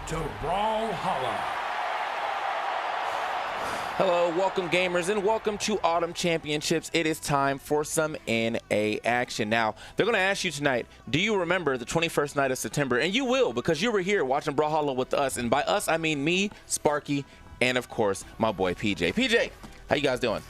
to Brawlhalla. Hello, welcome gamers, and welcome to Autumn Championships. It is time for some NA action. Now, they're going to ask you tonight, do you remember the 21st night of September? And you will, because you were here watching Brawlhalla with us. And by us, I mean me, Sparky, and of course, my boy PJ. PJ, how you guys doing?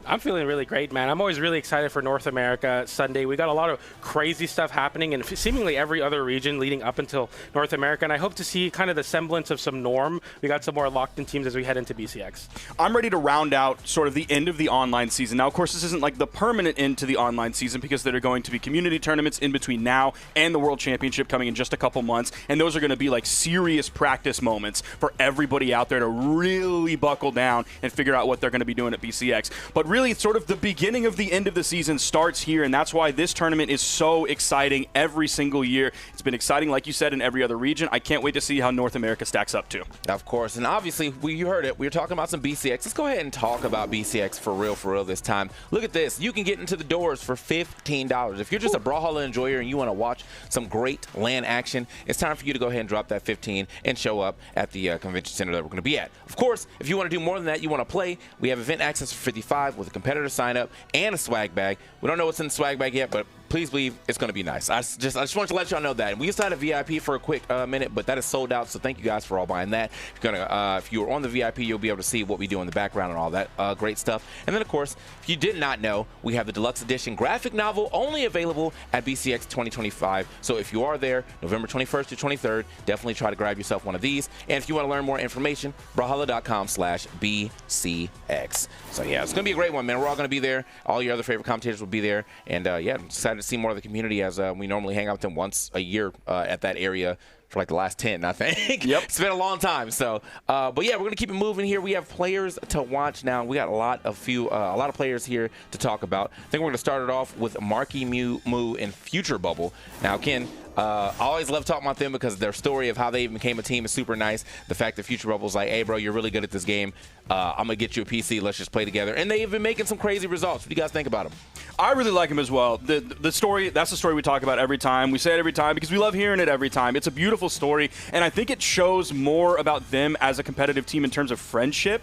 I'm feeling really great, man. I'm always really excited for North America Sunday. We got a lot of crazy stuff happening in seemingly every other region leading up until North America, and I hope to see kind of the semblance of some norm. We got some more locked-in teams as we head into BCX. I'm ready to round out sort of the end of the online season. Now, of course, this isn't like the permanent end to the online season because there are going to be community tournaments in between now and the World Championship coming in just a couple months, and those are going to be like serious practice moments for everybody out there to really buckle down and figure out what they're going to be doing at BCX. But really, sort of the beginning of the end of the season starts here, and that's why this tournament is so exciting every single year. It's been exciting, like you said, in every other region. I can't wait to see how North America stacks up too. Of course, and obviously, you heard it. We were talking about some BCX. Let's go ahead and talk about BCX for real this time. Look at this. You can get into the doors for $15. If you're just a Brawlhalla enjoyer and you want to watch some great LAN action, it's time for you to go ahead and drop that 15 and show up at the convention center that we're going to be at. Of course, if you want to do more than that, you want to play, we have event access for 55 with a competitor sign up and a swag bag. We don't know what's in the swag bag yet, but please believe it's going to be nice. I just wanted to let y'all know that. And we used to have a VIP for a quick minute, but that is sold out. So thank you guys for all buying that. If you're on the VIP, you'll be able to see what we do in the background and all that great stuff. And then, of course, if you did not know, we have the deluxe edition graphic novel only available at BCX 2025. So if you are there, November 21st to 23rd, definitely try to grab yourself one of these. And if you want to learn more information, brawlhalla.com/BCX. So yeah, it's going to be a great one, man. We're all going to be there. All your other favorite commentators will be there. And yeah, I'm excited to see more of the community as we normally hang out with them once a year at that area for like the last 10, I think. Yep. It's been a long time. So, but yeah, we're going to keep it moving here. We have players to watch now. We got a lot of players here to talk about. I think we're going to start it off with Marky Moo and Future Bubble. Now, Ken, I always love talking about them because their story of how they even became a team is super nice. The fact that Future Bubble's like, hey, bro, you're really good at this game. I'm going to get you a PC. Let's just play together. And they've been making some crazy results. What do you guys think about them? I really like him as well. The story, that's the story we talk about every time. We say it every time because we love hearing it every time. It's a beautiful story, and I think it shows more about them as a competitive team in terms of friendship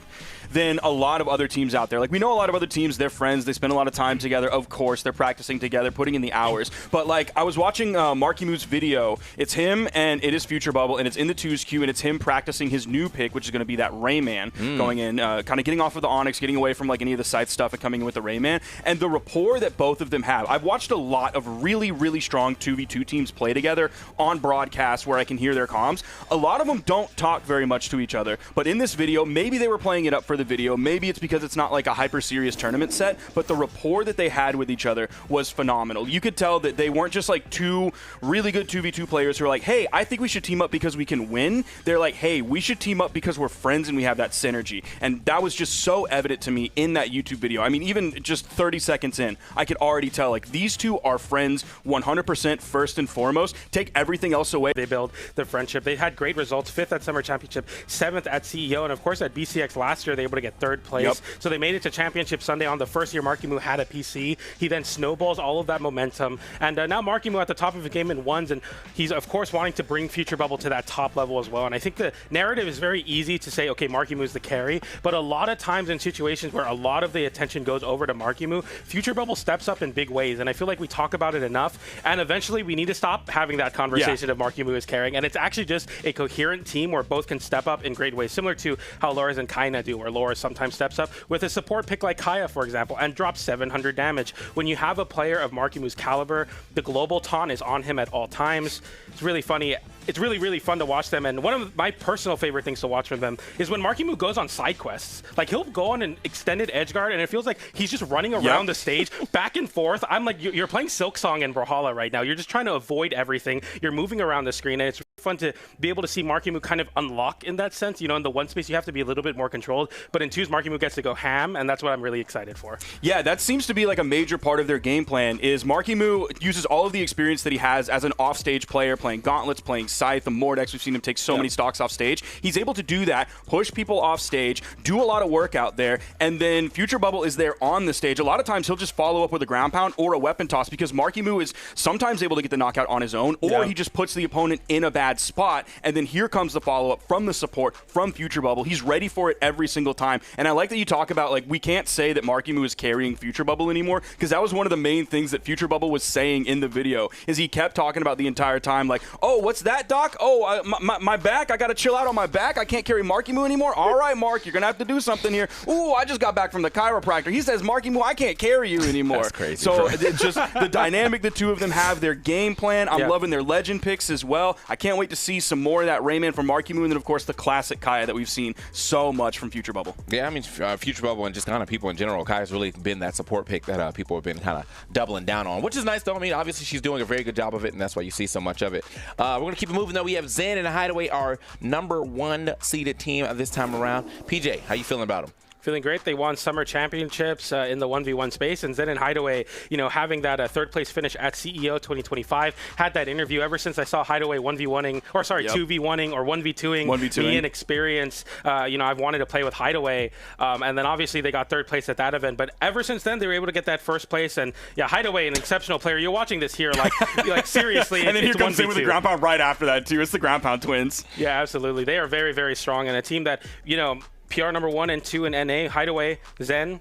than a lot of other teams out there. Like, we know a lot of other teams, they're friends, they spend a lot of time together, of course, they're practicing together, putting in the hours. But, like, I was watching Marky Moo's video. It's him, and it is Future Bubble, and it's in the 2's queue, and it's him practicing his new pick, which is going to be that Rayman, going in, kind of getting off of the Onyx, getting away from, like, any of the scythe stuff and coming in with the Rayman. And the rapport that both of them have. I've watched a lot of really strong 2v2 teams play together on broadcast where I can hear their comms. A lot of them don't talk very much to each other, but in this video, maybe they were playing it up for the video, maybe it's because it's not like a hyper serious tournament set, but the rapport that they had with each other was phenomenal. You could tell that they weren't just like two really good 2v2 players who are like, hey, I think we should team up because we can win. They're like, hey, we should team up because we're friends and we have that synergy. And that was just so evident to me in that YouTube video. I mean, even just 30 seconds in, I could already tell, like, these two are friends 100% first and foremost. Take everything else away. They build their friendship. They had great results, 5th at Summer Championship, 7th at CEO, and of course at BCX last year, they were able to get 3rd place. Yep. So they made it to Championship Sunday on the first year Marky Moo had a PC. He then snowballs all of that momentum, and now Marky Moo at the top of the game in ones, and he's of course wanting to bring Future Bubble to that top level as well. And I think the narrative is very easy to say, okay, Marky Moo's the carry, but a lot of times in situations where a lot of the attention goes over to Marky Moo, Future Bubble steps up in big ways, and I feel like we talk about it enough, and eventually we need to stop having that conversation of Marky Moo is carrying, and it's actually just a coherent team where both can step up in great ways, similar to how Loras and Kaina do, where Loras sometimes steps up with a support pick like Kaya, for example, and drops 700 damage. When you have a player of Marky Moo's caliber, the global taunt is on him at all times. It's really funny. It's really fun to watch them, and one of my personal favorite things to watch from them is when Marky Moo goes on side quests. Like, he'll go on an extended edge guard, and it feels like he's just running around the stage, back and forth. I'm like, you're playing Silk Song in Brawlhalla right now. You're just trying to avoid everything. You're moving around the screen, and it's fun to be able to see Marky Moo kind of unlock in that sense. You know, in the one space, you have to be a little bit more controlled, but in twos, Marky Moo gets to go ham, and that's what I'm really excited for. Yeah, that seems to be like a major part of their game plan, is Marky Moo uses all of the experience that he has as an offstage player, playing Gauntlets, playing Scythe, the Mordex. We've seen him take so many stocks off stage. He's able to do that, push people off stage, do a lot of work out there, and then Future Bubble is there on the stage. A lot of times he'll just follow up with a ground pound or a weapon toss because Marky Moo is sometimes able to get the knockout on his own, or he just puts the opponent in a bad bad spot. And then here comes the follow-up from the support, from Future Bubble. He's ready for it every single time. And I like that you talk about, like, we can't say that Marky Moo is carrying Future Bubble anymore, because that was one of the main things that Future Bubble was saying in the video, is he kept talking about the entire time, like, oh, what's that, Doc? Oh, my back, I got to chill out on my back. I can't carry Marky Moo anymore. All right, Mark, you're going to have to do something here. Ooh, I just got back from the chiropractor. He says, Marky Moo, I can't carry you anymore. That's crazy. So it's just the dynamic the two of them have, their game plan. I'm loving their legend picks as well. I can't wait to see some more of that Rayman from Marky Moo, and then, of course, the classic Kaya that we've seen so much from Future Bubble. Yeah, I mean, Future Bubble and just kind of people in general, Kaya's really been that support pick that people have been kind of doubling down on, which is nice, though. I mean, obviously, she's doing a very good job of it, and that's why you see so much of it. We're going to keep it moving, though. We have Zen and Hideaway, our #1 seeded team this time around. PJ, how you feeling about them? Feeling great. They won summer championships in the 1v1 space, and Zen and Hideaway, you know, having that third place finish at CEO 2025, had that interview ever since I saw Hideaway 2v1ing or 1v2ing me and experience. You know, I've wanted to play with Hideaway, and then obviously they got third place at that event. But ever since then, they were able to get that first place. And yeah, Hideaway, an exceptional player. You're watching this here, like seriously. And then here comes in with the ground pound right after that too. It's the ground pound twins. Yeah, absolutely. They are very, very strong, and a team that, you know, PR #1 and 2 in NA, Hideaway, Zen.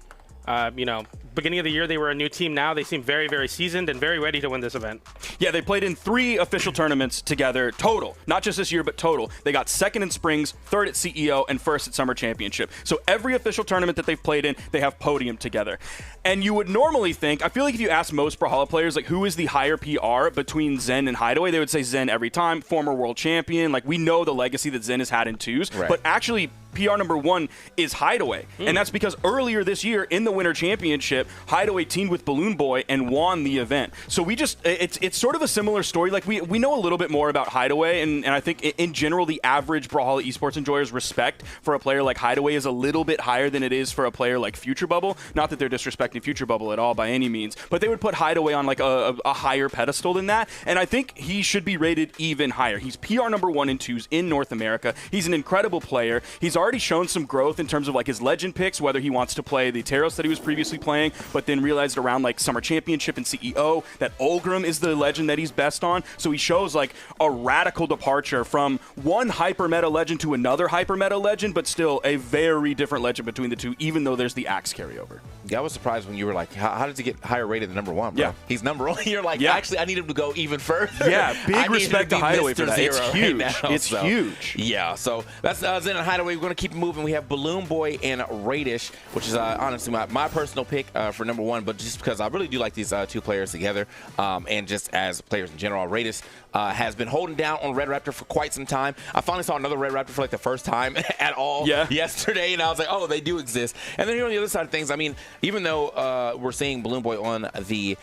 You know, beginning of the year, they were a new team. Now they seem very, very seasoned and very ready to win this event. Yeah, they played in 3 official tournaments together total. Not just this year, but total. They got 2nd in Springs, 3rd at CEO, and 1st at Summer Championship. So every official tournament that they've played in, they have podium together. And you would normally think, I feel like if you ask most Brawlhalla players, like, who is the higher PR between Zen and Hideaway, they would say Zen every time, former world champion. Like, we know the legacy that Zen has had in 2s. Right. But actually, PR #1 is Hideaway. And that's because earlier this year in the Winter Championship, Hideaway teamed with Balloon Boy and won the event. So we just, it's sort of a similar story. Like, we know a little bit more about Hideaway, and I think in general, the average Brawlhalla esports enjoyer's respect for a player like Hideaway is a little bit higher than it is for a player like Future Bubble. Not that they're disrespecting Future Bubble at all by any means, but they would put Hideaway on like a higher pedestal than that. And I think he should be rated even higher. He's PR #1 and 2s in North America. He's an incredible player. He's already shown some growth in terms of like his legend picks, whether he wants to play the Taros that he was previously playing, but then realized around like Summer Championship and CEO that Olgrim is the legend that he's best on. So he shows like a radical departure from one hyper meta legend to another hyper meta legend, but still a very different legend between the two, even though there's the axe carryover. Yeah, I was surprised when you were like, how does he get higher rated than #1, bro? Yeah. He's #1. You're like, actually, I need him to go even further. Yeah, big respect to Hideaway for that. It's huge. It's huge. Yeah, so that's Zen and Hideaway. We're going to keep moving. We have Balloon Boy and Radish, which is honestly my personal pick for #1, but just because I really do like these 2 players together, and just as players in general. Radish has been holding down on Red Raptor for quite some time. I finally saw another Red Raptor for like the first time at all yesterday, and I was like, oh, they do exist. And then here on the other side of things, I mean, even though we're seeing Balloon Boy on the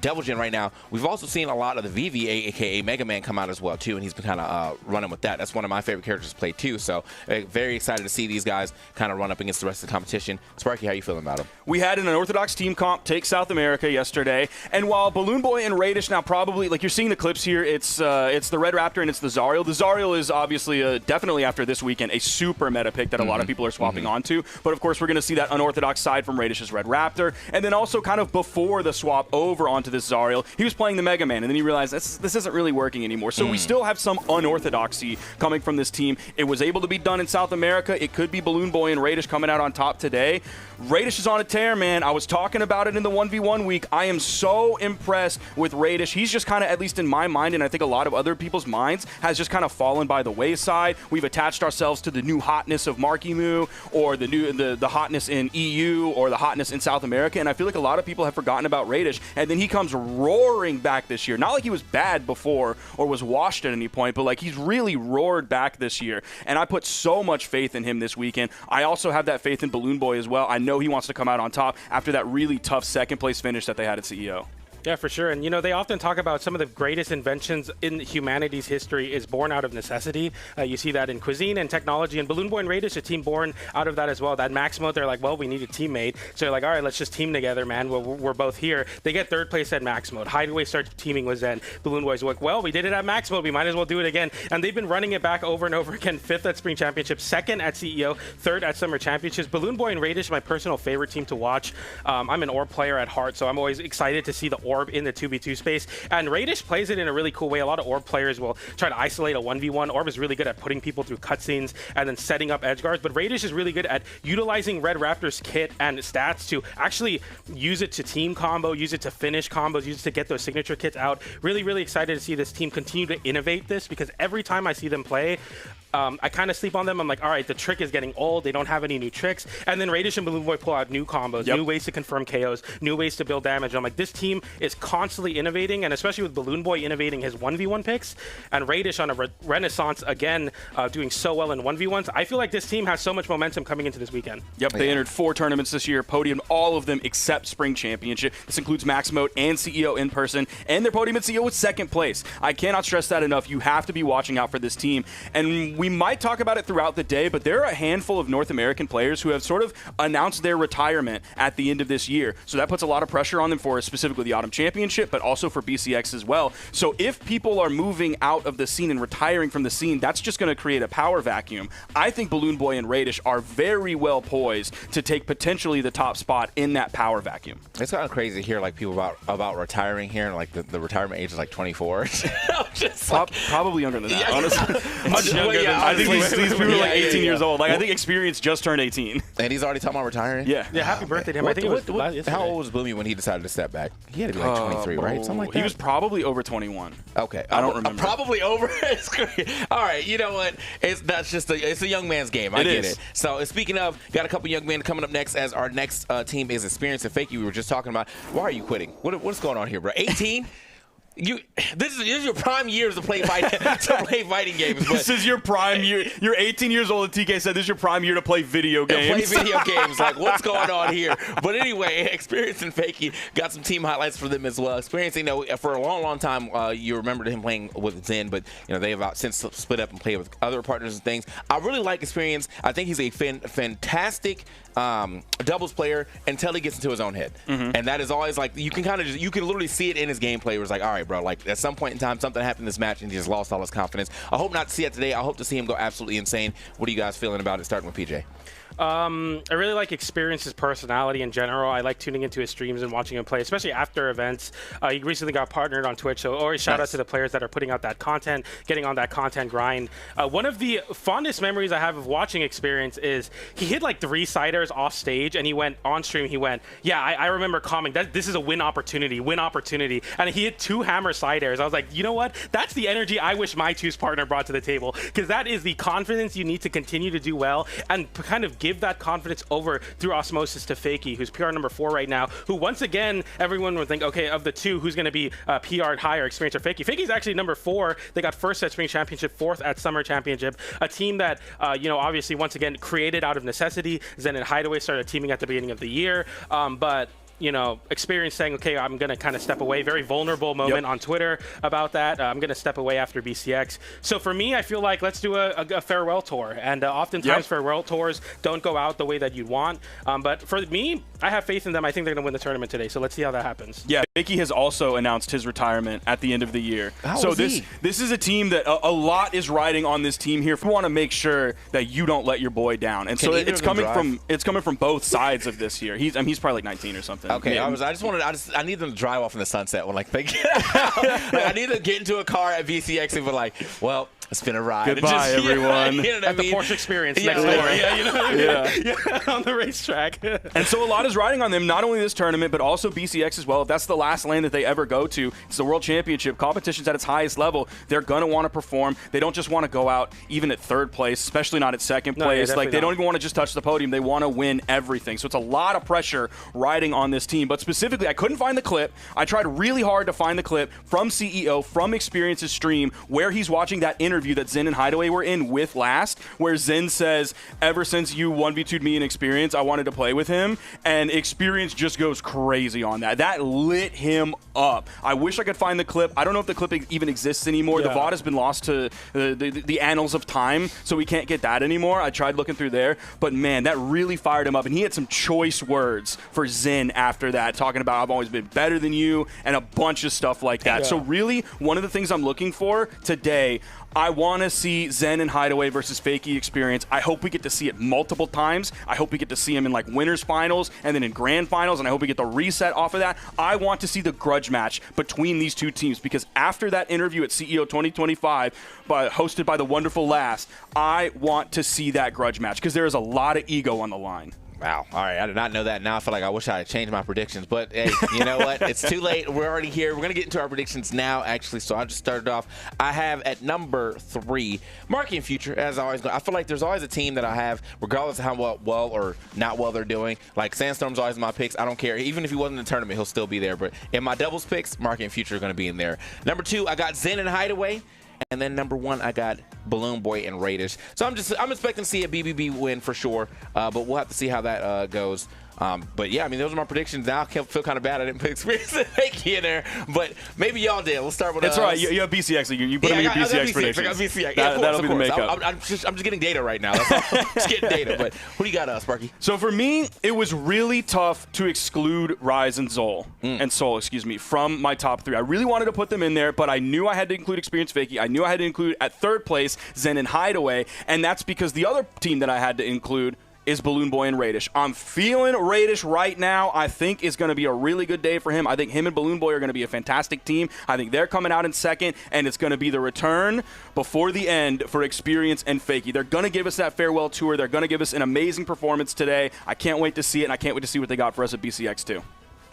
Devil Gen right now, we've also seen a lot of the VV, aka Mega Man, come out as well too, and he's been kind of running with that. That's one of my favorite characters to play too, so very excited to see these guys kind of run up against the rest of the competition. Sparky, how you feeling about them? We had an unorthodox team comp take South America yesterday, and while Balloon Boy and Radish now probably, like, you're seeing the clips here, it's the Red Raptor and it's the Zariel. The Zariel is obviously definitely after this weekend a super meta pick that a lot of people are swapping onto, but of course we're going to see that unorthodox side from Radish's Red Raptor, and then also kind of before the swap over onto this Zariel, he was playing the Mega Man, and then he realized this isn't really working anymore. So we still have some unorthodoxy coming from this team. It was able to be done in South America. It could be Balloon Boy and Radish coming out on top today. Radish is on a tear, man. I was talking about it in the 1v1 week. I am so impressed with Radish. He's just kind of, at least in my mind, and I think a lot of other people's minds, has just kind of fallen by the wayside. We've attached ourselves to the new hotness of Marky Moo, or the hotness in EU, or the hotness in South America, and I feel like a lot of people have forgotten about Radish, and then he comes roaring back this year. Not like he was bad before or was washed at any point, but like he's really roared back this year, and I put so much faith in him this weekend. I also have that faith in Balloon Boy as well. I know he wants to come out on top after that really tough second place finish that they had at CEO. Yeah, for sure. And, you know, they often talk about some of the greatest inventions in humanity's history is born out of necessity. You see that in cuisine and technology. And Balloon Boy and Radish, a team born out of that as well. That max mode, they're like, well, we need a teammate. So they're like, all right, let's just team together, man. We're both here. They get third place at max mode. Hideaway starts teaming with Zen. Balloon Boy's like, well, we did it at max mode. We might as well do it again. And they've been running it back over and over again. 5th at Spring Championship, 2nd at CEO, 3rd at Summer Championships. Balloon Boy and Radish, my personal favorite team to watch. I'm an orb player at heart, so I'm always excited to see the Orb in the 2v2 space. And Radish plays it in a really cool way. A lot of Orb players will try to isolate a 1v1. Orb is really good at putting people through cutscenes and then setting up edge guards. But Radish is really good at utilizing Red Raptor's kit and stats to actually use it to team combo, use it to finish combos, use it to get those signature kits out. Really, really excited to see this team continue to innovate this, because every time I see them play, I kind of sleep on them. I'm like, all right, the trick is getting old. They don't have any new tricks. And then Radish and Balloon Boy pull out new combos, new ways to confirm KOs, new ways to build damage. And I'm like, this team is constantly innovating, and especially with Balloon Boy innovating his 1v1 picks, and Radish on a renaissance again, doing so well in 1v1s. I feel like this team has so much momentum coming into this weekend. Yep, they entered 4 tournaments this year, podiumed all of them except Spring Championship. This includes Max Mode and CEO in person, and their podium at CEO was 2nd place. I cannot stress that enough. You have to be watching out for this team, and we might talk about it throughout the day, but there are a handful of North American players who have sort of announced their retirement at the end of this year. So that puts a lot of pressure on them for specifically the Autumn Championship, but also for BCX as well. So if people are moving out of the scene and retiring from the scene, that's just going to create a power vacuum. I think Balloon Boy and Radish are very well poised to take potentially the top spot in that power vacuum. It's kind of crazy to hear like people about retiring here, and like the retirement age is like 24. Just probably younger than that, honestly. Much younger than I think these people are like 18 years old. Like, well, I think Experience just turned 18. And he's already talking about retiring? Yeah. Yeah, happy birthday to him. I think it was how old was Bloomy when he decided to step back? He had to be like 23, right? Something like that. He was probably over 21. Okay. I don't remember. Probably over. It's great. All right, you know what? It's a young man's game. I get it. So speaking of, got a couple young men coming up next, as our next team is Experience and Fakey. We were just talking about. Why are you quitting? What's going on here, bro? 18? This is your prime years to play fighting games. This is your prime year. You're 18 years old, and TK said this is your prime year to play video games. Play video games. Like, what's going on here? But anyway, Experience and Fakey got some team highlights for them as well. Experience, you know, for a long time, you remember him playing with Zen, but you know they have since split up and played with other partners and things. I really like Experience. I think he's a fantastic doubles player until he gets into his own head, and that is always like you can literally see it in his gameplay. Where it's like, all right, bro, like at some point in time something happened in this match and he just lost all his confidence. I hope not to see it today. I hope to see him go absolutely insane. What are you guys feeling about it, starting with PJ? I really like Experience's personality in general. I like tuning into his streams and watching him play, especially after events. He recently got partnered on Twitch, so always shout out to the players that are putting out that content, getting on that content grind. One of the fondest memories I have of watching Experience is he hit like 3 siders off stage, and he went on stream, he went, yeah, I remember commenting that this is a win opportunity, and he hit 2 hammer side airs. I was like, you know what? That's the energy I wish my Two's partner brought to the table, because that is the confidence you need to continue to do well and kind of give that confidence over through osmosis to Fakey, who's PR number 4 right now, who once again, everyone would think, okay, of the 2, who's going to be PR'd higher, Experience or Fakey? Fakey's actually number 4. They got 1st at Spring Championship, 4th at Summer Championship, a team that, you know, obviously once again created out of necessity. Zen and Hideaway started teaming at the beginning of the year, but you know, Experience saying, okay, I'm going to kind of step away. Very vulnerable moment on Twitter about that. I'm going to step away after BCX. So for me, I feel like let's do a farewell tour. And oftentimes farewell tours don't go out the way that you'd want. But for me, I have faith in them. I think they're going to win the tournament today. So let's see how that happens. Yeah, Fakey has also announced his retirement at the end of the year. So this is a team that a lot is riding on this team here. We want to make sure that you don't let your boy down. And so it's coming from both sides of this year. He's probably like 19 or something. Okay, yeah. I need them to drive off in the sunset when like they get out. Like, I need to get into a car at VCX and be like, well, it's been a ride. Goodbye, everyone. You know what I mean? The Porsche Experience next door. Yeah, you know what I mean? Yeah, on the racetrack. And so a lot is riding on them, not only this tournament, but also BCX as well. If that's the last lane that they ever go to, it's the World Championship. Competition's at its highest level. They're going to want to perform. They don't just want to go out even at 3rd place, especially not at 2nd place. Yeah, like, they don't even want to just touch the podium. They want to win everything. So it's a lot of pressure riding on this team. But specifically, I couldn't find the clip. I tried really hard to find the clip from CEO, from Experience's stream, where he's watching that interview that Zen and Hideaway were in with last, where Zen says, ever since you 1v2'd me in Experience, I wanted to play with him. And Experience just goes crazy on that. That lit him up. I wish I could find the clip. I don't know if the clip even exists anymore. The VOD has been lost to the annals of time, so we can't get that anymore. I tried looking through there, but man, that really fired him up. And he had some choice words for Zen after that, talking about I've always been better than you and a bunch of stuff like that. Yeah. So really, one of the things I'm looking for today, I want to see Zen and Hideaway versus Fakey Experience. I hope we get to see it multiple times. I hope we get to see him in like winners finals and then in grand finals, and I hope we get the reset off of that. I want to see the grudge match between these two teams, because after that interview at CEO 2025 hosted by the wonderful Last, I want to see that grudge match because there is a lot of ego on the line. Wow. All right. I did not know that. Now I feel like I wish I had changed my predictions. But, hey, you know what? It's too late. We're already here. We're going to get into our predictions now, actually. So I just started off. I have at number 3, Marky and Future, as always. I feel like there's always a team that I have, regardless of how well or not well they're doing. Like, Sandstorm's always my picks. I don't care. Even if he wasn't in the tournament, he'll still be there. But in my doubles picks, Marky and Future are going to be in there. Number 2, I got Zen and Hideaway. And then number 1, I got Balloon Boy and Radish. So I'm expecting to see a BBB win for sure, but we'll have to see how that goes. But yeah, I mean, those are my predictions. Now I feel kind of bad I didn't put Experience and Fakey in there, but maybe y'all did. Let's start with That's right. You have BCX. You put them in your BCX predictions. I got BCX. That'll be the makeup. I'm just getting data right now. That's all. Just getting data. But what do you got, Sparky? So for me, it was really tough to exclude Rise and Soul, from my top 3. I really wanted to put them in there, but I knew I had to include Experience Fakey. I knew I had to include at 3rd place Zen and Hideaway, and that's because the other team that I had to include is Balloon Boy and Radish. I'm feeling Radish right now. I think it's going to be a really good day for him. I think him and Balloon Boy are going to be a fantastic team. I think they're coming out in 2nd, and it's going to be the return before the end for Experience and Fakey. They're going to give us that farewell tour. They're going to give us an amazing performance today. I can't wait to see it, and I can't wait to see what they got for us at BCX too.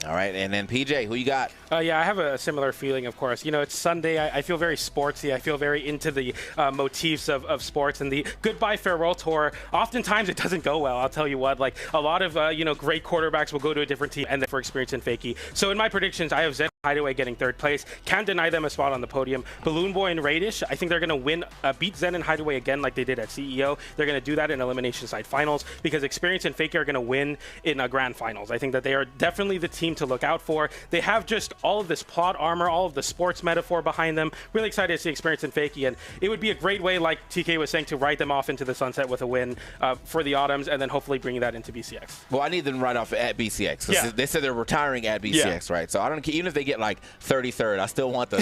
All right, and then PJ, who you got? Yeah, I have a similar feeling, of course. You know, it's Sunday. I feel very sportsy. I feel very into the motifs of sports, and the goodbye farewell tour. Oftentimes, it doesn't go well. I'll tell you what. Like, a lot of great quarterbacks will go to a different team, and then for Experience and Fakey. So in my predictions, I have Zen Hideaway getting 3rd place. Can't deny them a spot on the podium. Balloon Boy and Radish, I think they're going to beat Zen and Hideaway again like they did at CEO. They're going to do that in elimination side finals because Experience and Fakey are going to win in grand finals. I think that they are definitely the team to look out for. They have just all of this plot armor, all of the sports metaphor behind them. Really excited to see Experience and Fakey, and it would be a great way, like TK was saying, to ride them off into the sunset with a win for the Autumns, and then hopefully bringing that into BCX. Well, I need them right off at BCX. Yeah. They said they're retiring at BCX, right? So I don't care. Even if they get like 33rd, I still want the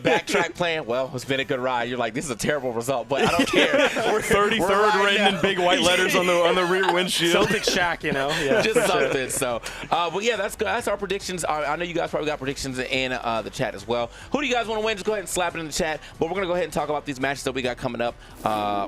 backtrack plan. Well, it's been a good ride. You're like, this is a terrible result, but I don't care. We're 33rd written in big white letters on the rear windshield. Celtic Shack, Yeah, just something. So, but yeah, that's our predictions. I know you guys probably got predictions in the chat as well. Who do you guys want to win? Just go ahead and slap it in the chat. But we're going to go ahead and talk about these matches that we got coming up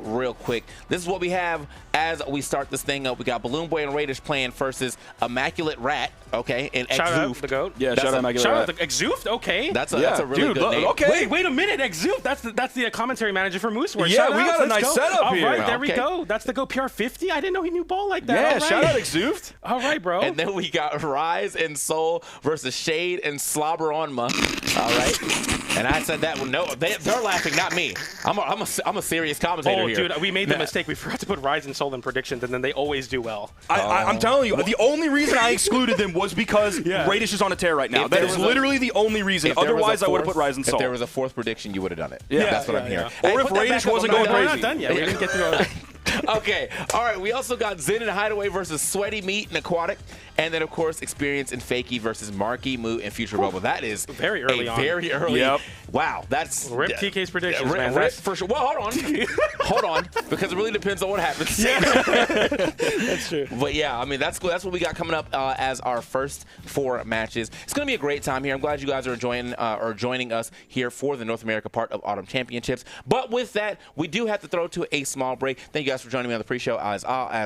real quick. This is what we have as we start this thing up. We got Balloon Boy and Radish playing versus Immaculate Rat, okay, and Shout out Exoof. the GOAT. Yeah, shout out Immaculate Rat. Exoof, okay. That's a really good name. Okay. Wait a minute, Exoof. That's the commentary manager for Mooseword. Yeah, Shout we out. got a Let's nice go. setup All here. right, there we Okay. go. That's the Go PR50. I didn't know he knew ball like that. Yeah, All right. shout out Exoof. All right, bro. And then we got Rise and Soul versus Shade and Slobber on Ma. All right. And I said that. Well, no, they're laughing, not me. I'm a serious commentator here. Dude, we made the mistake. We forgot to put Rise and Soul in predictions, and then they always do well. I'm telling you, the only reason I excluded them was because Radish is on a tear right now. That is literally the only reason. Otherwise, I would have put Rise and Soul. If there was a 4th prediction, you would have done it. Yeah. That's what I'm hearing. Or Hey, if put that Radish back up. wasn't I'm going not We're crazy. not done yet. We didn't get through all Okay. All right. We also got Zen and Hideaway versus Sweaty Meat and Aquatic. And then, of course, Experience and Fakey versus Marky, Moot, and Future Bubble. That is Very early on. Very early. Yep. Wow. That's Rip TK's predictions, man. Rip for sure. Well, hold on. Hold on. Because it really depends on what happens. That's true. But yeah, I mean, that's what we got coming up as our first 4 matches. It's going to be a great time here. I'm glad you guys are joining us here for the North America part of Autumn Championships. But with that, we do have to throw to a small break. Thank you guys for joining me on the pre-show as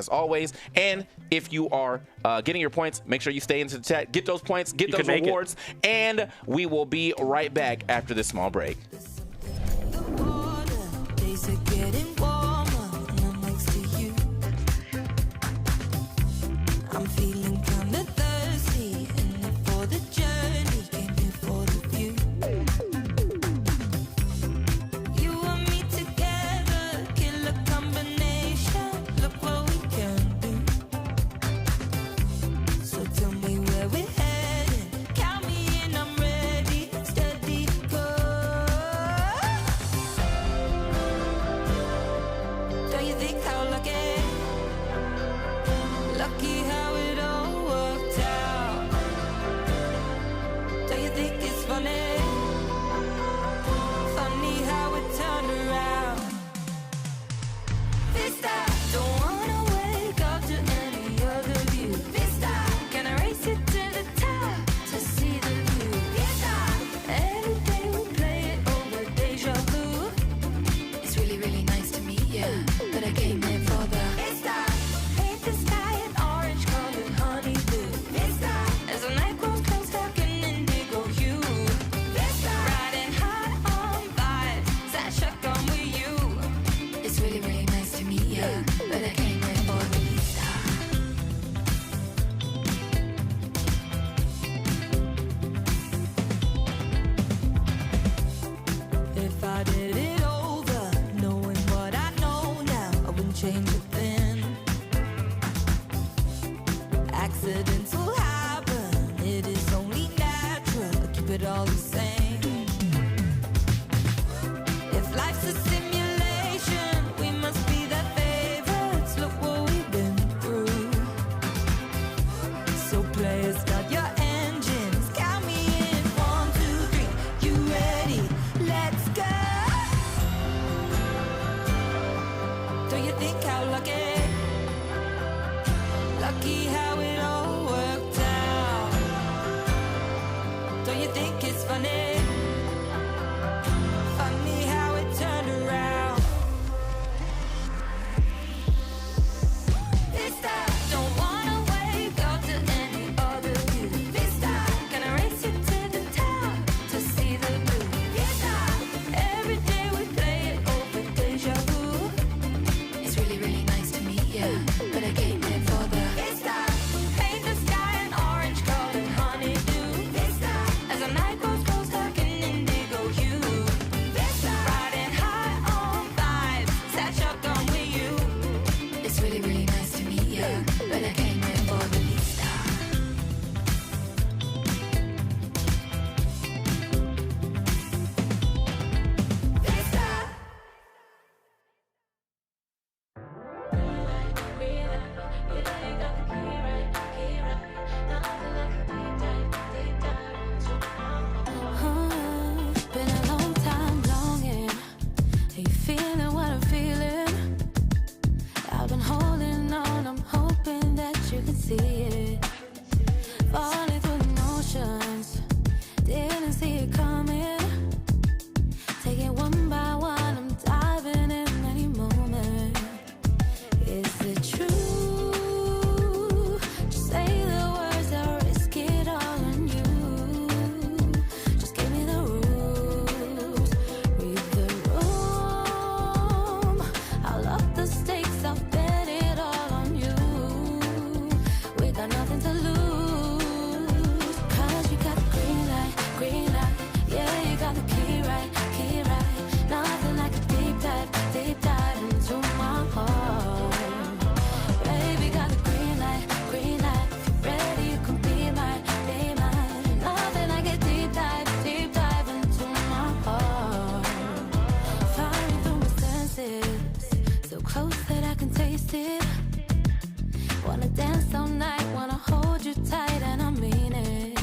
always. And if you are getting your points, make sure you stay into the chat. Get those points, get those rewards, and we will be right back after this small break. I'm feeling kinda thirsty, and for the journey, came here for the view. You and me together, killer combination. Look what we can do. So tell me where we're headed. Count me in, I'm ready. Steady go. it all the same. If life's a simulation, we must be the favorites. Look what we've been through. So players, start your engines. Count me in. 1, 2, 3. You ready? Let's go. Don't you think how lucky? Lucky how it all worked out. Don't you think it's funny? Funny how it turned around. This time, don't wanna wake up to any other view. This time, gonna race you to the top to see the blue. This time, every day we play it over deja vu. It's really, really nice to meet you, but I came here for the. This time, paint the sky an orange colored honeydew. This time, as the night grows closer, like an indigo hue. This time, riding high on vibes, sad shotgun with you. It's really, really nice to meet you, but I came here for the vista. Vista. Been a long time longing. Are you feeling what I'm feeling? I've been holding on, I'm hoping that you can see it. Falling through the motions, didn't see it coming. Take it one by one, I'm diving in any moment. Is it true? Just say the words, I'll risk it all on you. Just give me the rules, read the room. I'll up the stakes, I'll bet it all on you. We got nothing to lose, 'cause you got the green light, yeah, you got the key right, nothing like a deep dive into my heart. Baby, got the green light, if you're ready, you can be mine, nothing like a deep dive into my heart. Firing through my senses, so close that I can taste it. Wanna dance all night, wanna hold you tight, and I mean it.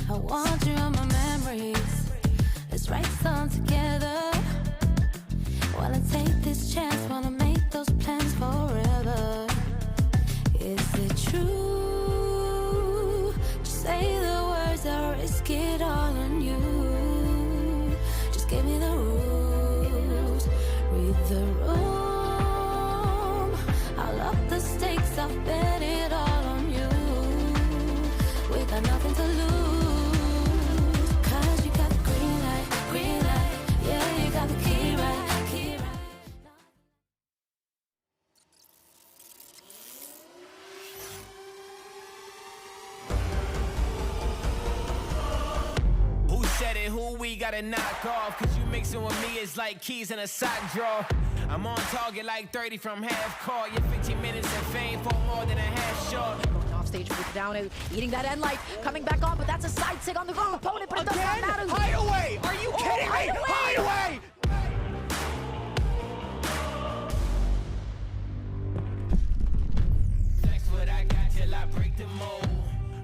I want you in my memories, let's write some together. Wanna take this chance, wanna make those plans forever. Is it true? Just say the words, I'll risk it all on you. Just give me the rules, read the room. I'll up the stakes, I'll bet it all on you. We got nothing to lose, 'cause you got the green light, yeah, you got the key right. Who said it? Who we gotta knock off? 'Cause you mixing with me is like keys in a sock drawer. I'm on target like 30 from half court. You're 15 minutes of fame for more than a half short. Off stage with down, eating that end light, coming back on, but that's a side sig on the wrong opponent, but it does not matter. Hideaway! Are you kidding me? Hideaway! Hideaway! That's what I got till I break the mold.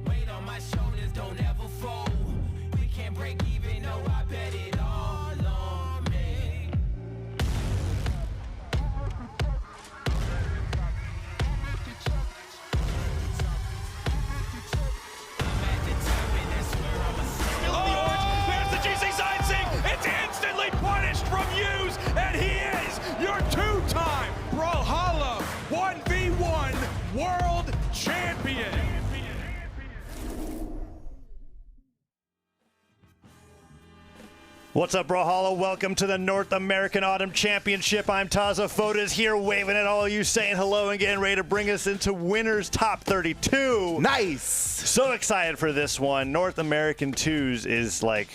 Weight on my shoulders, don't ever fold. We can't break even, no, I bet it all on me. I'm at the top and that's where I'ma stay. There's the GC side sig. It's instantly punished from Hughes, and he is your two-time Brawlhalla 1v1 world champion. What's up, Brawlhalla? Welcome to the North American Autumn Championship. I'm Taza Fodas here waving at all you, saying hello and getting ready to bring us into winners top 32. Nice. So excited for this one. North American 2s is like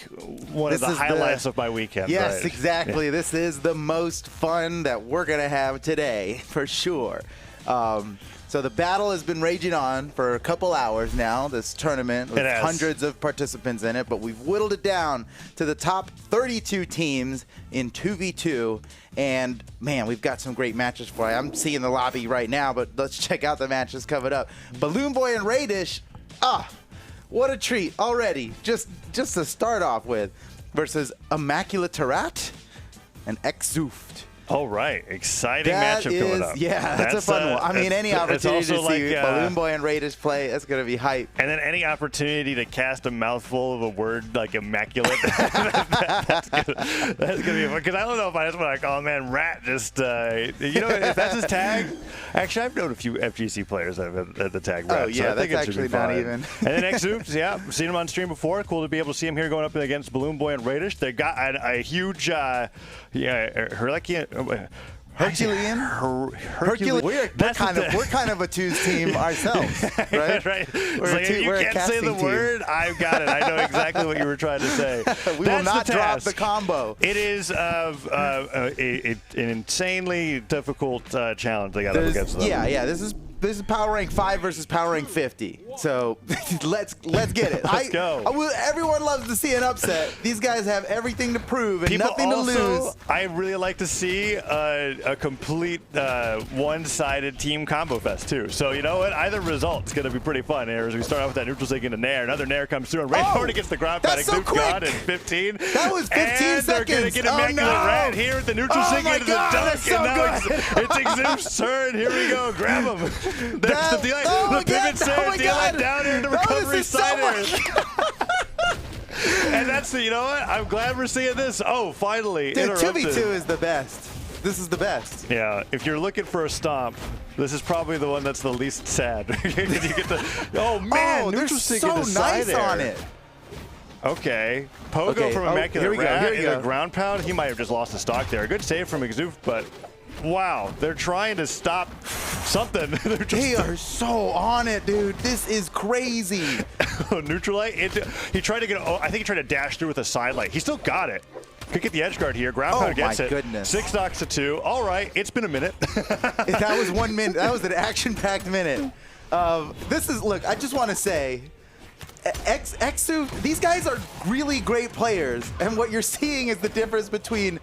one of the highlights of my weekend. Yes, right? exactly. Yeah. This is the most fun that we're going to have today, for sure. So the battle has been raging on for a couple hours now, this tournament with hundreds of participants in it, but we've whittled it down to the top 32 teams in 2v2. And man, we've got some great matches for you. I'm seeing the lobby right now, but let's check out the matches coming up. Balloon Boy and Radish, what a treat already. Just to start off with, versus Immaculate Tarat and Exuft. All right, exciting matchup coming up. Yeah, that's a fun one. I mean, any opportunity to see Balloon Boy and Radish play, that's going to be hype. And then any opportunity to cast a mouthful of a word like immaculate, that's gonna be fun. Because I don't know if I just want to, oh man, Rat just, you know, if that's his tag. Actually, I've known a few FGC players that have had the tag Rat. Oh yeah, so that's actually not even. And then Exupt, yeah, I've seen him on stream before. Cool to be able to see him here going up against Balloon Boy and Radish. They got a huge, Herculean? We're kind of a twos team ourselves, right? Right. You can't say the word. I've got it. I know exactly what you were trying to say. We will not drop the combo. It is an insanely difficult challenge they got up against them. Yeah. This is power rank 5 versus power rank 50. So let's get it. Let's go. Everyone loves to see an upset. These guys have everything to prove and nothing to lose. I really like to see a complete one-sided team combo fest too. So you know what? Either result's going to be pretty fun here as we start off with that neutral sync into Nair. Another Nair comes through and Ray already gets the ground that's so quick. Gone in 15. That was 15 and seconds. They're going to get Immaculate Red here with the neutral sync into the dunk. So and now it's Exuft's turn. Here we go. Grab him. There's the delay. The pivot save. Delay down here to recovery side And that's the, you know what? I'm glad we're seeing this. Oh, finally. Dude, 2v2 is the best. This is the best. Yeah, if you're looking for a stomp, this is probably the one that's the least sad. You get the, oh man, they're so nice on it. Okay, Pogo from Immaculate Rat in the ground pound. He might have just lost the stock there. Good save from Exuft, but wow, they're trying to stop something. They are so on it, dude. This is crazy. Neutralite. He tried to get. Oh, I think he tried to dash through with a side light. He still got it. Could get the edge guard here. Ground pound gets it. Goodness. 6 knocks to 2. All right, it's been a minute. That was 1 minute. That was an action-packed minute. This is, look, I just want to say, Exuft, these guys are really great players, and what you're seeing is the difference between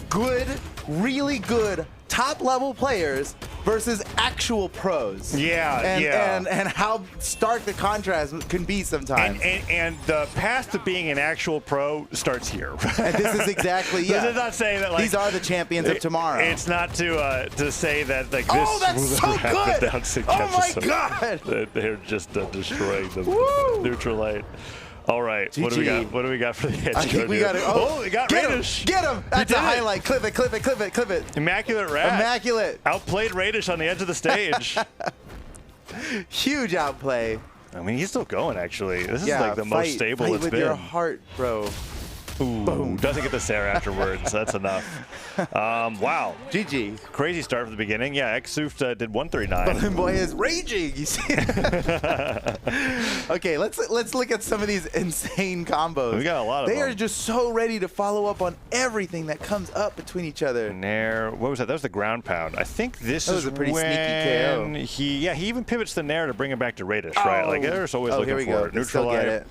good, really good, top-level players versus actual pros. Yeah, and how stark the contrast can be sometimes. And the path to being an actual pro starts here. And this is exactly, This is not saying that, like, these are the champions of tomorrow. It's not to say that, like, this. Oh, that's so good! Oh my God! They're just destroying the Neutralite. All right, GG. what do we got? What do we got for the edge? I think we got it. Oh, we got Radish. Get him! That's a highlight. Clip it, clip it, clip it, clip it. Immaculate Rat. Immaculate. Outplayed Radish on the edge of the stage. Huge outplay. I mean, he's still going, actually. This is like the most stable it's with been. Your heart, bro. Ooh, boom. Doesn't get the Sarah afterwards. That's enough. Wow. GG. Crazy start from the beginning. Yeah, Exuft did 139. Balloon Boy is raging. You see? Okay, let's look at some of these insane combos. We got a lot of them. They are just so ready to follow up on everything that comes up between each other. Nair. What was that? That was the ground pound. I think this was a pretty sneaky KO. He even pivots the Nair to bring him back to Radish, right? Like they're just always looking for it. Neutralite.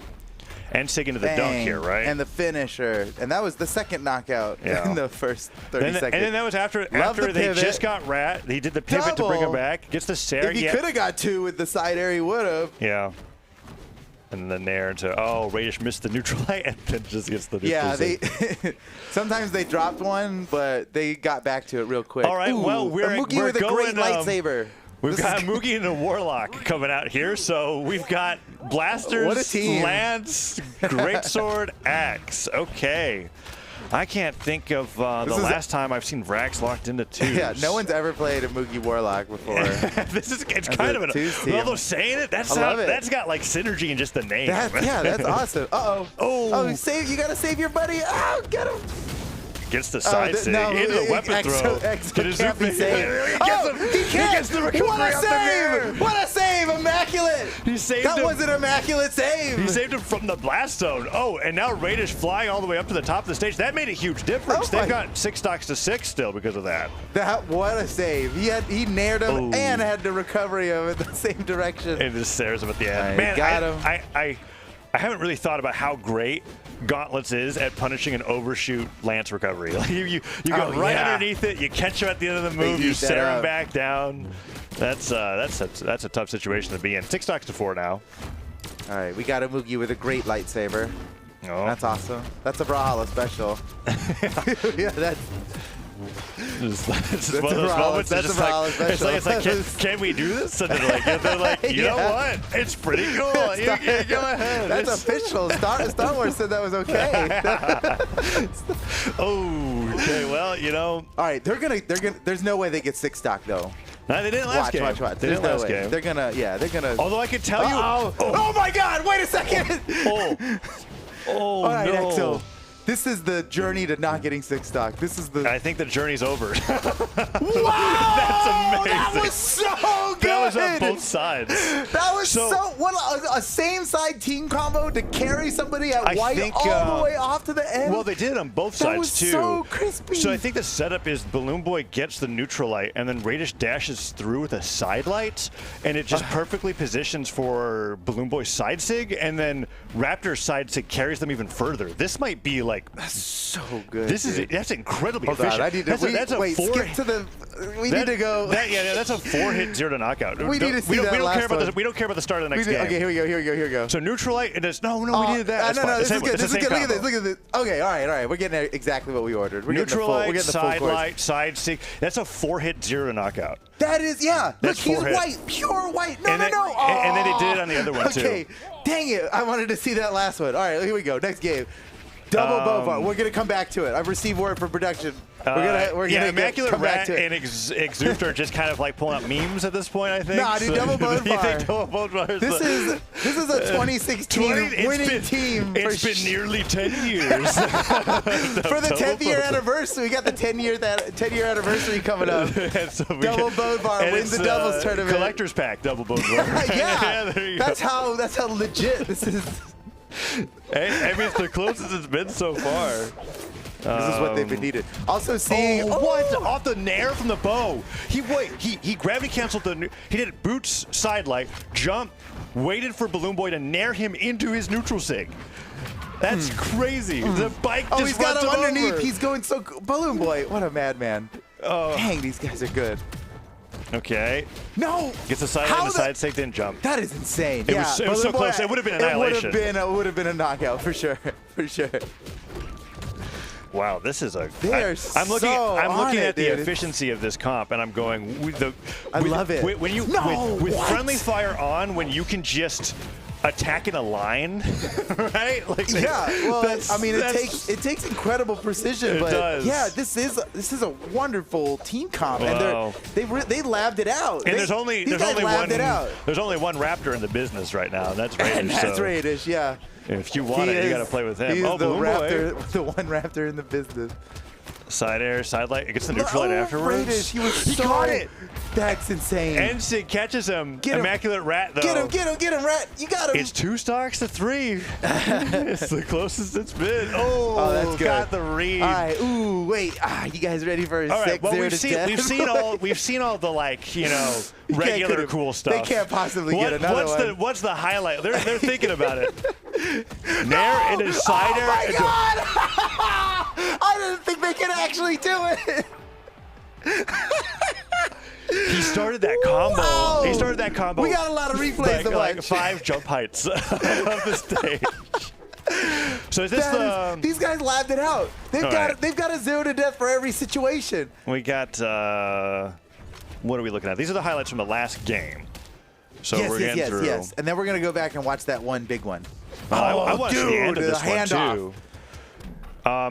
And stick into the dunk here, right? And the finisher. And that was the second knockout in the first 30 seconds. And then that was after they just got Rat. He did the pivot to bring him back. Gets the Sarah. If he could have got 2 with the side air, he would have. Yeah. And then Nair into, Radish missed the Neutralite and then just gets the neutral. Sometimes they dropped one, but they got back to it real quick. All right, well, we're Moogie with a great lightsaber. We've got Moogie and a Warlock coming out here, so we've got Blasters, what a team. Lance, Greatsword, Axe. Okay. I can't think of the last time I've seen Vrax locked into 2s. Yeah, no one's ever played a Moogie Warlock before. It's kind of an although saying it, that's got like synergy in just the name. That's awesome. You gotta save your buddy. Oh, get him. gets the side sig into the weapon throw. Exo can't be saved. He gets the recovery. What a save! What a save! Immaculate! He saved that him. was an immaculate save. He saved him from the blast zone. Oh, and now Radish flying all the way up to the top of the stage. That made a huge difference. They've got 6 stocks to 6 still because of that. What a save. He nared him and had the recovery of it the same direction. And just stares him at the end. Man, got him. I haven't really thought about how great Gauntlets is at punishing an overshoot Lance recovery. Like you go right underneath it, you catch him at the end of the move, you stare him back down. That's a tough situation to be in. 6 stocks to 4 now. All right, we got a Moogie with a great lightsaber. Oh. That's awesome. That's a Brawlhalla special. Yeah, that's one of those moments. That's a Brawlhalla special. It's like can we do this? And they're like, you know what? It's pretty cool. You go ahead. That's official. Star Wars said that was okay. Okay. Well, you know. All right, they're gonna. There's no way they get 6 stock though. No, they didn't last game. Watch. They didn't last game. They're gonna. Although I can tell you. Oh my God! Wait a second. All right, no. Exo. This is the journey to not getting 6 stock. This is the. I think the journey's over. Wow! That's amazing. That was so good. That was on both sides. That was what a same side team combo to carry somebody at white all the way off to the end. Well, they did it on both that sides was too. So crispy. So I think the setup is Balloon Boy gets the neutral light, and then Radish dashes through with a side light, and it just perfectly positions for Balloon Boy's side sig, and then Raptor's side sig carries them even further. This might be like. That's so good. That's incredibly Hold efficient. on, I need to. That's a wait, four. Skip to the. We need to go. That's a 4-hit 0 to knockout. We need to see that don't care last about one. We don't care about the start of the next game. Okay, here we go. So neutral light. It is no. We needed that. No, this is good. Look at this. Okay, all right. We're getting exactly what we ordered. We're neutral light, getting the full side course. light, side sig. That's a 4-hit 0 to knockout. That is, yeah. That's Look, he's 4 hits. white, pure white. No. And then he did it on the other one too. Okay, dang it. I wanted to see that last one. All right, here we go. Next game. Double Bovar. We're gonna come back to it. I've received word from production. We're gonna Immaculate come back Rat to it. and Exuft are just kind of like pulling out memes at this point, I think. Nah, dude, Double Bovar. You think Double Bovar This is a 2016 winning team. It's been nearly 10 years. For the 10th year anniversary, we got the 10-year anniversary coming up. So Double Bovar wins the doubles tournament. Collector's pack, Double Bovar. Yeah, there you go. that's how legit this is. I mean, it's the closest it's been so far. This is what they've been needed. Also seeing what off the nair from the bow. He gravity canceled he did boots side light, jump, waited for Balloon Boy to nair him into his neutral sig. That's crazy. The bike just he's got him underneath. Over. He's going so Balloon Boy, what a madman. Dang, these guys are good. Okay. No. Gets the side light and the side sig, didn't jump. That is insane. It was so close. It would have been annihilation. It would have been a knockout for sure. Wow, this is a. I'm looking at the efficiency of this comp, and I'm going. I love it. When you with friendly fire on, when you can just attack in a line, right? Like I mean, it takes incredible precision, it but does. Yeah, this is a wonderful team comp, and they labbed it out. And there's only one Raptor in the business right now, and that's Radish. And that's Radish, yeah. If you want you got to play with him. He's the one Raptor in the business. Side air, side light. It gets the neutral light afterwards. Radish, he got it. That's insane. Ensig catches him. Immaculate Rat, though. Get him, Rat. You got him. It's 2 stocks to 3. It's the closest it's been. Oh, that's good. Got the read. All right. Ooh, wait. You guys ready for a 6-0 to death? We've seen all the regular cool stuff. They can't possibly get another one. What's the highlight? They're thinking about it. Nair into side air. Oh my God! I didn't think they could actually do it. He started that combo. Wow. He started that combo. We got a lot of replays to like watch. 5 jump heights of the stage. So is this these guys labbed it out. They've got a 0 to death for every situation. We got what are we looking at? These are the highlights from the last game. So we're getting through. Yes. And then we're gonna go back and watch that one big one. I watched the end of this one handoff. too.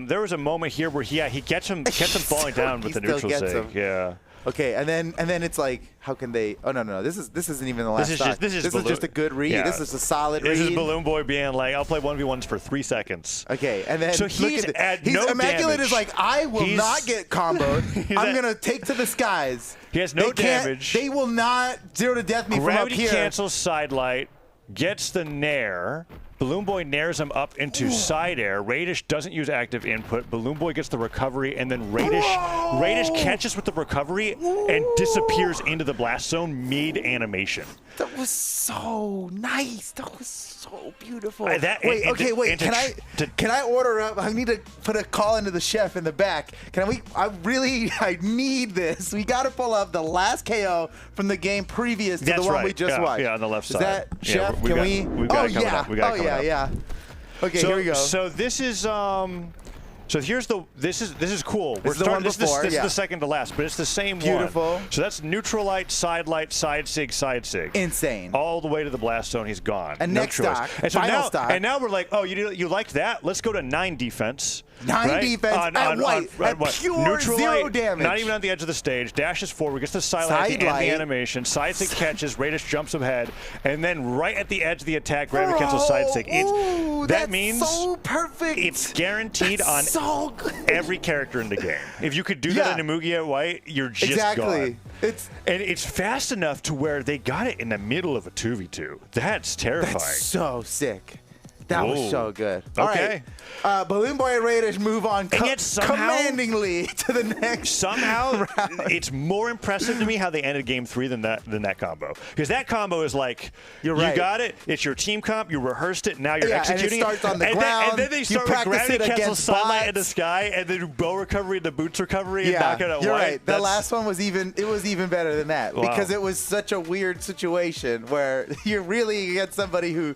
There was a moment here where he gets him falling down with the neutral sig. Yeah. Okay, and then it's like, how can they? Oh no, this isn't even the last. This is just a good read. Yeah. This is a solid read. This is Balloon Boy being like, I'll play 1v1s for 3 seconds. Okay, and then so look he's at no Immaculate damage. is like, I will not get comboed. I'm gonna take to the skies. He has no damage. They will not 0 to death me from up Gravity here. cancels side light, gets the nair. Balloon Boy nairs him up into side air. Radish doesn't use active input. Balloon Boy gets the recovery, and then Radish catches with the recovery and disappears into the blast zone mid-animation. That was so nice. That was so beautiful. Wait. Can I order up? I need to put a call into the chef in the back. I need this. We got to pull up the last KO from the game previous to the one we just watched. Yeah, on the left side. Is that, chef? Yeah, we've got it coming up. Yeah. Okay, so, here we go. So this is So here's this is cool. This is the one before. This is the second to last, but it's the same Beautiful. one. So that's neutral light, side sig, side sig. Insane. All the way to the blast zone. He's gone. And no next choice. stock, And so final stock. And now we're like, oh, you liked that? Let's go to 9 defense. 9 defense at white. At pure neutral 0 light, damage. Not even on the edge of the stage. Dashes forward, gets the side light at the end of the animation. Side sig catches, Radish jumps ahead, and then right at the edge of the attack, gravity cancels side sig. That means so perfect. It's guaranteed on so good. every character in the game. If you could do that in Mugi at white, you're just gone. And it's fast enough to where they got it in the middle of a 2v2. That's terrifying. That's so sick. That was so good. Okay. All right. Balloon Boy and Radish move on commandingly to the next Somehow, round. It's more impressive to me how they ended Game 3 than that combo. Because that combo is like, You're right. You got it, it's your team comp, you rehearsed it, now you're executing and it. starts on the ground. And then they start with gravity cancel sunlight in the sky, and then bow recovery, the boots recovery, and knock it out you're white. right. The last one was even better than that. Wow. Because it was such a weird situation where you're really against somebody who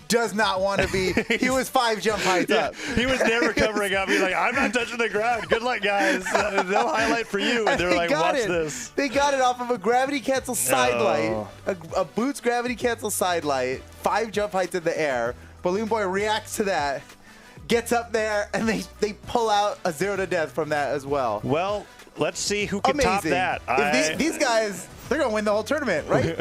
does not want to be. He was 5 jump heights up. He was never covering up. He's like, I'm not touching the ground. Good luck, guys. No highlight for you. And they're like, watch this. They got it off of a gravity cancel side light, a boots gravity cancel side light, 5 jump heights in the air. Balloon Boy reacts to that, gets up there, and they pull out a 0 to death from that as well. Well, let's see who can top that. If these guys, they're going to win the whole tournament, right?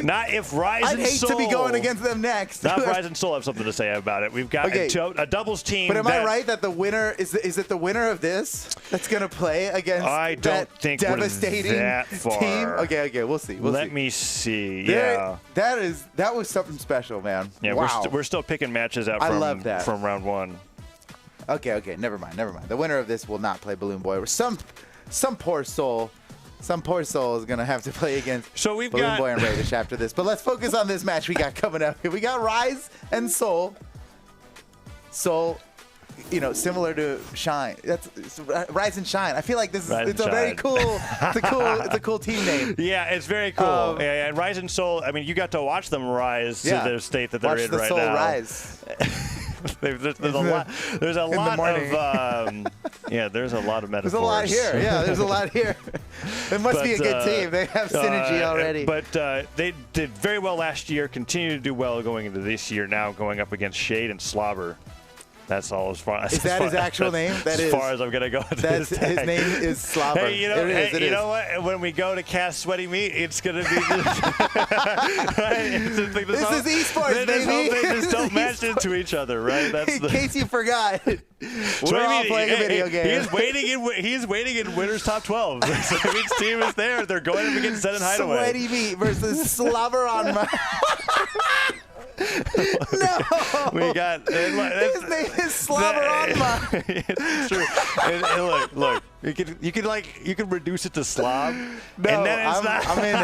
Not if Rise I'd and hate to be going against them next. Not if Rise and Soul have something to say about it. We've got a doubles team. But am I right that the winner is it the winner of this that's going to play against that devastating team? Okay, we'll see. Let me see. That was something special, man. Yeah, wow. we're still picking matches out from round 1. Okay, never mind. The winner of this will not play Balloon Boy. Some poor soul. Some poor soul is going to have to play against Balloon Boy and Radish after this. But let's focus on this match we got coming up. We got Rise and Soul. Soul, similar to Shine. It's Rise and Shine. I feel like it's a very cool, it's a cool team name. Yeah, it's very cool. And Rise and Soul, I mean, you got to watch them rise to their state that they're in right now. Rise. There's a lot of there's a lot of metaphors. There's a lot here. Yeah, there's a lot here. It must be a good team. They have synergy already. But they did very well last year, continue to do well going into this year, now going up against Shade and Slobber. That's all as far as Is that his actual name? That is as far as I'm gonna go. His name is Slobber. Hey, you know what? When we go to cast Sweaty Meat, it's gonna be this is esports, baby. They just don't match into each other, right? That's in case you forgot. We're all playing a video game. He's waiting in Winners Top 12. So each team is there. They're going up against Zen and Hideaway. Sweaty Meat versus Slobber on my. No, we got. His name is Slobber on my. It's true. And look. You could reduce it to slob. No, and then it's I'm in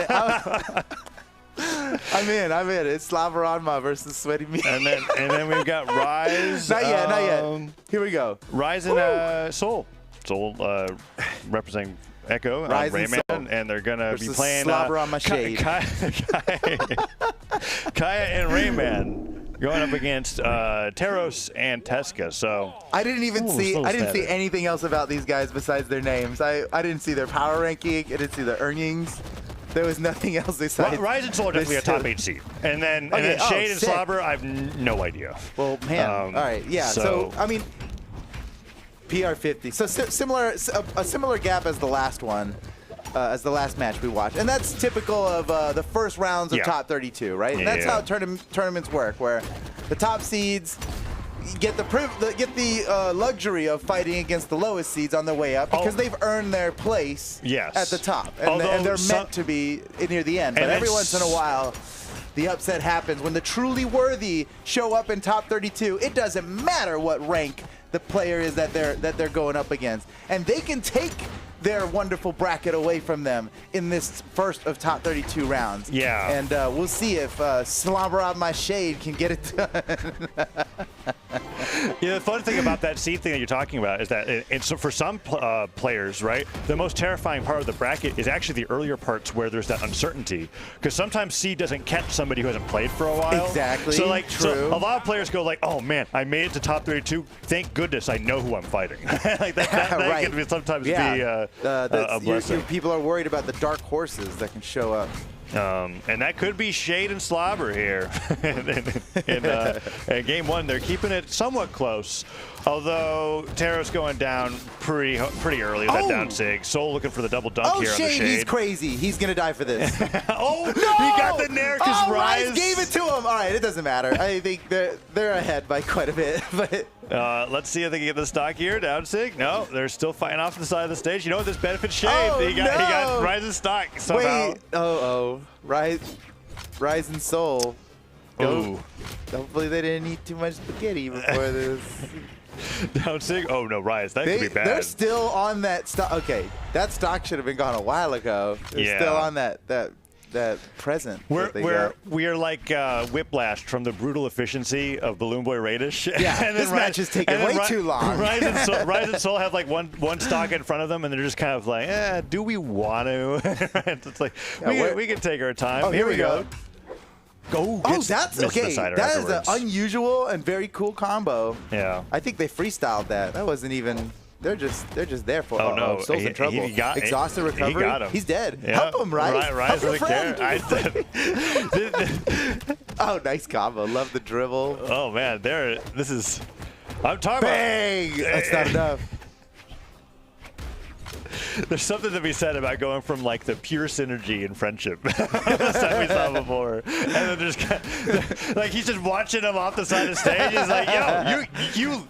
it. I'm in. It's Slobber on my versus Sweaty Meat. And then we've got Rise. Not yet. Here we go. Rise and Soul. Soul representing Echo, Rayman, and they're gonna be playing Slobber on my shade. Kaya and Rayman going up against Teros and Teska. So I didn't even see anything else about these guys besides their names. I didn't see their power ranking. I didn't see their earnings. There was nothing else besides. Rise and Soul are definitely a top 8 seed, and then Shade and Slobber, I have no idea. Well, man. All right, yeah. So I mean, PR50. So a similar gap as the last one, as the last match we watched, and that's typical of the first rounds of top 32, right? And that's how tournaments work, where the top seeds get the luxury of fighting against the lowest seeds on their way up because they've earned their place at the top, and they're meant to be near the end. But every once in a while, the upset happens when the truly worthy show up in top 32. It doesn't matter what rank the player is that they're going up against, and they can take their wonderful bracket away from them in this first of top 32 rounds. Yeah. And we'll see if Slobber on my shade can get it done. The fun thing about that seed thing that you're talking about is that so for some players, right, the most terrifying part of the bracket is actually the earlier parts where there's that uncertainty. Because sometimes seed doesn't catch somebody who hasn't played for a while. Exactly. So like, True. So a lot of players go like, oh man, I made it to top 32. Thank goodness I know who I'm fighting. Like that Right. can sometimes be a blessing. People are worried about the dark horses that can show up. And that could be Shade and Slobber here. in game one, they're keeping it somewhat close. Although Taro's going down pretty early with that down sig. Soul looking for the double dunk here on the Shade. He's crazy. He's going to die for this. Oh, no! He got the Nair because Rise gave it to him. All right, it doesn't matter. I think they're ahead by quite a bit. But let's see if they can get the stock here. Down sig. No, they're still fighting off the side of the stage. You know what? This benefits Shade. He got Rise's stock somehow. Wait. Rise and Soul. Oh. Hopefully they didn't eat too much spaghetti before this. Down sig. Oh no, Rise. That could be bad. They're still on that stock. Okay, that stock should have been gone a while ago. They're still on that present. We are like Whiplashed from the brutal efficiency of Balloon Boy Radish. Yeah, and this match is taking way too long. Rise and Soul have like one stock in front of them, and they're just kind of like, do we want to? It's like we can take our time. Oh, here we go. That's okay. That is an unusual and very cool combo. Yeah. I think they freestyled that. That wasn't even. They're just there for. Oh no, Soul's in trouble. Exhausted recovery. He got him. He's dead. Yep. Help him, Rise. Rise Help your doesn't friend. Oh, nice combo. Love the dribble. Oh man, this is. I'm talking Bang! about. That's not enough. There's something to be said about going from like the pure synergy and friendship that we saw before, and then there's like he's just watching him off the side of the stage. He's like, "Yo,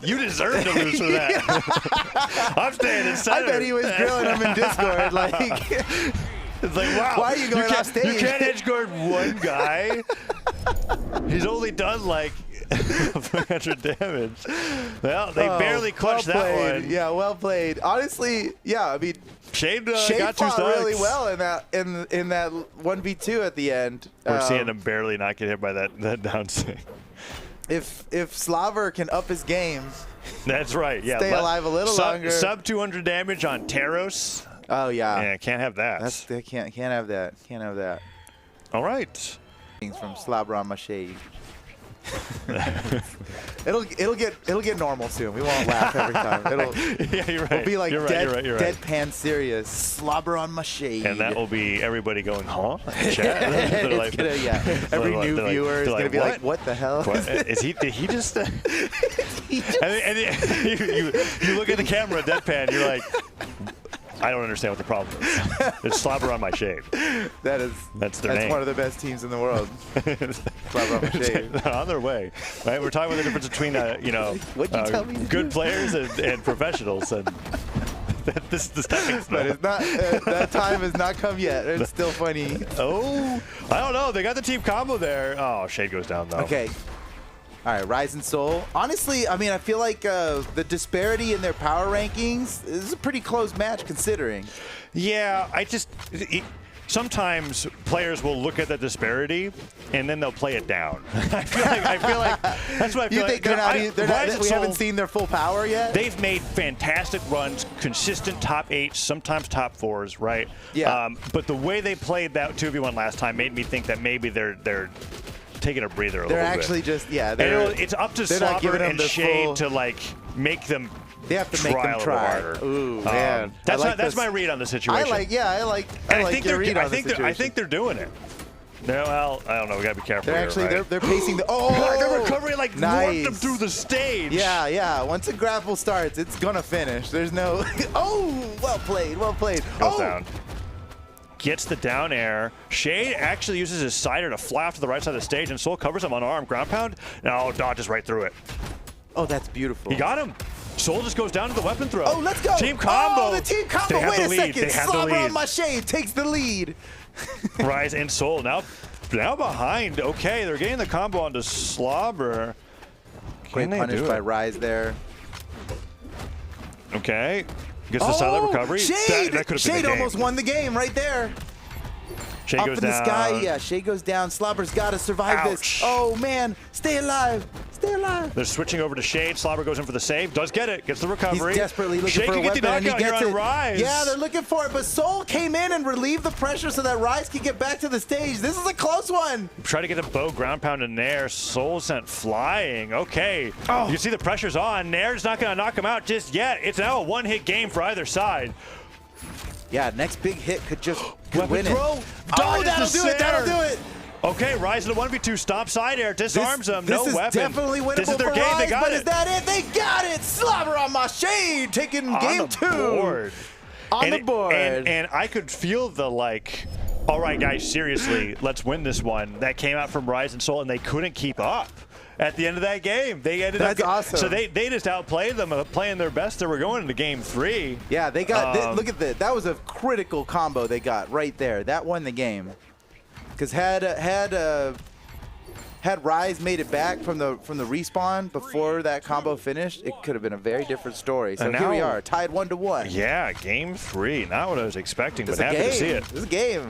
you deserve to lose for that." I'm staying in center. I bet he was grilling him in Discord. Like, it's like, wow, why are you going off stage? You can't edge guard one guy. He's only done like 300 damage. Well, they barely clutched that one. Yeah, well played. Honestly, yeah, I mean, Shade got two fought stocks really well in that 1v2 at the end. We're seeing him barely not get hit by that down swing. If Slobber can up his game, that's right. Yeah, stay alive a little longer. Sub 200 damage on Taros. Oh yeah. Yeah, can't have that. Can't have that. Can't have that. All right. From Slobber on my shade. it'll get normal soon. We won't laugh every time. Yeah, you're right. It'll be like you're right. deadpan serious. Slobber on my shade. And that will be everybody going, huh? Chat. Every new viewer is gonna be like, what the hell? What? Did he just? And you look at the camera, deadpan. You're like, I don't understand what the problem is. It's Slobber on my shade. That's their name. That's one of the best teams in the world. Slobber on my shade. On their way, right? We're talking about the difference between good players and professionals, and this happens. But it's not. That time has not come yet. It's still funny. Oh, I don't know. They got the team combo there. Oh, Shade goes down though. Okay. All right, Rise and Soul. Honestly, I mean, I feel like the disparity in their power rankings is a pretty close match considering. Yeah, sometimes players will look at the disparity and then they'll play it down. I feel like that's what I feel. You think like. We haven't seen their full power yet? They've made fantastic runs, consistent top 8s, sometimes top 4s, right? Yeah. But the way they played that 2v1 last time made me think that maybe they're taking a breather a little bit. They're actually just, it's up to Slobber and Shade to like make them. They have to make them try. Ooh, man. That's my read on the situation. I like your read on the situation. I think they're doing it. No, well, I don't know. We gotta be careful. They're here, actually right? they're pacing the. The recovery like Nice. warped him through the stage. Yeah, yeah. Once a grapple starts, it's gonna finish. There's no. Oh, well played, well played. Goes down. Gets the down air. Shade actually uses his cider to fly off to the right side of the stage, and Soul covers him on arm ground pound. Now dodges right through it. Oh, that's beautiful. He got him. Soul just goes down to the weapon throw. Oh, let's go. Team combo. Oh, the team combo. They have Wait the a lead. second. They have the Slobber lead. on my Shade takes the lead. Rise and Soul now behind. Okay, they're getting the combo onto Slobber. Great punish by Rise there. Okay. Gets the silent recovery. Shade! That could have been Shade the game. almost won the game right there. Shade Up goes in the down. sky, yeah. Shade goes down. Slobber's got to survive this. Ouch. Oh, man. Stay alive. Stay alive. They're switching over to Shade. Slobber goes in for the save. Does get it. Gets the recovery. He's desperately looking Shade for a can get weapon, the and he knockout gets here it. on Rise. Yeah, they're looking for it, but Soul came in and relieved the pressure so that Rise can get back to the stage. This is a close one. Try to get a bow ground pound in Nair. Soul sent flying. Okay. Oh. You can see the pressure's on. Nair's not going to knock him out just yet. It's now a one-hit game for either side. Yeah, next big hit could just Weapon win throw. it. Oh, that'll do it. That'll do it. Okay, Rise in the 1v2. Stop side air. Disarms him. No this weapon. is definitely winnable This is their for game. Rise, They got but it. is that it? They got it. Slobber on my Shade, taking game On the 2. board. On And the board. And I could feel the like, all right, guys, seriously, let's win this one. That came out from Rise and Soul, and they couldn't keep up. At the end of that game, they ended That's up. awesome. So they just outplayed them, playing their best. They were going into game 3. Yeah, they got. Look at that. That was a critical combo they got right there. That won the game. Because had Rise made it back from the respawn before that combo finished, it could have been a very different story. So And here we now- are, tied 1-1. Yeah, game 3. Not what I was expecting, It's but a happy game. to see it. It's a game.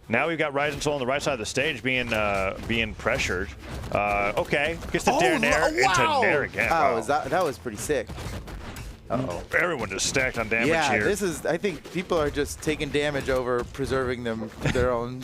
Now we've got Rise and Soul on the right side of the stage being pressured. Okay, gets the dare Nair into Nair again. Oh, Wow. that was pretty sick. Uh-oh. Everyone just stacked on damage Yeah, here. this is. I think people are just taking damage over preserving their own.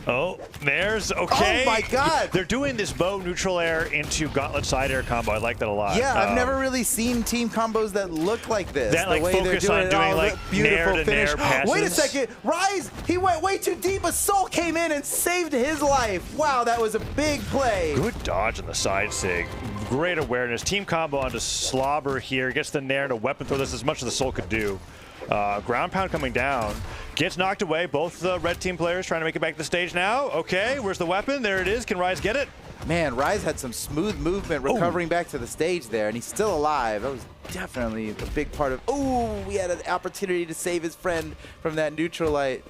Oh, there's okay. Oh my God! They're doing this bow neutral air into gauntlet side air combo. I like that a lot. Yeah, I've never really seen team combos that look like this. That, like, the way they're focus doing on it, doing, all like, the beautiful nair to finish. nair Wait a passes. second, Rise! He went way too deep, but Soul came in and saved his life. Wow, that was a big play. Good dodge on the side sig. Great awareness. Team combo onto Slobber here. Gets the nair to weapon throw. This as much as the Soul could do. Ground pound coming down. Gets knocked away. Both the red team players trying to make it back to the stage now. Okay, where's the weapon? There it is. Can Rise get it? Man, Rise had some smooth movement recovering back to the stage there, and he's still alive. That was definitely a big part of. Oh, we had an opportunity to save his friend from that neutral light.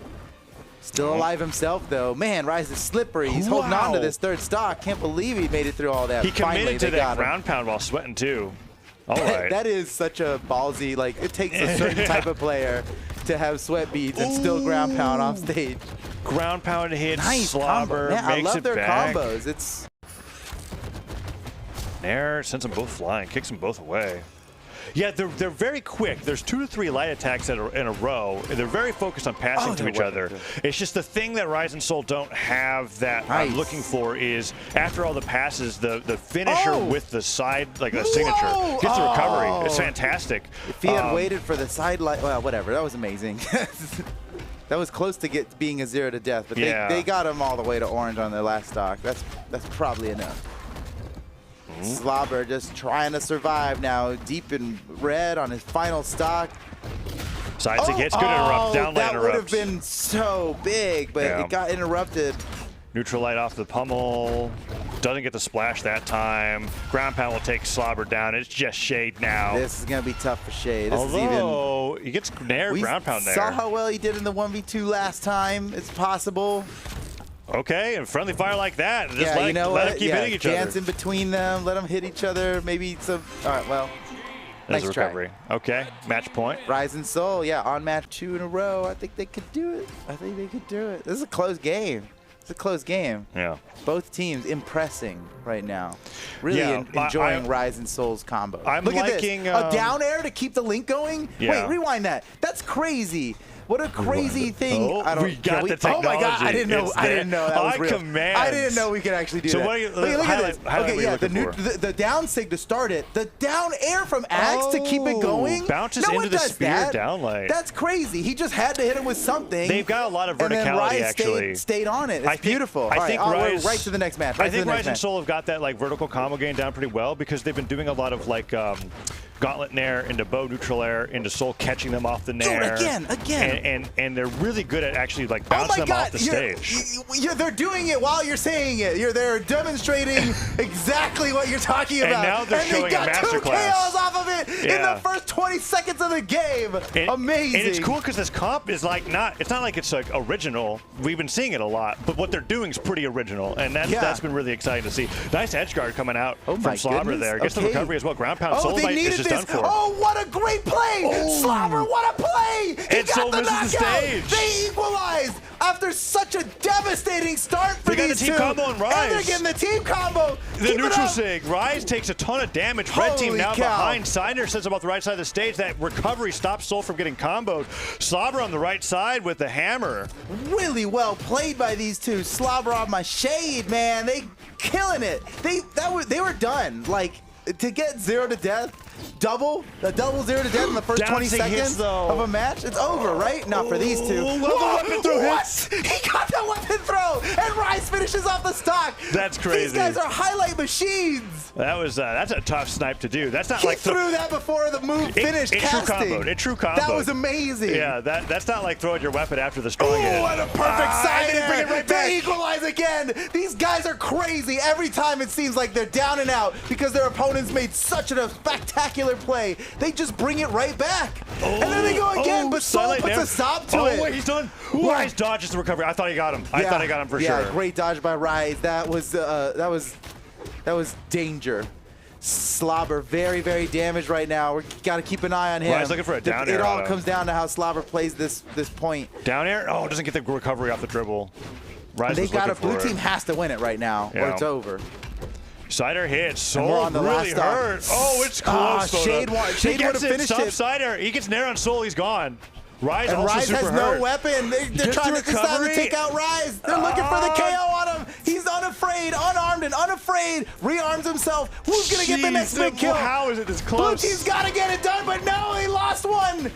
Still alive himself, though. Man, Rise is slippery. He's holding on to this third stock. Can't believe he made it through all that. He Finally, committed to they that got him. ground pound while sweating too. All right. That is such a ballsy, like, it takes a certain type of player to have sweat beads and still ground pound off stage. Ground pound hit, Nice Slobber combo. Man, I makes love it their back. combos. It's Nair sends them both flying, kicks them both away. Yeah, they're very quick. There's 2 to 3 light attacks in a row. They're very focused on passing to each other. It's just the thing that Rise and Soul don't have that I'm looking for is after all the passes, the finisher with the side, like a signature, gets the recovery. It's fantastic. If he had waited for the side light, well, whatever. That was amazing. That was close to being a 0 to death, but they got him all the way to orange on their last stock. That's probably enough. Slobber just trying to survive now, deep in red on his final stock. Sides it gets good interrupt, down light that would have interrupts. been so big, but it got interrupted. Neutral light off the pummel. Doesn't get the splash that time. Ground pound will take Slobber down. It's just Shade now. This is going to be tough for Shade. This Although, he gets Nair ground pound there. Saw how well he did in the 1v2 last time. It's possible. Okay, and friendly fire like that. Just Yeah, you know let what? them keep hitting each dance other. in between them. Let them hit each other. Maybe some. All right, well. There's Nice a recovery. Okay, match point. Rise and Soul, yeah, on match 2 in a row. I think they could do it. I think they could do it. This is a close game. It's a close game. Yeah. Both teams impressing right now. Really Yeah, enjoying Rise and Soul's combo. I'm Look liking, at this. A down air to keep the link going? Yeah. Wait, rewind that. That's crazy. What a crazy thing! Oh, we got the technology. Oh my God! I didn't know. It's I didn't know that was real. commands. I didn't know we could actually do So that. what are you? Look at this. Highlight Okay, yeah, for? the down sig to start it. The down air from Axe to keep it going. Bounces no into one the does spear that. downlight. That's crazy. He just had to hit him with something. They've got a lot of and then verticality Rise actually. stayed on it. It's beautiful. I think All right, Rise, we're right to the next match. I think Rise and Soul have got that like vertical combo game down pretty well because they've been doing a lot of like gauntlet nair into bow neutral air into Soul catching them off the nair. Dude, again. And they're really good at actually like bouncing them off the stage. They're doing it while you're saying it. They're demonstrating exactly what you're talking about. And now they're showing they got a masterclass. 2 KOs off of it in the first 20 seconds of the game. Amazing. And it's cool because this comp is like it's not like it's like original. We've been seeing it a lot, but what they're doing is pretty original, and that's been really exciting to see. Nice edge guard coming out from Slobber there. Gets the recovery as well. Ground pound. Soul they needed is just this. done for. Oh, what a great play! Slobber, what a play! He and got Soul the misses the knockout. stage. They equalized after such a devastating start for They got the these team two. combo on Rise. And they're getting the team combo. The Keep neutral it up. sig. Rise takes a ton of damage. Red team Holy now cow. behind. Sider sends him off the right side of the stage. That recovery stops Soul from getting comboed. Slobber on the right side with the hammer. Really well played by these two. Slobber on my shade, man. They killing it. They were done. Like to get 0 to death. Double 0 to death in the first 20 seconds of a match. It's over, right? Not for these two. Weapon throw hits. He got the weapon throw, and Rise finishes off the stock. That's crazy. These guys are highlight machines. That was that's a tough snipe to do. That's not He like threw that before the move finished. It true casting. comboed. It true comboed. That was amazing. Yeah, that's not like throwing your weapon after the strong hit. Oh, what a perfect side and bring it right back. They equalize again. These guys are crazy. Every time it seems like they're down and out because their opponents made such a spectacular play. They just bring it right back. And then they go again, but Soul puts a stop to it. Oh, wait, he's done. Rise dodges the recovery. I thought he got him. I thought he got him for sure. Yeah, great dodge by Rise. That was danger. Slobber very, very damaged right now. We got to keep an eye on him. Rise looking for a down air. It all comes down to how Slobber plays this point. Down air? Oh, doesn't get the recovery off the dribble. Rise They got blue team has to win it right now, or it's over. Sider hits. Soul on the really last hurt. stop. Oh, it's close. Shade would have finished it. Sider. He gets nair on Soul. He's gone. Rise And also Rise super has hurt. no weapon. They're trying to take out Rise. They're looking for the KO on him. He's unafraid, unarmed, and unafraid. Rearms himself. Who's going to get the next big kill? How is it this Blue close? team's got to get it done, but no, he lost one.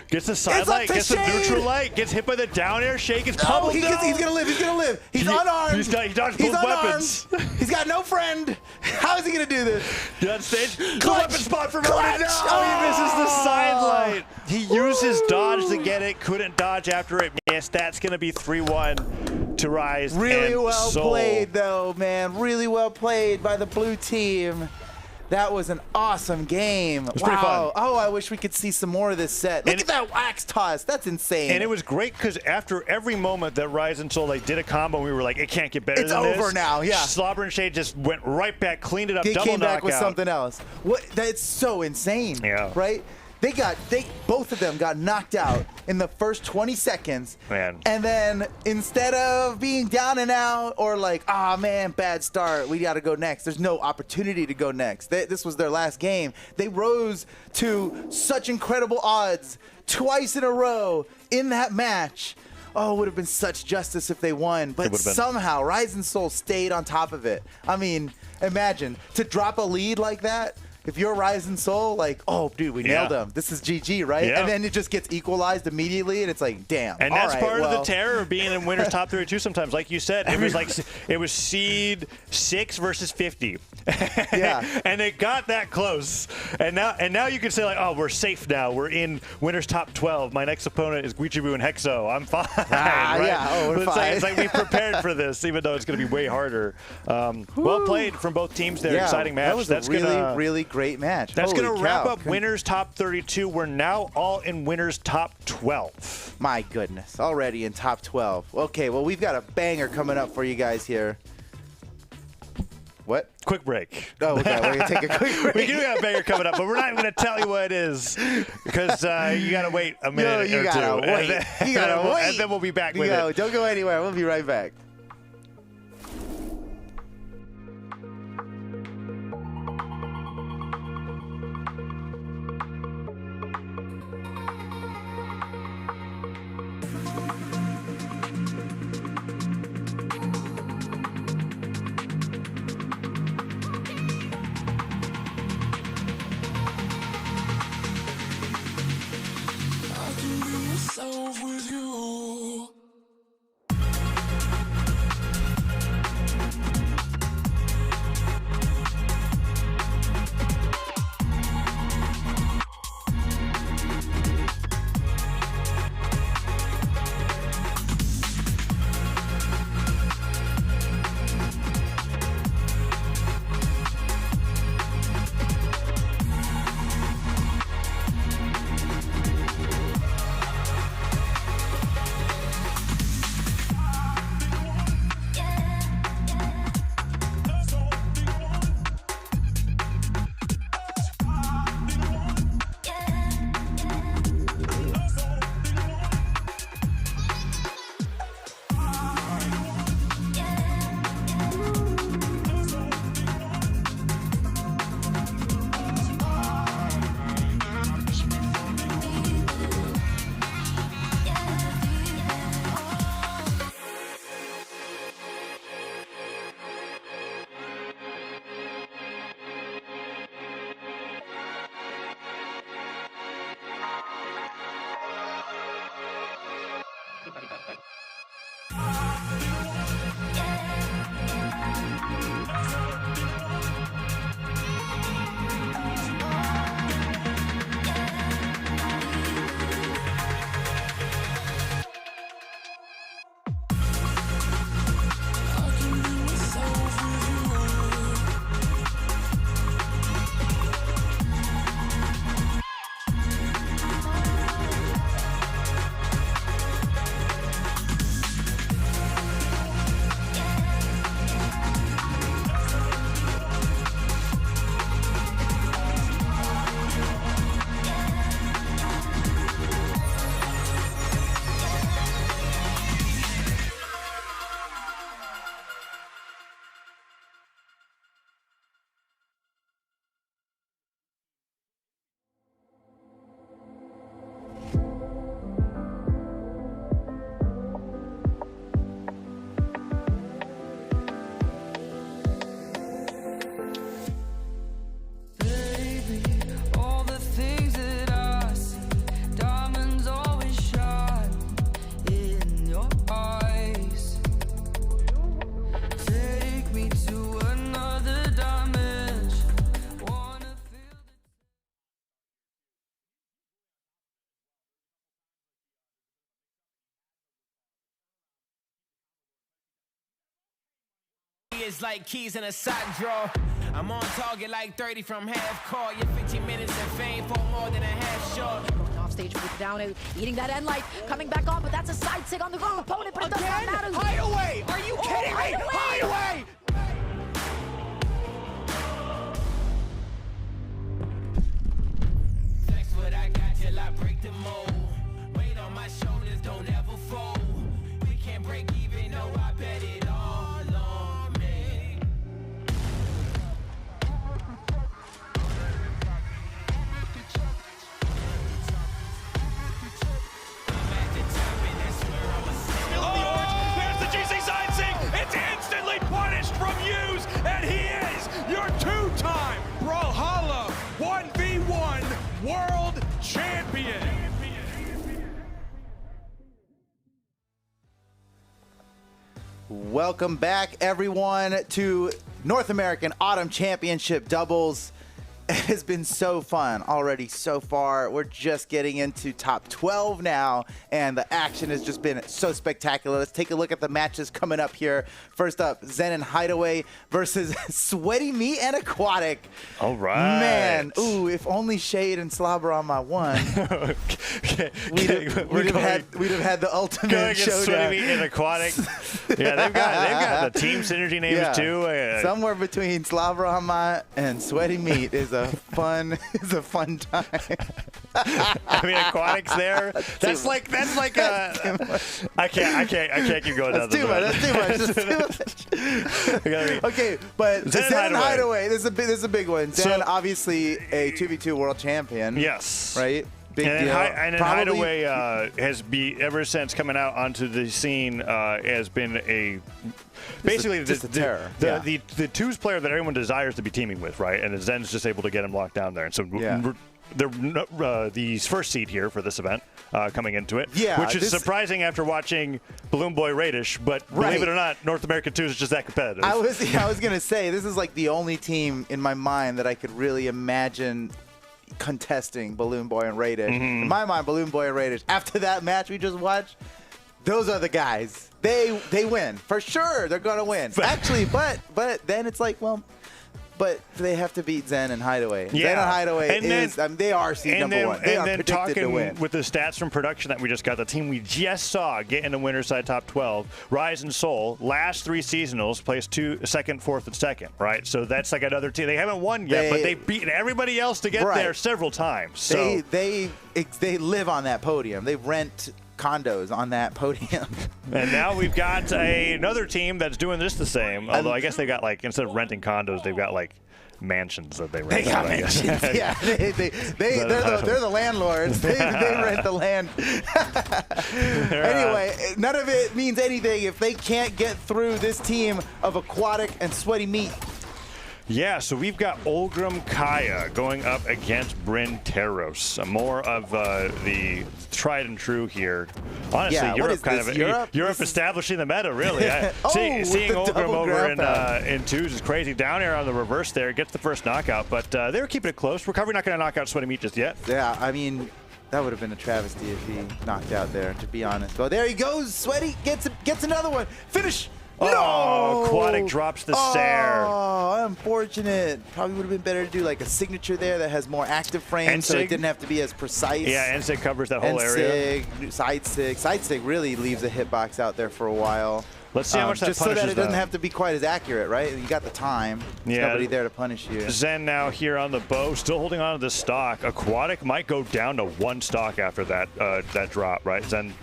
Gets the side light, gets the Shade. neutral light, gets hit by the down air, Shake is No, pummeled. he's going to live. He's going to live. He's unarmed. He dodged He's both unarmed. weapons. He's got no friend. How is he going to do this? Get on stage. The Clutch. weapon spot for Clutch. Ronan. No, he misses the side light. He used his dodge to get it, couldn't dodge after it missed. That's going to be 3-1 to Rise. Really and well Soul. played, though, man. Really well played by the blue team. That was an awesome game. was pretty fun. Oh, I wish we could see some more of this set. Look at that wax toss. That's insane. And it was great because after every moment that Rise and Soul did a combo, we were like, it can't get better It's than this. over now, yeah. Slobber and Shade just went right back, cleaned it up, they double came back with knockout. something else. That's so insane. Yeah. Right? Both of them got knocked out in the first 20 seconds. Man. And then instead of being down and out or like, man, bad start, we got to go next. There's no opportunity to go next. This was their last game. They rose to such incredible odds twice in a row in that match. Oh, it would have been such justice if they won. But somehow Rise and Soul stayed on top of it. I mean, imagine to drop a lead like that. If you're Rise and Soul, like, oh, dude, we nailed them. This is GG, right? Yeah. And then it just gets equalized immediately, and it's like, damn. And that's part of the terror of being in Winners Top 32 sometimes. Like you said, it was seed 6 versus 50. Yeah. And it got that close. And now you can say, like, oh, we're safe now. We're in Winners Top 12. My next opponent is Guichibu and Hexo. I'm fine. Right? Yeah, we're fine. It's like we prepared for this, even though it's going to be way harder. Well played from both teams there. Yeah, Exciting match. That was a really great match. That's going to wrap cow. up Winners Top 32. We're now all in Winners Top 12. My goodness, already in top 12. Okay, well, we've got a banger coming up for you guys here. What? Quick break. Oh, okay, we're going to take a quick break. We do got a banger coming up, but we're not even going to tell you what it is because you got to wait a minute or two. You gotta wait. And then we'll be back with it. Don't go anywhere. We'll be right back. is like keys in a sock drawer. I'm on target like 30 from half court. Your 15 minutes of fame for more than a half short. Going off stage, with down, eating that end light, coming back on, but that's a side sig on the wrong opponent, but it does not matter. Hideaway! Are you kidding me? Hideaway! Flex what I got till I break the mold. Weight on my shoulders, don't ever fold. We can't break even, no, I bet it all on me. There's the GC side sig. It's instantly punished from Hughes, and he is your two-time Brawlhalla 1v1 world champion. Welcome back, everyone, to North American Autumn Championship Doubles. It has been so fun already so far. We're just getting into top 12 now, and the action has just been so spectacular. Let's take a look at the matches coming up here. First up, Zen and Hideaway versus Sweaty Meat and Aquatic. All right. Man, ooh, if only Shade and Slobber on my one. We'd have had the ultimate Going against showdown. Sweaty Meat and Aquatic. Yeah, they've got the team synergy names too. Somewhere between Slobber on my and Sweaty Meat is a fun time. I mean, Aquatic's there. That's like I can't keep going down That's too much. Okay, but Zen Zen Hideaway. Hideaway. This is a big one. Zen, obviously a 2v2 world champion. Yes. Right. Big And deal. then Probably- Hideaway has ever since coming out onto the scene has been a basically just a terror. Yeah. the twos player that everyone desires to be teaming with, right? And Zen's just able to get him locked down there. And so they're the first seed here for this event coming into it, which is surprising after watching Balloon Boy Radish. But believe it or not, North American twos is just that competitive. I was gonna say this is like the only team in my mind that I could really imagine contesting Balloon Boy and Radish. In my mind, Balloon Boy and Radish. After that match we just watched, those are the guys. They win for sure. They're gonna win. Actually, but then it's like, well, but they have to beat Zen and Hideaway. Zen and Hideaway they are seed number one. They are predicted to win. With the stats from production that we just got, the team we just saw get in the winner's side top 12, Rise and Soul, last three seasonals, placed second, fourth, and second, right? So that's like another team. They haven't won yet, but they've beaten everybody else to get there several times. So they live on that podium. They rent condos on that podium. And now we've got another team that's doing this the same. Although I guess they got instead of renting condos, they've got mansions that they rent. They got mansions. Yeah, they're the landlords. They rent the land. Anyway, none of it means anything if they can't get through this team of Aquatic and Sweaty Meat. Yeah, so we've got Olgrim Kaya going up against Bryn Teros. More of the tried and true here. Honestly, Europe establishing the meta, really. Seeing Olgrim over in twos is crazy. Down air on the reverse there, gets the first knockout, but they were keeping it close. Recovery not going to knock out Sweaty Meat just yet. Yeah, I mean, that would have been a travesty if he knocked out there, to be honest. But there he goes. Sweaty gets another one. Finish. No! Aquatic drops the Sair. Oh, unfortunate. Probably would have been better to do like a signature there that has more active frames so it didn't have to be as precise. Yeah, NSIG covers that whole area. Side sig really leaves a hitbox out there for a while. Let's see how much that just punishes so that it doesn't have to be quite as accurate, right? You got the time. There's nobody there to punish you. Zen now here on the bow, still holding on to the stock. Aquatic might go down to one stock after that that drop, right? Zen,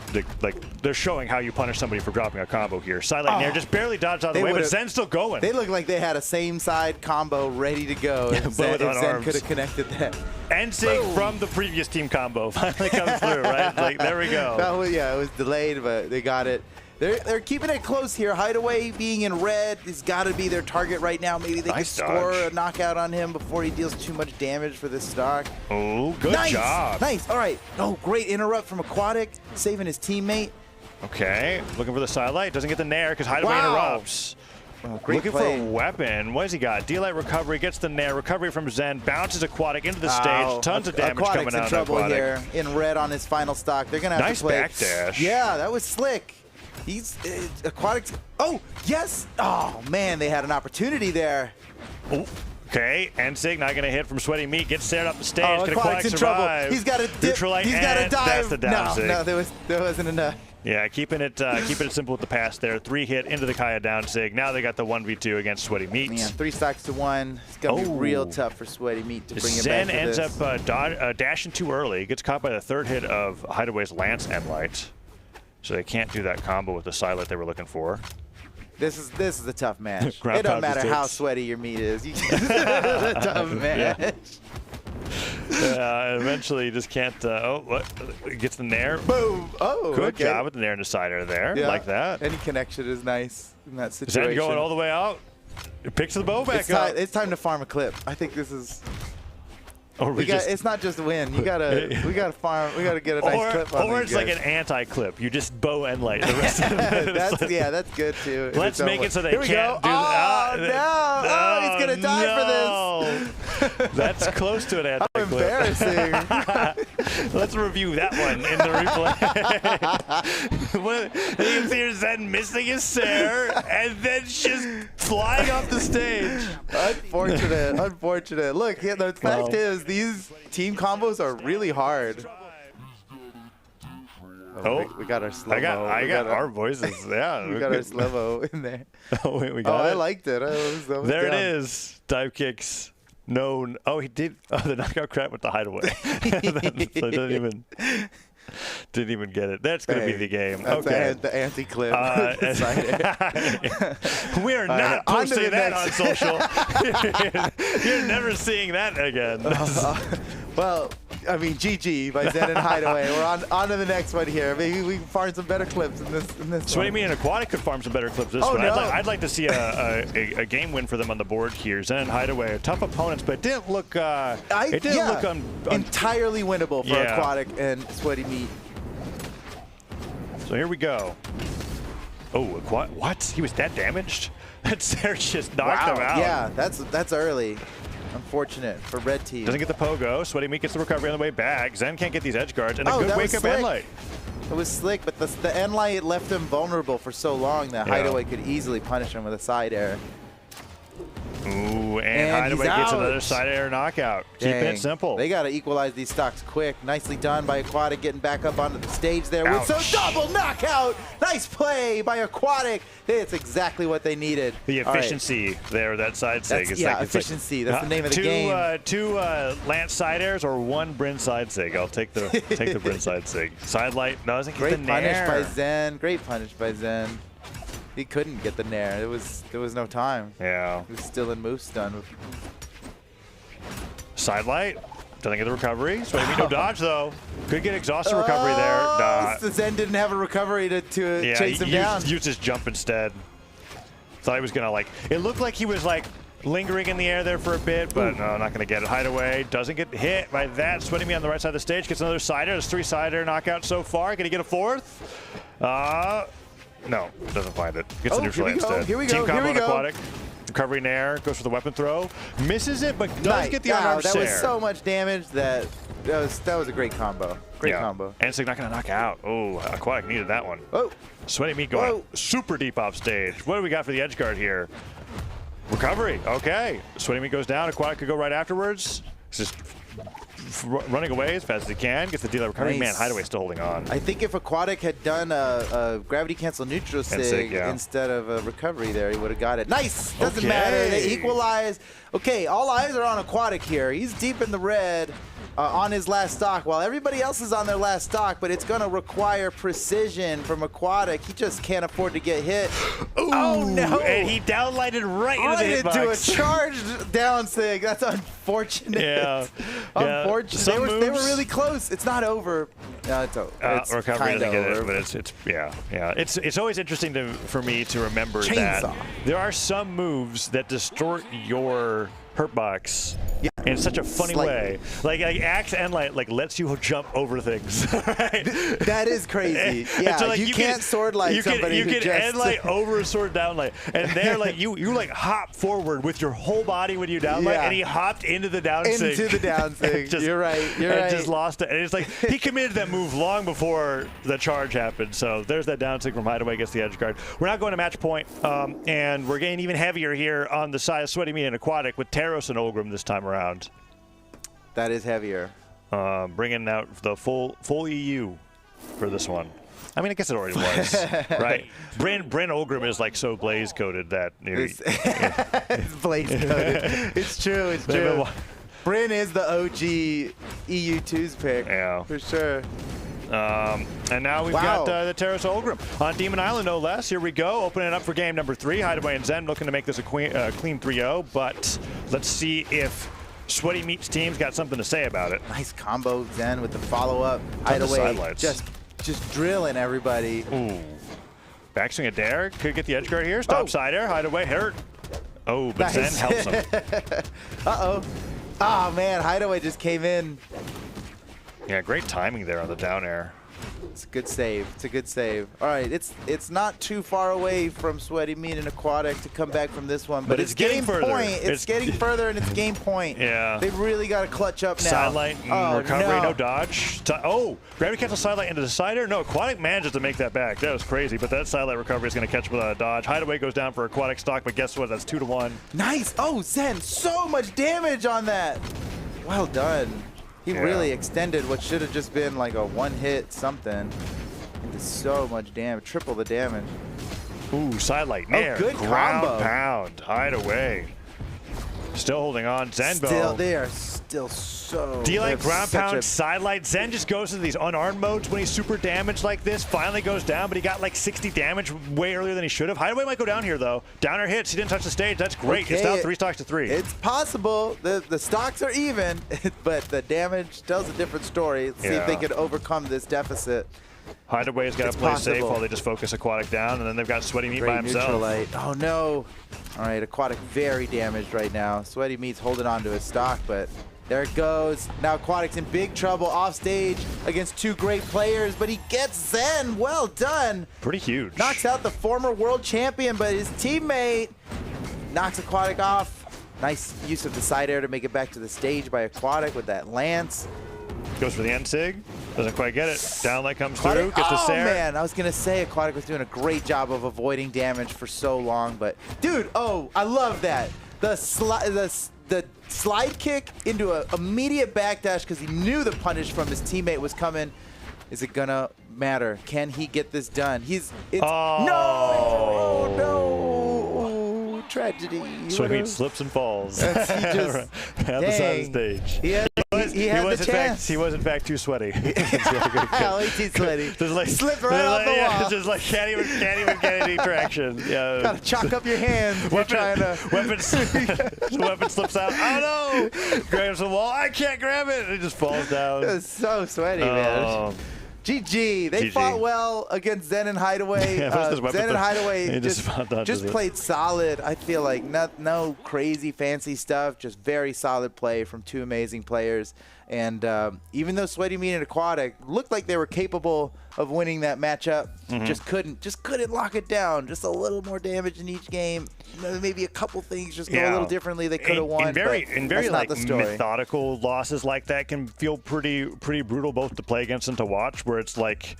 they're showing how you punish somebody for dropping a combo here. Sideline Nair just barely dodged out of the way, but Zen's still going. They look like they had a same side combo ready to go. If Zen could have connected that. NSIG from the previous team combo finally comes through, right? There we go. Well, yeah, it was delayed, but they got it. They're keeping it close here. Hideaway being in red has got to be their target right now. Maybe they can score a knockout on him before he deals too much damage for this stock. Oh, good job. Nice. All right. Oh, great interrupt from Aquatic, saving his teammate. Okay, looking for the sidelight. Doesn't get the nair because Hideaway interrupts. Oh, great looking play. for a weapon. What has he got? D-Light recovery, gets the nair. Recovery from Zen, bounces Aquatic into the stage. Tons of damage coming out of Aquatic's in trouble Aquatic. here. In red on his final stock. They're going to have to play. Nice backdash. Yeah, that was slick. He's Aquatics. Oh, yes. Oh, man, they had an opportunity there. Oh, okay, Ensig not going to hit from Sweaty Meat. Gets stared up the stage. Oh, Can Aquatics in survive? trouble. He's got to dip. He's got to dive. That's the down sig. No, there wasn't enough. Yeah, keeping it simple with the pass there. 3 hit into the Kaya down sig. Now they got the 1v2 against Sweaty Meat. Man, 3 stocks to 1. It's going to be real tough for Sweaty Meat to bring him back to ends this. up dashing too early. Gets caught by the 3rd hit of Hideaway's Lance Endlight. So they can't do that combo with the Silent they were looking for. This is a tough match. Ground It don't pound matter how sticks. sweaty your meat is. This is a tough match. Eventually, you just can't. What? Gets the nair. Boom. Oh, Good okay. job with the nair and decider there. Yeah. Like that. Any connection is nice in that Zen situation. going all the way out. It picks the bow back up. It's time to farm a clip. I think this is. Or It's not just a win. We gotta farm. We gotta get a nice clip on Or these it's like guys. an anti-clip. You just bow and light the rest of it. That's good too. if Let's it's make over. it so they Here we can't go. do Oh, that. no! Oh, he's gonna die for this. That's close to an How anti-clip. embarrassing! Let's review that one in the replay. You can see her Zen missing his Sair and then just flying off the stage. Unfortunate. Unfortunate. Look, the fact is, these team combos are really hard. Oh, we got our slow-mo. I got our voices. Yeah, We got our slow-mo in there. Oh, wait, we got it. I liked it. I was There down. it is. Dive kicks. No. Oh, he did. Oh, the knockout crap with the hideaway. So didn't even get it. That's going to be the game. That's Okay. the anti-clip. We are not posting that on social. You're never seeing that again. Well, I mean, GG by Zen and Hideaway. We're on to the next one here. Maybe we can find some better clips in this So what do you mean Aquatic could farm some better clips this one? no. I'd like to see a game win for them on the board here. Zen and Hideaway are tough opponents, but it didn't look entirely winnable for Aquatic and Sweaty Meat. So here we go. Oh, what? He was that damaged? That Sair just knocked him out. Yeah, that's early. Unfortunate for red team. Doesn't get the pogo. Sweaty Meat gets the recovery on the way back. Zen can't get these edge guards. And a good that wake was up end light. It was slick, but the end light left him vulnerable for so long that Hideaway could easily punish him with a side air. Ooh, and Hideaway gets another side air knockout. Keeping it simple. They got to equalize these stocks quick. Nicely done by Aquatic, getting back up onto the stage there with some double knockout. Nice play by Aquatic. It's exactly what they needed. The efficiency there, that side sig. Efficiency. That's the name of the game. Two Lance side airs or 1 Bryn side sig. I'll take the Bryn side sig. Side light doesn't get the nair. Great punish by Zen. Great punish by Zen. He couldn't get the nair. There was no time. Yeah. He was still in move stun. Side light. Doesn't get the recovery. Sweaty Meat no dodge though. Could get exhausted recovery there. The Zen didn't have a recovery to chase him down. Used his jump instead. Thought he was gonna it looked like he was lingering in the air there for a bit, but no, not gonna get it. Hideaway doesn't get hit by that. Sweaty Meat on the right side of the stage gets another side air. There's 3 side air knockouts so far. Can he get a 4th? No, doesn't find it. Gets the neutral instead. Here we go. Team combo Here we on go. Aquatic. Recovery nair, goes for the weapon throw. Misses it, but does get the unarmed That was Sair. so much damage that was a great combo. Great combo. Ensig not gonna knock out. Oh, Aquatic needed that one. Oh. Sweaty Meat going super deep off stage. What do we got for the edge guard here? Recovery. Okay. Sweaty Meat goes down. Aquatic could go right afterwards. It's just running away as fast as he can. Gets the dealer recovery. Nice. Man, Hideaway still holding on. I think if Aquatic had done a gravity cancel neutral sig instead of a recovery there, he would have got it. Nice! Doesn't matter. They equalize. Okay, all eyes are on Aquatic here. He's deep in the red on his last stock while everybody else is on their last stock, but it's going to require precision from Aquatic. He just can't afford to get hit. Oh, no! And he downlighted right into the hitbox. A charged down sig. That's unfortunate. Yeah. Unfortunate. They were really close. It's not over. No, it's over. It's recovery doesn't get over. it, but it's always interesting for me to remember that there are some moves that distort your hurtbox in such a funny way. Like Axe Endlight lets you jump over things. Right? That is crazy. Yeah, so, you can't sword light somebody you who can just Endlight over a sword downlight, and they're you hop forward with your whole body when you downlight, and he hopped into the down sync. Into the down sync. You're right. You're right. Just lost it. And it's like he committed that move long before the charge happened. So there's that down sync from Hideaway against the edge guard. We're not going to match point, and we're getting even heavier here on the side of Sweaty Meat and Aquatic with Taros and Olgrim this time around. That is heavier. Bringing out the full EU for this one. I mean, I guess it already was, right? Bryn Olgrim is so blaze coated that it's blaze coated. It's true. It's true. Bryn is the OG EU2's pick. Yeah, for sure. And now we've got the Taros Olgrim on Demon Island, no less. Here we go, opening it up for game number 3. Hideaway and Zen looking to make this a clean 3-0, but let's see if Sweaty Meat's team's got something to say about it. Nice combo, Zen, with the follow-up. Hideaway just drilling everybody. Ooh. Backswing a dare. Could get the edge guard here. Stop side air. Hideaway hurt. Oh, but nice. Zen helps him. Uh-oh. Oh, man. Hideaway just came in. Yeah, great timing there on the down air. It's a good save. It's a good save. All right, it's not too far away from Sweaty Meat and Aquatic to come back from this one, but it's getting further. It's getting further, and it's game point. Yeah. They've really got to clutch up now. Sidelight recovery, no dodge. Gravity cancel sidelight into the side air. No, Aquatic manages to make that back. That was crazy, but that sidelight recovery is going to catch without a dodge. Hideaway goes down for Aquatic stock, but guess what? That's 2-1. Nice. Oh, Zen, so much damage on that. Well done. He really extended what should have just been like a one-hit something into so much damage, triple the damage. Ooh, sidelight nair. Good ground combo. Pound. Hideaway. Still holding on. Zenbo. Still there. Still so. D-Light ground pound, sidelight. Zen just goes into these unarmed modes when he's super damaged like this. Finally goes down, but he got 60 damage way earlier than he should have. Hideaway might go down here, though. Downer hits. He didn't touch the stage. That's great. Okay. It's down 3 stocks to 3. It's possible. The stocks are even, but the damage tells a different story. Let's see if they can overcome this deficit. Hideaway's got to play safe while they just focus Aquatic down, and then they've got Sweaty Meat by himself. Neutralite. Oh, no. All right, Aquatic very damaged right now. Sweaty Meat's holding on to his stock, but there it goes. Now Aquatic's in big trouble off stage against 2 great players, but he gets Zen. Well done. Pretty huge. Knocks out the former world champion, but his teammate knocks Aquatic off. Nice use of the side air to make it back to the stage by Aquatic with that lance. Goes for the end sig. Doesn't quite get it. Downlight comes through. Gets the Sarah. Oh, man. I was going to say Aquatic was doing a great job of avoiding damage for so long. But, dude, I love that. The slide kick into an immediate backdash because he knew the punish from his teammate was coming. Is it going to matter? Can he get this done? No! Tragedy. Sweaty Meat slips and falls. He just, at the side of the stage. He had the chance. He was in fact too sweaty. Too sweaty. Slipped right off the wall. Just can't even get any traction. Yeah. Gotta chalk up your hands. Weapon slips out. Oh no! Grabs the wall. I can't grab it. It just falls down. It was so sweaty, man. GG. They fought well against Zen and Hideaway. Zen and Hideaway just played solid. I feel like no crazy fancy stuff, just very solid play from 2 amazing players. And even though Sweaty Meat and Aquatic looked like they were capable of winning that matchup, just couldn't lock it down. Just a little more damage in each game. Maybe a couple things just go a little differently. They could have won. And very methodical losses like that can feel pretty brutal both to play against and to watch. Where it's like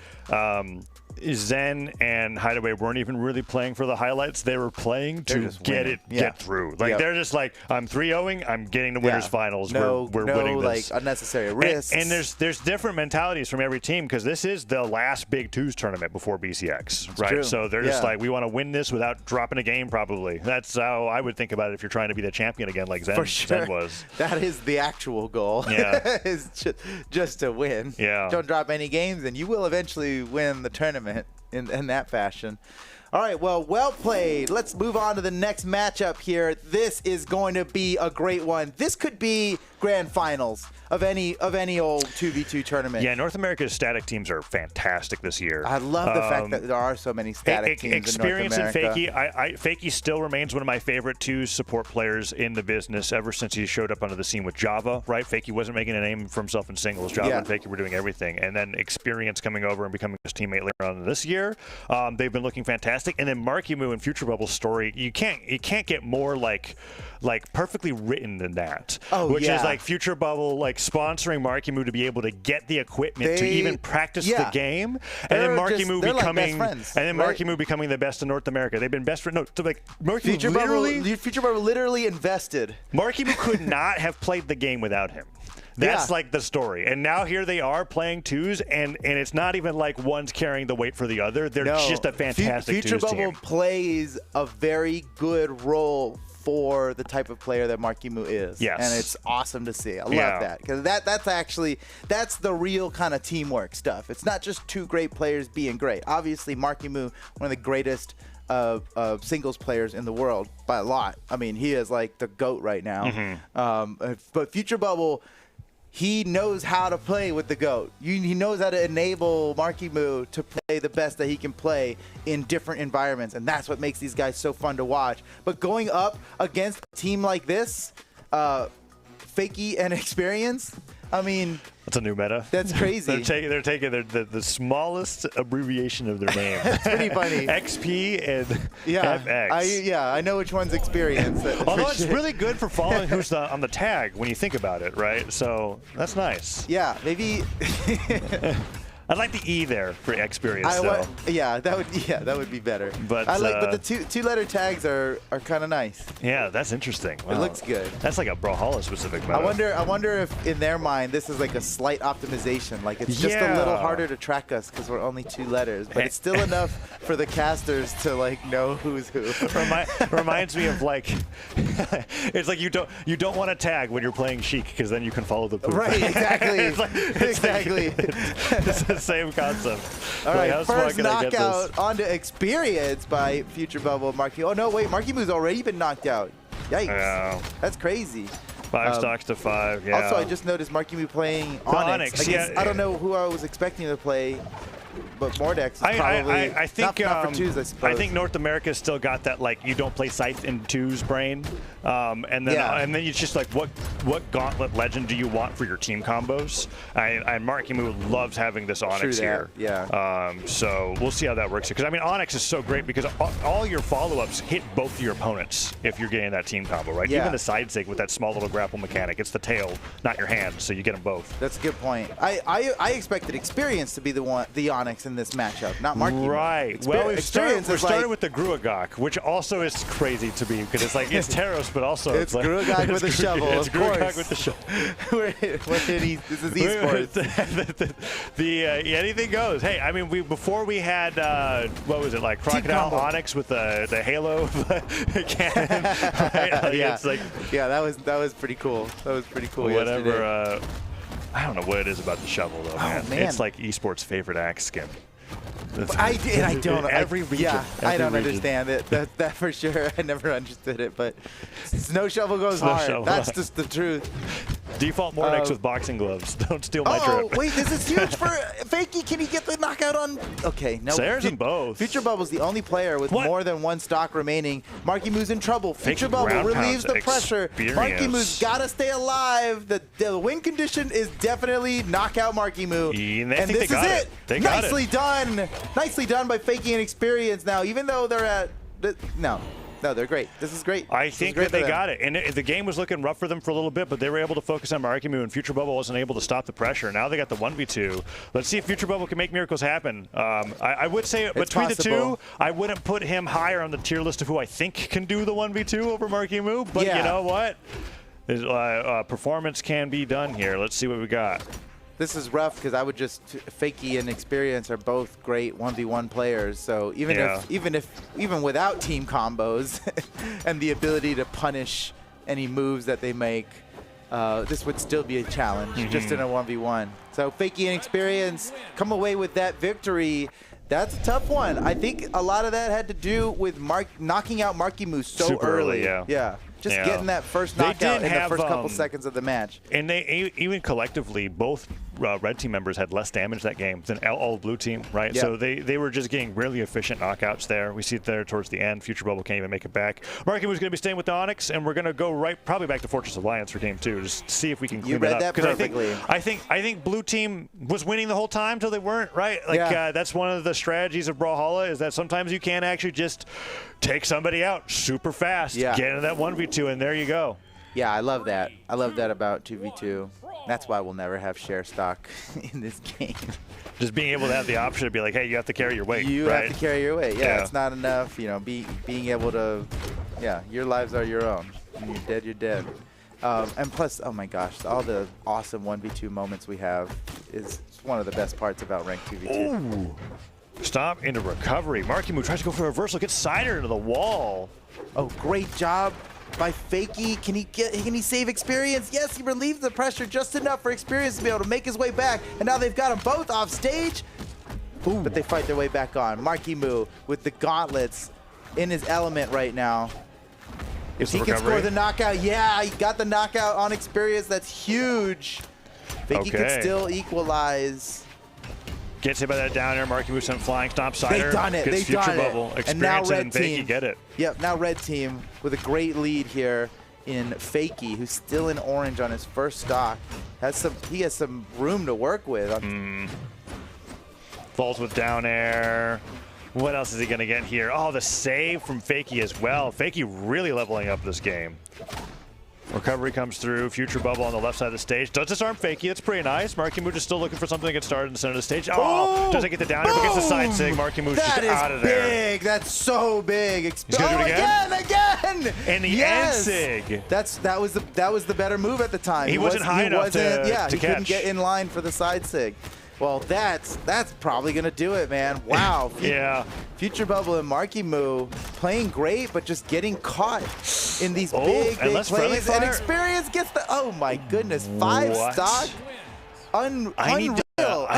Zen and Hideaway weren't even really playing for the highlights. They were playing to get through. They're just like, I'm 3-0ing. I'm getting to winners finals. We're winning this. Unnecessary risks. And there's different mentalities from every team because this is the last Big Twos tournament before BCX, right? True. So they're just like, we want to win this without dropping a game. Probably that's how I would think about it if you're trying to be the champion again, like Zen was. That is the actual goal. Yeah, is just to win. Yeah, don't drop any games, and you will eventually win the tournament in that fashion. All right, well played. Let's move on to the next matchup here. This is going to be a great one. This could be grand finals of any old 2v2 tournament. Yeah, North America's static teams are fantastic this year. I love the fact that there are so many static teams Experience in North and America. Fakie still remains one of my favorite 2 support players in the business ever since he showed up onto the scene with Java, right? Fakie wasn't making a name for himself in singles. Java and Fakie were doing everything. And then Experience coming over and becoming his teammate later on this year. They've been looking fantastic. And then Marky Moo and Future Bubble's story, you can't get more like perfectly written than that. Which is like Future Bubble sponsoring Marky Moo to be able to get the equipment to even practice the game, and then Marky Moo becoming Marky Moo becoming the best in North America. They've been best friends. No, Marky Moo Future Bubble literally invested. Marky Moo could not have played the game without him. That's like the story. And now here they are playing 2s, and it's not even like one's carrying the weight for the other. They're just a fantastic Future 2s Bubble team. plays a very good role for the type of player that Marky Moo is. Yes. And it's awesome to see. I love that. Because that's the real kind of teamwork stuff. It's not just 2 great players being great. Obviously, Marky Moo, one of the greatest singles players in the world by a lot. I mean, he is like the GOAT right now. But Future Bubble, he knows how to play with the GOAT. He knows how to enable Marky Moo to play the best that he can play in different environments, and that's what makes these guys so fun to watch. But going up against a team like this, Fakie and Experience, I mean, that's a new meta. That's crazy. They're taking the smallest abbreviation of their name. It's pretty funny. XP and FX. I know which one's Experience. Although it's really good for following who's on the tag when you think about it, right? So that's nice. Yeah, maybe. I'd like the E there for Experience, though. That would be better. But the two-letter tags are kind of nice. Yeah, that's interesting. Wow. It looks good. That's like a Brawlhalla specific meta. I wonder if in their mind this is like a slight optimization. Like it's just a little harder to track us because we're only 2 letters, but it's still enough for the casters to like know who's who. Reminds me of like it's like you don't want to tag when you're playing Sheik because then you can follow the poop. Right, exactly. Exactly. It's the same concept. All right, first knockout onto Experience by Future Bubble. Marky. Oh no, wait, Marky Moo's already been knocked out. Yikes. That's crazy. 5 stocks to 5. Yeah. Also, I just noticed Marky Moo playing Onyx. I don't know who I was expecting to play, but Mordex is probably I think not for 2s, I suppose. I think North America's still got that like you don't play Scythe in 2s brain, and then it's just like what Gauntlet Legend do you want for your team combos? And Marky Moo loves having this Onyx here. Yeah. So we'll see how that works. Because I mean Onyx is so great because all your follow-ups hit both of your opponents if you're getting that team combo, right? Yeah. Even the side sig with that small little grapple mechanic, it's the tail, not your hand, so you get them both. That's a good point. I expected Experience to be the Onyx in this matchup, not Marky Moo. Right. Well, we're starting with the Gruagok, which also is crazy to me because it's like it's Teros, but also it's like, Gruagok with a shovel. It's of course. Gruagok with the shovel. This is esports. Anything goes. Hey, I mean, before we had what was it like Crocodile Onyx with the Halo cannon? Right? It's like, that was pretty cool. That was pretty cool. Whatever. Yesterday. I don't know what it is about the shovel though, man. It's like esports' favorite axe skin. I don't. Every region. Yeah, I don't understand it. That for sure. I never understood it, but Snow Shovel goes hard. That's just the truth. Default Mordex with boxing gloves. Don't steal my drip. Oh, wait, this is huge for Fakie. Can he get the knockout on? Okay, no. Sayers in both. Future Bubble's the only player with more than 1 stock remaining. Marky Moo's in trouble. Future Bubble relieves the pressure. Marky Moo's got to stay alive. The win condition is definitely knockout Marky Moo. And this is it. Nicely done. Nicely done by Fakie and Experience now, even though they're at... No, they're great. This is great. I think that they got it. And the game was looking rough for them for a little bit, but they were able to focus on Marky Moo, and Future Bubble wasn't able to stop the pressure. Now they got the 1v2. Let's see if Future Bubble can make miracles happen. I would say between the two, I wouldn't put him higher on the tier list of who I think can do the 1v2 over Marky Moo, but you know what? Performance can be done here. Let's see what we got. This is rough because I would just Fakie and Experience are both great 1v1 players. So even without team combos and the ability to punish any moves that they make, this would still be a challenge just in a 1v1. So Fakie and Experience come away with that victory. That's a tough one. I think a lot of that had to do with knocking out Marky Moose so Super early, yeah. Yeah. Just Yeah. getting that first They knockout did in the have, first couple seconds of the match. And they even collectively, both red team members had less damage that game than all blue team, right? Yeah. So they were just getting really efficient knockouts there. We see it there towards the end. Future Bubble can't even make it back. Marky was going to be staying with the Onyx, and we're going to go probably back to Fortress Alliance for game 2, just to see if we can clean You read it up. that perfectly. I think blue team was winning the whole time till they weren't, right? Like that's one of the strategies of Brawlhalla is that sometimes you can actually just take somebody out super fast, get into that 1v2, and there you go. Yeah, I love that. I love that about 2v2. That's why we'll never have share stock in this game. Just being able to have the option to be like, hey, you have to carry your weight. You right? have to carry your weight. Yeah, it's not enough. You know, being able to, your lives are your own. When you're dead, you're dead. And plus, oh my gosh, all the awesome 1v2 moments we have is one of the best parts about ranked 2v2. Ooh. Stop into recovery. Marky Moo tries to go for a reversal, gets Cider into the wall. Oh, great job by Fakey. Can he save Experience? Yes, he relieves the pressure just enough for Experience to be able to make his way back. And now they've got them both off stage. Ooh. But they fight their way back on. Marky Moo with the gauntlets in his element right now. If he can score the knockout, he got the knockout on Experience. That's huge. Fakey can still equalize. Gets hit by that down air. Marky Moo sent flying stomp. Cider They've done it. gets They've future done bubble. it. Experience and now red Fakey team get it. Yep. Now red team with a great lead here in Fakey, who's still in orange on his first stock. He has some room to work with. Falls with down air. What else is he going to get here? Oh, the save from Fakey as well. Fakey really leveling up this game. Recovery comes through. Future bubble on the left side of the stage. Does disarm Fakey. That's pretty nice. Marky Moo just still looking for something to get started in the center of the stage. Oh, doesn't get the down air, but gets the side sig. Marky Moo's just out of there. That is big. That's so big. He's gonna do it again. And the end sig. That was the better move at the time. He wasn't high enough to he catch. couldn't get in line for the side sig. Well, that's probably gonna do it, man. Wow. Future Bubble and Marky Moo playing great, but just getting caught in these big plays. And Experience gets the oh my goodness, 5 stock. I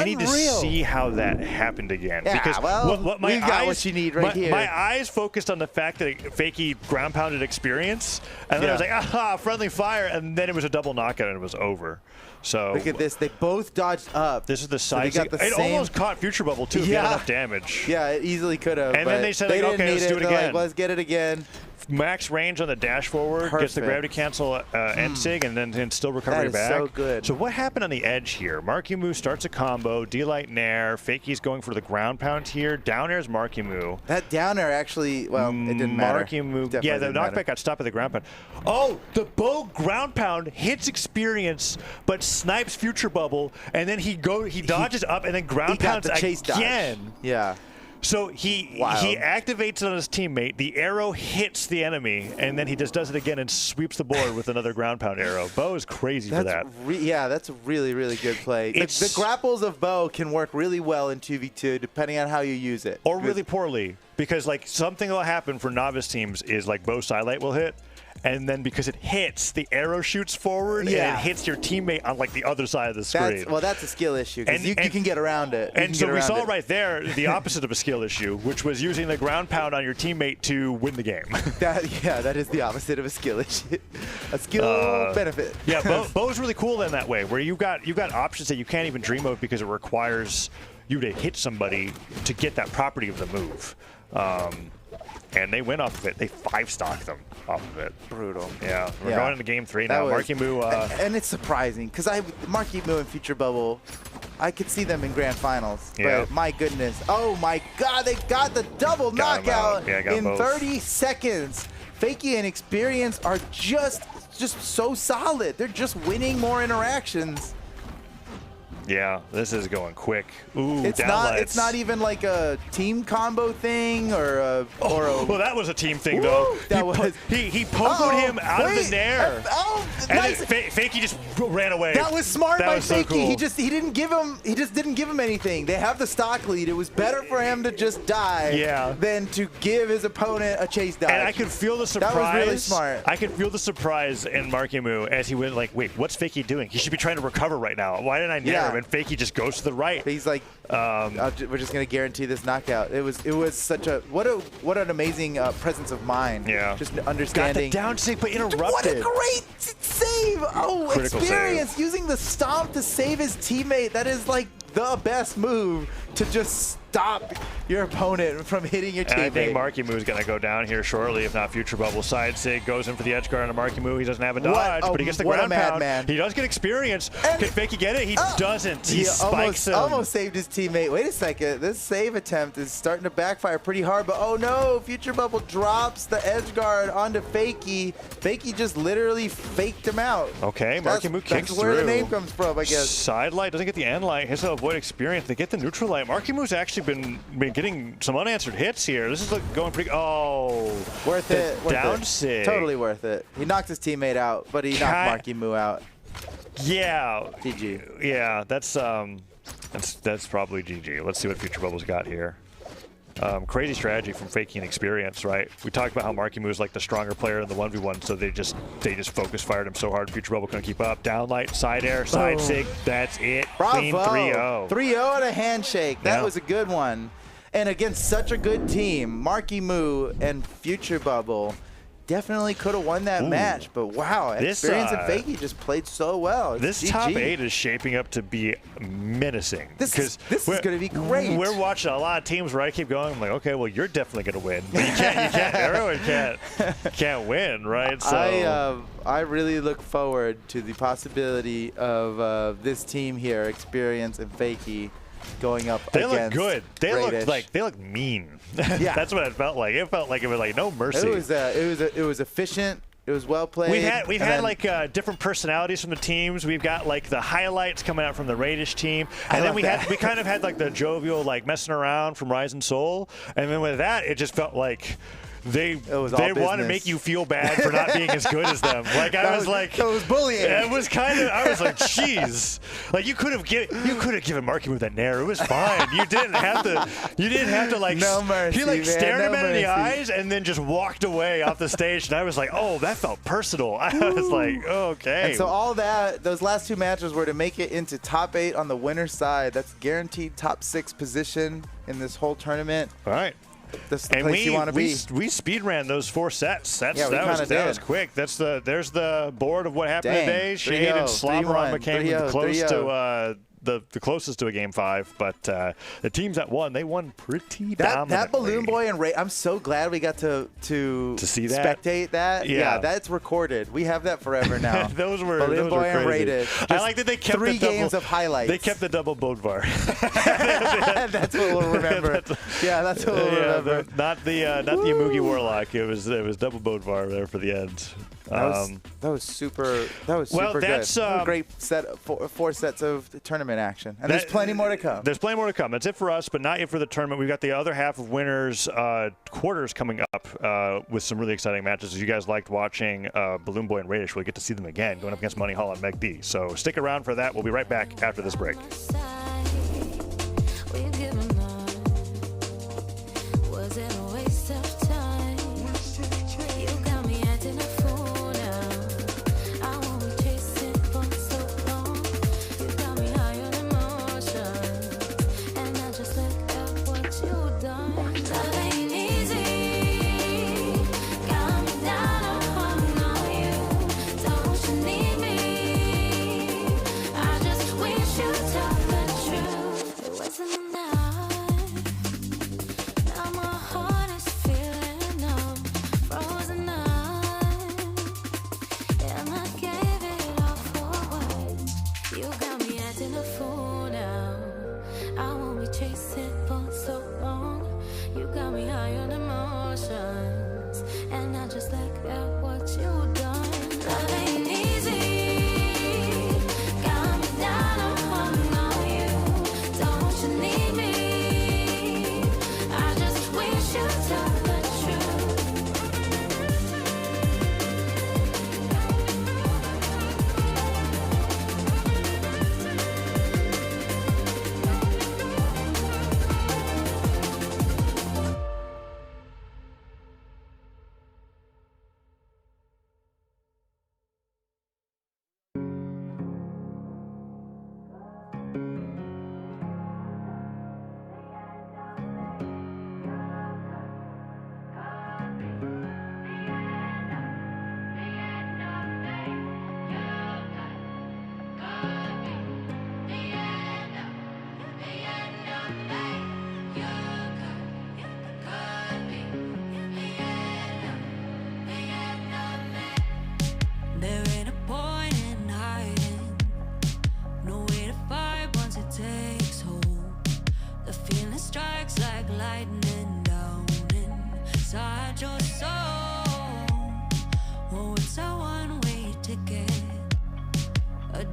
need to see how that happened again. Yeah, because well, my you got what you need right here. My eyes focused on the fact that Fakey ground pounded Experience, and then I was like, aha, friendly fire, and then it was a double knockout and it was over. So look at this. They both dodged up. This is the side. So it almost caught Future Bubble too. If he had enough damage. Yeah, it easily could have. And then they said, like, okay, let's do it again. Like, let's get it again. Max range on the dash forward, gets the gravity cancel end sig, and then still recovery back. That is so good. So what happened on the edge here? Marky Moo starts a combo, D-Light Nair, Fakey's going for the ground pound here, down air's Marky Moo. That down air actually, well, it didn't matter. Marky Moo, the knockback got stopped at the ground pound. Oh, the bow ground pound hits Experience, but snipes Future Bubble, and then he dodges up and then ground pounds again. Dodge. Yeah. So he activates it on his teammate. The arrow hits the enemy, and then he just does it again and sweeps the board with another ground pound arrow. Bo is crazy for that. That's a really, really good play. The grapples of Bo can work really well in 2v2, depending on how you use it. Or really poorly, because like something will happen for novice teams is like Bo Sidelight will hit, and then because it hits, the arrow shoots forward and it hits your teammate on like the other side of the screen. That's a skill issue, because you can get around it. And so we saw right there the opposite of a skill issue, which was using the ground pound on your teammate to win the game. That is the opposite of a skill issue. A skill benefit. Yeah, Bo's really cool in that way, where you got options that you can't even dream of because it requires you to hit somebody to get that property of the move. And they went off of it. They 5-stocked them off of it. Brutal. Yeah. We're going into game 3 now. Marky Moo. And it's surprising because Marky Moo and Future Bubble, I could see them in grand finals. Yeah. But my goodness. Oh my God, they got the double knockout in both. 30 seconds. Fakey and Experience are just so solid. They're just winning more interactions. Yeah, this is going quick. Ooh, it's not even like a team combo thing or well, that was a team thing though. He pogoed him out of the nair. And nice. Then Fakey just ran away. That was smart by Fakey. So cool. He just didn't give him anything. They have the stock lead. It was better for him to just die than to give his opponent a chase dodge. And I could feel the surprise. That was really smart. I could feel the surprise in Marky Moo as he went like, wait, what's Fakey doing? He should be trying to recover right now. Why didn't I nair him? and Fakey just goes to the right. He's like, we're just gonna guarantee this knockout. It was such a what an amazing presence of mind. Yeah, just understanding. Got the down save, but interrupted. What a great save! Oh, critical experience save. using the stomp to save his teammate. That is like the best move to just stop your opponent from hitting your teammate. And I think Marky Moo's going to go down here shortly, if not Future Bubble. Side sig goes in for the edge guard on a Marky Moo. He doesn't have a dodge, but he gets the ground pound. Man. He does get experience. And can Fakey get it? He doesn't. He spikes him. Almost saved his teammate. Wait a second. This save attempt is starting to backfire pretty hard, but oh no, Future Bubble drops the edge guard onto Fakey. Fakey just literally faked him out. Okay, Marky Moo kicks That's where through. the name comes from, I guess. Side light doesn't get the end light. Has to avoid experience. They get the neutral light. Marky Moo's actually been getting some unanswered hits here. This is going pretty. Oh, worth it. Down sig. Totally worth it. He knocked his teammate out, but he knocked Marky Moo out. Yeah. GG. Yeah, that's probably GG. Let's see what Future Bubble's got here. Crazy strategy from Fakey and experience, right? We talked about how Marky Moo is like the stronger player in the 1v1, so they just focus fired him so hard. Future Bubble couldn't keep up. Down light, side air, side sig. That's it. Bravo. Clean 3-0. 3-0 and a handshake. That Yeah. was a good one. And against such a good team, Marky Moo and Future Bubble definitely could have won that match. But wow, Experience and Fakey just played so well. This GG. top 8 is shaping up to be menacing. This is going to be great. We're watching a lot of teams where I keep going. I'm like, okay, well, you're definitely going to win. But you can't. Everyone can't win, right? So I really look forward to the possibility of this team here, Experience and Fakey, going up they against look good. They Radish. look mean. Yeah. That's what it felt like. It felt like it was like no mercy. It was efficient. It was well played. We've had like different personalities from the teams. We've got like the highlights coming out from the Radish team, and then we kind of had like the jovial like messing around from Rise and Soul, and then with that it just felt like they want to make you feel bad for not being as good as them. Like I was like, it was bullying. It was kind of. I was like, jeez. Like you could have given Marky Moo that nair. It was fine. You didn't have to like. No mercy, He like man, stared no him in the mercy. eyes and then just walked away off the stage. And I was like, oh, that felt personal. I was like, okay. And so all those last two matches were to make it into top 8 on the winner's side. That's guaranteed top 6 position in this whole tournament. All right. That's the place you want to be. We speed ran those 4 sets. That was quick. There's the board of what happened today. Shade and Slobberon became the closest to a game 5, but the teams that won, they won pretty dominantly. That Balloon Boy and Ray, I'm so glad we got to see that, spectate that. Yeah, that's recorded. We have that forever now. those were Balloon Boy crazy. and Rated. I like that they kept 3 games of highlights. They kept the double Bodvar. That's what we'll remember. That's what we'll remember. Not the Yamugi Warlock. It was double Bodvar there for the end. That was super good. That's a great set, 4 sets of tournament action, and there's plenty more to come. There's plenty more to come. That's it for us, but not yet for the tournament. We've got the other half of winners quarters coming up with some really exciting matches. As you guys liked watching Balloon Boy and Radish, we'll get to see them again going up against Money Hall and Meg D. So stick around for that. We'll be right back after this break.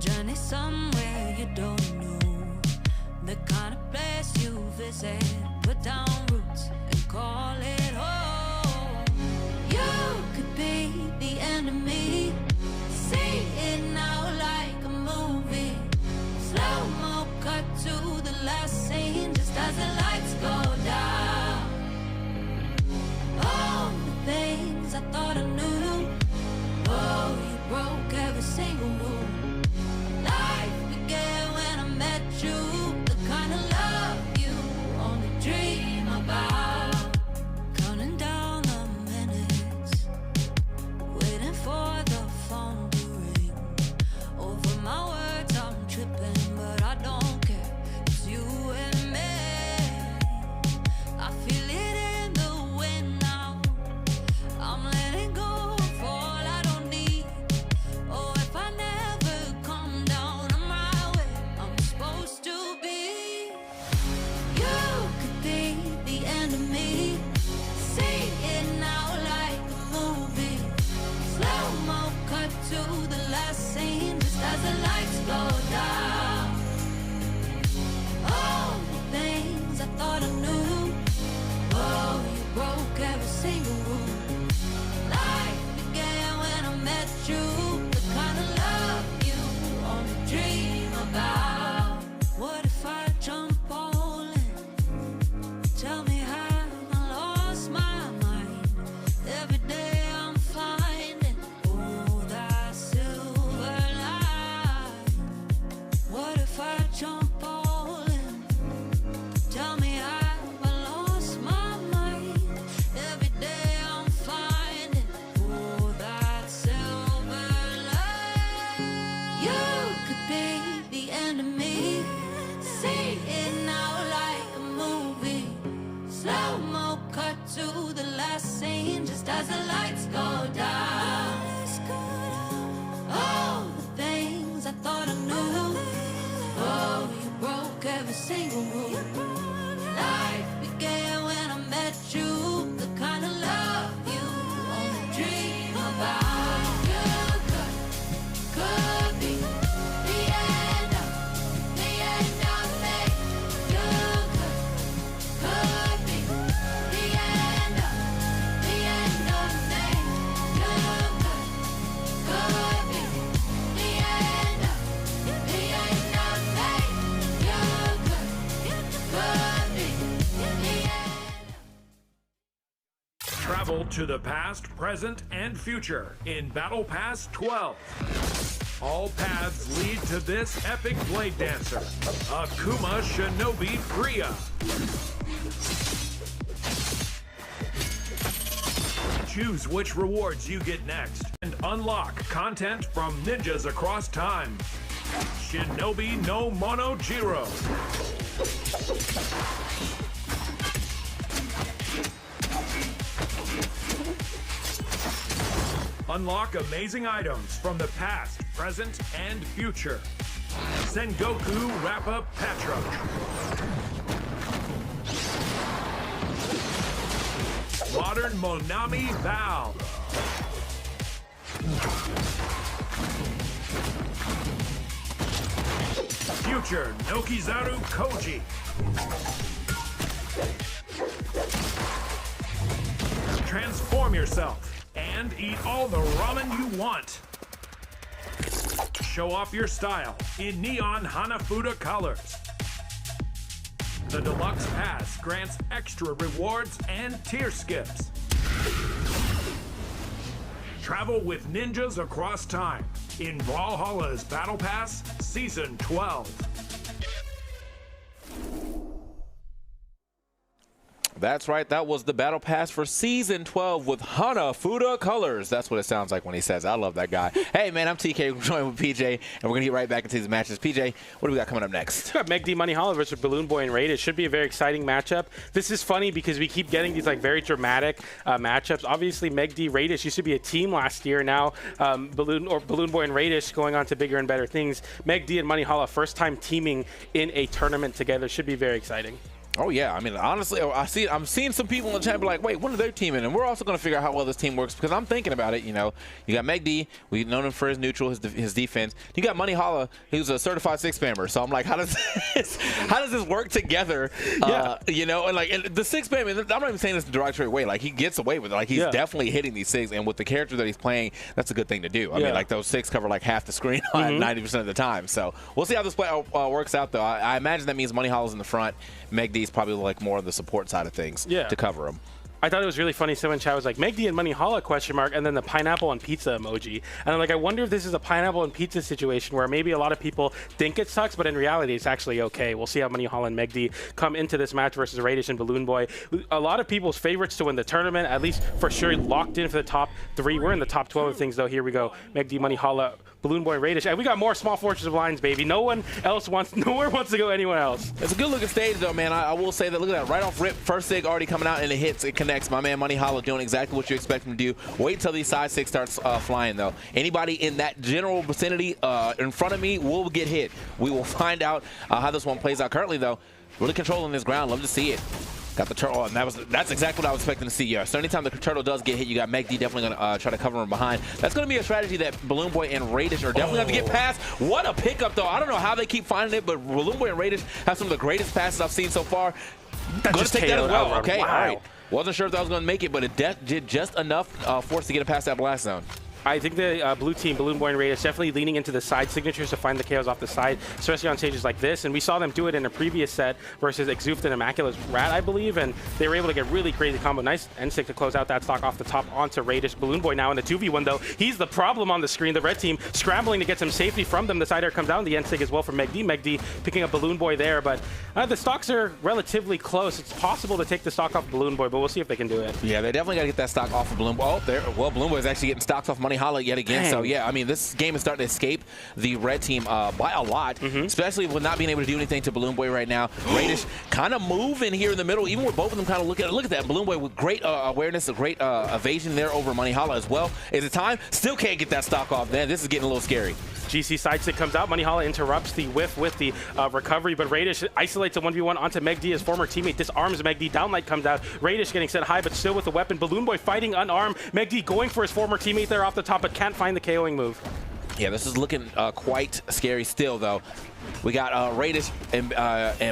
journey somewhere you don't know, the kind of place you visit, put down roots and call it home. You could be the enemy, see it now like a movie, slow-mo cut to the last scene just as the lights go down. All the things I thought I knew, oh, you broke every single rule. Life began when I met you, the kind of love you only dream about. Counting down the minutes, waiting for the phone to ring. Over my words I'm tripping, but I don't care, it's you and me. I feel it in the wind now, I'm letting go of all I don't need. Oh, if I never come down, I'm right where I'm supposed to be. You could be the enemy, see it now like a movie, slow-mo cut to the last scene just as the lights go down. All the things I thought I knew, oh, you broke every single rule. Life began when I met you, the kind of love you only dream about. What if I jump all in? Tell me how I lost my mind. Every day I'm finding, oh, that silver line. What if I jump all in? Tell me how I lost my mind. Every day I'm finding, oh, that silver line. You could be the enemy, see it now like a movie, slow-mo cut to the last scene just as the lights go down. All the things I thought I knew, oh, you broke every single rule. Life began when I met you, the kind of love you only dream about. You could be the end of me. You could be the end of me. You could be the end of me. You could be the end. Travel to the past, present, and future in Battle Pass 12. All paths lead to this epic blade dancer, Akuma Shinobi Priya. Choose which rewards you get next and unlock content from ninjas across time. Shinobi no Monojiro. Unlock amazing items from the past, present, and future. Sengoku Wrap-Up Patriarch. Modern Monami Val. Future Nokizaru Koji. Transform yourself and eat all the ramen you want. Show off your style in neon Hanafuda colors. The Deluxe Pass grants extra rewards and tier skips. Travel with ninjas across time in Brawlhalla's Battle Pass Season 12. That's right. That was the Battle Pass for Season 12 with Hanafuda colors. That's what it sounds like when he says, I love that guy. Hey, man, I'm TK. We're joined with PJ, and we're going to get right back into these matches. PJ, what do we got coming up next? We got Meg D Moneyhalla versus Balloon Boy and Raid. It should be a very exciting matchup. This is funny because we keep getting these like very dramatic matchups. Obviously, Meg D Radish used to be a team last year. Now, Balloon Boy and Radish going on to bigger and better things. Meg D and Moneyhalla, first time teaming in a tournament together. Should be very exciting. Oh yeah, I mean honestly, I'm seeing some people in the chat be like, wait, when are they teaming? And we're also going to figure out how well this team works because I'm thinking about it. You know, you got Meg D, we've known him for his neutral, his defense. You got Brawlhalla, who's a certified 6-spammer. So I'm like, how does this work together? Yeah. You know, and like the 6-spam, I'm not even saying this the derogatory way. Like he gets away with it. Like he's definitely hitting these 6, and with the character that he's playing, that's a good thing to do. I mean, like those 6 cover like half the screen 90% of the time. So we'll see how this play works out though. I imagine that means Brawlhalla's in the front. Meg D's probably like more on the support side of things to cover him. I thought it was really funny. Someone in chat was like, Meg D and Brawlhalla question mark, and then the pineapple and pizza emoji. And I'm like, I wonder if this is a pineapple and pizza situation where maybe a lot of people think it sucks, but in reality, it's actually okay. We'll see how Brawlhalla and Meg D come into this match versus Radish and Balloon Boy. A lot of people's favorites to win the tournament, at least for sure, locked in for the top 3. We're in the top 12 of things, though. Here we go. Meg D, Brawlhalla, Balloon Boy, Radish, and we got more Small Fortress of Lines, baby. Nowhere wants to go anywhere else. It's a good looking stage though, man. I will say that. Look at that, right off rip, first sig already coming out and it hits, it connects. My man Brawlhalla doing exactly what you expect him to do. Wait till these side 6 starts flying though. Anybody in that general vicinity in front of me will get hit. We will find out how this one plays out. Currently though, really controlling this ground. Love to see it. Got the turtle, and that's exactly what I was expecting to see. Yeah. So anytime the turtle does get hit, you got Meg D definitely going to try to cover him behind. That's going to be a strategy that Balloon Boy and Radish are definitely going to get past. What a pickup, though. I don't know how they keep finding it, but Balloon Boy and Radish have some of the greatest passes I've seen so far. That just take that as well. Okay, wow. all right. Wasn't sure if that was going to make it, but it did just enough for us to get it past that blast zone. I think the blue team, Balloon Boy and Radish, definitely leaning into the side signatures to find the KOs off the side, especially on stages like this. And we saw them do it in a previous set versus Exuft and Immaculate's Rat, I believe. And they were able to get really crazy combo. Nice N6 to close out that stock off the top onto Radish. Balloon Boy now in the 2v1, though. He's the problem on the screen. The red team scrambling to get some safety from them. The side air comes down. The N6 as well from Meg D. Meg D picking up Balloon Boy there. But the stocks are relatively close. It's possible to take the stock off Balloon Boy, but we'll see if they can do it. Yeah, they definitely got to get that stock off of Balloon Boy. Oh, there. Well, Balloon Boy is actually getting stocks off Brawlhalla yet again. So, yeah, I mean, this game is starting to escape the red team by a lot, especially with not being able to do anything to Balloon Boy right now. Radish kind of moving here in the middle, even with both of them kind of look at that. Balloon Boy with great awareness, a great evasion there over Brawlhalla as well. Is it time? Still can't get that stock off, man. This is getting a little scary. GC side stick comes out. Brawlhalla interrupts the whiff with the recovery, but Radish isolates a 1v1 onto Meg D, his former teammate. Disarms Meg D. Downlight comes out. Radish getting set high, but still with the weapon. Balloon Boy fighting unarmed. Meg D going for his former teammate there off the top, but can't find the KOing move. Yeah, this is looking quite scary still, though. We got Radish and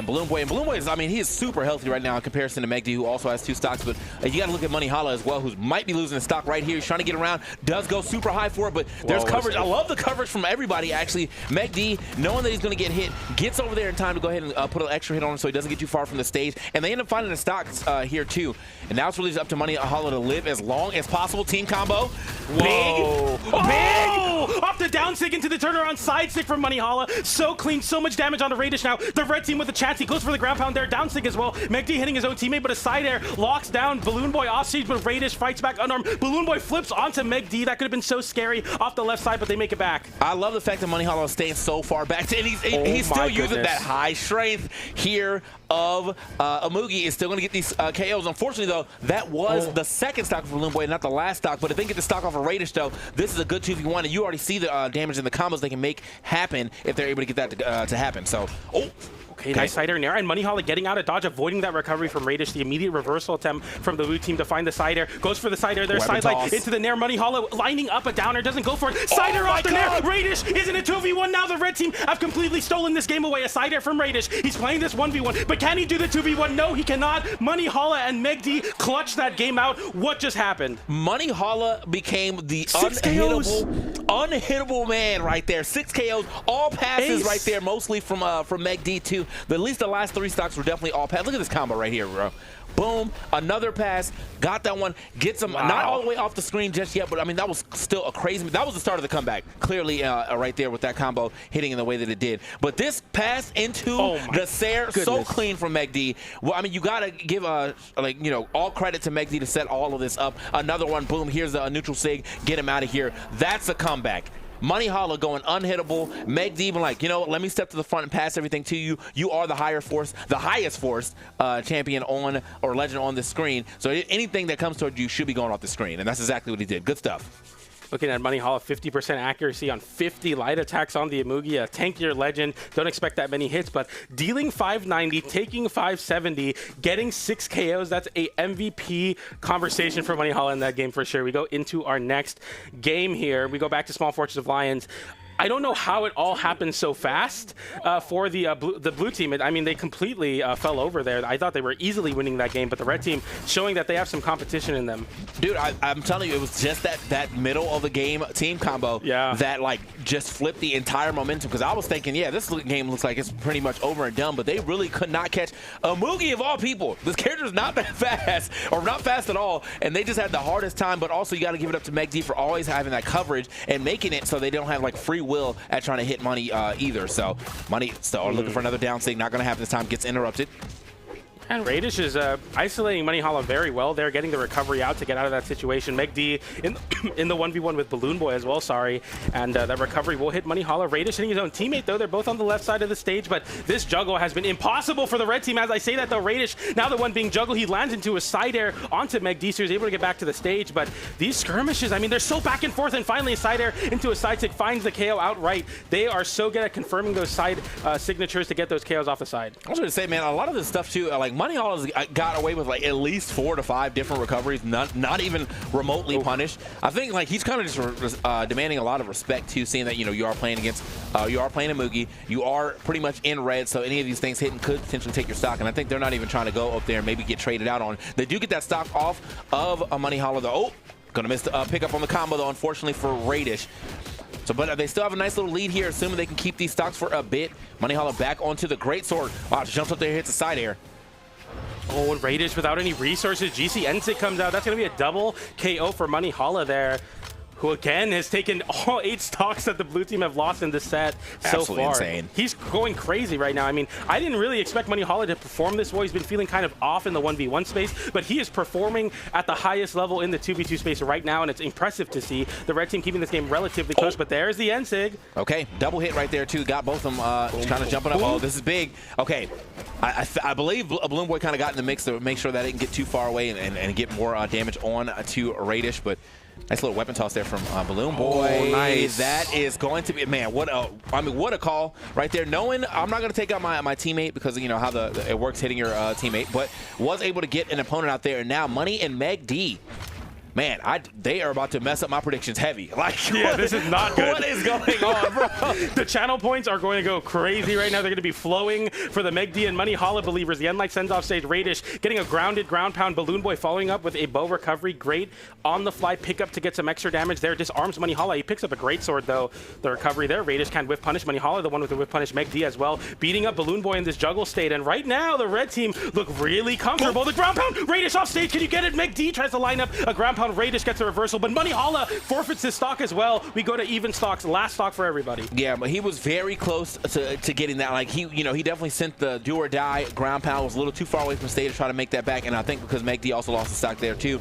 Balloon Boy. And Balloon Boy is, I mean, he is super healthy right now in comparison to Meg D, who also has 2 stocks. But you got to look at Brawlhalla as well, who might be losing his stock right here. He's trying to get around, does go super high for it, but there's coverage. I love the coverage from everybody, actually. Meg D, knowing that he's going to get hit, gets over there in time to go ahead and put an extra hit on him so he doesn't get too far from the stage. And they end up finding the stocks here, too. And now it's really up to Brawlhalla to live as long as possible. Team combo. Whoa. Big. Big. Off the down stick into the turnaround side stick from Brawlhalla. So clean, so much damage on the Radish now. The red team with the chance. He goes for the ground pound there. Down stick as well. Meg D hitting his own teammate, but a side air locks down Balloon Boy off stage, but Radish fights back unarmed. Balloon Boy flips onto Meg D. That could have been so scary off the left side, but they make it back. I love the fact that Brawlhalla is staying so far back. And he's still using that high strength here of Amugi is still going to get these KOs. Unfortunately, though, that was the second stock for Balloon Boy, not the last stock. But if they get the stock off of Radish, though, this is a good 2v1. And you already see the damage and the combos they can make happen if they're able to get that to happen. So, Okay, nice side air in there, and Brawlhalla getting out of dodge, avoiding that recovery from Radish. The immediate reversal attempt from the blue team to find the side air. Goes for the side air there, sidelight into the nair. Brawlhalla lining up a downer, doesn't go for it. Side air off the nair. Radish is in a 2v1 now. The red team have completely stolen this game away. A side air from Radish. He's playing this 1v1, but can he do the 2v1? No, he cannot. Brawlhalla and Meg D clutch that game out. What just happened? Brawlhalla became the unhittable man right there. 6 KOs, all passes right there, mostly from Meg D too. But at least the last 3 stocks were definitely all pass. Look at this combo right here, bro. Boom, another pass, got that one, gets him not all the way off the screen just yet, but I mean, that was still a crazy, that was the start of the comeback, clearly right there with that combo hitting in the way that it did. But this pass into the Sair, so clean from Meg D. Well, I mean, you gotta give all credit to Meg D to set all of this up. Another one, boom, here's a neutral sig, get him out of here. That's a comeback. Brawlhalla going unhittable. Meg D even like, you know, let me step to the front and pass everything to you. You are the highest force champion on or legend on this screen. So anything that comes towards you should be going off the screen, and that's exactly what he did. Good stuff. Looking at Moneyhalla, 50% accuracy on 50 light attacks on the Amugi, a tankier legend. Don't expect that many hits, but dealing 590, taking 570, getting 6 KOs. That's a MVP conversation for Moneyhalla in that game for sure. We go into our next game here. We go back to Small Fortress of Lions. I don't know how it all happened so fast for the blue team. I mean, they completely fell over there. I thought they were easily winning that game, but the red team showing that they have some competition in them. Dude, I'm telling you, it was just that middle of the game team combo that like just flipped the entire momentum. Because I was thinking, yeah, this game looks like it's pretty much over and done, but they really could not catch Amugi of all people. This character's not that fast, or not fast at all, and they just had the hardest time. But also, you got to give it up to Meg D for always having that coverage and making it so they don't have like free will at trying to hit Money either. So Money still looking for another down sig. Not going to happen this time. Gets interrupted. And Radish is isolating Moneyhalla very well. They're getting the recovery out to get out of that situation. Meg D in the 1v1 with Balloon Boy as well, sorry. And that recovery will hit Moneyhalla. Radish hitting his own teammate, though. They're both on the left side of the stage, but this juggle has been impossible for the red team. As I say that, though, Radish, now the one being juggled, he lands into a side air onto Meg D, so he's able to get back to the stage. But these skirmishes, I mean, they're so back and forth, and finally a side air into a side tick finds the KO outright. They are so good at confirming those side signatures to get those KOs off the side. I was going to say, man, a lot of this stuff, too, like Moneyhalla's got away with like at least 4 to 5 different recoveries, not even remotely punished. I think like he's kind of just demanding a lot of respect too, seeing that, you know, you are playing against, you are playing Amugi, you are pretty much in red, so any of these things hitting could potentially take your stock. And I think they're not even trying to go up there and maybe get traded out on. They do get that stock off of a Moneyhalla though. Oh, gonna miss the pickup on the combo though, unfortunately for Radish. So, but they still have a nice little lead here, assuming they can keep these stocks for a bit. Moneyhalla back onto the greatsword. Wow, just jumps up there, hits a side air. Oh, and Radish without any resources. GC Ensic comes out. That's going to be a double KO for Moneyhalla there, who again has taken all 8 stocks that the blue team have lost in this set so far. Insane. He's going crazy right now. I mean, I didn't really expect Moneyhalla to perform this way. He's been feeling kind of off in the 1v1 space, but he is performing at the highest level in the 2v2 space right now, and it's impressive to see the red team keeping this game relatively close. But there's the Ensig. Okay, double hit right there too. Got both of them trying to jump it up. Oh, this is big. Okay, I believe Balloon Boy kind of got in the mix to make sure that it didn't get too far away and get more damage on to Radish, but nice little weapon toss there from Balloon Boy. Oh, nice. That is going to be, man, what a call right there. Knowing I'm not going to take out my teammate because, you know, how it works hitting your teammate, but was able to get an opponent out there. And now Money and Meg D. Man, they are about to mess up my predictions heavy. Like, yeah, this is not good. What is going on, bro? The channel points are going to go crazy right now. They're going to be flowing for the Meg D and Moneyhalla believers. The Endlight sends off stage Radish, getting a grounded ground pound. Balloon Boy following up with a bow recovery. Great on-the-fly pickup to get some extra damage there. Disarms Moneyhalla. He picks up a great sword, though. The recovery there. Radish can whiff punish Moneyhalla, the one with the whiff punish Meg D as well. Beating up Balloon Boy in this juggle state. And right now, the red team look really comfortable. The ground pound. Radish off stage. Can you get it? Meg D tries to line up a ground pound. Radish gets a reversal, but Moneyhalla forfeits his stock as well. We go to even stocks, last stock for everybody. Yeah, but he was very close to getting that. Like, he definitely sent the do or die ground pound. Was a little too far away from stage to try to make that back. And I think because Meg D also lost the stock there too,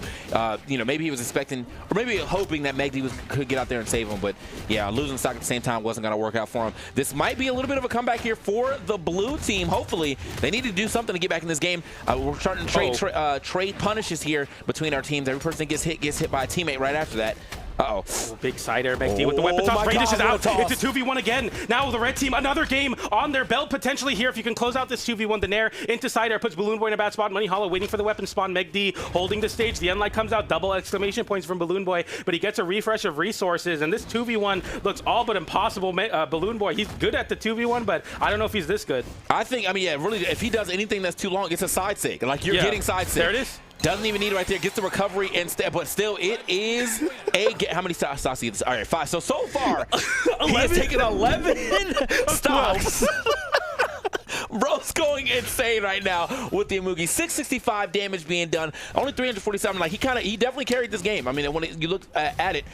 maybe he was expecting, or maybe hoping that Meg D could get out there and save him. But yeah, losing stock at the same time wasn't going to work out for him. This might be a little bit of a comeback here for the blue team. Hopefully, they need to do something to get back in this game. We're starting to trade punishes here between our teams. Every person that gets hit by a teammate right after that. Uh-oh. Oh, big side air, Meg D with the weapon toss. Radish is out. It's a 2v1 again. Now the red team, another game on their belt potentially here. If you can close out this 2v1, the Nair into side air puts Balloon Boy in a bad spot. Moneyhalla waiting for the weapon spawn. Meg D holding the stage. The Endlight comes out. Double exclamation points from Balloon Boy, but he gets a refresh of resources. And this 2v1 looks all but impossible. Balloon Boy, he's good at the 2v1, but I don't know if he's this good. I think, yeah, really, if he does anything that's too long, it's a side sig. Like, you're getting side sig. There it is. Doesn't even need it right there. Gets the recovery instead, but still, it is a get. How many stocks do you get? All right, 5. So far, he has taken 11 stocks. Bro's going insane right now with the Amugi. 665 damage being done. Only 347. Like, he definitely carried this game. I mean, when you look at it,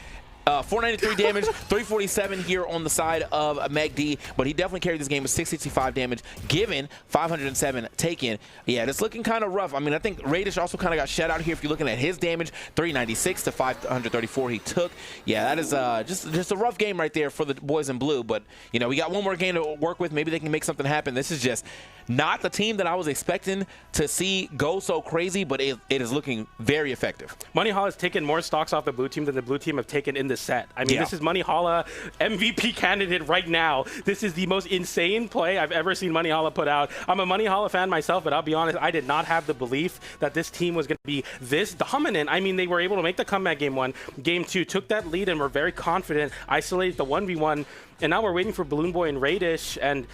493 damage, 347 here on the side of Meg D, but he definitely carried this game with 665 damage given, 507 taken. Yeah, it's looking kind of rough. I mean, I think Radish also kind of got shut out here if you're looking at his damage, 396 to 534 he took. Yeah, that is just a rough game right there for the boys in blue, but, we got one more game to work with. Maybe they can make something happen. This is just not the team that I was expecting to see go so crazy, but it is looking very effective. Moneyhalla has taken more stocks off the blue team than the blue team have taken in this this set. I mean, this is Brawlhalla MVP candidate right now. This is the most insane play I've ever seen Brawlhalla put out. I'm a Brawlhalla fan myself, but I'll be honest, I did not have the belief that this team was going to be this dominant. I mean, they were able to make the comeback game 1. Game 2 took that lead and were very confident, isolated the 1v1, and now we're waiting for Balloon Boy and Radish, and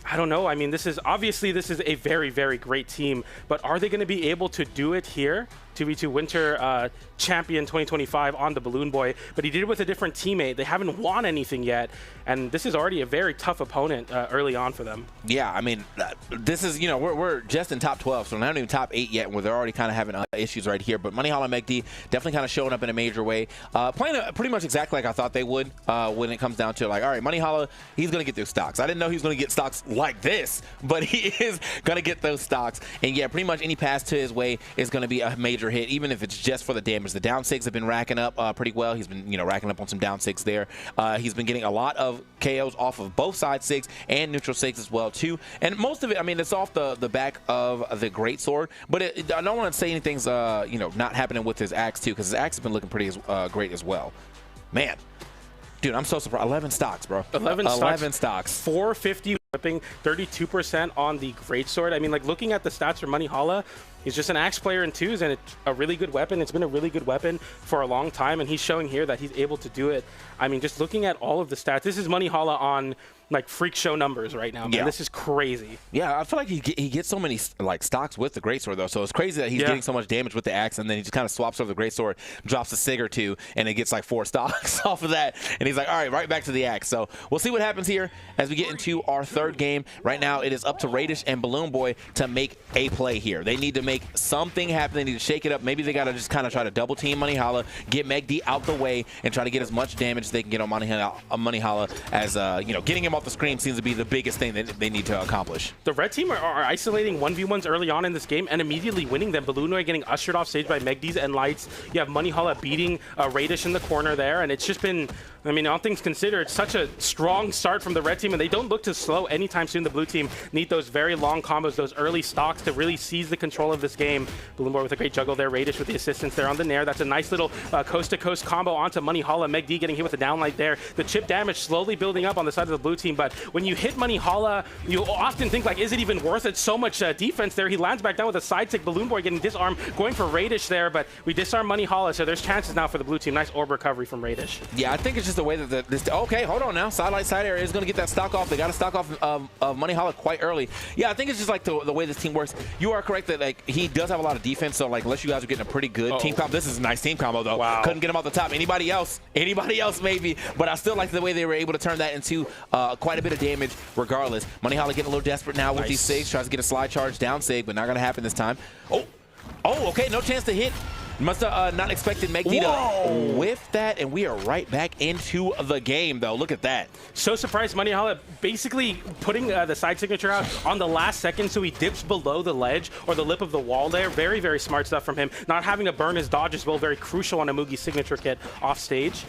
I don't know. I mean, this is a very, very great team, but are they going to be able to do it here? 2v2 Winter Champion 2025 on the Balloon Boy, but he did it with a different teammate. They haven't won anything yet, and this is already a very tough opponent early on for them. Yeah, I mean, this is, you know, we're just in top 12, so we're not even top 8 yet, where they're already kind of having issues right here. But Brawlhalla and McD definitely kind of showing up in a major way, playing pretty much exactly like I thought they would when it comes down to, like, all right, Brawlhalla, he's going to get those stocks. I didn't know he was going to get stocks like this, but he is going to get those stocks. And yeah, pretty much any pass to his way is going to be a major hit, even if it's just for the damage. The down 6 have been racking up pretty well. He's been, you know, racking up on some down 6 there. He's been getting a lot of KOs off of both side 6 and neutral 6 as well too. And most of it, I mean, it's off the back of the greatsword. But I don't want to say anything's you know, not happening with his axe too, because his axe has been looking pretty great as well. Man, dude, I'm so surprised. 11 stocks, bro. 11 stocks. 450 whipping, 32% on the greatsword. I mean, like, looking at the stats for Brawlhalla, he's just an axe player in 2s, and it's a really good weapon. It's been a really good weapon for a long time, and he's showing here that he's able to do it. I mean, just looking at all of the stats, this is Brawlhalla on, like, freak show numbers right now, man. Yeah. This is crazy. Yeah, I feel like he gets so many, like, stocks with the greatsword, though. So it's crazy that he's getting so much damage with the axe, and then he just kind of swaps over the greatsword, drops a sig or 2, and it gets, like, 4 stocks off of that. And he's like, all right back to the axe. So we'll see what happens here as we get into our 3rd game. Right now, it is up to Radish and Balloon Boy to make a play here. They need to make something happen. They need to shake it up. Maybe they got to just kind of try to double team Brawlhalla, get McD out the way, and try to get as much damage as they can get on Brawlhalla, as, you know, getting him off the screen seems to be the biggest thing that they need to accomplish. The red team are isolating 1v1s early on in this game and immediately winning them. Balloon Boy getting ushered off stage by McD's and Lights. You have Brawlhalla beating Radish in the corner there, and it's just been, I mean, all things considered, such a strong start from the red team, and they don't look to slow anytime soon. The blue team need those very long combos, those early stocks to really seize the control of this game. Balloon Boy with a great juggle there. Radish with the assistance there on the nair. That's a nice little coast-to-coast combo onto Brawlhalla. McD getting hit with the downlight there. The chip damage slowly building up on the side of the blue team, but when you hit Brawlhalla, you often think, like, is it even worth it? So much defense there. He lands back down with a side tick. Balloon Boy getting disarmed, going for Radish there, but we disarm Brawlhalla, so there's chances now for the blue team. Nice orb recovery from Radish. Yeah, I think it's just the way that this... Okay, hold on now. Sidelight side area is going to get that stock off. They got to stock off Brawlhalla quite early. Yeah, I think it's just like the way this team works. You are correct that, like, he does have a lot of defense, so, like, unless you guys are getting a pretty good team combo. This is a nice team combo, though. Wow. Couldn't get him off the top. Anybody else maybe, but I still like the way they were able to turn that into quite a bit of damage regardless. Brawlhalla getting a little desperate now with these Sigs. Tries to get a slide charge down Sig, but not going to happen this time. Oh, okay, no chance to hit. Must have not expected McD to whiff that, and we are right back into the game, though. Look at that. So surprised, Brawlhalla basically putting the side signature out on the last second, so he dips below the ledge or the lip of the wall there. Very, very smart stuff from him. Not having to burn his dodge as well, very crucial on a Mugi's signature kit off stage.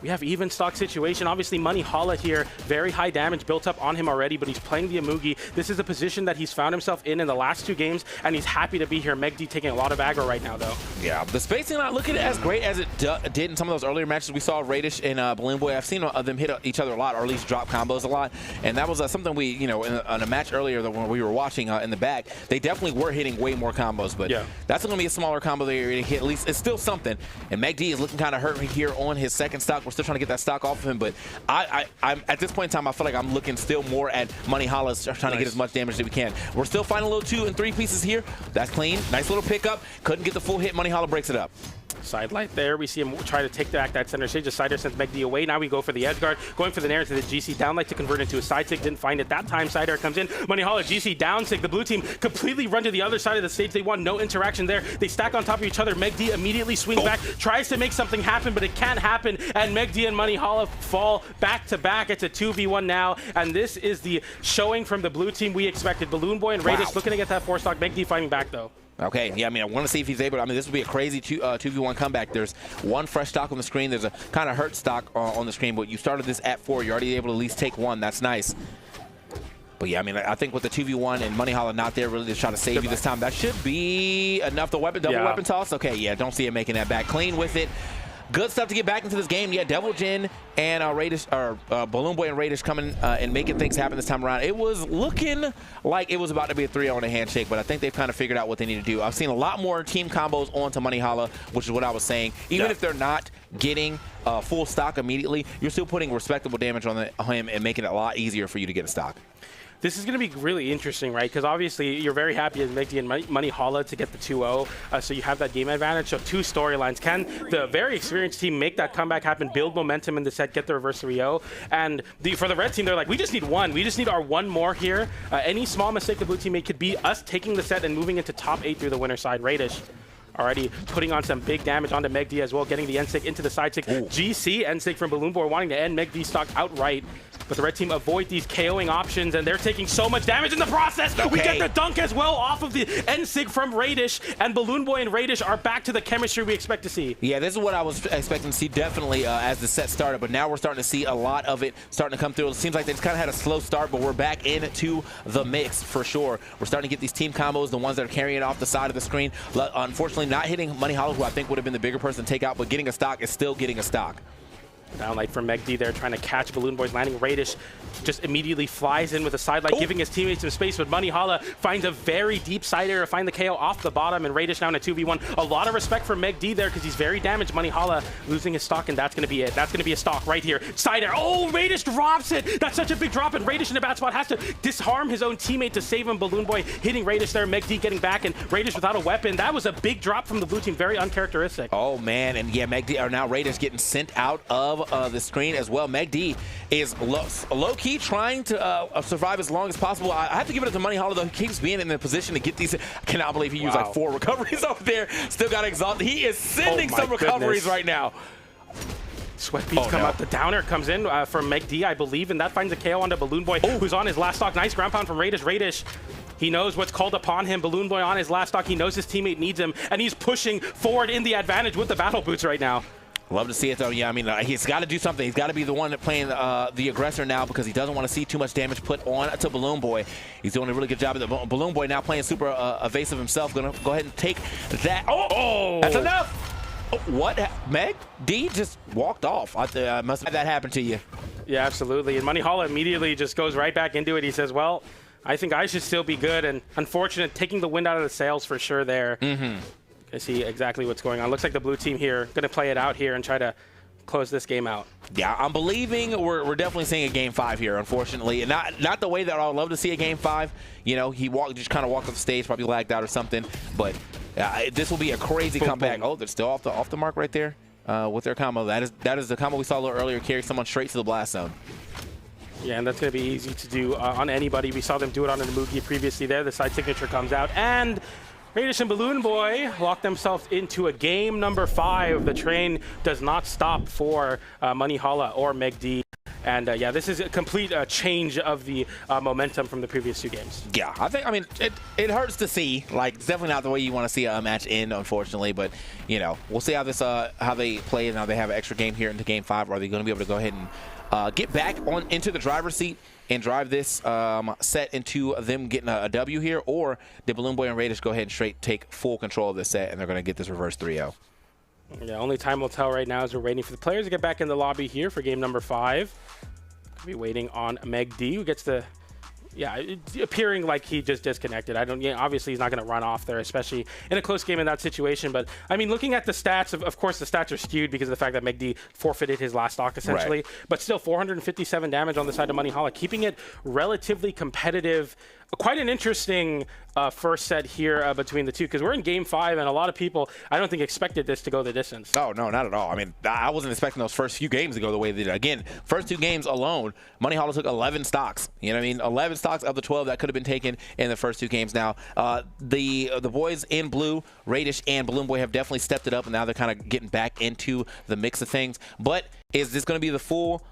We have even stock situation. Obviously, Brawlhalla here, very high damage built up on him already, but he's playing the Amugi. This is a position that he's found himself in the last 2 games, and he's happy to be here. McD taking a lot of aggro right now, though. Yeah, the spacing not looking as great as it did in some of those earlier matches. We saw Radish and Balloon Boy. I've seen them hit each other a lot, or at least drop combos a lot, and that was something we, you know, in a match earlier that when we were watching in the back, they definitely were hitting way more combos, but that's going to be a smaller combo that you're going to hit. At least it's still something, and McD is looking kind of hurt here on his 2nd stock. We're still trying to get that stock off of him, but I'm at this point in time, I feel like I'm looking still more at Brawlhalla trying to get as much damage as we can. We're still finding a little 2 and 3 pieces here. That's clean. Nice little pickup. Couldn't get the full hit. Brawlhalla breaks it up. Sidelight there. We see him try to take back that center stage. The Sider sends McD away. Now we go for the edge guard. Going for the nair to the GC. Downlight to convert into a side sig. Didn't find it that time. Sider comes in. Brawlhalla GC down sig. The blue team completely run to the other side of the stage. They want no interaction there. They stack on top of each other. McD immediately swings back. Tries to make something happen, but it can't happen. And McD and Brawlhalla fall back to back. It's a 2v1 now. And this is the showing from the blue team we expected. Balloon Boy and Radish looking to get that 4 stock. McD fighting back, though. Okay, yeah, I mean, I want to see if he's able to. I mean, this would be a crazy 2v1 comeback. There's 1 fresh stock on the screen. There's a kind of hurt stock on the screen, but you started this at 4. You're already able to at least take 1. That's nice. But yeah, I mean, I think with the 2v1 and Brawlhalla not there really to try to save you this time, that should be enough. The weapon, double weapon toss. Okay, yeah, don't see him making that back. Clean with it. good stuff to get back into this game. Yeah, Devil Jin and Balloon Boy and Radish coming and making things happen this time around. It was looking like it was about to be a 3-0 and a handshake, but I think they've kind of figured out what they need to do. I've seen a lot more team combos onto Money Holla, which is what I was saying. Even if they're not getting full stock immediately, you're still putting respectable damage on him and making it a lot easier for you to get a stock. This is going to be really interesting, right? Because obviously you're very happy as Megdi and Money Holla to get the 2-0, so you have that game advantage. So 2 storylines. Can the very experienced team make that comeback happen, build momentum in the set, get the reverse 3-0? And for the red team, they're like, we just need one. We just need our one more here. Any small mistake the blue team made could be us taking the set and moving into top 8 through the winner side. Radish already putting on some big damage onto Megdi as well, getting the N-Sig into the side stick. GC N-Sig from Balloon Boy wanting to end Megdi stock outright. But the red team avoid these KOing options, and they're taking so much damage in the process. We get the dunk as well off of the N-Sig from Radish, and Balloon Boy and Radish are back to the chemistry we expect to see. Yeah, this is what I was expecting to see definitely as the set started, but now we're starting to see a lot of it starting to come through. It seems like they just kind of had a slow start, but we're back into the mix for sure. We're starting to get these team combos, the ones that are carrying it off the side of the screen. Unfortunately, not hitting Money Holla, who I think would have been the bigger person to take out, but getting a stock is still getting a stock. Downlight from Megdi there, trying to catch Balloon Boy's landing. Radish just immediately flies in with a side light, giving his teammates some space, but Money Holla finds a very deep side air to find the KO off the bottom, and Radish now in a 2v1. A lot of respect for Megdi there because he's very damaged. Money Holla losing his stock, and that's going to be it. That's going to be a stock right here. Side air. Oh, Radish drops it. That's such a big drop, and Radish in a bad spot has to disarm his own teammate to save him. Balloon Boy hitting Radish there. Megdi getting back, and Radish without a weapon. That was a big drop from the blue team. Very uncharacteristic. Oh, man, and yeah, Megdi, or now Radish getting sent out of the screen as well. Megdi is low-key trying to survive as long as possible. I have to give it to Money Holla, though. He keeps being in the position to get these. I cannot believe he used like 4 recoveries over there. Still got exhausted. He is sending some recoveries right now. Sweat beats come up. The downer comes in from Megdi, I believe, and that finds a KO onto Balloon Boy, who's on his last stock. Nice ground pound from Radish. Radish, he knows what's called upon him. Balloon Boy on his last stock. He knows his teammate needs him, and he's pushing forward in the advantage with the battle boots right now. Love to see it, though. Yeah, I mean, he's got to do something. He's got to be the one playing the aggressor now because he doesn't want to see too much damage put on to Balloon Boy. He's doing a really good job. The Balloon Boy now playing super evasive himself. Going to go ahead and take that. Oh, that's enough. Oh, what? Meg? D just walked off. I must have had that happen to you. Yeah, absolutely. And Money Holla immediately just goes right back into it. He says, well, I think I should still be good. And unfortunate, taking the wind out of the sails for sure there. I see exactly what's going on. Looks like the blue team here going to play it out here and try to close this game out. Yeah, I'm believing we're definitely seeing a game 5 here, unfortunately. And not the way that I would love to see a game 5. You know, he just kind of walked off the stage, probably lagged out or something. But this will be a crazy comeback. Oh, they're still off the mark right there with their combo. That is the combo we saw a little earlier, carry someone straight to the blast zone. Yeah, and that's going to be easy to do on anybody. We saw them do it on Namugi previously there. The side signature comes out, and Radish and Balloon Boy lock themselves into a game number 5. The train does not stop for Money Holla or Megdi. And yeah, this is a complete change of the momentum from the previous 2 games. Yeah, I mean, it hurts to see. Like, it's definitely not the way you want to see a match end, unfortunately. But, you know, we'll see how they play and how they have an extra game here into game 5. Are they going to be able to go ahead and get back into the driver's seat and drive this set into them getting a W here? Or did Balloon Boy and Radish go ahead and straight take full control of this set and they're going to get this reverse 3-0? Yeah, only time will tell right now as we're waiting for the players to get back in the lobby here for game number 5. We'll be waiting on Megdi, who gets the... Yeah, appearing like he just disconnected. Obviously, he's not going to run off there, especially in a close game in that situation. But, I mean, looking at the stats, of course, the stats are skewed because of the fact that Megdi forfeited his last stock, essentially. Right. But still, 457 damage on the side of Money Holla, keeping it relatively competitive. Quite an interesting first set here between the two, because we're in game 5, and a lot of people, I don't think, expected this to go the distance. Oh, no, not at all. I mean, I wasn't expecting those first few games to go the way they did. Again, first 2 games alone, Money Holla took 11 stocks. You know what I mean? 11 stocks of the 12 that could have been taken in the first 2 games. Now, the boys in blue, Radish and Balloon Boy, have definitely stepped it up, and now they're kind of getting back into the mix of things. But is this going to be the full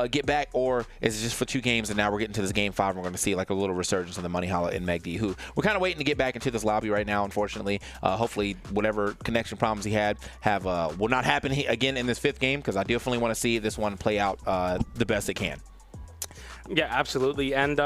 get back, or is it just for 2 games and now we're getting to this game 5 and we're going to see like a little resurgence of the Money Holla and Megdi, who we're kind of waiting to get back into this lobby right now, unfortunately. Hopefully whatever connection problems he had will not happen again in this 5th game, because I definitely want to see this one play out the best it can. Yeah, absolutely. And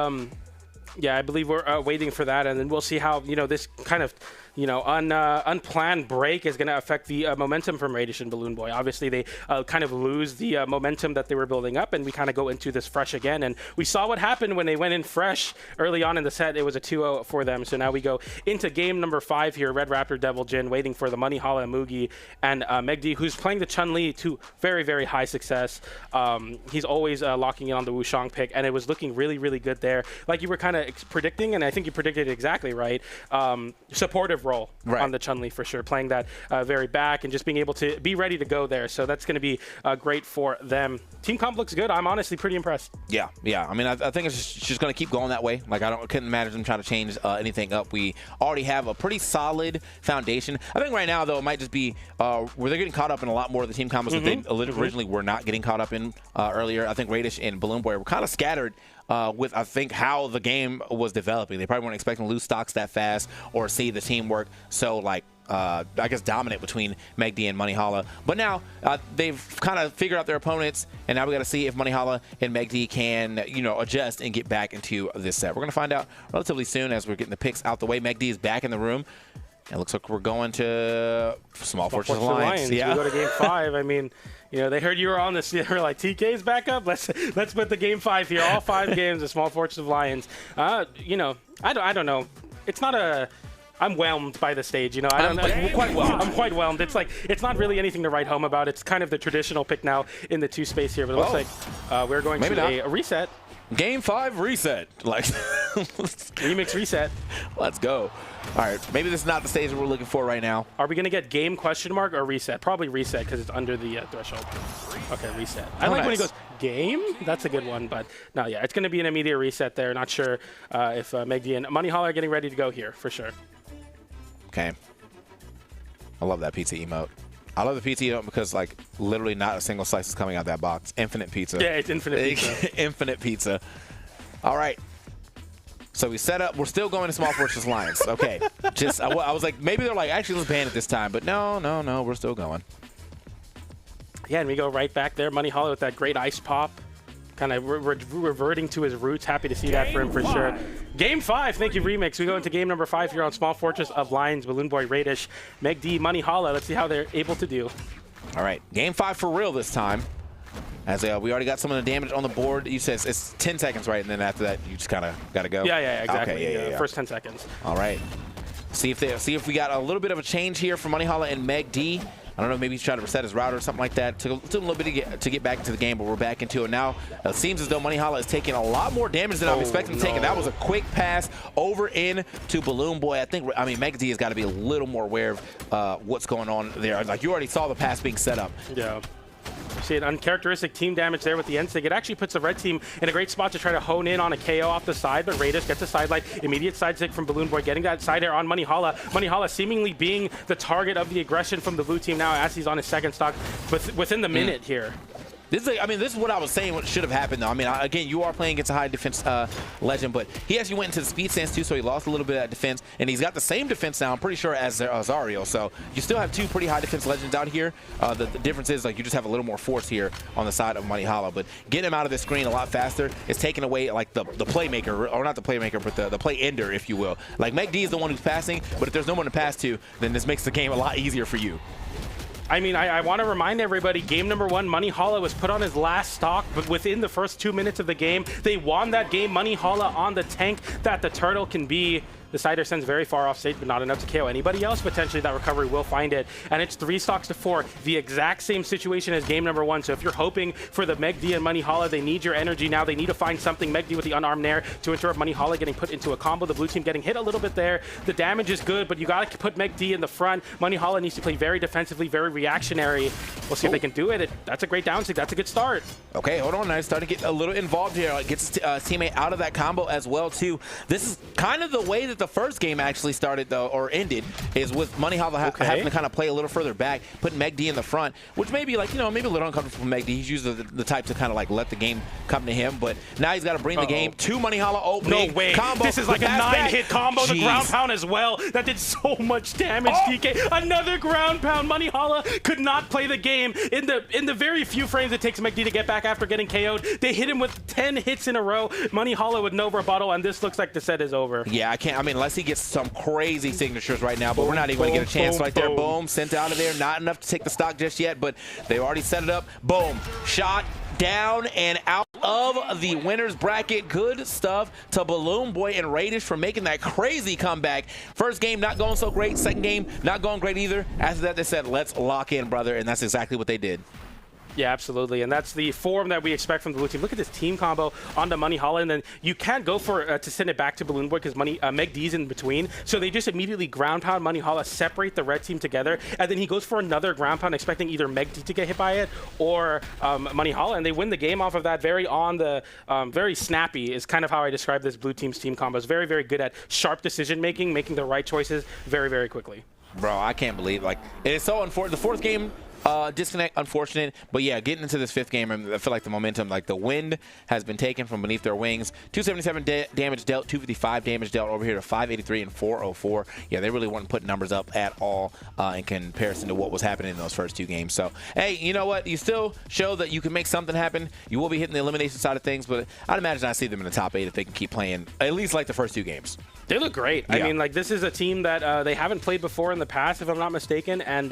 yeah, I believe we're waiting for that, and then we'll see how, you know, this kind of you know, unplanned break is going to affect the momentum from Radish and Balloon Boy. Obviously, they kind of lose the momentum that they were building up, and we kind of go into this fresh again. And we saw what happened when they went in fresh early on in the set. It was a 2-0 for them. So now we go into game number 5 here. Red Raptor, Devil Jin, waiting for the Money Hala, Mugi, and Megdi, who's playing the Chun-Li to very, very high success. He's always locking in on the Wushang pick, and it was looking really, really good there. Like you were kind of predicting, and I think you predicted it exactly right. Supportive role on the Chun-Li for sure, playing that very back and just being able to be ready to go there. So that's going to be great for them. Team comp looks good. I'm honestly pretty impressed. Yeah. I mean, I think it's just going to keep going that way. Like, couldn't imagine them trying to change anything up. We already have a pretty solid foundation. I think right now, though, it might just be where they're getting caught up in a lot more of the team combos that they originally were not getting caught up in earlier. I think Radish and Balloon Boy were kind of scattered with, I think, how the game was developing. They probably weren't expecting to lose stocks that fast or see the teamwork so, like, I guess, dominant between Megdi and Money Hala. But now they've kind of figured out their opponents, and now we got to see if Money Hala and Megdi can, you know, adjust and get back into this set. We're going to find out relatively soon as we're getting the picks out the way. Megdi is back in the room. It looks like we're going to Small Fortress Alliance. Yeah. We go to game 5. I mean, you know, they heard you were on this. They were like, TK's back up. Let's put the game 5 here. All 5 games of Small Fortress of Lions. You know, I don't know. It's not a. I'm whelmed by the stage, you know. I'm quite whelmed. It's like it's not really anything to write home about. It's kind of the traditional pick now in the 2 space here, but it looks like we're going to a reset. Game 5 reset. Like remix reset. Let's go. All right, maybe this is not the stage that we're looking for right now. Are we going to get game question mark or reset? Probably reset because it's under the threshold. Okay, reset. I like when he goes game. That's a good one, but no, yeah, it's going to be an immediate reset there. Not sure if Megdi and Money Hala are getting ready to go here for sure. Okay. I love that pizza emote. I love the pizza emote because, like, literally not a single slice is coming out of that box. Infinite pizza. Yeah, it's infinite pizza. Infinite pizza. All right. So we set up. We're still going to Small Fortress Alliance. Okay. Just I was like, maybe they're like, actually, let's ban it this time. But no, we're still going. Yeah, and we go right back there. Money Hala with that great ice pop. Kind of reverting to his roots. Happy to see that for him for sure. Game 5, thank you, Remix. We go into game number 5 here on Small Fortress of Lions, Balloon Boy, Radish, Megdi, Money Hala. Let's see how they're able to do. All right, game 5 for real this time. As we already got some of the damage on the board. You said it's 10 seconds, right? And then after that, you just kind of got to go. Yeah, exactly. Okay, yeah. First 10 seconds. All right. See if we got a little bit of a change here for Money Hala and Megdi. I don't know, maybe he's trying to reset his router or something like that. Took a little bit to get back into the game, but we're back into it now. It seems as though Money Hala is taking a lot more damage than I'm expecting to take, and that was a quick pass over in to Balloon Boy. I mean, Megdi has got to be a little more aware of what's going on there. Like, you already saw the pass being set up. Yeah. See an uncharacteristic team damage there with the end stick. It actually puts the red team in a great spot to try to hone in on a KO off the side, but Radish gets a side light, immediate side stick from Balloon Boy, getting that side air on Money Hala. Money Hala seemingly being the target of the aggression from the blue team now as he's on his second stock within the minute here. This is what I was saying what should have happened, though. I mean, again, you are playing against a high defense legend, but he actually went into the speed stance, too, so he lost a little bit of that defense, and he's got the same defense now, I'm pretty sure, as Azario. So you still have 2 pretty high defense legends out here. The difference is, like, you just have a little more force here on the side of Money Hala, but getting him out of the screen a lot faster is taking away, like, the playmaker, or not the playmaker, but the play ender, if you will. Like, Megdi is the one who's passing, but if there's no one to pass to, then this makes the game a lot easier for you. I mean, I want to remind everybody, game number 1, Money Hala was put on his last stock, but within the first 2 minutes of the game, they won that game. Money Hala on the tank that the turtle can be. The sider sends very far off stage, but not enough to KO anybody else. Potentially that recovery will find it. And it's 3 stocks to 4. The exact same situation as game number 1. So if you're hoping for the Megdi and Money Hala, they need your energy now. They need to find something. Megdi with the unarmed nair to interrupt Money Hala getting put into a combo. The blue team getting hit a little bit there. The damage is good, but you got to put Megdi in the front. Money Hala needs to play very defensively, very reactionary. We'll see if they can do it. That's a great down stick. That's a good start. Okay, hold on. Nice. Starting to get a little involved here. Gets his teammate out of that combo as well, too. This is kind of the way that the first game actually started, though, or ended, is with Money Hala having to kind of play a little further back, putting Megdi in the front, which may be, like, you know, maybe a little uncomfortable for Megdi. He's usually the type to kind of, like, let the game come to him, but now he's got to bring the game to Money Hala. Oh, no way. Combo. This is like a 9-hit combo. Jeez. The ground pound as well. That did so much damage, DK. Another ground pound. Money Hala could not play the game. In the very few frames it takes Megdi to get back after getting getting KO'd. They hit him with 10 hits in a row. Brawlhalla with no rebuttal, and this looks like the set is over. Yeah, I can't. I mean, unless he gets some crazy signatures right now, but we're not even going to get a chance right there. Boom, sent out of there. Not enough to take the stock just yet, but they've already set it up. Boom, shot down and out of the winner's bracket. Good stuff to Balloon Boy and Radish for making that crazy comeback. First game not going so great. Second game not going great either. After that, they said, let's lock in, brother, and that's exactly what they did. Yeah, absolutely, and that's the form that we expect from the blue team. Look at this team combo onto Brawlhalla, and then you can't go for to send it back to Balloon Boy because Meg D's in between, so they just immediately ground pound Brawlhalla, separate the red team together, and then he goes for another ground pound, expecting either Meg D to get hit by it or Brawlhalla, and they win the game off of that. Very on the, very snappy is kind of how I describe this blue team's team combos. Very, very good at sharp decision making the right choices very, very quickly. Bro, I can't believe, like, it's so unfortunate. The fourth game, disconnect, unfortunate, but yeah, getting into this fifth game, I feel like the momentum, like the wind has been taken from beneath their wings. 277 damage dealt, 255 damage dealt over here to 583 and 404. Yeah, they really weren't putting numbers up at all in comparison to what was happening in those first two games. So, hey, you know what? You still show that you can make something happen. You will be hitting the elimination side of things, but I'd imagine I see them in the top 8 if they can keep playing at least like the first two games. They look great. Yeah. I mean, like, this is a team that they haven't played before in the past, if I'm not mistaken, and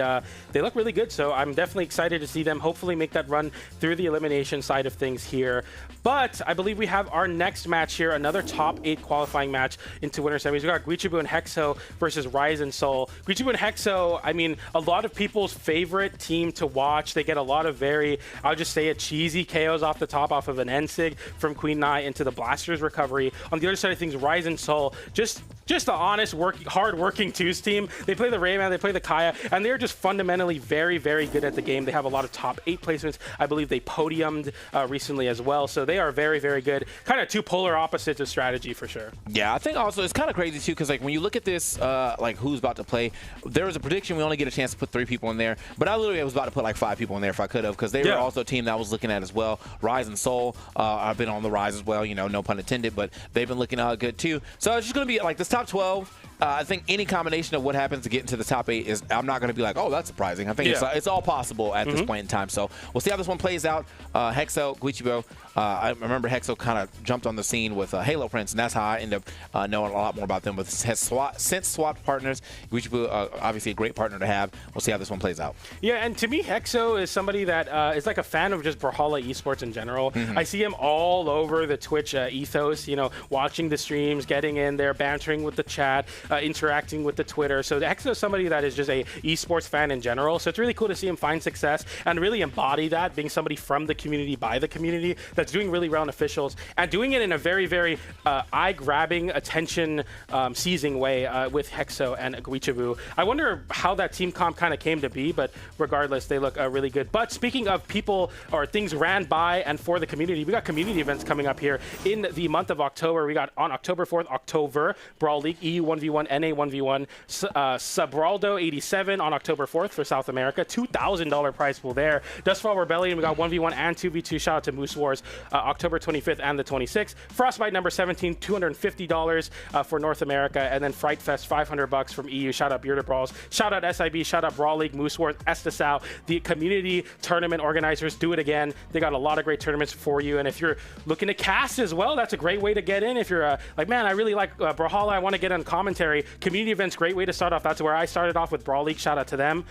they look really good. So I'm definitely excited to see them hopefully make that run through the elimination side of things here. But I believe we have our next match here, another top 8 qualifying match into winter semis. We got Guichibu and Hexo versus Rise and Soul. Guichibu and Hexo, I mean, a lot of people's favorite team to watch. They get a lot of very, I'll just say it, cheesy KOs off the top, off of an N-Sig from Queen Nai into the Blaster's recovery. On the other side of things, Rise and Soul, just the honest, hard-working twos team. They play the Rayman, they play the Kaya, and they're just fundamentally very, very good at the game. They have a lot of top 8 placements. I believe they podiumed recently as well, so they are very, very good. Kind of two polar opposites of strategy for sure. Yeah, I think also it's kind of crazy too, because like when you look at this, like who's about to play, there was a prediction we only get a chance to put 3 people in there, but I literally was about to put like 5 people in there if I could have, because they were also a team that I was looking at as well. Rise and Soul, I've been on the rise as well, you know, no pun intended, but they've been looking good too. So it's just going to be like this top 12. I think any combination of what happens to get into the top 8 is, I'm not going to be like, oh, that's surprising. I think it's all possible at this point in time. So we'll see how this one plays out. Hexo, Guichibu. I remember Hexo kind of jumped on the scene with Halo Prince, and that's how I end up knowing a lot more about them. But has since swapped partners. Guichibu, obviously a great partner to have. We'll see how this one plays out. Yeah, and to me, Hexo is somebody that is like a fan of just Brawlhalla esports in general. I see him all over the Twitch ethos, you know, watching the streams, getting in there, bantering with the chat, interacting with the Twitter. So Hexo is somebody that is just a esports fan in general. So it's really cool to see him find success and really embody that, being somebody from the community, by the community, that's doing really well in officials and doing it in a very, very eye-grabbing, attention-seizing way with Hexo and Guichibu. I wonder how that team comp kind of came to be, but regardless, they look really good. But speaking of people or things ran by and for the community, we got community events coming up here in the month of October. We got on October 4th, October, Brawl League, EU 1v1, NA 1v1, Sabraldo 87 on October 4th for South America. $2,000 prize pool there. Dustfall Rebellion, we got 1v1 and 2v2. Shout out to Moose Wars, October 25th and the 26th. Frostbite number 17, $250 for North America. And then Fright Fest, $500 from EU. Shout out Bearded Brawls. Shout out SIB. Shout out Brawl League, Moose Wars, Estasau. The community tournament organizers do it again. They got a lot of great tournaments for you. And if you're looking to cast as well, that's a great way to get in. If you're like, man, I really like Brawlhalla, I want to get on commentary. Community events, great way to start off. That's where I started off with Brawl League. Shout out to them.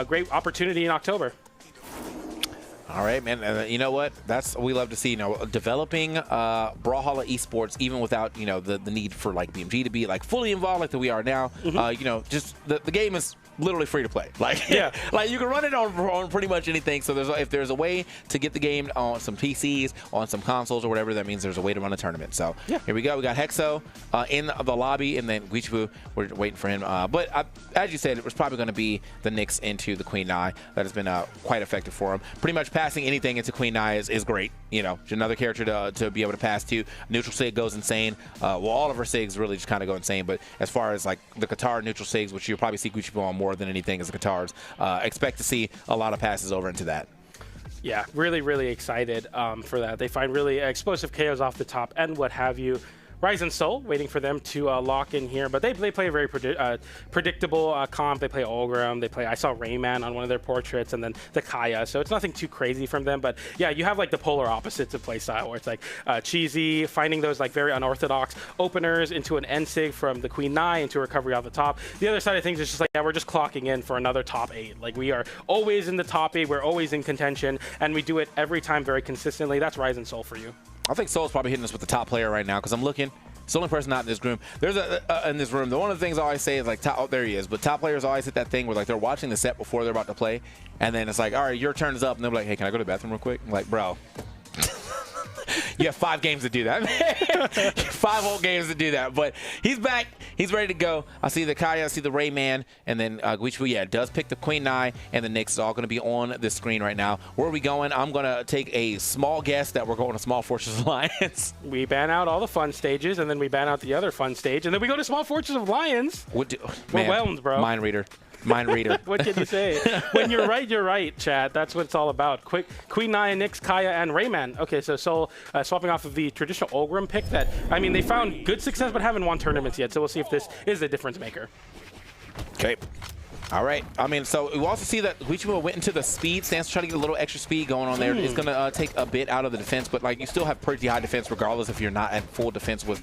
Great opportunity in October. All right, man. You know what? We love to see, you know, developing Brawlhalla esports even without, you know, the need for like BMG to be like fully involved like that we are now. You know, just the game is literally free to play. Like, like you can run it on pretty much anything. So if there's a way to get the game on some PCs, on some consoles or whatever, that means there's a way to run a tournament. So here we go. We got Hexo in the lobby, and then Guichibu, we're waiting for him. But as you said, it was probably going to be the Nyx into the Queen Nai. That has been quite effective for him. Pretty much passing anything into Queen Nai is great. You know, another character to be able to pass to. Neutral Sig goes insane. Well, all of our Sigs really just kind of go insane. But as far as like the Qatar neutral Sigs, which you'll probably see Guichibu on more than anything as the Qatars, expect to see a lot of passes over into that. Yeah, really, really excited for that. They find really explosive KOs off the top and what have you. Rise and Soul, waiting for them to lock in here. But they play a very predictable comp. They play Olgrim. They play, I saw Rayman on one of their portraits, and then the Kaya. So it's nothing too crazy from them. But yeah, you have like the polar opposites of play style, where it's like cheesy, finding those like very unorthodox openers into an N-Sig from the Queen Nai into recovery off the top. The other side of things is just like, yeah, we're just clocking in for another top 8. Like, we are always in the top 8. We're always in contention, and we do it every time very consistently. That's Rise and Soul for you. I think Soul's probably hitting us with the top player right now because I'm looking. It's the only person not in this room. There's in this room. One of the things I always say is like, oh, there he is. But top players always hit that thing where like they're watching the set before they're about to play, and then it's like, all right, your turn is up, and they're like, hey, can I go to the bathroom real quick? I'm like, bro. You have 5 games to do that. 5 whole games to do that. But he's back. He's ready to go. I see the Kaya, I see the Rayman, and then Guichibu, yeah, does pick the Queen Nai, and the Nyx is all going to be on the screen right now. Where are we going? I'm going to take a small guess that we're going to Small Fortress Alliance. We ban out all the fun stages, and then we ban out the other fun stage, and then we go to Small Fortress Alliance. We're whelmed, bro. Mind reader. Mind reader. What can you say? When you're right, chat. That's what it's all about. Quick, Queen Nai, Nyx, Kaya, and Rayman. Okay, so Soul swapping off of the traditional Olgrim pick that, I mean, they found good success but haven't won tournaments yet, so we'll see if this is a difference maker. Okay. All right. I mean, so we also see that Guichibu went into the speed stance to try to get a little extra speed going on there. It's going to take a bit out of the defense, but like you still have pretty high defense regardless if you're not at full defense with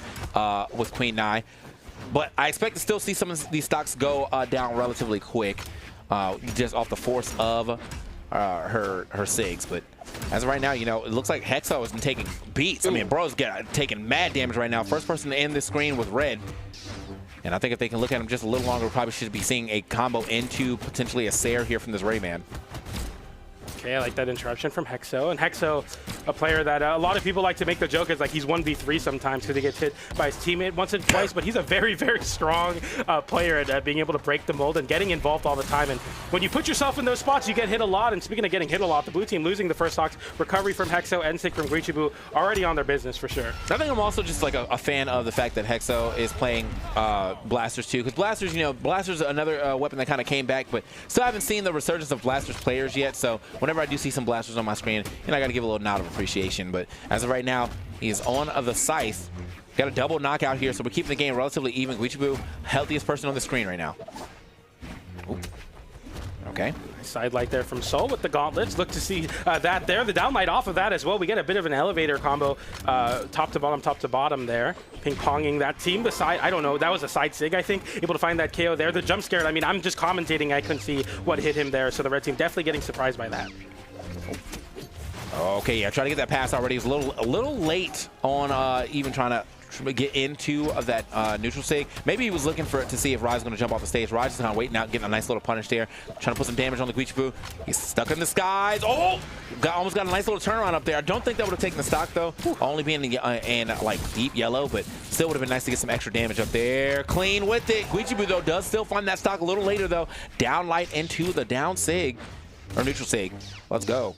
Queen Nai. But I expect to still see some of these stocks go down relatively quick, just off the force of her SIGs. But as of right now, you know, it looks like Hexo is taking beats. I mean, bro's taking mad damage right now. First person to end the screen with red. And I think if they can look at him just a little longer, we probably should be seeing a combo into potentially a Sair here from this Rayman. Okay, I like that interruption from Hexo. And Hexo, a player that a lot of people like to make the joke is like he's 1v3 sometimes because he gets hit by his teammate once and twice, but he's a very, very strong player at being able to break the mold and getting involved all the time. And when you put yourself in those spots, you get hit a lot. And speaking of getting hit a lot, the blue team losing the first stocks, recovery from Hexo, N-Sig from Guichibu, already on their business for sure. I think I'm also just like a fan of the fact that Hexo is playing Blasters too, because Blasters, you know, Blasters are another weapon that kind of came back, but still haven't seen the resurgence of Blasters players yet. So whenever I do see some Blasters on my screen, you know, I got to give a little nod of appreciation. But as of right now, he's on the Scythe. Got a double knockout here, so we're keeping the game relatively even. Guichibu, healthiest person on the screen right now. Ooh. Okay. Side light there from Soul with the gauntlets. Look to see that there. The down light off of that as well. We get a bit of an elevator combo, top to bottom there. Ping-ponging that team. The side, I don't know, that was a side sig, I think. Able to find that KO there. The jump scare, I mean, I'm just commentating. I couldn't see what hit him there. So the red team definitely getting surprised by that. Okay, yeah, trying to get that pass already. He was a little late on even trying to get into that neutral sig. Maybe he was looking for it to see if Rise is going to jump off the stage. Rise is kind of waiting out, getting a nice little punish there, trying to put some damage on the Guichibu. He's stuck in the skies. Oh! Almost got a nice little turnaround up there. I don't think that would have taken the stock, though, only being in like deep yellow, but still would have been nice to get some extra damage up there. Clean with it. Guichibu, though, does still find that stock a little later, though. Down light into the down sig, or neutral sig. Let's go.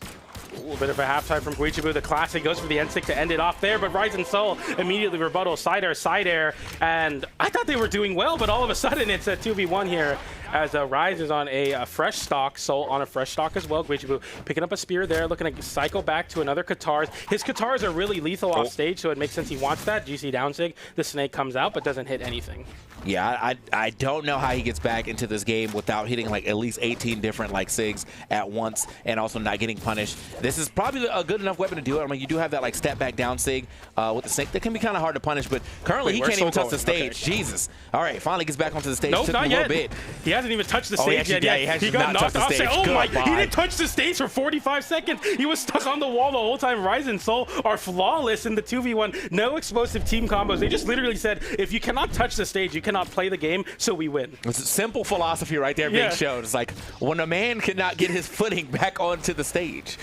A little bit of a halftime from Guichibu. The classic goes for the N-Sig to end it off there, but Rise and Soul immediately rebuttal, side air, and I thought they were doing well, but all of a sudden it's a 2v1 here as Rise is on a fresh stock, Soul on a fresh stock as well. Guichibu picking up a spear there, looking to cycle back to another Katars. His Katars are really lethal off stage, so it makes sense he wants that. GC down sig, the snake comes out, but doesn't hit anything. Yeah, I don't know how he gets back into this game without hitting like at least 18 different like SIGs at once and also not getting punished. This is probably a good enough weapon to do it. I mean, you do have that like step back down SIG with the snake that can be kind of hard to punish, but currently he can't even touch the stage. Okay. Jesus. All right, finally gets back onto the stage. Nope, not yet. Bit. He hasn't even touched the stage yet. He got knocked off. Oh my, he didn't touch the stage for 45 seconds. He was stuck on the wall the whole time. Rise and Soul are flawless in the 2v1. No explosive team combos. They just literally said, if you cannot touch the stage, you cannot play the game, so we win. It's a simple philosophy right there being shown. It's like, when a man cannot get his footing back onto the stage,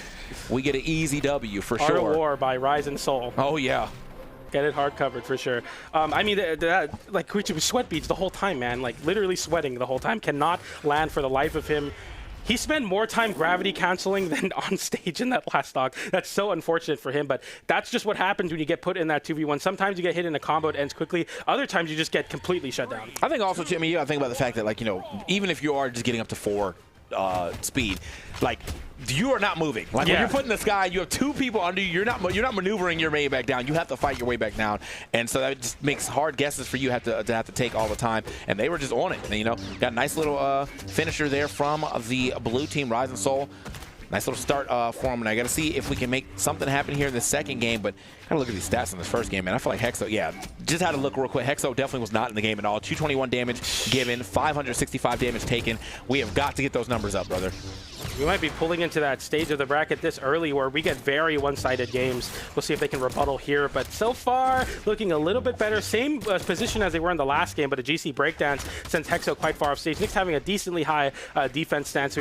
we get an easy W for sure. Art of War by Rise and Soul. Oh, yeah. Get it hard covered for sure. I mean, like Guichibu sweat beads the whole time, man. Like literally sweating the whole time. Cannot land for the life of him. He spent more time gravity canceling than on stage in that last stock. That's so unfortunate for him, but that's just what happens when you get put in that 2v1. Sometimes you get hit in a combo, it ends quickly. Other times you just get completely shut down. I think also, Jimmy, you gotta think about the fact that, like, you know, even if you are just getting up to 4 speed, like you are not moving. Like when you're put in the sky, you have two people under you. You're not maneuvering your way back down. You have to fight your way back down, and so that just makes hard guesses for you have to take all the time. And they were just on it. And, you know, got a nice little finisher there from the blue team, Rise and Soul. Nice little start for him, and I got to see if we can make something happen here in the second game, but gotta look at these stats in this first game, man. I feel like Hexo, just had to look real quick. Hexo definitely was not in the game at all. 221 damage given, 565 damage taken. We have got to get those numbers up, brother. We might be pulling into that stage of the bracket this early where we get very one-sided games. We'll see if they can rebuttal here, but so far looking a little bit better. Same position as they were in the last game, but a GC breakdance sends Hexo quite far off stage. Nick's having a decently high defense stance.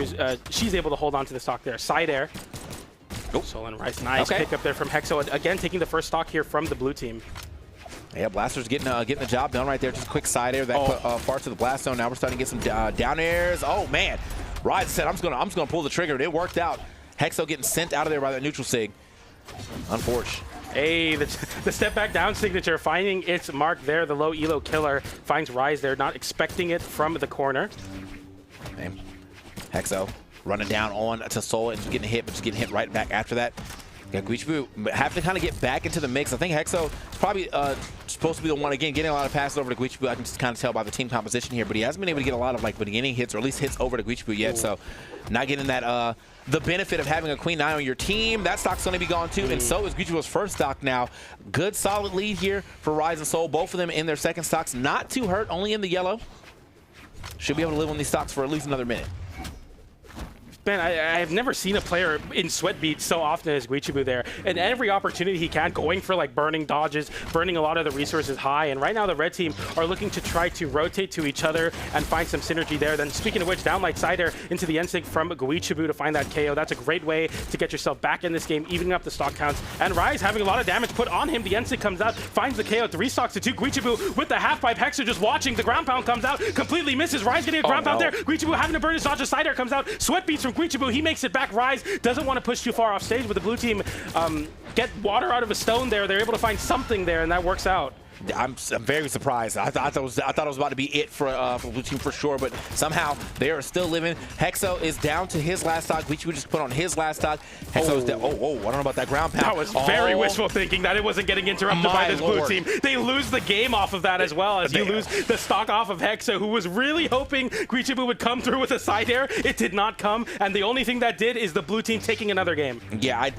She's able to hold on to the stock there. Side air. Soul and Rice, nice pick up there from Hexo. Again, taking the first stock here from the blue team. Yeah, Blaster's getting the job done right there. Just a quick side air that put far to the blast zone. Now we're starting to get some down airs. Oh man, Rise said I'm just gonna pull the trigger. It worked out. Hexo getting sent out of there by that neutral sig. Unfortunate. Hey, the step back down signature finding its mark there. The low elo killer finds Rise there, not expecting it from the corner. Man. Hexo running down on to Soul and just getting hit, but just getting hit right back after that. Yeah, Guichibu have to kind of get back into the mix. I think Hexo is probably supposed to be the one, again, getting a lot of passes over to Guichibu. I can just kind of tell by the team composition here, but he hasn't been able to get a lot of like beginning hits or at least hits over to Guichibu yet. So not getting that the benefit of having a Queen Nine on your team. That stock's going to be gone too, and so is Guichibu's first stock now. Good solid lead here for Rise and Soul. Both of them in their second stocks. Not too hurt, only in the yellow. Should be able to live on these stocks for at least another minute. Man, I've never seen a player in sweat beats so often as Guichibu there. And every opportunity he can, going for like burning dodges, burning a lot of the resources high. And right now the red team are looking to try to rotate to each other and find some synergy there. Then speaking of which, downlight side air into the N-Sig from Guichibu to find that KO. That's a great way to get yourself back in this game, evening up the stock counts. And Rise having a lot of damage put on him. The N-Sig comes out, finds the KO, 3 stocks to 2. Guichibu with the half pipe. Hexer just watching. The ground pound comes out, completely misses. Rise getting a ground pound there. Guichibu having to burn his dodge. Side air comes out. Sweat beats from Guichibu. He makes it back. Rise doesn't want to push too far off stage, but the blue team get water out of a stone there. They're able to find something there, and that works out. I'm very surprised. I thought it was about to be it for blue team for sure, but somehow they are still living. Hexo is down to his last stock. Guichibu just put on his last stock. Hexo is down. I don't know about that ground pound. That was very wishful thinking that it wasn't getting interrupted by this blue team. They lose the game off of that as well, as you lose the stock off of Hexo, who was really hoping Guichibu would come through with a side air. It did not come, and the only thing that did is the blue team taking another game. Yeah, I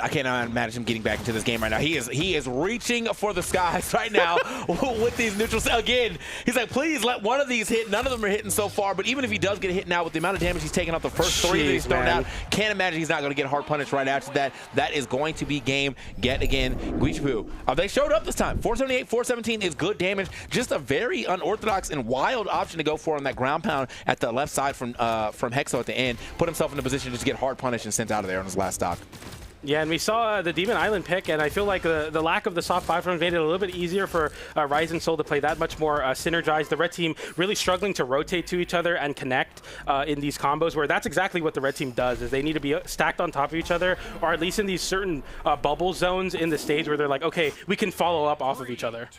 cannot imagine him getting back into this game right now. He is reaching for the skies right now. With these neutrals again, he's like, please let one of these hit. None of them are hitting so far, but even if he does get hit now with the amount of damage he's taken off the first 3 that he's thrown out, can't imagine he's not going to get hard punished right after that. That is going to be game get again. Guichibu, they showed up this time. 478, 417 is good damage. Just a very unorthodox and wild option to go for on that ground pound at the left side from Hexo at the end. Put himself in a position to just get hard punished and sent out of there on his last stock. Yeah, and we saw the Demon Island pick, and I feel like the lack of the soft 5 made it a little bit easier for Rise and Soul to play that much more synergized. The red team really struggling to rotate to each other and connect in these combos, where that's exactly what the red team does, is they need to be stacked on top of each other, or at least in these certain bubble zones in the stage where they're like, okay, we can follow up off of each other.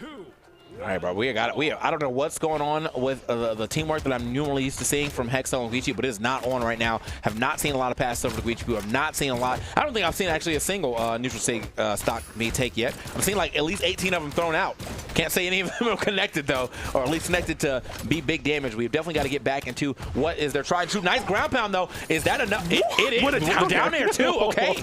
All right, bro. I don't know what's going on with the teamwork that I'm normally used to seeing from Hexo and Guichibu, but it is not on right now. Have not seen a lot of passes over to Guichibu. Have not seen a lot. I don't think I've seen actually a single neutral sig stock me take yet. I've seen like at least 18 of them thrown out. Can't say any of them are connected though, or at least connected to be big damage. We've definitely got to get back into what is their try and shoot. Nice ground pound though. Is that enough? It is. What a down there too. Okay.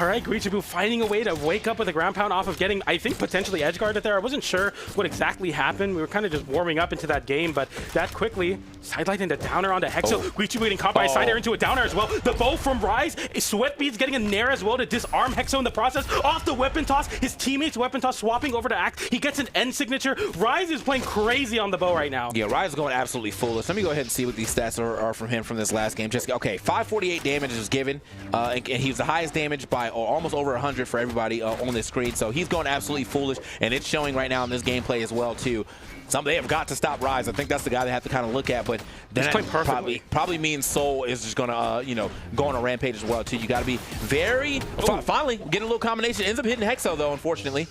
All right, Guichibu finding a way to wake up with a ground pound off of getting, I think, potentially edge guarded there. I wasn't sure what exactly happened. We were kind of just warming up into that game, but that quickly sidelight into downer onto Hexo. Guichibu getting caught by a side air into a downer as well. The bow from Rise, Sweat Beats getting a nair as well to disarm Hexo in the process. Off the weapon toss, his teammates weapon toss swapping over to Axe. He gets an end signature. Rise is playing crazy on the bow right now. Yeah, Rise is going absolutely foolish. Let me go ahead and see what these stats are from him from this last game. Just okay, 548 damage is given, and he was the highest damage by almost over 100 for everybody on this screen. So he's going absolutely foolish, and it's showing right now in this gameplay as well too. They have got to stop Rise. I think that's the guy they have to kind of look at, but then probably means Soul is just gonna go on a rampage as well too. You got to be very finally getting a little combination. Ends up hitting Hexo though, unfortunately,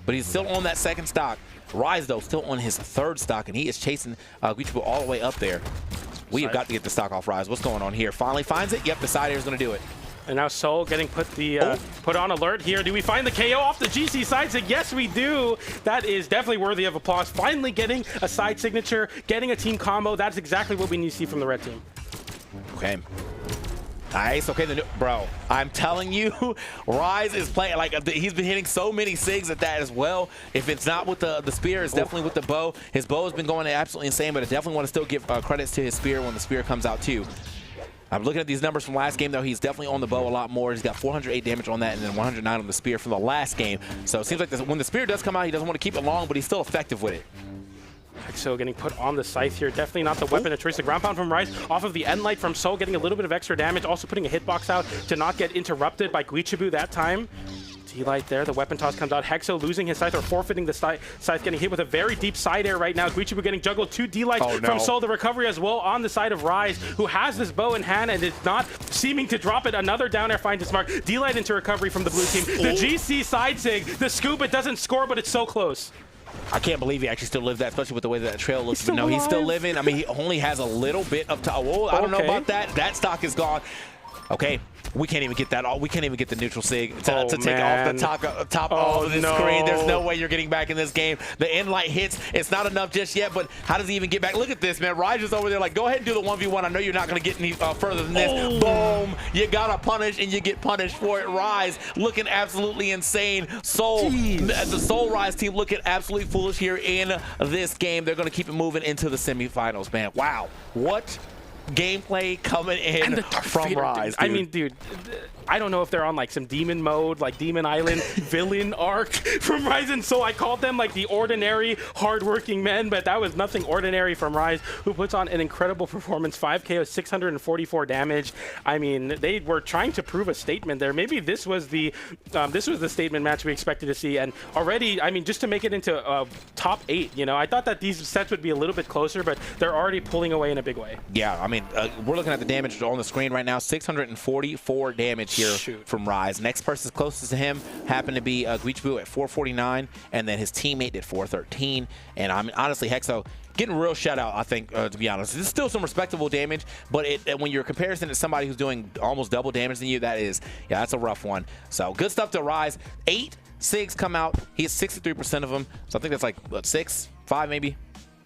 but he's still on that second stock. Rise though still on his third stock, and he is chasing Guichibu all the way up there. We have got to get the stock off Rise. What's going on here? Finally finds it. Yep, the side air is going to do it. And now Soul getting put on alert here. Do we find the KO off the GC side sig? Yes, we do. That is definitely worthy of applause. Finally getting a side signature, getting a team combo. That's exactly what we need to see from the red team. Okay. Nice. Okay, bro, I'm telling you, Rise is playing like he's been hitting so many SIGs at that as well. If it's not with the spear, it's definitely with the bow. His bow has been going absolutely insane, but I definitely want to still give credits to his spear when the spear comes out too. I'm looking at these numbers from last game, though. He's definitely on the bow a lot more. He's got 408 damage on that and then 109 on the spear from the last game. So it seems like when the spear does come out, he doesn't want to keep it long, but he's still effective with it. Hexo getting put on the scythe here. Definitely not the weapon of choice. The ground pound from Rise off of the end light from Soul, getting a little bit of extra damage. Also putting a hitbox out to not get interrupted by Guichibu that time. D-Light there, the weapon toss comes out. Hexo losing his scythe or forfeiting the scythe, getting hit with a very deep side air right now. Guichibu getting juggled. 2 D-Lights from Soul. The recovery as well on the side of Rise, who has this bow in hand and is not seeming to drop it. Another down air finds his mark. D-Light into recovery from the blue team. The GC side sig, the scoop, it doesn't score, but it's so close. I can't believe he actually still lived that, especially with the way that trail looks. But no, he's still living. I mean, he only has a little bit of time. Whoa, I don't know about that. That stock is gone. Okay, we can't even get that all. We can't even get the neutral sig to take off the top of the screen. There's no way you're getting back in this game. The end light hits. It's not enough just yet, but how does he even get back? Look at this, man. Rise is over there like, go ahead and do the 1v1. I know you're not going to get any further than this. Boom. You got to punish, and you get punished for it. Rise looking absolutely insane. Soul, the Soul Rise team looking absolutely foolish here in this game. They're going to keep it moving into the semifinals, man. Wow. What gameplay coming in from Rise, dude. I mean, dude, I don't know if they're on like some demon mode, like Demon Island villain arc from Rise and Soul. I called them like the ordinary, hardworking men, but that was nothing ordinary from Rise, who puts on an incredible performance. 5 KO, 644 damage. I mean, they were trying to prove a statement there. Maybe this was the statement match we expected to see, and already, I mean, just to make it into top 8, you know, I thought that these sets would be a little bit closer, but they're already pulling away in a big way. Yeah, I mean, we're looking at the damage on the screen right now. 644 damage here from Rise. Next person closest to him happened to be Guichibu at 449, and then his teammate did 413. And I mean, honestly, Hexo getting a real shout out, I think, to be honest. It's still some respectable damage, but when you're comparison to somebody who's doing almost double damage than you, that's a rough one. So good stuff to Rise. 8 SIGs come out. He has 63% of them. So I think that's like, what, 6, 5 maybe?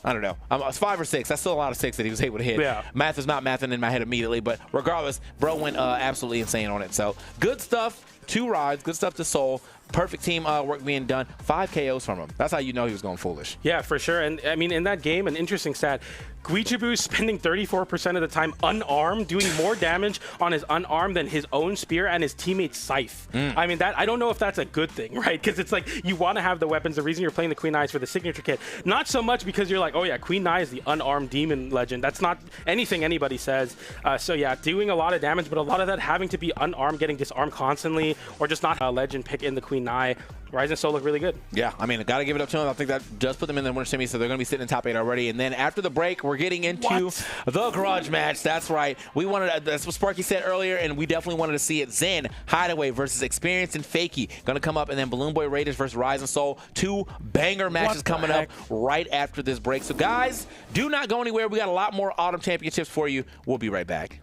I don't know. It's 5 or 6. That's still a lot of 6 that he was able to hit. Yeah. Math is not mathing in my head immediately, but regardless, bro went absolutely insane on it. So good stuff to Rise. Good stuff to Soul. Perfect team work being done. 5 KOs from him. That's how you know he was going foolish. Yeah, for sure. And I mean, in that game, an interesting stat, Guichibu spending 34% of the time unarmed, doing more damage on his unarmed than his own spear and his teammate's scythe. I mean, I don't know if that's a good thing, right? Because it's like you want to have the weapons. The reason you're playing the Queen Eye is for the signature kit. Not so much because you're like, oh yeah, Queen Eye is the unarmed demon legend. That's not anything anybody says. So yeah, doing a lot of damage, but a lot of that having to be unarmed, getting disarmed constantly, or just not a legend pick in the Queen Eye. Rise and Soul look really good. Yeah, I mean, got to give it up to them. I think that does put them in the winter semi, so they're going to be sitting in top 8 already. And then after the break, we're getting into the grudge match. That's right. That's what Sparky said earlier, and we definitely wanted to see it. Zen Hideaway versus Experience and Fakey going to come up, and then Balloon Boy Raiders versus Rise and Soul. 2 banger matches coming up right after this break. So guys, do not go anywhere. We got a lot more Autumn Championships for you. We'll be right back.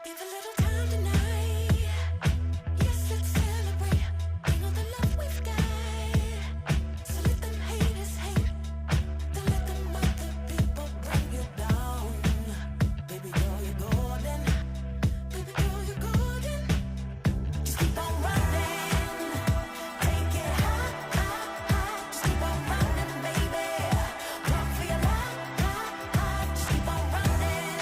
Give a little time tonight. Yes, let's celebrate. You know the love we've got. So let them haters hate. Don't let them other people bring you down. Baby girl, you're golden. Baby girl, you're golden. Just keep on running. Take it high, high, high. Just keep on running, baby. Run for your life. Just keep on running.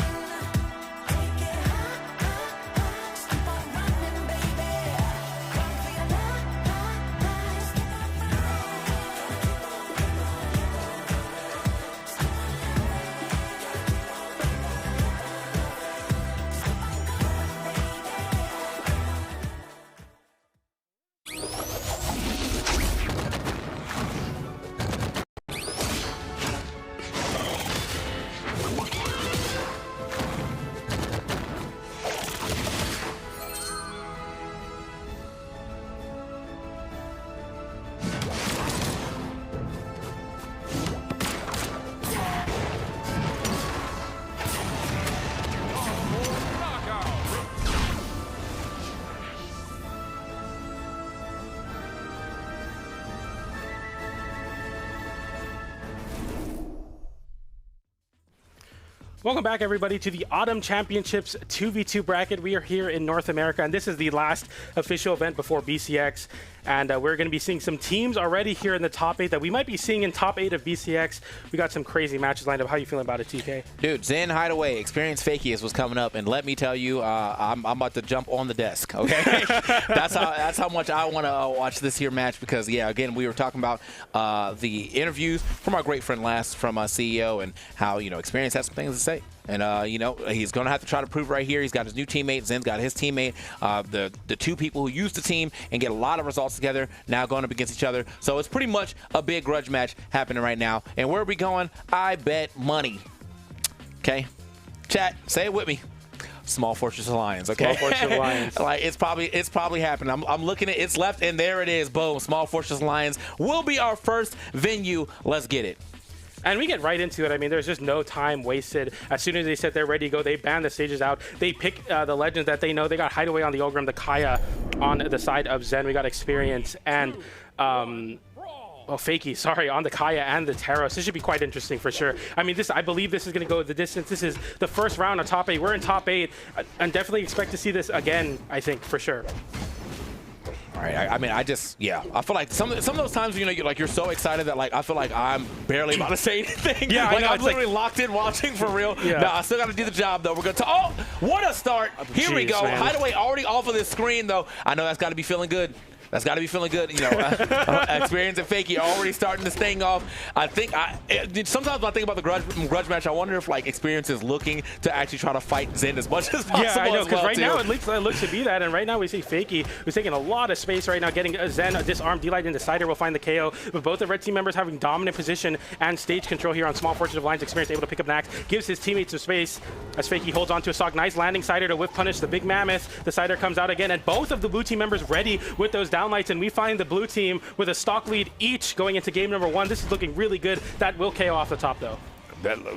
Take it high, high, high. Just keep on running, baby. Run for your life. Just keep on Welcome back, everybody, to the Autumn Championships 2v2 bracket. We are here in North America, and this is the last official event before BCX. And we're going to be seeing some teams already here in the top 8 that we might be seeing in top 8 of BCX. We got some crazy matches lined up. How are you feeling about it, TK? Dude, Zen Hideaway, Experience Fakiest was coming up, and let me tell you, I'm about to jump on the desk, okay? that's how much I want to watch this here match because, yeah, again, we were talking about the interviews from our great friend Last from CEO and how, you know, Experience has some things to say. And, you know, he's going to have to try to prove right here. He's got his new teammate. Zen's got his teammate. The two people who used the team and get a lot of results together now going up against each other. So it's pretty much a big grudge match happening right now. And where are we going? I bet money. Okay? Chat, say it with me. Small Fortress Alliance, okay? Small Fortress Alliance. Like it's probably happening. I'm looking at it's left, and there it is. Boom. Small Fortress Alliance will be our first venue. Let's get it. And we get right into it. I mean, there's just no time wasted. As soon as they said they're ready to go, they ban the stages out. They pick the legends that they know. They got Hideaway on the Ogrim, the Kaya on the side of Zen. We got Experience and Fakey, sorry, on the Kaya and the Taros. This should be quite interesting for sure. I mean, I believe this is going to go the distance. This is the first round of top 8. We're in top 8 and definitely expect to see this again, I think, for sure. All right, I mean, I feel like some of those times, you know, you're so excited that, like, I feel like I'm barely about to say anything. Yeah, like, I know, I'm literally locked in watching for real. Yeah. No, I still got to do the job, though. We're going to, oh, what a start. Here we go. Man. Hideaway already off of this screen, though. I know that's got to be feeling good. That's got to be feeling good. You know, Experience and Fakey already starting this thing off. I think sometimes when I think about the grudge match, I wonder if like Experience is looking to actually try to fight Zen as much as possible. Yeah, I know, because right too. now it looks to be that, and right now we see Fakey, who's taking a lot of space right now, getting Zen disarmed. D-Light and Decider will find the KO, but both the red team members having dominant position and stage control here on Small Fortress of Alliance. Experience able to pick up an axe, gives his teammates some space as Fakey holds on to a stock. Nice landing Cider to whiff punish the big mammoth. The Cider comes out again, and both of the blue team members ready with those downlights, and we find the blue team with a stock lead each going into game number 1. This is looking really good. That will KO off the top, though.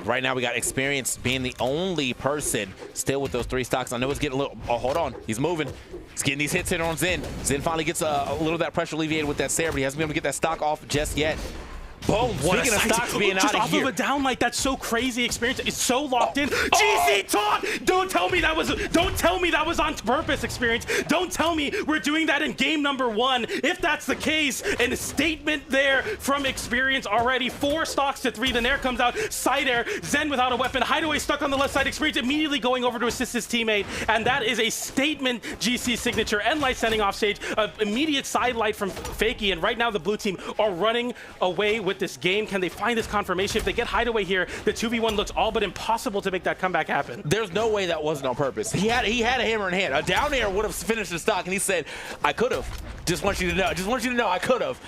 Right now we got Experience being the only person still with those 3 stocks. I know it's getting a little, oh, hold on. He's moving. He's getting these hits in on Zen. Zen finally gets a little of that pressure alleviated with that Sarah, but he hasn't been able to get that stock off just yet. Boom. Speaking of stocks being out of off here. Of a downlight, that's so crazy. Experience is so locked in. GC talk! Don't tell me that was on purpose, Experience. Don't tell me we're doing that in game number 1. If that's the case, and a statement there from Experience already. 4 stocks to 3. Then there comes out Cider, Zen without a weapon, Hideaway stuck on the left side, Experience immediately going over to assist his teammate. And that is a statement GC signature. Endlight sending off stage, an immediate side light from Fakey, and right now the blue team are running away with this game. Can they find this confirmation? If they get Hideaway here, the 2v1 looks all but impossible to make that comeback happen. There's no way that wasn't on purpose. He had a hammer in hand. A down air would have finished the stock, and he said, I could have. Just want you to know. I could have.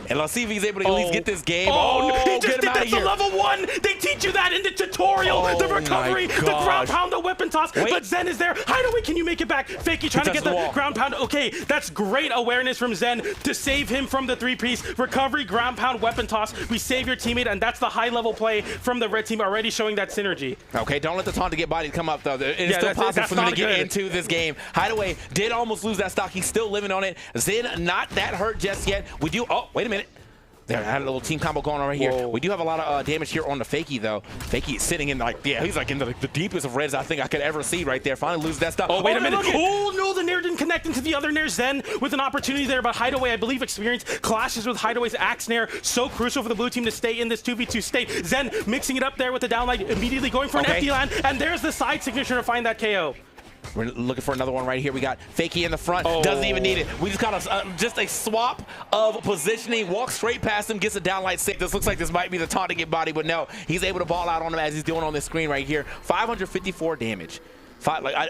And let's see if he's able to at least get this game. Oh, he get just him did out of that to here. level 1. They teach you that in the tutorial. Oh, the recovery, my the gosh. ground pound, the weapon toss. Wait. But Zen is there. Hideaway, can you make it back? Fakey trying to get touched the the wall. ground pound. Okay, that's great awareness from Zen to save him from the 3-piece. Recovery, ground pound, weapon toss. We save your teammate, and that's the high-level play from the red team, already showing that synergy. Okay, don't let the taunt to get bodied come up, though. It is Yeah, still that's possible for them to not get good. into this game. Hideaway did almost lose that stock. He's still living on it. Zen, not that hurt just yet. We do, oh, wait a minute. There, I had a little team combo going on right here. Whoa. We do have a lot of damage here on the Fakey, though. Fakey is sitting in, like, yeah, he's like in the deepest of reds I think I could ever see right there. Finally lose that stuff. Oh, wait a minute. look at- Oh, no, the Nair didn't connect into the other Nair. Zen with an opportunity there, but Hideaway, I believe, experience clashes with Hideaway's Axe Nair. So crucial for the blue team to stay in this 2v2 state. Zen mixing it up there with the downlight, immediately going for an Okay. empty land, and there's the side signature to find that KO. We're looking for another one right here. We got Fakey in the front. Doesn't even need it. We just got just a swap of positioning. Walks straight past him, gets a downlight save. This looks like this might be the taunt to get body, but no. He's able to ball out on him as he's doing on this screen right here. 554 damage.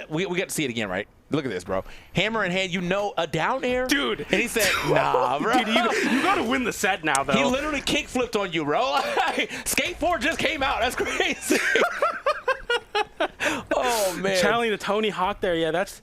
We got to see it again, right? Look at this, bro. Hammer in hand, you know, a down air? Dude. And he said, nah, bro. Dude, you got to win the set now, though. He literally kick flipped on you, bro. Skate 4 just came out. That's crazy. Oh, man. Channeling the Tony Hawk there, yeah, that's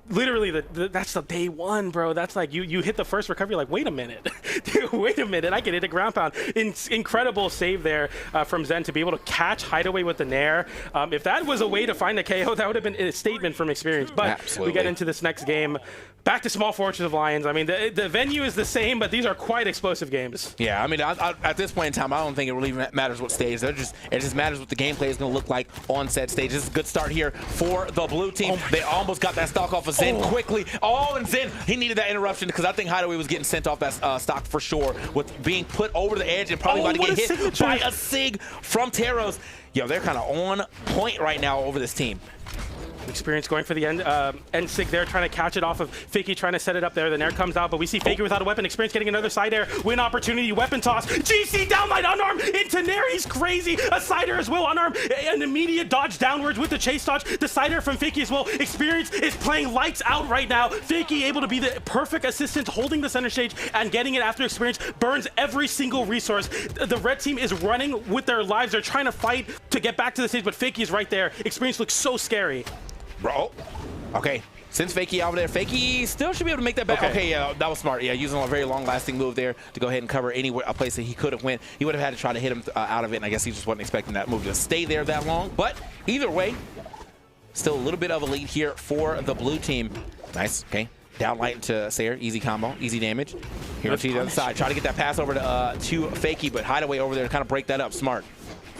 literally that's the day one, bro. That's like you hit the first recovery, like, wait a minute. Dude, wait a minute. I can hit a ground pound. Incredible save there from Zen to be able to catch Hideaway with the Nair. If that was a way to find the KO, that would have been a statement from experience. But Absolutely. we get into this next game. Back to Small Fortress of Lions. I mean, the venue is the same, but these are quite explosive games. Yeah, I mean, at this point in time, I don't think it really matters what stage. It just matters what the gameplay is going to look like on said stage. This is a good start here for the blue team. They almost got that stock off of Zen quickly. Oh, and Zen, he needed that interruption because I think Hideaway was getting sent off that stock for sure with being put over the edge and probably about to get hit signature. by a Sig from Teros. Yo, they're kind of on point right now over this team. Experience going for the end sig there, trying to catch it off of Fakey, trying to set it up there. The Nair comes out, but we see Fakey without a weapon. Experience getting another side air. Win opportunity, weapon toss. GC downlight, unarmed into Nair. He's crazy. A side air as well, unarmed. An immediate dodge downwards with the chase dodge. The side air from Fakey as well. Experience is playing lights out right now. Fakey able to be the perfect assistant, holding the center stage and getting it after Experience. Burns every single resource. The red team is running with their lives. They're trying to fight to get back to the stage, but Fakey is right there. Experience looks so scary. Bro, okay. Since Fakey over there, Fakey still should be able to make that back. Okay, yeah, that was smart. Yeah, using a very long-lasting move there to go ahead and cover a place that he could have went. He would have had to try to hit him out of it, and I guess he just wasn't expecting that move to stay there that long. But either way, still a little bit of a lead here for the blue team. Nice, okay. Downlight into Sayer, easy combo, easy damage. Here to the other side, try to get that pass over to Fakey, but Hideaway over there to kind of break that up. Smart.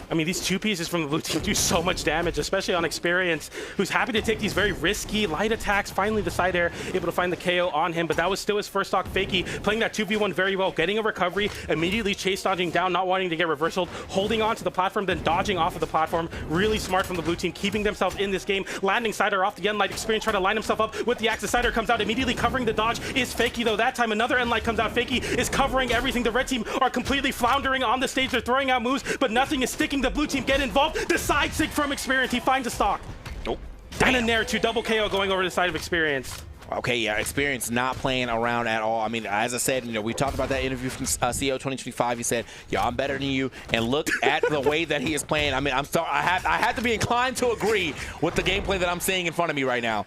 I mean, these two pieces from the blue team do so much damage, especially on Experience, who's happy to take these very risky light attacks. Finally, the side air able to find the KO on him, but that was still his first stock. Fakey playing that 2v1 very well, getting a recovery, immediately chase dodging down, not wanting to get reversaled, holding on to the platform, then dodging off of the platform. Really smart from the blue team, keeping themselves in this game. Landing side air off the end light. Experience trying to line himself up with the axe. The side air comes out, immediately covering the dodge is Fakey, though. That time, another end light comes out. Fakey is covering everything. The red team are completely floundering on the stage. They're throwing out moves, but nothing is sticking. The blue team get involved. The side sig from Experience. He finds a stock. Nope. And a Nair to double KO going over the side of Experience. Okay, yeah, Experience not playing around at all. I mean, as I said, you know, we talked about that interview from CO 2025. He said, "Yo, I'm better than you," and look at the way that he is playing. I mean, I'm sorry, I had to be inclined to agree with the gameplay that I'm seeing in front of me right now.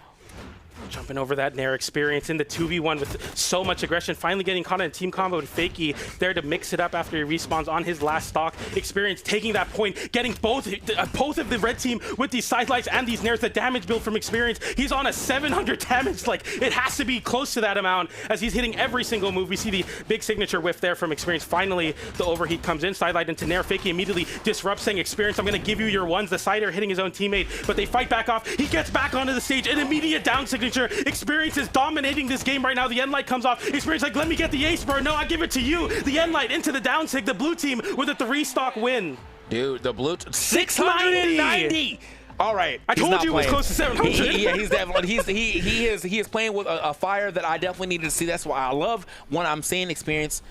Jumping over that Nair. Experience in the 2v1 with so much aggression. Finally getting caught in a team combo with Fakey there to mix it up after he respawns on his last stock. Experience taking that point, getting both of the red team with these sidelights and these Nairs. The damage build from Experience. He's on a 700 damage. Like, it has to be close to that amount as he's hitting every single move. We see the big signature whiff there from Experience. Finally, the overheat comes in. Sidelight into Nair. Fakey immediately disrupts, saying, "Experience, I'm going to give you your ones." The side air hitting his own teammate, but they fight back off. He gets back onto the stage. An immediate down signature. Experience is dominating this game right now. The end light comes off. Experience like, "Let me get the ace, bro." "No, I give it to you." The end light into the down sig. The blue team with a 3-stock win. Dude, the blue 690. All right, I told you it was close to 700. Yeah, he's definitely he is playing with a fire that I definitely needed to see. That's why I love when I'm seeing Experience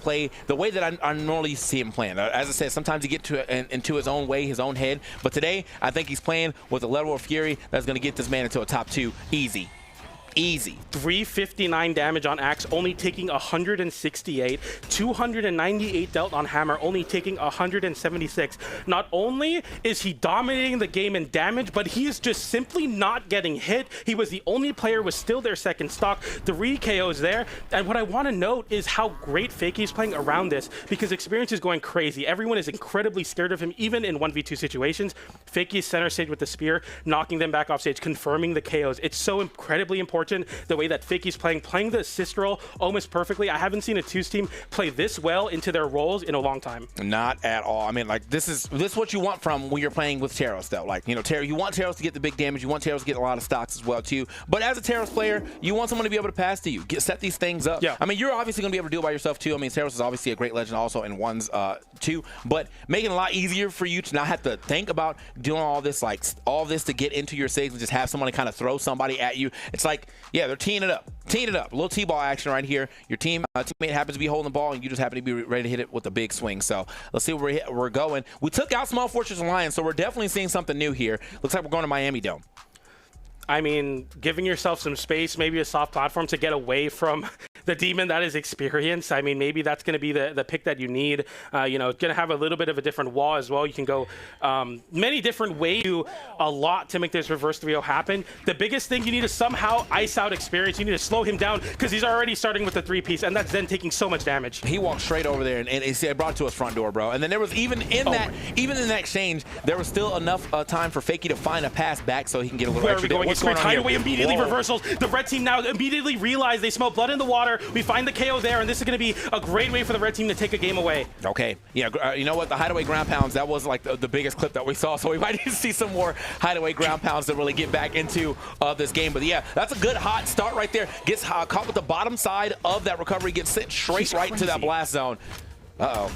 play the way that I normally see him playing. As I said, sometimes he gets into his own way, his own head. But today, I think he's playing with a level of fury that's going to get this man into a top 2 easy. Easy. 359 damage on Axe, only taking 168. 298 dealt on Hammer, only taking 176. Not only is he dominating the game in damage, but he is just simply not getting hit. He was the only player with still their second stock. 3 KOs there. And what I want to note is how great Fakey is playing around this, because Experience is going crazy. Everyone is incredibly scared of him, even in 1v2 situations. Fakey is center stage with the spear, knocking them back off stage, confirming the KOs. It's so incredibly important the way that Fakey's playing the assist role almost perfectly. I haven't seen a twos team play this well into their roles in a long time. Not at all. I mean, like, this is what you want from when you're playing with Teros, though. Like, you know, you want Teros to get the big damage. You want Teros to get a lot of stocks as well, too. But as a Teros player, you want someone to be able to pass to you, set these things up. Yeah. I mean, you're obviously going to be able to do it by yourself, too. I mean, Teros is obviously a great legend also in ones, too. But making it a lot easier for you to not have to think about doing all this to get into your saves and just have someone kind of throw somebody at you. It's like, yeah, they're teeing it up. Teeing it up. A little T-ball action right here. Your teammate happens to be holding the ball, and you just happen to be ready to hit it with a big swing. So let's see where we're going. We took out Small Fortress Alliance, so we're definitely seeing something new here. Looks like we're going to Miami Dome. I mean, giving yourself some space, maybe a soft platform to get away from the demon that is Experience. I mean, maybe that's going to be the pick that you need. You know, going to have a little bit of a different wall as well. You can go many different ways, do a lot to make this reverse 3-0 happen. The biggest thing you need to somehow ice out Experience. You need to slow him down because he's already starting with the 3-piece, and that's then taking so much damage. He walked straight over there, and it brought it to his front door, bro. And then there was even in that exchange, there was still enough time for Fakey to find a pass back so he can get a little extra. What's going on Hideaway immediately reversals. The red team now immediately realize they smell blood in the water. We find the KO there, and this is going to be a great way for the red team to take a game away. Okay. Yeah, you know what? The Hideaway ground pounds, that was like the biggest clip that we saw, so we might need to see some more Hideaway ground pounds to really get back into this game. But yeah, that's a good hot start right there. Gets caught with the bottom side of that recovery, gets sent straight to that blast zone. Uh-oh.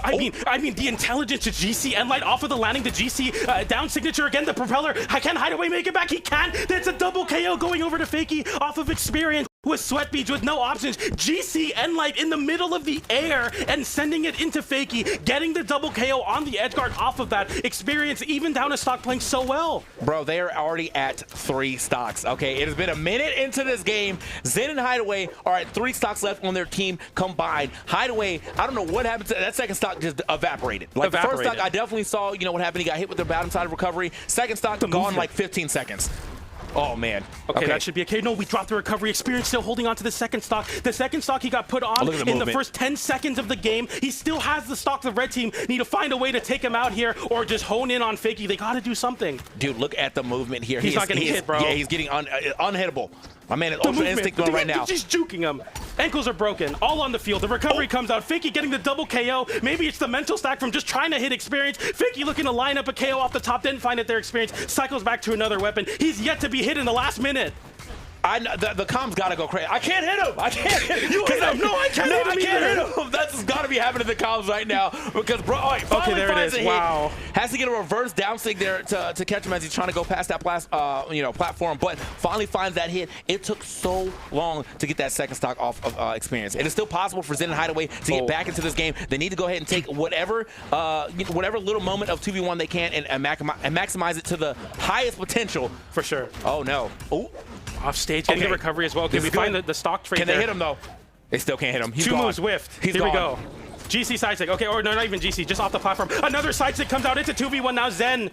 I mean, the intelligence to GC Enlight off of the landing to GC down signature again. The propeller. Can Hideaway make it back? He can. That's a double KO going over to Fakey off of Experience with Sweat Beach with no options. GC Enlight in the middle of the air and sending it into Fakey, getting the double KO on the edge guard off of that. Experience even down a stock playing so well. Bro, they are already at 3 stocks. Okay, it has been a minute into this game. Zen and Hideaway are at 3 stocks left on their team combined. Hideaway, I don't know what happened to that second stock, just evaporated. Like the first stock, I definitely saw, you know what happened. He got hit with the bottom side of recovery. Second stock, gone like 15 seconds. Oh, man. Okay, that should be okay. No, we dropped the recovery. Experience still holding on to the second stock. The second stock he got put on in the first 10 seconds of the game. He still has the stock. The red team need to find a way to take him out here or just hone in on Fakey. They got to do something. Dude, look at the movement here. He's not getting hit, bro. Yeah, he's getting unhittable. My man is Ultra Instinct going right now. He's juking him. Ankles are broken. All on the field. The recovery comes out. Fakey getting the double KO. Maybe it's the mental stack from just trying to hit Experience. Fakey looking to line up a KO off the top. Didn't find it there. Experience cycles back to another weapon. He's yet to be hit in the last minute. The comms gotta go crazy. I can't hit him. I can't hit him. You hit him. No, I can't hit him. I can't hit him. That's gotta be happening to the comms right now because bro. All right, okay, there it is. Wow. Has to get a reverse down sig there to catch him as he's trying to go past that platform, but finally finds that hit. It took so long to get that second stock off of Experience. It is still possible for Zen and Hideaway to get back into this game. They need to go ahead and take whatever little moment of 2v1 they can and maximize it to the highest potential. For sure. Oh no. Oh. Off stage, getting the recovery as well. Can we find the stock trade there? Can they hit him, though? They still can't hit him. He's 2 gone. moves whiffed. Here we go. GC side stick. Okay, or no, not even GC, just off the platform. Another side stick comes out into 2v1 now. Zen,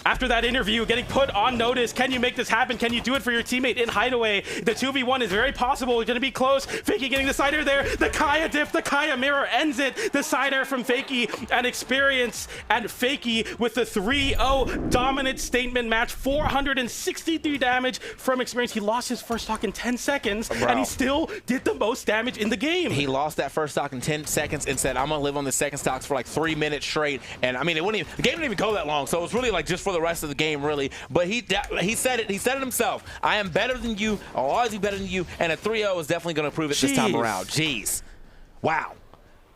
after that interview, getting put on notice. Can you make this happen? Can you do it for your teammate in Hideaway? The 2v1 is very possible. It's going to be close. Fakey getting the side air there. The Kaya diff, the Kaya mirror ends it. The side air from Fakey and Experience and Fakey with the 3-0 dominant statement match. 463 damage from Experience. He lost his first stock in 10 seconds, and he still did the most damage in the game. He lost that first stock in 10 seconds and said, I'm going to live on the second stocks for like 3 minutes straight. And I mean, the game didn't even go that long, so it was really like just for the rest of the game, really. But he said it himself. I am better than you. I'll always be better than you. And a 3-0 is definitely going to prove it this time around. Jeez. Wow.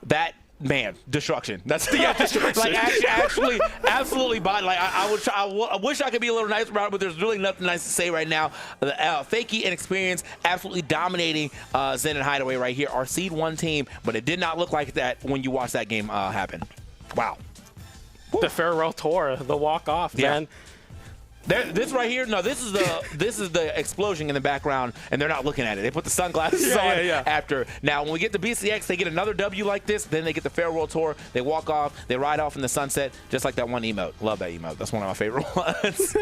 That, man, destruction. That's destruction. Like actually, absolutely. Like I wish I could be a little nicer about it, but there's really nothing nice to say right now. Fakey and Experience absolutely dominating Zen and Hideaway right here. Our seed 1 team, but it did not look like that when you watched that game happen. Wow. The farewell tour, the walk-off, man. This right here, no, this is the explosion in the background, and they're not looking at it. They put the sunglasses on after. Now, when we get to BCX, they get another W like this, then they get the Fair World Tour. They walk off, they ride off in the sunset, just like that one emote. Love that emote. That's one of my favorite ones.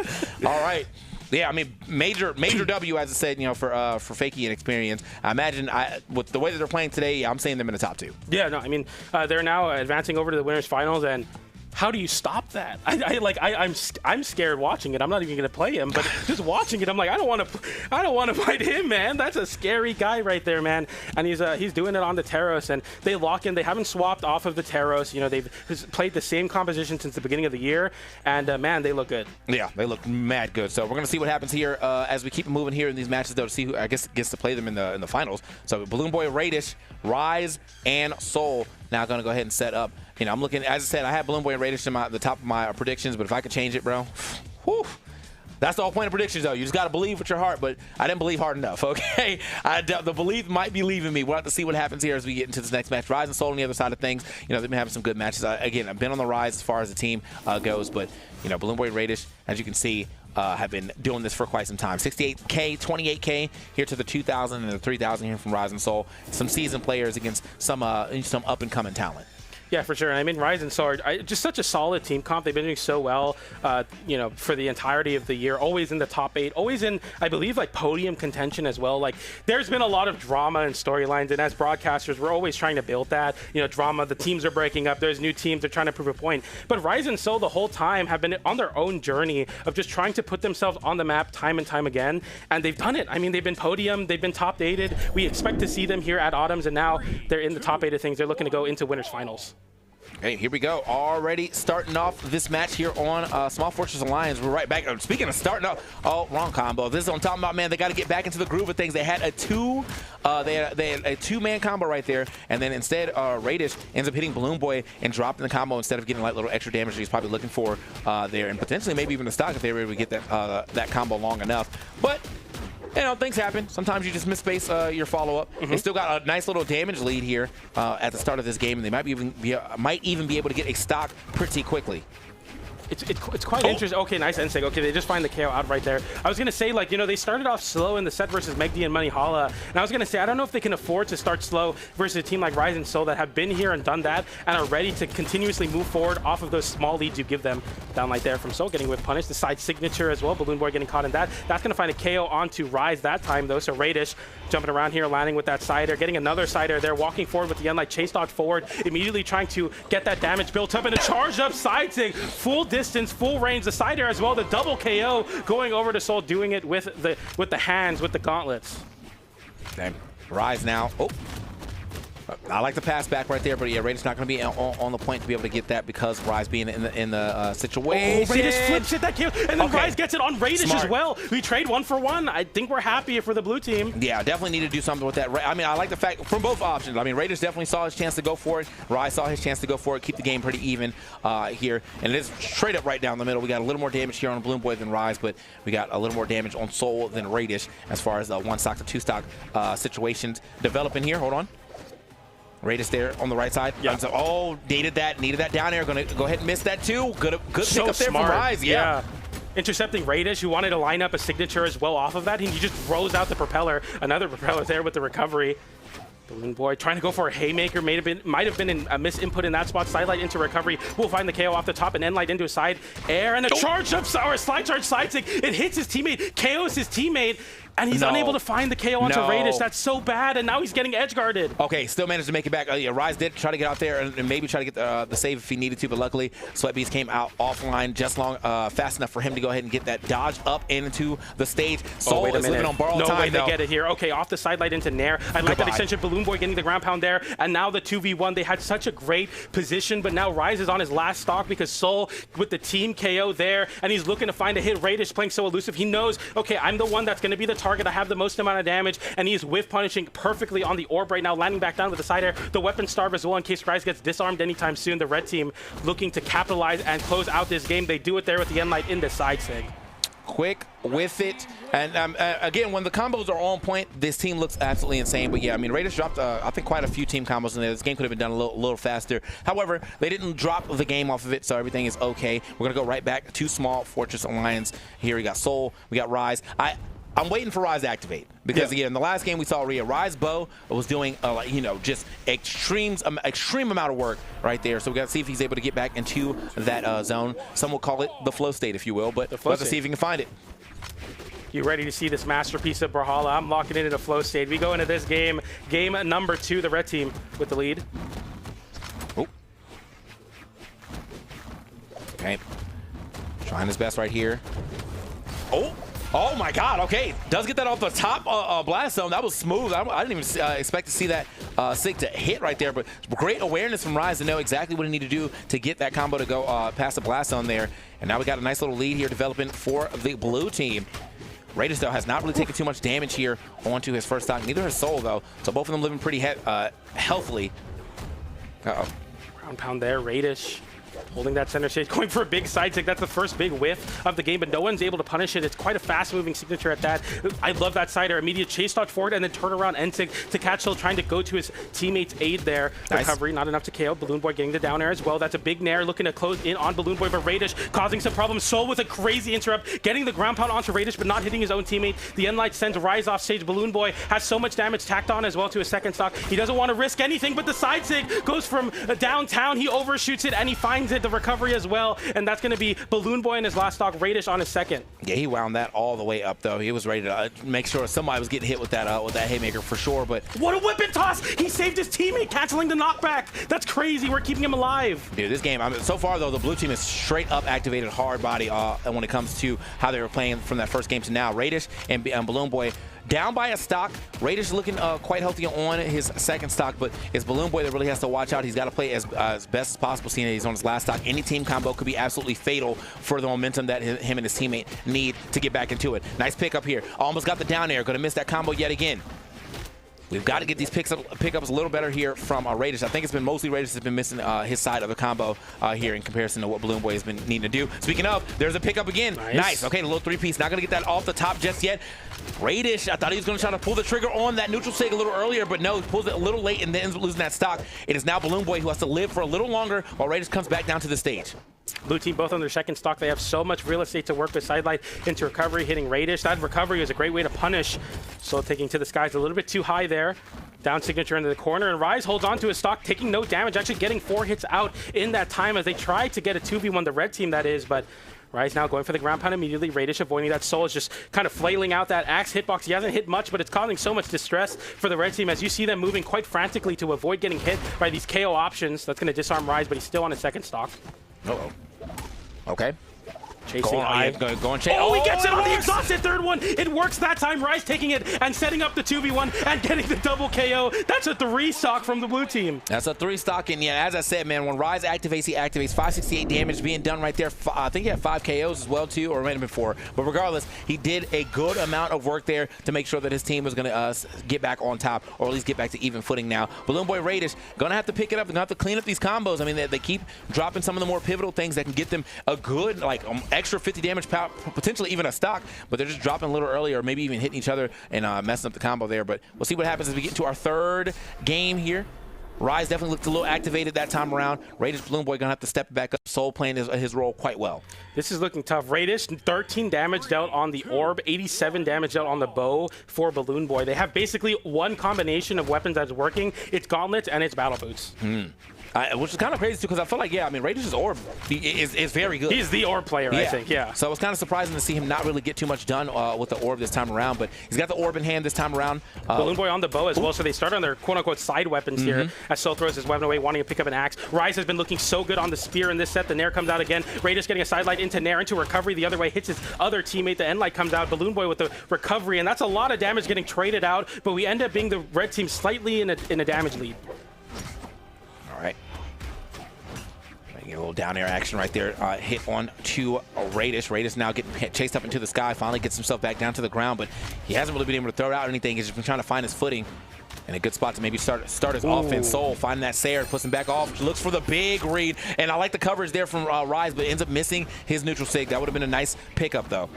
All right. Yeah, I mean, major W, as I said, for Fakey and Experience. I imagine with the way that they're playing today, I'm saying them in the top 2. Yeah, no, I mean, they're now advancing over to the winners finals, and how do you stop that? I'm scared watching it. I'm not even gonna play him, but just watching it, I'm like, I don't want to fight him, man. That's a scary guy right there, man. And he's doing it on the Taros, and they lock in. They haven't swapped off of the Taros. They've played the same composition since the beginning of the year, and man, they look good. Yeah, they look mad good. So we're gonna see what happens here as we keep moving here in these matches, though, to see who I guess gets to play them in the finals. So Balloon Boy, Radish, Rise, and Soul now gonna go ahead and set up. I'm looking, as I said, I had Balloon Boy and Radish in the top of my predictions, but if I could change it, bro, whew, that's the whole point of predictions, though. You just got to believe with your heart, but I didn't believe hard enough, okay? The belief might be leaving me. We'll have to see what happens here as we get into this next match. Rise and Soul on the other side of things, they've been having some good matches. Again, I've been on the rise as far as the team goes, but, Balloon Boy and Radish, as you can see, have been doing this for quite some time. 68K, 28K here to the 2,000 and the 3,000 here from Rise and Soul. Some seasoned players against some up-and-coming talent. Yeah, for sure. And I mean, Rise and Soul are just such a solid team comp. They've been doing so well, for the entirety of the year. Always in the top 8. Always in, I believe, like podium contention as well. Like, there's been a lot of drama and storylines, and as broadcasters, we're always trying to build that. Drama. The teams are breaking up. There's new teams. They're trying to prove a point. But Rise and Soul the whole time have been on their own journey of just trying to put themselves on the map time and time again, and they've done it. I mean, they've been podium. They've been top 8'd. We expect to see them here at Autumns, and now they're in the top 8 of things. They're looking to go into winners finals. Hey, here we go. Already starting off this match here on Small Fortress Alliance. We're right back. Speaking of starting off, wrong combo. This is what I'm talking about, man. They got to get back into the groove of things. They had a two-man combo right there, and then instead, Radish ends up hitting Balloon Boy and dropping the combo instead of getting like little extra damage that he's probably looking for there, and potentially maybe even the stock if they were able to get that combo long enough. But things happen. Sometimes you just misspace your follow-up. They still got a nice little damage lead here at the start of this game, and they might even be able to get a stock pretty quickly. It's quite interesting. Okay, nice NSEG. Okay, they just find the KO out right there. I was going to say, they started off slow in the set versus Megdi and Brawlhalla, and I was going to say, I don't know if they can afford to start slow versus a team like Rise and Soul that have been here and done that and are ready to continuously move forward off of those small leads you give them. Down right there from Soul, getting whip punished. The side signature as well. Balloon Boy getting caught in that. That's going to find a KO onto Rise that time, though, so Radish jumping around here, landing with that sider, getting another sider there, walking forward with the Unlight, chase dodge forward, immediately trying to get that damage built up, and a charged up side sig, full distance, full range, the sider as well, the double KO going over to Soul, doing it with the hands, with the gauntlets. Damn. Rise now. Oh. I like the pass back right there, but yeah, Radish not going to be on the point to be able to get that because Rise being in the situation. Oh, Radish flips it, that kill, and then Rise gets it on Radish as well. We trade 1 for 1. I think we're happy for the blue team. Yeah, definitely need to do something with that. I mean, I like the fact from both options. I mean, Radish definitely saw his chance to go for it. Rise saw his chance to go for it, keep the game pretty even here. And it is straight up right down the middle. We got a little more damage here on Balloon Boy than Rise, but we got a little more damage on Soul than Radish as far as the 1-stock to 2-stock situations developing here. Hold on. Radish there on the right side. Yeah. So, needed that down air. Going to go ahead and miss that too. Good so pick up there from Rise. Yeah. Intercepting Radish, who wanted to line up a signature as well off of that, and he just throws out the propeller. Another propeller there with the recovery. Balloon Boy trying to go for a haymaker, might have been a misinput in that spot. Sidelight into recovery. We'll find the KO off the top, and Endlight into a side air, and a charge up or a slide charge side stick. It hits his teammate, KOs his teammate, and he's unable to find the KO onto Radish. That's so bad, and now he's getting edge guarded. Okay, still managed to make it back. Yeah, Rise did try to get out there and maybe try to get the save if he needed to, but luckily Sweatbeast came out offline just fast enough for him to go ahead and get that dodge up into the stage. Soul is living on borrowed time. No way they get it here. Okay, off the sidelight into Nair. I like that extension. Balloon Boy getting the ground pound there, and now the 2v1. They had such a great position, but now Rise is on his last stock because Soul with the team KO there, and he's looking to find a hit. Radish playing so elusive. He knows, okay, I'm the one that's going to be the target. I have the most amount of damage, and he's whiff punishing perfectly on the orb right now, landing back down with the side air. The weapon starve as well in case Rise gets disarmed anytime soon. The red team looking to capitalize and close out this game. They do it there with the Endlight in the side sig. quick with it. And again, when the combos are on point, this team looks absolutely insane. But yeah, I mean, Raiders dropped, I think, quite a few team combos in there. This game could have been done a little faster. However, they didn't drop the game off of it, so everything is okay. We're going to go right back to Small Fortress Alliance. Here we got Soul, we got Rise. I'm waiting for Rise to activate because again, in the last game we saw Rise Bow was doing you know, just extreme amount of work right there. So we got to see if he's able to get back into that zone. Some will call it the flow state, if you will, but let's see if he can find it. You ready to see this masterpiece of Brawlhalla? I'm locking into the flow state. We go into this game number 2, the red team with the lead. Oh. Okay. Trying his best right here. Oh my God, okay. Does get that off the top blast zone. That was smooth. I didn't even expect to see that sig to hit right there, but great awareness from Rise to know exactly what he needed to do to get that combo to go past the blast zone there. And now we got a nice little lead here developing for the blue team. Raiders, though, has not really taken too much damage here onto his first stock. Neither has Soul, though. So both of them living pretty healthily. Uh-oh. Ground pound there, Raiders. Holding that center stage, going for a big side stick. That's the first big whiff of the game, but no one's able to punish it. It's quite a fast-moving signature at that. I love that side air. Immediate chase dodge forward and then turn around N-sig to catch Soul, trying to go to his teammate's aid there. Nice. Recovery, not enough to KO. Balloon Boy getting the down air as well. That's a big nair, looking to close in on Balloon Boy, but Radish causing some problems. Soul with a crazy interrupt, getting the ground pound onto Radish, but not hitting his own teammate. The N-Light sends Rise off stage. Balloon Boy has so much damage tacked on as well to his second stock. He doesn't want to risk anything, but the side sig goes from downtown. He overshoots it, and he finds it. The recovery as well, and that's going to be Balloon Boy in his last stock, Radish on his second. Yeah, he wound that all the way up, though. He was ready to make sure somebody was getting hit with that haymaker for sure. But what a whip and toss! He saved his teammate, canceling the knockback. That's crazy. We're keeping him alive. Dude, this game, so far though, the blue team is straight up activated hard body when it comes to how they were playing from that first game to now. Radish and Balloon Boy down by a stock. Radish looking quite healthy on his second stock, but it's Balloon Boy that really has to watch out. He's got to play as best as possible, seeing that he's on his last stock. Any team combo could be absolutely fatal for the momentum that him and his teammate need to get back into it. Nice pickup here. Almost got the down air. Going to miss that combo yet again. We've got to get these pickups a little better here from Radish. I think it's been mostly Radish has been missing his side of the combo here in comparison to what Balloon Boy has been needing to do. Speaking of, there's a pickup again. Nice. Okay, a little three-piece. Not going to get that off the top just yet. Radish, I thought he was going to try to pull the trigger on that neutral sig a little earlier, but no, he pulls it a little late and then ends up losing that stock. It is now Balloon Boy who has to live for a little longer while Radish comes back down to the stage. Blue team both on their second stock. They have so much real estate to work with. Sidelight into recovery, hitting Radish. That recovery is a great way to punish. So taking to the skies a little bit too high there. Down signature into the corner, and Rise holds on to his stock, taking no damage, actually getting 4 hits out in that time as they try to get a 2v1, the red team that is, but Rise now going for the ground pound immediately. Radish avoiding that. Soul is just kind of flailing out that axe hitbox. He hasn't hit much, but it's causing so much distress for the red team as you see them moving quite frantically to avoid getting hit by these KO options. That's going to disarm Rise, but he's still on his second stock. Uh-oh. Okay. Chasing high. Going chase. Oh, he gets it on the exhausted third one. It works that time. Rise taking it and setting up the 2v1 and getting the double KO. That's a 3 stock from the blue team. That's a 3 stock, and yeah, as I said, man, when Rise activates, he activates 568 damage being done right there. I think he had 5 KOs as well too, or it might have been 4. But regardless, he did a good amount of work there to make sure that his team was going to get back on top, or at least get back to even footing now. Balloon Boy Radish going to have to pick it up. They're going to have to clean up these combos. I mean, they keep dropping some of the more pivotal things that can get them a good, like, extra 50 damage power, potentially even a stock, but they're just dropping a little earlier, or maybe even hitting each other and messing up the combo there. But we'll see what happens as we get into our third game here. Rise definitely looked a little activated that time around. Radish, Balloon Boy gonna have to step back up. Soul playing his role quite well. This is looking tough. Radish, 13 damage dealt on the orb, 87 damage dealt on the bow for Balloon Boy. They have basically one combination of weapons that's working. It's gauntlets and it's battle boots. Which is kind of crazy too, because I feel like, yeah, I mean, Radish's orb is very good. He's the orb player, I think, yeah. So it's kind of surprising to see him not really get too much done with the orb this time around, but he's got the orb in hand this time around. Balloon Boy on the bow as well, so they start on their quote-unquote side weapons here, as Soul throws his weapon away, wanting to pick up an axe. Rise has been looking so good on the spear in this set. The Nair comes out again. Radish getting a sidelight into Nair, into recovery the other way, hits his other teammate. The end light comes out. Balloon Boy with the recovery, and that's a lot of damage getting traded out, but we end up being the red team slightly in a damage lead. All right. A little down air action right there. Hit on to Radish. Radish now getting chased up into the sky. Finally gets himself back down to the ground, but he hasn't really been able to throw out anything. He's just been trying to find his footing. And a good spot to maybe start his offense. Soul finding that Sayer, puts him back off, looks for the big read. And I like the coverage there from Rise, but ends up missing his neutral sig. That would have been a nice pickup, though.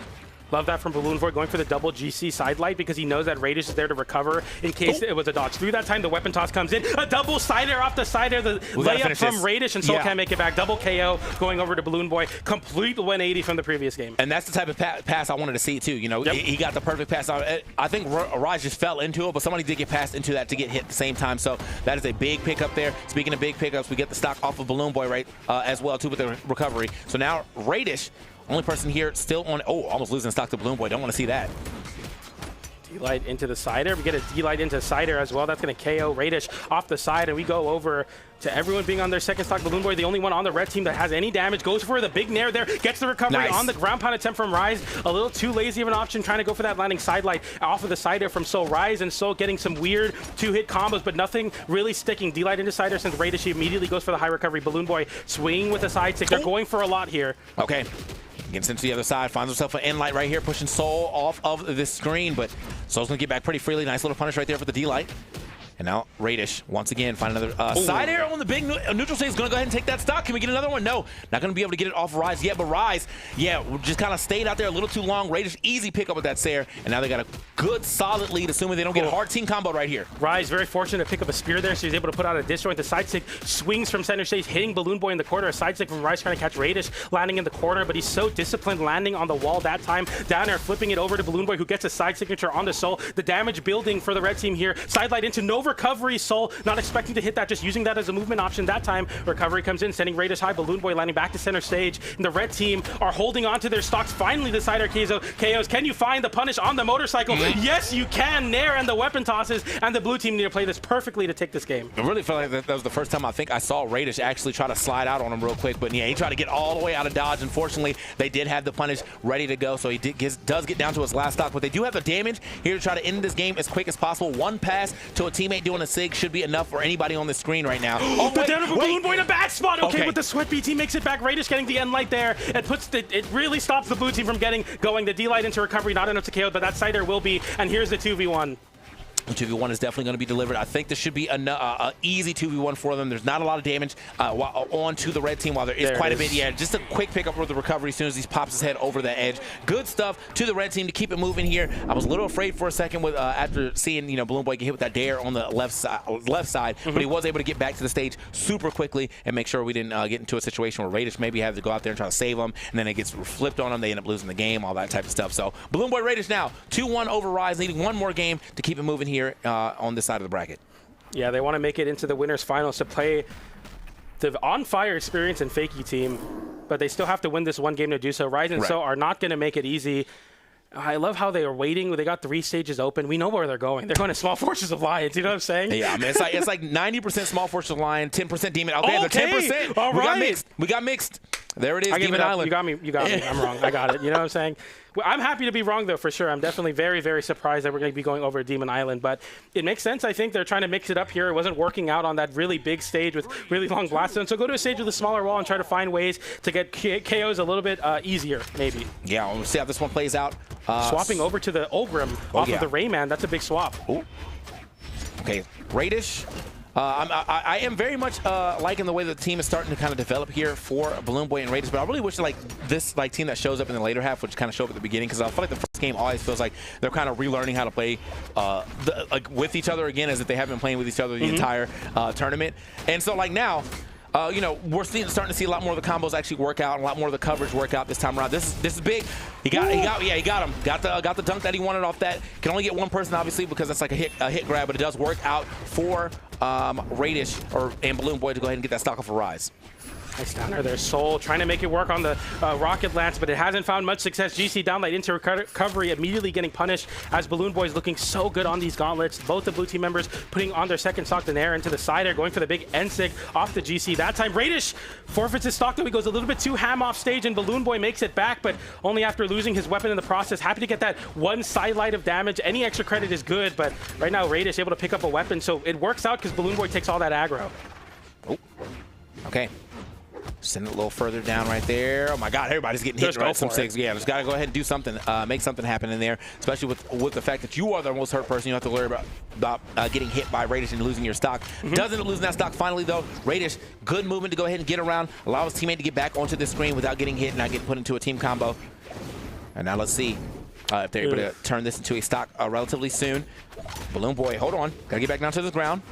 Love that from Balloon Void, going for the double GC side light because he knows that Radish is there to recover in case it was a dodge. Through that time, the weapon toss comes in. A double sider off the side air, the layup from Radish, and Soul can't make it back. Double KO going over to Balloon Boy. Complete 180 from the previous game. And that's the type of pass I wanted to see, too. You know, he got the perfect pass. I think Raj just fell into it, but somebody did get passed into that to get hit at the same time. So that is a big pickup there. Speaking of big pickups, we get the stock off of Balloon Boy, right, as well, too, with the recovery. So now Radish, only person here still on, almost losing stock to Balloon Boy. Don't want to see that. D-Light into the cider. We get a D-Light into cider as well. That's going to KO Radish off the side, and we go over to everyone being on their second stock. Balloon Boy, the only one on the red team that has any damage, goes for the big nair there, gets the recovery on the ground pound attempt from Rise. A little too lazy of an option, trying to go for that landing side light off of the cider from Soul. Rise and Soul getting some weird two-hit combos, but nothing really sticking. D-Light into cider since Radish immediately goes for the high recovery. Balloon Boy swinging with a side stick. They're going for a lot here. Okay. Gets into the other side, finds himself an end light right here, pushing Soul off of this screen, but Soul's gonna get back pretty freely. Nice little punish right there for the D-Light. And now Radish, once again, find another side air on the big neutral stage. Is going to go ahead and take that stock. Can we get another one? No. Not going to be able to get it off Rise yet, but Rise, just kind of stayed out there a little too long. Radish, easy pickup with that Sair. And now they got a good, solid lead, assuming they don't get a hard team combo right here. Rise, very fortunate to pick up a spear there, so he's able to put out a disjoint. The side stick swings from center stage, hitting Balloon Boy in the corner. A side stick from Rise trying to catch Radish, landing in the corner, but he's so disciplined, landing on the wall that time. Down there, flipping it over to Balloon Boy, who gets a side signature on the Soul. The damage building for the red team here. Sidelight into no recovery. Soul not expecting to hit that, just using that as a movement option that time. Recovery comes in, sending Radish high. Balloon Boy landing back to center stage. And the red team are holding on to their stocks. Finally, the cider KOs. Can you find the punish on the motorcycle? Yes, you can. Nair and the weapon tosses. And the blue team need to play this perfectly to take this game. I really feel like that was the first time I think I saw Radish actually try to slide out on him real quick. But yeah, he tried to get all the way out of dodge. Unfortunately, they did have the punish ready to go. So he does get down to his last stock. But they do have the damage here to try to end this game as quick as possible. One pass to a teammate doing a SIG should be enough for anybody on the screen right now. The down for Balloon Boy in a back spot. Okay, with the sweat, BT makes it back. Radish getting the end light there. It really stops the blue team from getting going. The D-Light into recovery, not enough to KO, but that cider will be. And here's the 2v1. 2v1 is definitely going to be delivered. I think this should be an easy 2v1 for them. There's not a lot of damage on to the red team, while there is quite a bit. Yeah, just a quick pickup with the recovery as soon as he pops his head over the edge. Good stuff to the red team to keep it moving here. I was a little afraid for a second with after seeing Balloon Boy get hit with that dare on the left side, but he was able to get back to the stage super quickly and make sure we didn't get into a situation where Radish maybe had to go out there and try to save him, and then it gets flipped on them. They end up losing the game, all that type of stuff. So Balloon Boy Radish now 2-1 over Rise, needing one more game to keep it moving here on this side of the bracket. Yeah, they want to make it into the winners finals to play the on fire experience and Fakey team, but they still have to win this one game to do so. Rise and So are not going to make it easy. I love how they are waiting. They got 3 stages open. We know where they're going. They're going to Small Fortress of Lions. You know what I'm saying? Yeah, I mean, it's like 90% Small Fortress of Lion, 10% Demon. Okay, the 10%. All right. We got mixed. There it is, Demon Island. You got me. I'm wrong. I got it. You know what I'm saying? Well, I'm happy to be wrong, though, for sure. I'm definitely very, very surprised that we're going to be going over Demon Island. But it makes sense. I think they're trying to mix it up here. It wasn't working out on that really big stage with really long blast zones. So go to a stage with a smaller wall and try to find ways to get KOs a little bit easier, maybe. Yeah, we'll see how this one plays out. Swapping over to the Ogrim off of the Rayman. That's a big swap. Ooh. Okay, Radish. I am very much liking the way the team is starting to kind of develop here for Balloon Boy and Radish, but I really wish this team that shows up in the later half would kind of show up at the beginning, because I feel like the first game always feels like they're kind of relearning how to play with each other again, as if they haven't been playing with each other the entire tournament. And so now, we're starting to see a lot more of the combos actually work out, and a lot more of the coverage work out this time around. This is big. He got him. Got the dunk that he wanted off that. Can only get one person, obviously, because that's like a hit grab, but it does work out for Radish and Balloon Boy to go ahead and get that stock off a Rise. Nice downer there. Soul trying to make it work on the Rocket Lance, but it hasn't found much success. GC downlight into recovery, immediately getting punished as Balloon Boy is looking so good on these gauntlets. Both the blue team members putting on their second stock, the Nair into the cider, going for the big N-sig off the GC. That time, Radish forfeits his stock, though he goes a little bit too ham off stage, and Balloon Boy makes it back, but only after losing his weapon in the process. Happy to get that one sidelight of damage. Any extra credit is good, but right now, Radish able to pick up a weapon, so it works out because Balloon Boy takes all that aggro. Oh, okay. Send it a little further down right there. Oh my God, everybody's getting hit right some SIGs. Yeah, just gotta go ahead and do something, make something happen in there, especially with the fact that you are the most hurt person. You have to worry about getting hit by Radish and losing your stock. Doesn't end up losing that stock finally, though. Radish, good movement to go ahead and get around, allow his teammate to get back onto the screen without getting hit and not getting put into a team combo. And now let's see. if they're able to turn this into a stock relatively soon. Balloon Boy, hold on. Got to get back down to the ground.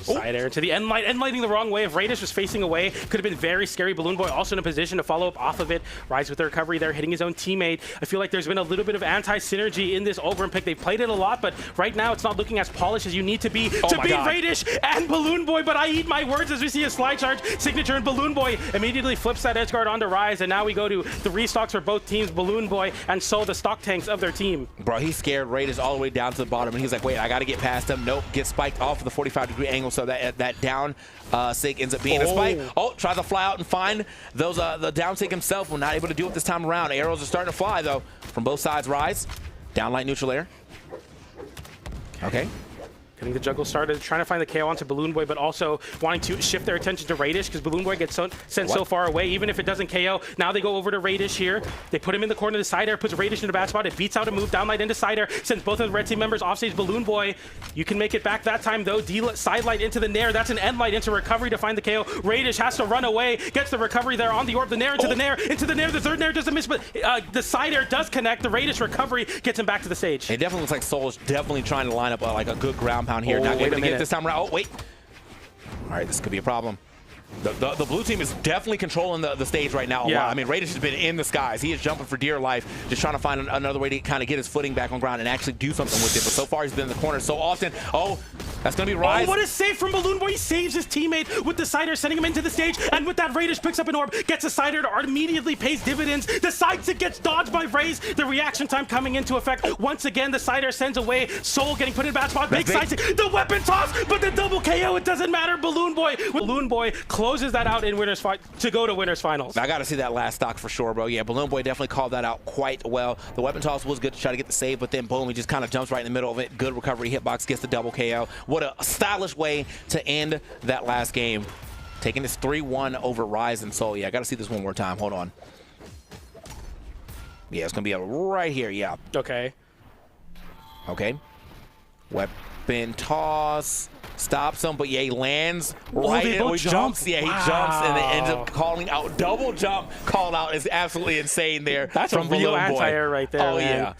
Side air to the end light. End lighting the wrong way. If Radish was facing away, could have been very scary. Balloon Boy also in a position to follow up off of it. Rise with the recovery there, hitting his own teammate. I feel like there's been a little bit of anti-synergy in this Overrun pick. They've played it a lot, but right now it's not looking as polished as you need to be to beat Radish and Balloon Boy. But I eat my words as we see a slide charge signature, and Balloon Boy immediately flips that edge guard onto Rise, and now we go to the restocks for both teams, Balloon Boy and Soul, the stock tanks of their team. Bro, he scared Radish all the way down to the bottom, and he's like, wait, I got to get past him. Nope, gets spiked off of the 45-degree angle, so that down sig ends up being a spike. Oh, tries to fly out and find those the down sig himself. We're not able to do it this time around. Arrows are starting to fly, though, from both sides. Rise, down light, neutral air. Okay. Getting the juggle started, trying to find the KO onto Balloon Boy, but also wanting to shift their attention to Radish because Balloon Boy gets sent so far away. Even if it doesn't KO, now they go over to Radish here. They put him in the corner of the side air, puts Radish in a bad spot. It beats out a move, down light into side air, sends both of the red team members offstage. Balloon Boy, you can make it back that time though. Side light into the Nair. That's an end light into recovery to find the KO. Radish has to run away, gets the recovery there on the orb. The Nair into the Nair, into the Nair. The third Nair doesn't miss, but the side air does connect. The Radish recovery gets him back to the stage. It definitely looks like Soul is definitely trying to line up like a good ground pound here. Not able to get it this time around. Oh, wait. All right, this could be a problem. The blue team is definitely controlling the stage right now a lot. I mean, Radish has been in the skies. He is jumping for dear life, just trying to find another way to kind of get his footing back on ground and actually do something with it. But so far, he's been in the corner so often. Oh, that's going to be Rise. Oh, what a save from Balloon Boy. He saves his teammate with the cider, sending him into the stage. And with that, Radish picks up an orb, gets a cider, immediately pays dividends. The side stick gets dodged by Raze. The reaction time coming into effect. Once again, the cider sends away. Soul getting put in a bad spot. Big side stick. The weapon toss, but the double KO, it doesn't matter. Balloon Boy closes that out in winners fight to go to winners finals. I got to see that last stock for sure, bro. Yeah, Balloon Boy definitely called that out quite well. The weapon toss was good to try to get the save, but then boom, he just kind of jumps right in the middle of it. Good recovery, hitbox, gets the double KO. What a stylish way to end that last game. Taking this 3-1 over Rise and Soul. Yeah, I got to see this one more time. Hold on. Yeah, it's going to be right here. Yeah. Okay. Okay. Weapon toss. Stops him, but yeah, he lands right in. He jumps. Yeah, he jumps and then ends up calling out. Double jump call out is absolutely insane there. That's from a real anti-air right there. Oh, man. Yeah.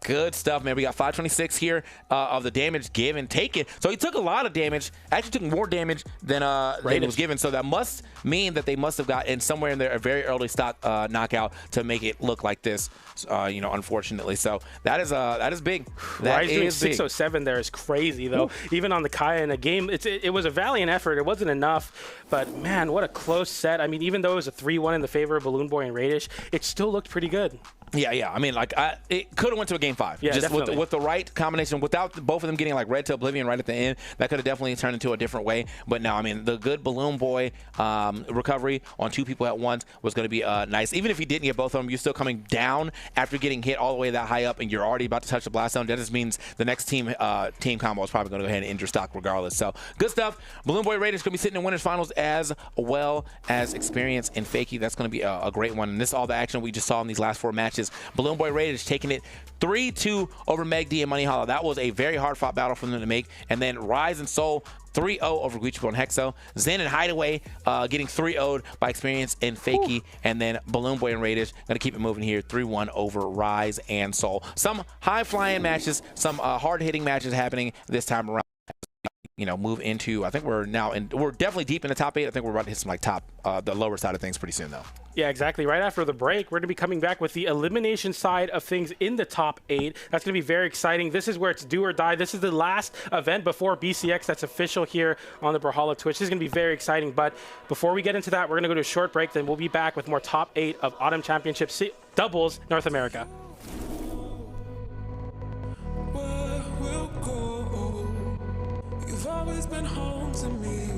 Good stuff, man. We got 526 here of the damage given, taken. So he took a lot of damage. Actually took more damage than was given. So that must mean that they must have gotten somewhere in there a very early stock knockout to make it look like this. You know, unfortunately. So that is big. That Rise doing 607 there is crazy though. Even on the Kaya in a game, it was a valiant effort. It wasn't enough, but man, what a close set. I mean, even though it was a 3-1 in the favor of Balloon Boy and Radish, it still looked pretty good. Yeah. I mean, like, it could have went to a game 5. Yeah, just definitely. with the right combination, without both of them getting like red to oblivion right at the end, that could have definitely turned into a different way. But no, I mean, the good Balloon Boy recovery on 2 people at once was going to be nice. Even if you didn't get both of them, you're still coming down after getting hit all the way that high up, and you're already about to touch the blast zone. That just means the next team combo is probably going to go ahead and end your stock regardless. So good stuff. Balloon Boy Raiders going to be sitting in winners finals as well as Experience and Fakey. That's going to be a great one. And this is all the action we just saw in these last 4 matches. Balloon Boy Raiders taking it 3-2 over Meg D and Money Hollow. That was a very hard fought battle for them to make. And then Rise and Soul 3-0 over Guichipo and Hexo. Zen and Hideaway getting 3-0'd by Experience and Fakey. And then Balloon Boy and Raiders going to keep it moving here 3-1 over Rise and Soul. Some high-flying matches, some hard-hitting matches happening this time around. You know, move into, I think we're definitely deep in the top 8. I think we're about to hit some like the lower side of things pretty soon though. Yeah, exactly. Right after the break, we're going to be coming back with the elimination side of things in the top 8. That's going to be very exciting. This is where it's do or die. This is the last event before BCX that's official here on the Brawlhalla Twitch. This is going to be very exciting. But before we get into that, we're going to go to a short break. Then we'll be back with more top 8 of Autumn Championship doubles North America. Where we'll go, you've always been home to me.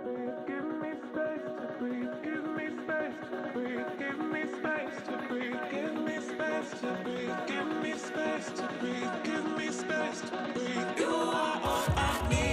breathe. Give me space to breathe. Give me space to breathe. Give me space to breathe. Give me space to breathe. Give me space to breathe. Give me space to breathe. You are all I need.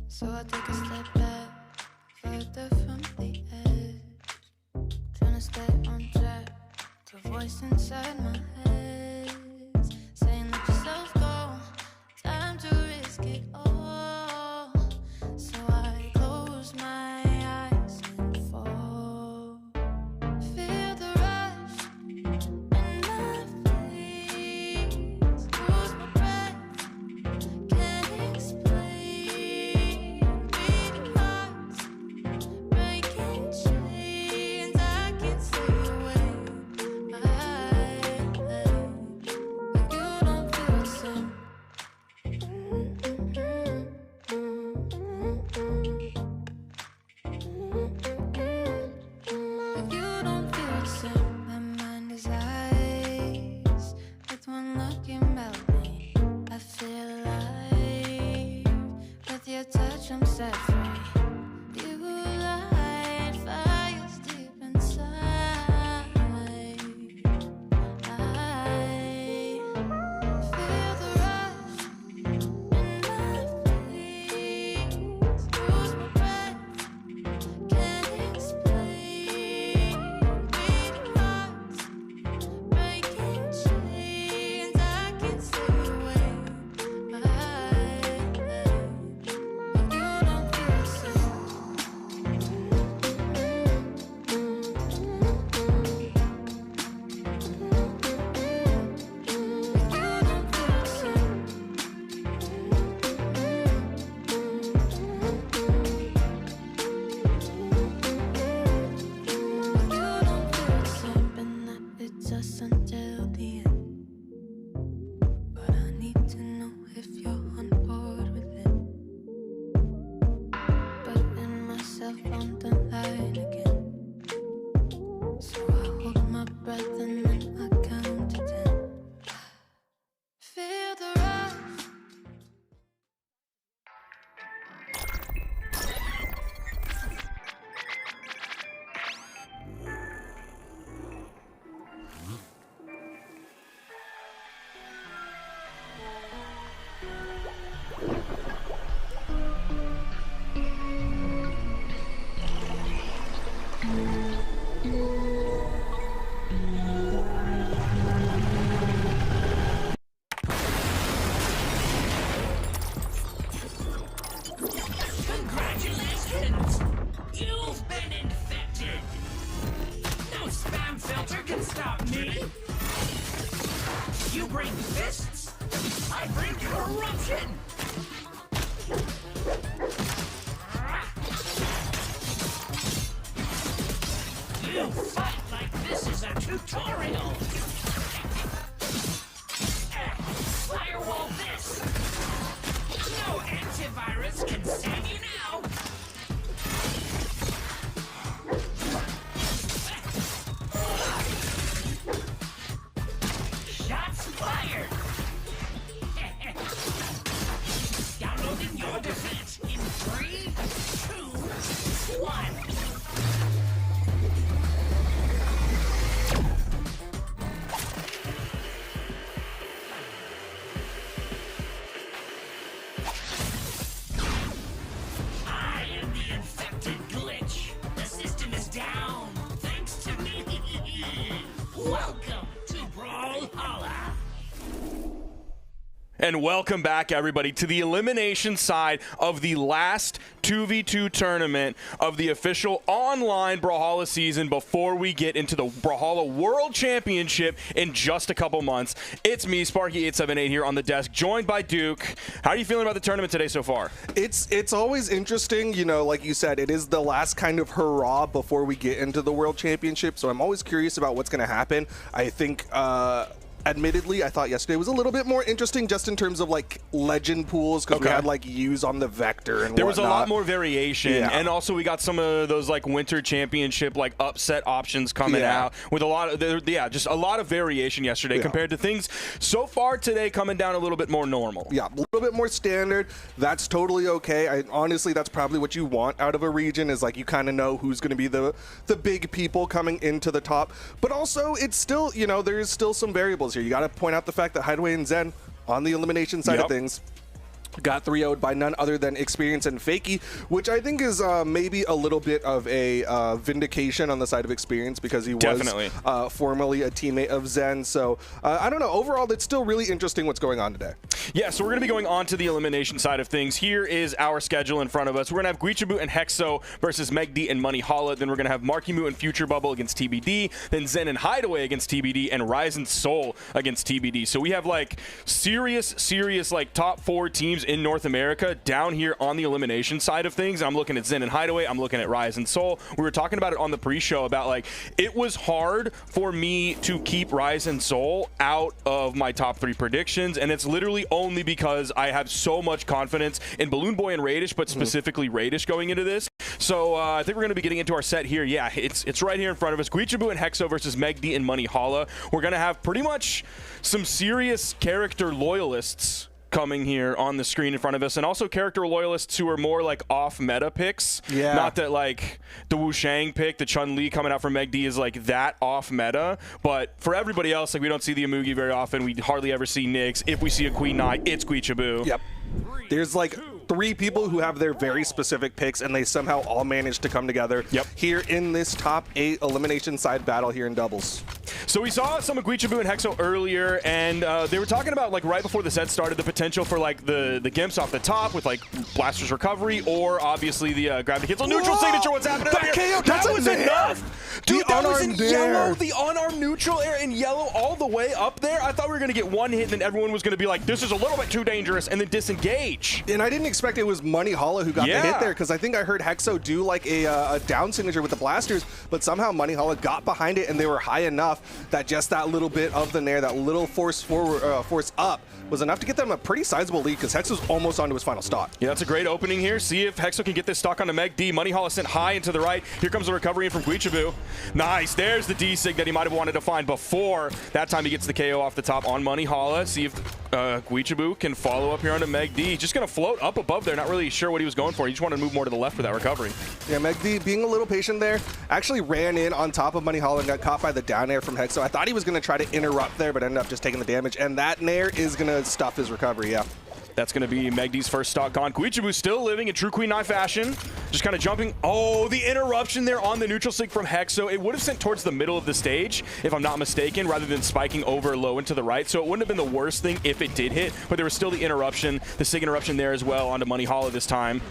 So I take a step back, further from the edge, trying to stay on track. The voice inside my head saying let yourself go, time to risk it all. So I close my eyes and fall. Feel the rush in my face, lose my breath, can't explain. Beating hearts, breaking chains, I can't stay away. But you don't feel the same. But you don't feel the same. My mind is ice, with one look you melt me. I feel alive, with your touch I'm set free. You light fires deep inside. I feel the rush in my face, lose my breath, can't explain. Beating hearts, breaking chains, I can't stay away. But you don't feel the same. It's us until the end. But I need to know if you're on board with it. Putting myself on the line again. So I hold my breath and then I count to 10. Feel the rush. Congratulations! You've been infected! No spam filter can stop me! You bring fists, I bring corruption! You fight like this is a tutorial! Firewall this! No Welcome to Brawlhalla. And welcome back, everybody, to the elimination side of the last 2v2 tournament of the official online Brawlhalla season before we get into the Brawlhalla World Championship in just a couple months. It's me, Sparky878 here on the desk, joined by Duke. How are you feeling about the tournament today so far? It's always interesting, you know, like you said, it is the last kind of hurrah before we get into the World Championship, so I'm always curious about what's going to happen. I think admittedly, I thought yesterday was a little bit more interesting just in terms of like legend pools because we had like U's on the vector and there whatnot. was a lot more variation, and also we got some of those like winter championship like upset options coming out with a lot of just a lot of variation yesterday compared to things so far today coming down a little bit more normal. Yeah, a little bit more standard. That's totally okay. Honestly, that's probably what you want out of a region is like you kind of know who's going to be the big people coming into the top, but also it's still, you know, there's still some variables here. You got to point out the fact that Hideaway and Zen on the elimination side of things got 3-0'd by none other than Experience and Fakey, which I think is maybe a little bit of a vindication on the side of Experience because he was formerly a teammate of Zen. So I don't know. Overall, it's still really interesting what's going on today. Yeah, so we're going to be going on to the elimination side of things. Here is our schedule in front of us. We're going to have Guichabu and Hexo versus Megd and Moneyhalla. Then we're going to have Markimu and Future Bubble against TBD. Then Zen and Hideaway against TBD. And Rise and Soul against TBD. So we have like serious like top 4 teams in North America down here on the elimination side of things. I'm looking at Zen and Hideaway. I'm looking at Rise and Soul. We were talking about it on the pre-show about like it was hard for me to keep Rise and Soul out of my top 3 predictions, and it's literally only because I have so much confidence in Balloon Boy and Radish, but specifically Radish going into this. So I think we're going to be getting into our set here. Yeah, it's right here in front of us. Guichabu and Hexo versus Megd and Moneyhalla. We're going to have pretty much some serious character loyalists coming here on the screen in front of us, and also character loyalists who are more like off-meta picks. Yeah. Not that like the Wu Shang pick, the Chun-Li coming out from Megd is like that off-meta, but for everybody else, like we don't see the Amugi very often. We hardly ever see Nyx. If we see a Queen Knight, it's Guichabu. Yep. There's like 3 people who have their very specific picks, and they somehow all managed to come together here in this top 8 elimination side battle here in doubles. So we saw some of Guichabu and Hexo earlier, and they were talking about like right before the set started the potential for like the gimps off the top with like Blaster's recovery, or obviously the gravity cancel neutral signature. What's happening? That KO, that was enough, dude. That was in yellow, the unarmed neutral air in yellow all the way up there. I thought we were gonna get one hit, and then everyone was gonna be like, "This is a little bit too dangerous," and then disengage. And I didn't expect it was Moneyhalla who got the hit there, because I think I heard Hexo do like a down signature with the blasters, but somehow Moneyhalla got behind it, and they were high enough that just that little bit of the nair, that little force forward, force up, was enough to get them a pretty sizable lead, because Hexo's almost onto his final stock. Yeah, that's a great opening here. See if Hexo can get this stock onto Megd. Moneyhalla sent high and to the right. Here comes the recovery in from Guichabu. Nice. There's the D-Sig that he might have wanted to find before. That time he gets the KO off the top on Moneyhalla. See if Guichabu can follow up here onto Megd. He's just going to float up above there. Not really sure what he was going for. He just wanted to move more to the left for that recovery. Yeah, Megd being a little patient there, actually ran in on top of Moneyhalla and got caught by the down air from Hexo. I thought he was going to try to interrupt there, but ended up just taking the damage, and that nair is going to stuff his recovery, yeah. That's going to be Megd's first stock gone. Guichabu still living in true Queen Knight fashion. Just kind of jumping. Oh, the interruption there on the neutral sig from Hexo. It would have sent towards the middle of the stage, if I'm not mistaken, rather than spiking over low and to the right. So it wouldn't have been the worst thing if it did hit, but there was still the interruption, the sig interruption there as well onto Moneyhalla this time.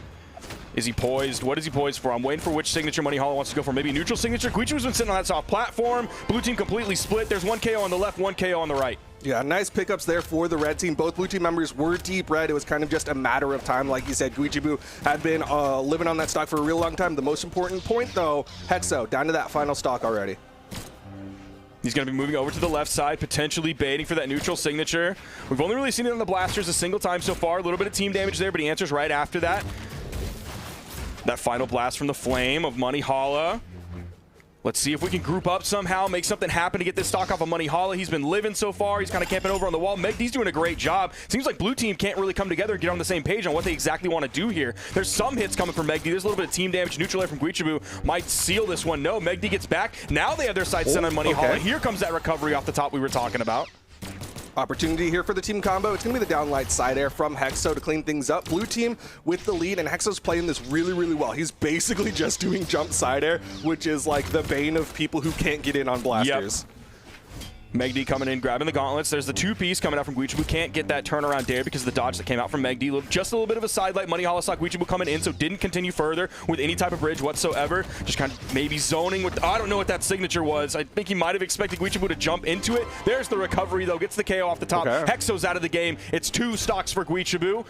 Is he poised? What is he poised for? I'm waiting for which signature Moneyhalla wants to go for. Maybe neutral signature. Guichabu's been sitting on that soft platform. Blue team completely split. There's one KO on the left, one KO on the right. Yeah, nice pickups there for the red team. Both blue team members were deep red. It was kind of just a matter of time. Like you said, Guichabu had been living on that stock for a real long time. The most important point, though, Hexo down to that final stock already. He's going to be moving over to the left side, potentially baiting for that neutral signature. We've only really seen it on the blasters a single time so far. A little bit of team damage there, but he answers right after that. That final blast from the flame of Moneyhalla. Let's see if we can group up somehow, make something happen to get this stock off of Moneyhalla. He's been living so far. He's kind of camping over on the wall. Megd's doing a great job. Seems like blue team can't really come together and get on the same page on what they exactly want to do here. There's some hits coming from Megd. There's a little bit of team damage. Neutral air from Guichabu might seal this one. No, Megd gets back. Now they have their sights set on Moneyhalla. Here comes that recovery off the top we were talking about. Opportunity here for the team combo. It's going to be the downlight side air from Hexo to clean things up. Blue team with the lead, and Hexo's playing this really, really well. He's basically just doing jump side air, which is like the bane of people who can't get in on blasters. Yep. Megd coming in, grabbing the gauntlets. There's the two-piece coming out from Guichibu. Can't get that turnaround dare because of the dodge that came out from Megd. Just a little bit of a sidelight. Moneyhalla saw Guichibu coming in, so didn't continue further with any type of bridge whatsoever. Just kind of maybe zoning with, I don't know what that signature was. I think he might have expected Guichibu to jump into it. There's the recovery, though. Gets the KO off the top. Okay. Hexo's out of the game. It's 2 stocks for Guichibu.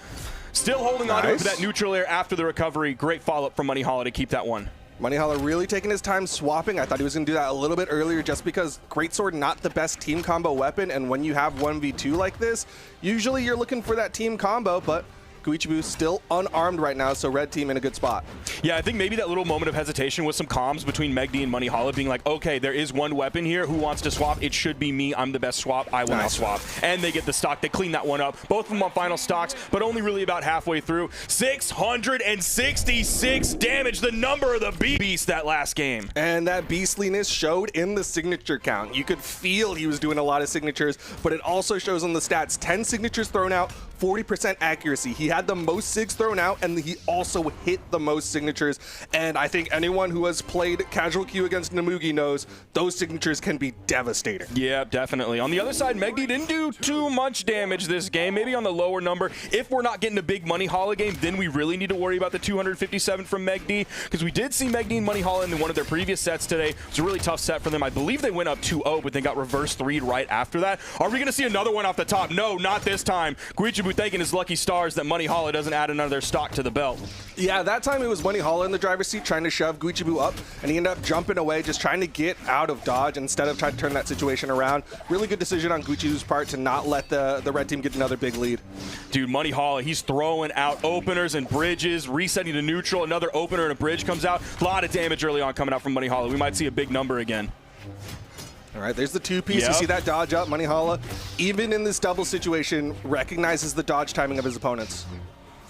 Still holding on to it for that neutral air after the recovery. Great follow-up from Moneyhalla to keep that one. Moneyhalla really taking his time swapping. I thought he was going to do that a little bit earlier just because Greatsword not the best team combo weapon, and when you have 1v2 like this, usually you're looking for that team combo, but Guichibu still unarmed right now, so red team in a good spot. Yeah, I think maybe that little moment of hesitation was some comms between Megd and Moneyhalla being like, okay, there is one weapon here. Who wants to swap? It should be me. I'm the best swap. I will not swap. And they get the stock. They clean that one up. Both of them on final stocks, but only really about halfway through. 666 damage, the number of the beast that last game. And that beastliness showed in the signature count. You could feel he was doing a lot of signatures, but it also shows on the stats. 10 signatures thrown out, 40% accuracy. He had the most sigs thrown out, and he also hit the most signatures. And I think anyone who has played casual queue against Namugi knows those signatures can be devastating. Yeah, definitely. On the other side, Megd didn't do too much damage this game, maybe on the lower number. If we're not getting a big Moneyhalla game, then we really need to worry about the 257 from Megd, because we did see Megd and Moneyhalla in one of their previous sets today. It was a really tough set for them. I believe they went up 2-0, but they got reverse 3'd right after that. Are we going to see another one off the top? No, not this time. Guichibu thanking his lucky stars that Moneyhalla doesn't add another stock to the belt. Yeah, that time it was Moneyhalla in the driver's seat trying to shove Guichibu up, and he ended up jumping away, just trying to get out of dodge instead of trying to turn that situation around. Really good decision on Guichibu's part to not let the red team get another big lead. Dude, Moneyhalla, he's throwing out openers and bridges, resetting to neutral. Another opener and a bridge comes out. A lot of damage early on coming out from Moneyhalla. We might see a big number again. All right, there's the two-piece. You see that dodge up. Moneyhalla, even in this double situation, recognizes the dodge timing of his opponents.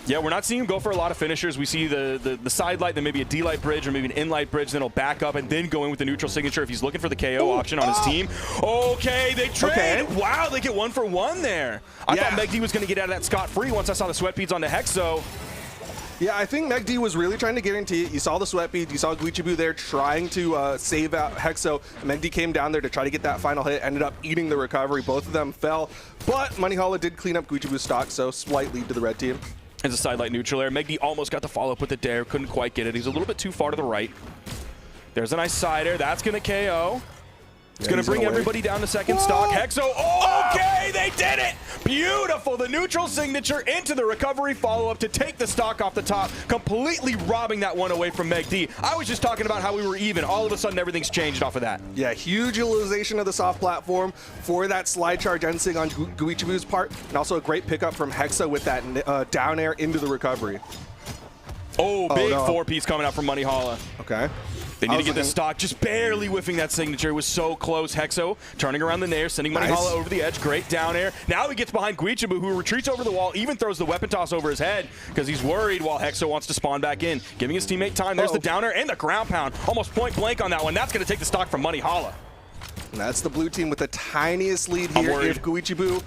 Yeah, we're not seeing him go for a lot of finishers. We see the side light, then maybe a D-light bridge or maybe an in-light bridge, then he'll back up and then go in with the neutral signature if he's looking for the KO option on his team. Okay, they trade. Okay. Wow, they get 1 for 1 there. I thought Megd was going to get out of that scot-free once I saw the sweat beads on the Hexo. Yeah, I think Megd was really trying to guarantee it. You saw the sweat beads. You saw Guichibu there trying to save out Hexo. Megd came down there to try to get that final hit, ended up eating the recovery. Both of them fell, but Moneyhalla did clean up Guichibu's stock, so slight lead to the red team. As a sidelight neutral air, Megd almost got the follow-up with the dare. Couldn't quite get it. He's a little bit too far to the right. There's a nice side air. That's going to KO. It's going to bring everybody down to second stock. Hexo, okay, they did it! Beautiful, the neutral signature into the recovery follow-up to take the stock off the top, completely robbing that one away from Megd. I was just talking about how we were even. All of a sudden, everything's changed off of that. Yeah, huge utilization of the soft platform for that slide charge end-sig on Guichibu's part, and also a great pickup from Hexo with that down air into the recovery. Oh, big four-piece coming out from Moneyhalla. Okay. They need to get this stock, just barely whiffing that signature. It was so close. Hexo turning around the nair, sending Moneyhalla over the edge. Great down air. Now he gets behind Guichibu, who retreats over the wall, even throws the weapon toss over his head because he's worried while Hexo wants to spawn back in, giving his teammate time. There's the down air and the ground pound. Almost point blank on that one. That's going to take the stock from Moneyhalla. And that's the blue team with the tiniest lead here. If Guichibu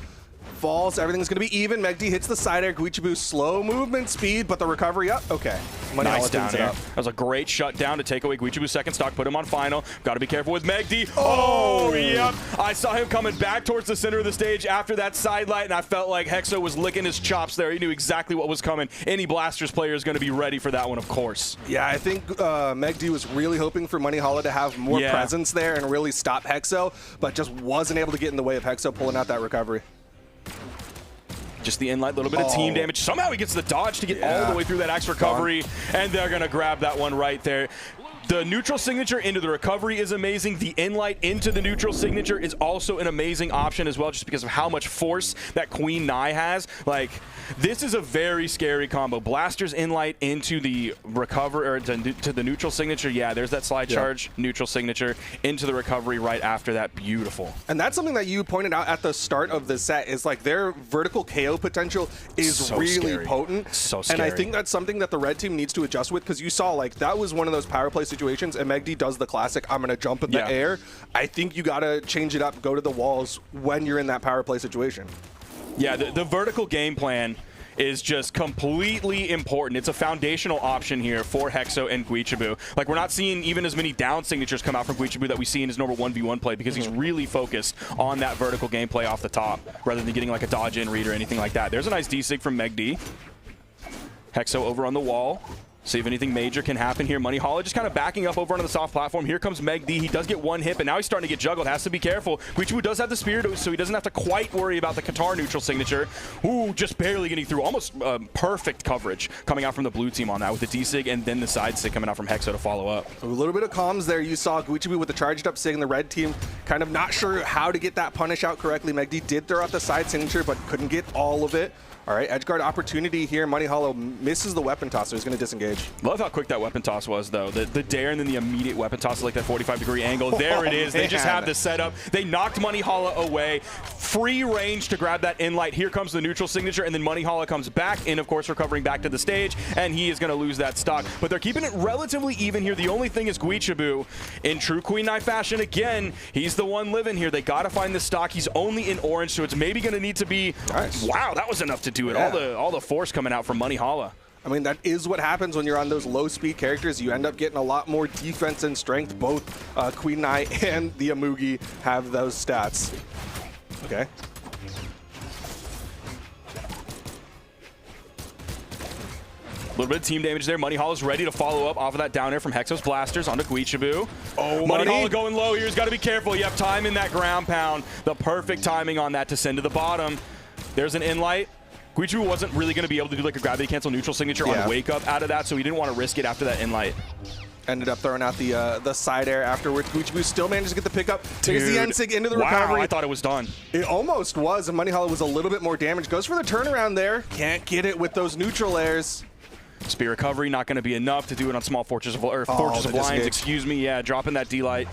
falls, everything's going to be even. Megd hits the side air. Guichibu slow movement speed, but the recovery up. Okay. Nice down air. That was a great shutdown to take away Guichibu's second stock, put him on final. Got to be careful with Megd. Oh, yep. I saw him coming back towards the center of the stage after that side light, and I felt like Hexo was licking his chops there. He knew exactly what was coming. Any Blasters player is going to be ready for that one, of course. Yeah, I think Megd was really hoping for Moneyhalla to have more presence there and really stop Hexo, but just wasn't able to get in the way of Hexo pulling out that recovery. Just the inlight, little bit of team damage. Somehow he gets the dodge to get all the way through that axe recovery, and they're going to grab that one right there. The neutral signature into the recovery is amazing. The inlight into the neutral signature is also an amazing option as well, just because of how much force that Queen Nai has. Like, this is a very scary combo. Blasters inlight into the recover, or to the neutral signature. Yeah, there's that slide charge, neutral signature into the recovery right after that. Beautiful. And that's something that you pointed out at the start of the set, is like their vertical KO potential is so really scary. potent. So scary. And I think that's something that the red team needs to adjust with, because you saw like that was one of those power play situations, and Megd does the classic, I'm going to jump in the air. I think you got to change it up, go to the walls when you're in that power play situation. Yeah, the vertical game plan is just completely important. It's a foundational option here for Hexo and Guichibu. Like, we're not seeing even as many down signatures come out from Guichibu that we see in his normal 1v1 play because he's really focused on that vertical gameplay off the top rather than getting like a dodge in read or anything like that. There's a nice D-Sig from Megd. Hexo over on the wall. See if anything major can happen here. Moneyhalla just kind of backing up over on the soft platform. Here comes Megd. He does get one hit, but now he's starting to get juggled. Has to be careful. Guichibu does have the Spirit, so he doesn't have to quite worry about the Qatar neutral signature. Ooh, just barely getting through. Almost perfect coverage coming out from the blue team on that with the D-Sig and then the side Sig coming out from Hexo to follow up. A little bit of comms there. You saw Guichibu with the charged up Sig and the red team kind of not sure how to get that punish out correctly. Megd did throw out the side signature, but couldn't get all of it. All right, edgeguard opportunity here. Moneyhalla misses the weapon toss, so he's going to disengage. Love how quick that weapon toss was, though. The dare and then the immediate weapon toss, like that 45-degree angle. There it is. They just have the setup. They knocked Moneyhalla away. Free range to grab that in light. Here comes the neutral signature, and then Moneyhalla comes back in, of course, recovering back to the stage, and he is going to lose that stock. But they're keeping it relatively even here. The only thing is Guichibu, in true Queen Knight fashion, again, he's the one living here. They got to find the stock. He's only in orange, so it's maybe going to need to be... Nice. Wow, that was enough to do it. Yeah. All the force coming out from Moneyhalla. I mean, that is what happens when you're on those low-speed characters. You end up getting a lot more defense and strength. Both Queen Knight and the Amugi have those stats. Okay. A little bit of team damage there. Moneyhalla's ready to follow up off of that down air from Hexo's blasters onto Guichibu. Oh, Moneyhalla going low here. He's got to be careful. You have time in that ground pound. The perfect timing on that to send to the bottom. There's an in-light. Guichibu wasn't really going to be able to do like a gravity cancel neutral signature on wake up out of that, so he didn't want to risk it after that in-light. Ended up throwing out the side air afterwards. Guichibu still managed to get the pickup. There's the N-Sig into the recovery. I thought it was done. It almost was, and Moneyhalla was a little bit more damaged. Goes for the turnaround there. Can't get it with those neutral airs. Spear recovery not going to be enough to do it on small Fortress of Lines. Excuse me. Yeah, dropping that D-light.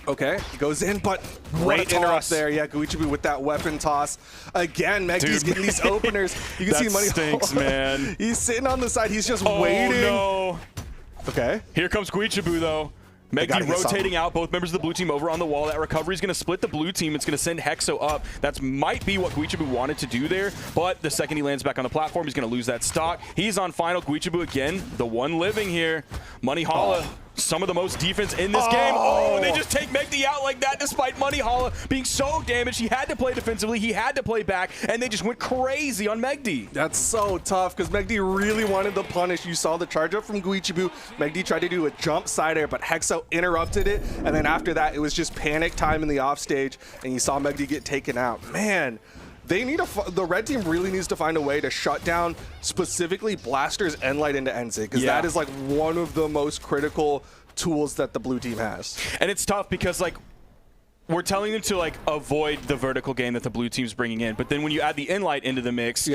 Okay, goes in, but great interrupt there. Yeah, Guichibu with that weapon toss. Again, Megdy's getting these openers. You can see Moneyhalla. Stinks, man. He's sitting on the side. He's just waiting. Oh, no. Okay. Here comes Guichibu, though. Megd rotating out both members of the blue team over on the wall. That recovery is going to split the blue team. It's going to send Hexo up. That might be what Guichibu wanted to do there, but the second he lands back on the platform, he's going to lose that stock. He's on final. Guichibu again, the one living here. Moneyhalla. Some of the most defense in this game. Oh, they just take Megd out like that despite Moneyhalla being so damaged. He had to play defensively. He had to play back, and they just went crazy on Megd. That's so tough because Megd really wanted the punish. You saw the charge up from Guichibu. Megd tried to do a jump side air, but Hexo interrupted it, and then after that, it was just panic time in the offstage, and you saw Megd get taken out. Man. They need the red team really needs to find a way to shut down specifically blasters and light into N-Sig because that is like one of the most critical tools that the blue team has. And it's tough because like we're telling them to like avoid the vertical game that the blue team's bringing in, but then when you add the in-light into the mix,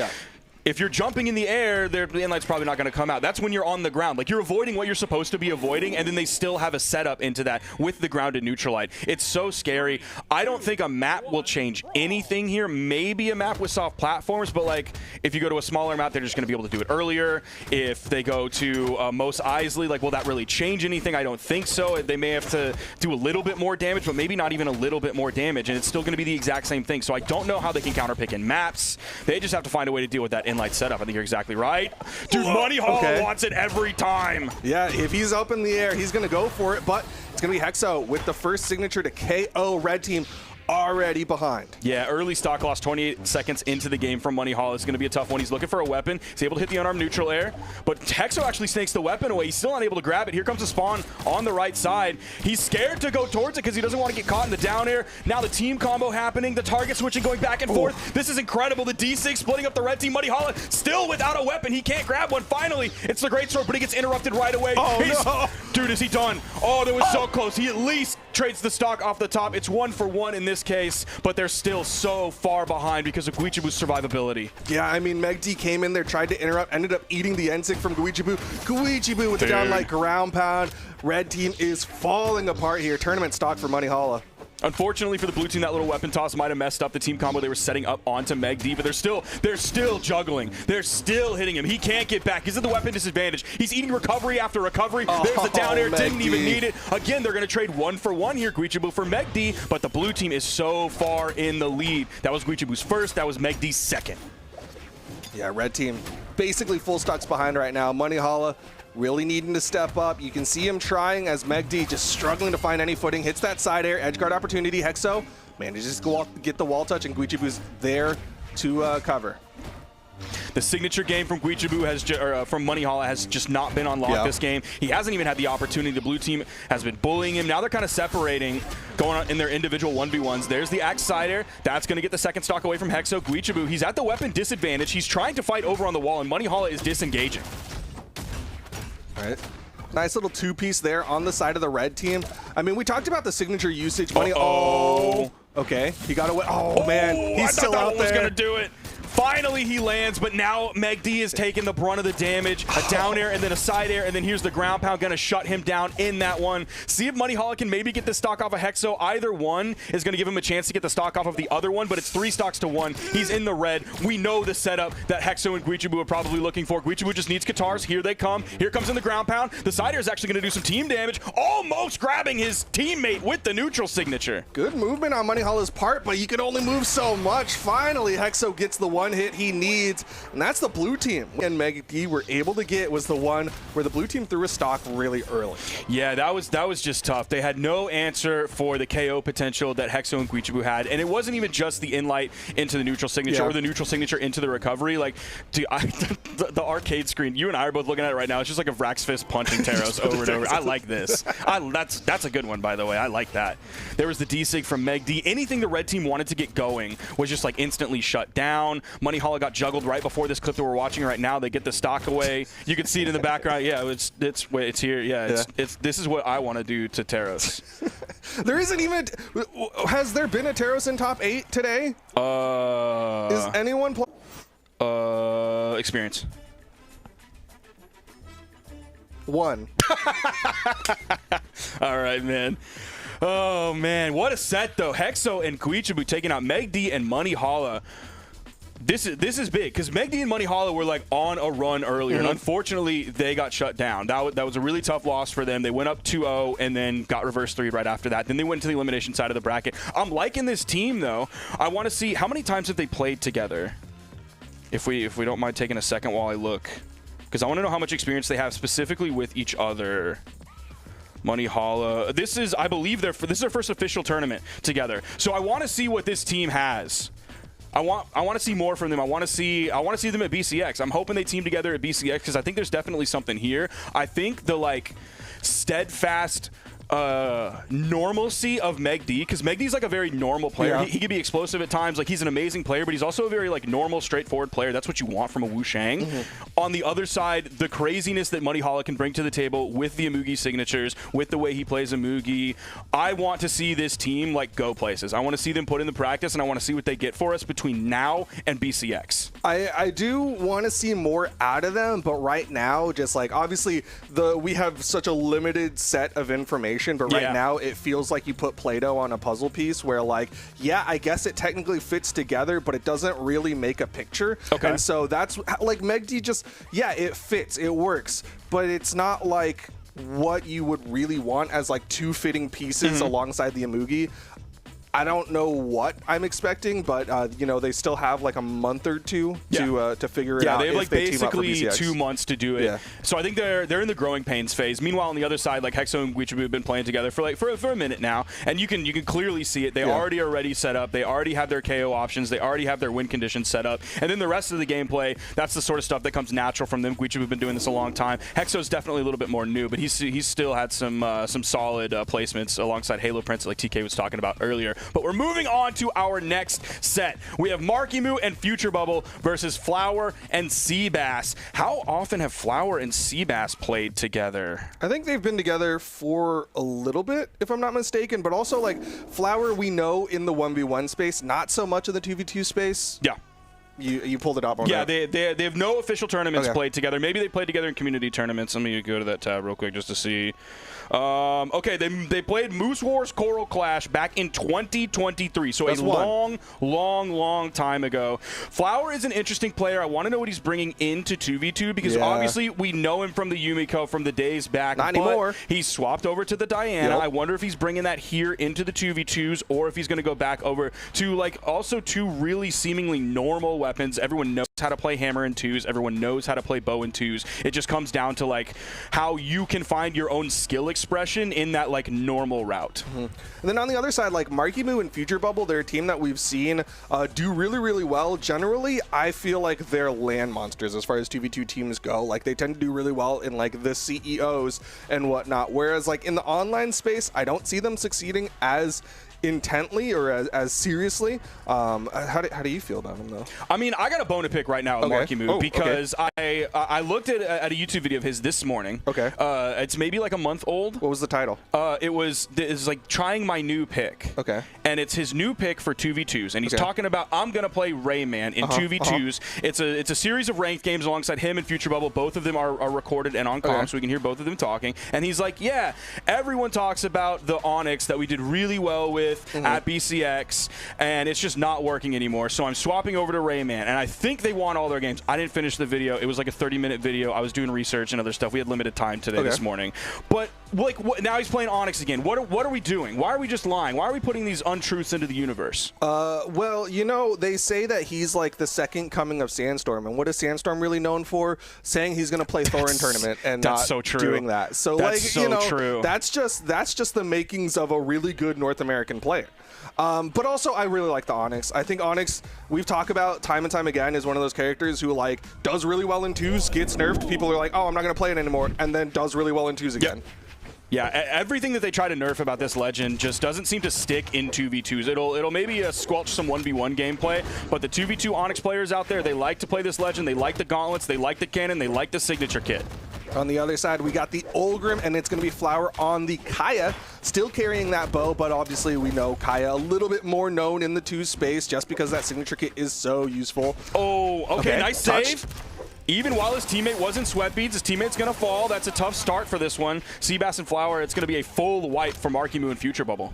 if you're jumping in the air, the in-light's probably not going to come out. That's when you're on the ground. Like, you're avoiding what you're supposed to be avoiding, and then they still have a setup into that with the grounded neutral light. It's so scary. I don't think a map will change anything here. Maybe a map with soft platforms, but, like, if you go to a smaller map, they're just going to be able to do it earlier. If they go to Mos Eisley, like, will that really change anything? I don't think so. They may have to do a little bit more damage, but maybe not even a little bit more damage, and it's still going to be the exact same thing. So I don't know how they can counterpick in maps. They just have to find a way to deal with that in-light setup. I think you're exactly right. Dude, Moneyhalla wants it every time. Yeah, if he's up in the air, he's going to go for it, but it's going to be Hexo with the first signature to KO red team. Already behind. Yeah, early stock loss, 28 seconds into the game from Moneyhalla. It's going to be a tough one. He's looking for a weapon. He's able to hit the unarmed neutral air, but Hexo actually snakes the weapon away. He's still unable to grab it. Here comes the spawn on the right side. He's scared to go towards it because he doesn't want to get caught in the down air. Now the team combo happening, the target switching going back and forth. This is incredible. The D6 splitting up the red team. Moneyhalla still without a weapon. He can't grab one. Finally, it's the great sword, but he gets interrupted right away. No. Dude, is he done? Oh, that was so close. He at least trades the stock off the top. It's 1-for-1 in this case, but they're still so far behind because of Guichibu's survivability. Yeah, I mean, Megd came in there, tried to interrupt, ended up eating the N-Sig from Guichibu. Guichibu with the downlight ground pound. Red team is falling apart here. Tournament stock for Moneyhalla. Unfortunately for the blue team, that little weapon toss might have messed up the team combo they were setting up onto Meg D, but they're still juggling. They're still hitting him. He can't get back. He's at the weapon disadvantage. He's eating recovery after recovery. There's the down air. Didn't even need it. Again, they're going to trade 1-for-1 here, Guichibu for Meg D, but the blue team is so far in the lead. That was Guichibu's first. That was Meg D's second. Yeah, red team basically full stocks behind right now. Brawlhalla really needing to step up. You can see him trying as Meg D just struggling to find any footing. Hits that side air, edge guard opportunity. Hexo manages to get the wall touch, and Guichibu's there to cover. The signature game from Guichibu from Brawlhalla has just not been on lock this game. He hasn't even had the opportunity. The blue team has been bullying him. Now they're kind of separating, going on in their individual 1v1s. There's the axe side air. That's going to get the second stock away from Hexo. Guichibu, he's at the weapon disadvantage. He's trying to fight over on the wall, and Brawlhalla is disengaging. All right. Nice little two-piece there on the side of the red team. I mean, we talked about the signature usage. Okay. He got away. Oh, man. He's still out there. Was going to do it. Finally, he lands, but now Meg D is taking the brunt of the damage. A down air and then a side air, and then here's the ground pound, going to shut him down in that one. See if Brawlhalla can maybe get the stock off of Hexo. Either one is going to give him a chance to get the stock off of the other one, but it's 3 stocks to 1. He's in the red. We know the setup that Hexo and Guichibu are probably looking for. Guichibu just needs guitars. Here they come. Here comes in the ground pound. The side air is actually going to do some team damage, almost grabbing his teammate with the neutral signature. Good movement on Brawlhalla's part, but he can only move so much. Finally, Hexo gets the one hit he needs, and that's the blue team. And Meg D were able to get was the one where the blue team threw a stock really early. Yeah, that was just tough. They had no answer for the KO potential that Hexo and Guichibu had, and it wasn't even just the in-light into the neutral signature or the neutral signature into the recovery. Like, the arcade screen, you and I are both looking at it right now. It's just like a Vrax fist punching Taros over and over. I like this. That's a good one, by the way. I like that. There was the D-Sig from Meg D. Anything the red team wanted to get going was just like instantly shut down. Brawlhalla got juggled right before this clip that we're watching right now. They get the stock away. You can see it in the background. Yeah, it's here. Yeah, this is what I want to do to Taros. There isn't even. Has there been a Taros in top 8 today? Is anyone experience? 1. All right, man. Oh man, what a set though. Hexo and Guichibu taking out Meg D and Brawlhalla. This is big because Meg D and Brawlhalla were like on a run earlier, and unfortunately they got shut down. That was a really tough loss for them. They went up 2-0 and then got reverse 3 right after that. Then they went to the elimination side of the bracket. I'm liking this team though. I want to see how many times have they played together. If we don't mind taking a second while I look, because I want to know how much experience they have specifically with each other. Brawlhalla. This is, I believe, this is their first official tournament together. So I want to see what this team has. I want to see more from them. I want to see them at BCX. I'm hoping they team together at BCX because I think there's definitely something here. I think the like steadfast normalcy of Meg D, because Meg D is like a very normal player. He can be explosive at times. Like, he's an amazing player, but he's also a very like normal, straightforward player. That's what you want from a Wu Shang. On the other side, the craziness that Brawlhalla can bring to the table with the Amugi signatures, with the way he plays Amugi. I want to see this team like go places. I want to see them put in the practice, and I want to see what they get for us between now and BCX. I do want to see more out of them, but right now, just like obviously we have such a limited set of information. But right now it feels like you put Play-Doh on a puzzle piece where like, yeah, I guess it technically fits together, but it doesn't really make a picture. Okay. And so that's like Meg D just, yeah, it fits, it works, but it's not like what you would really want as like 2 fitting pieces alongside the Amugi. I don't know what I'm expecting, but you know, they still have like a month or 2 to figure it out. Yeah, they have like basically 2 months to do it. Yeah. So I think they're in the growing pains phase. Meanwhile, on the other side, like Hexo and Guichibu have been playing together for a minute now, and you can clearly see it. They already are ready set up. They already have their KO options. They already have their win conditions set up. And then the rest of the gameplay, that's the sort of stuff that comes natural from them. Guichibu have been doing this a long time. Hexo's definitely a little bit more new, but he's still had some solid placements alongside Halo Prince, like TK was talking about earlier. But we're moving on to our next set. We have Markimu and Future Bubble versus Flower and Seabass. How often have Flower and Seabass played together? I think they've been together for a little bit, if I'm not mistaken, but also like Flower we know in the 1v1 space, not so much in the 2v2 space. Yeah. You pulled it up on Yeah, that. they have no official tournaments Okay. played together. Maybe they played together in community tournaments. Let me go to that tab real quick just to see. Okay, they played Moose Wars Coral Clash back in 2023, so That's a long time ago. Flower is an interesting player. I want to know what he's bringing into 2v2 because obviously we know him from the Yumiko from the days back. Not anymore. He's swapped over to the Diana. Yep. I wonder if he's bringing that here into the 2v2s or if he's going to go back over to like also two really seemingly normal weapons. Everyone knows how to play hammer and twos. Everyone knows how to play bow and twos. It just comes down to like how you can find your own skill expression in that like normal route. And then on the other side, like Marky Moo and Future Bubble, they're a team that we've seen do really well. Generally, I feel like they're land monsters as far as 2v2 teams go. Like they tend to do really well in like the CEOs and whatnot. Whereas like in the online space, I don't see them succeeding as intently or as seriously. How do you feel about him though? I mean, I got a bone to pick right now with Marky Moo because I looked at a YouTube video of his this morning. Okay. It's maybe like a month old. What was the title? It was like trying my new pick. Okay. And it's his new pick for 2v2s, and he's talking about I'm gonna play Rayman in 2v2s. It's a series of ranked games alongside him and Future Bubble. Both of them are recorded and on comms, so we can hear both of them talking. And he's like, yeah, everyone talks about the Onyx that we did really well with at BCX, and it's just not working anymore. So I'm swapping over to Rayman, and I think they won all their games. I didn't finish the video. It was like a 30-minute video. I was doing research and other stuff. We had limited time today this morning. But like now he's playing Onyx again. What are we doing? Why are we just lying? Why are we putting these untruths into the universe? Well, you know, they say that he's like the second coming of Sandstorm, and what is Sandstorm really known for? Saying he's going to play Thorin tournament and not doing that. So that's like, you know, that's just the makings of a really good North American player. But also, I really like the Onyx. I think Onyx, we've talked about time and time again, is one of those characters who like does really well in twos, gets nerfed. People are like, oh, I'm not going to play it anymore, and then does really well in twos again. Yeah, everything that they try to nerf about this legend just doesn't seem to stick in 2v2s. It'll maybe squelch some 1v1 gameplay, but the 2v2 Onyx players out there, they like to play this legend. They like the gauntlets, they like the cannon, they like the signature kit. On the other side, we got the Olgrim, and it's going to be Flower on the Kaya, still carrying that bow, but obviously we know Kaya a little bit more known in the 2 space just because that signature kit is so useful. Oh, okay, nice touch. save. Even while his teammate was in sweat beads, his teammate's going to fall. That's a tough start for this one. Seabass and Flower, it's going to be a full wipe for Marky Moo and Future Bubble.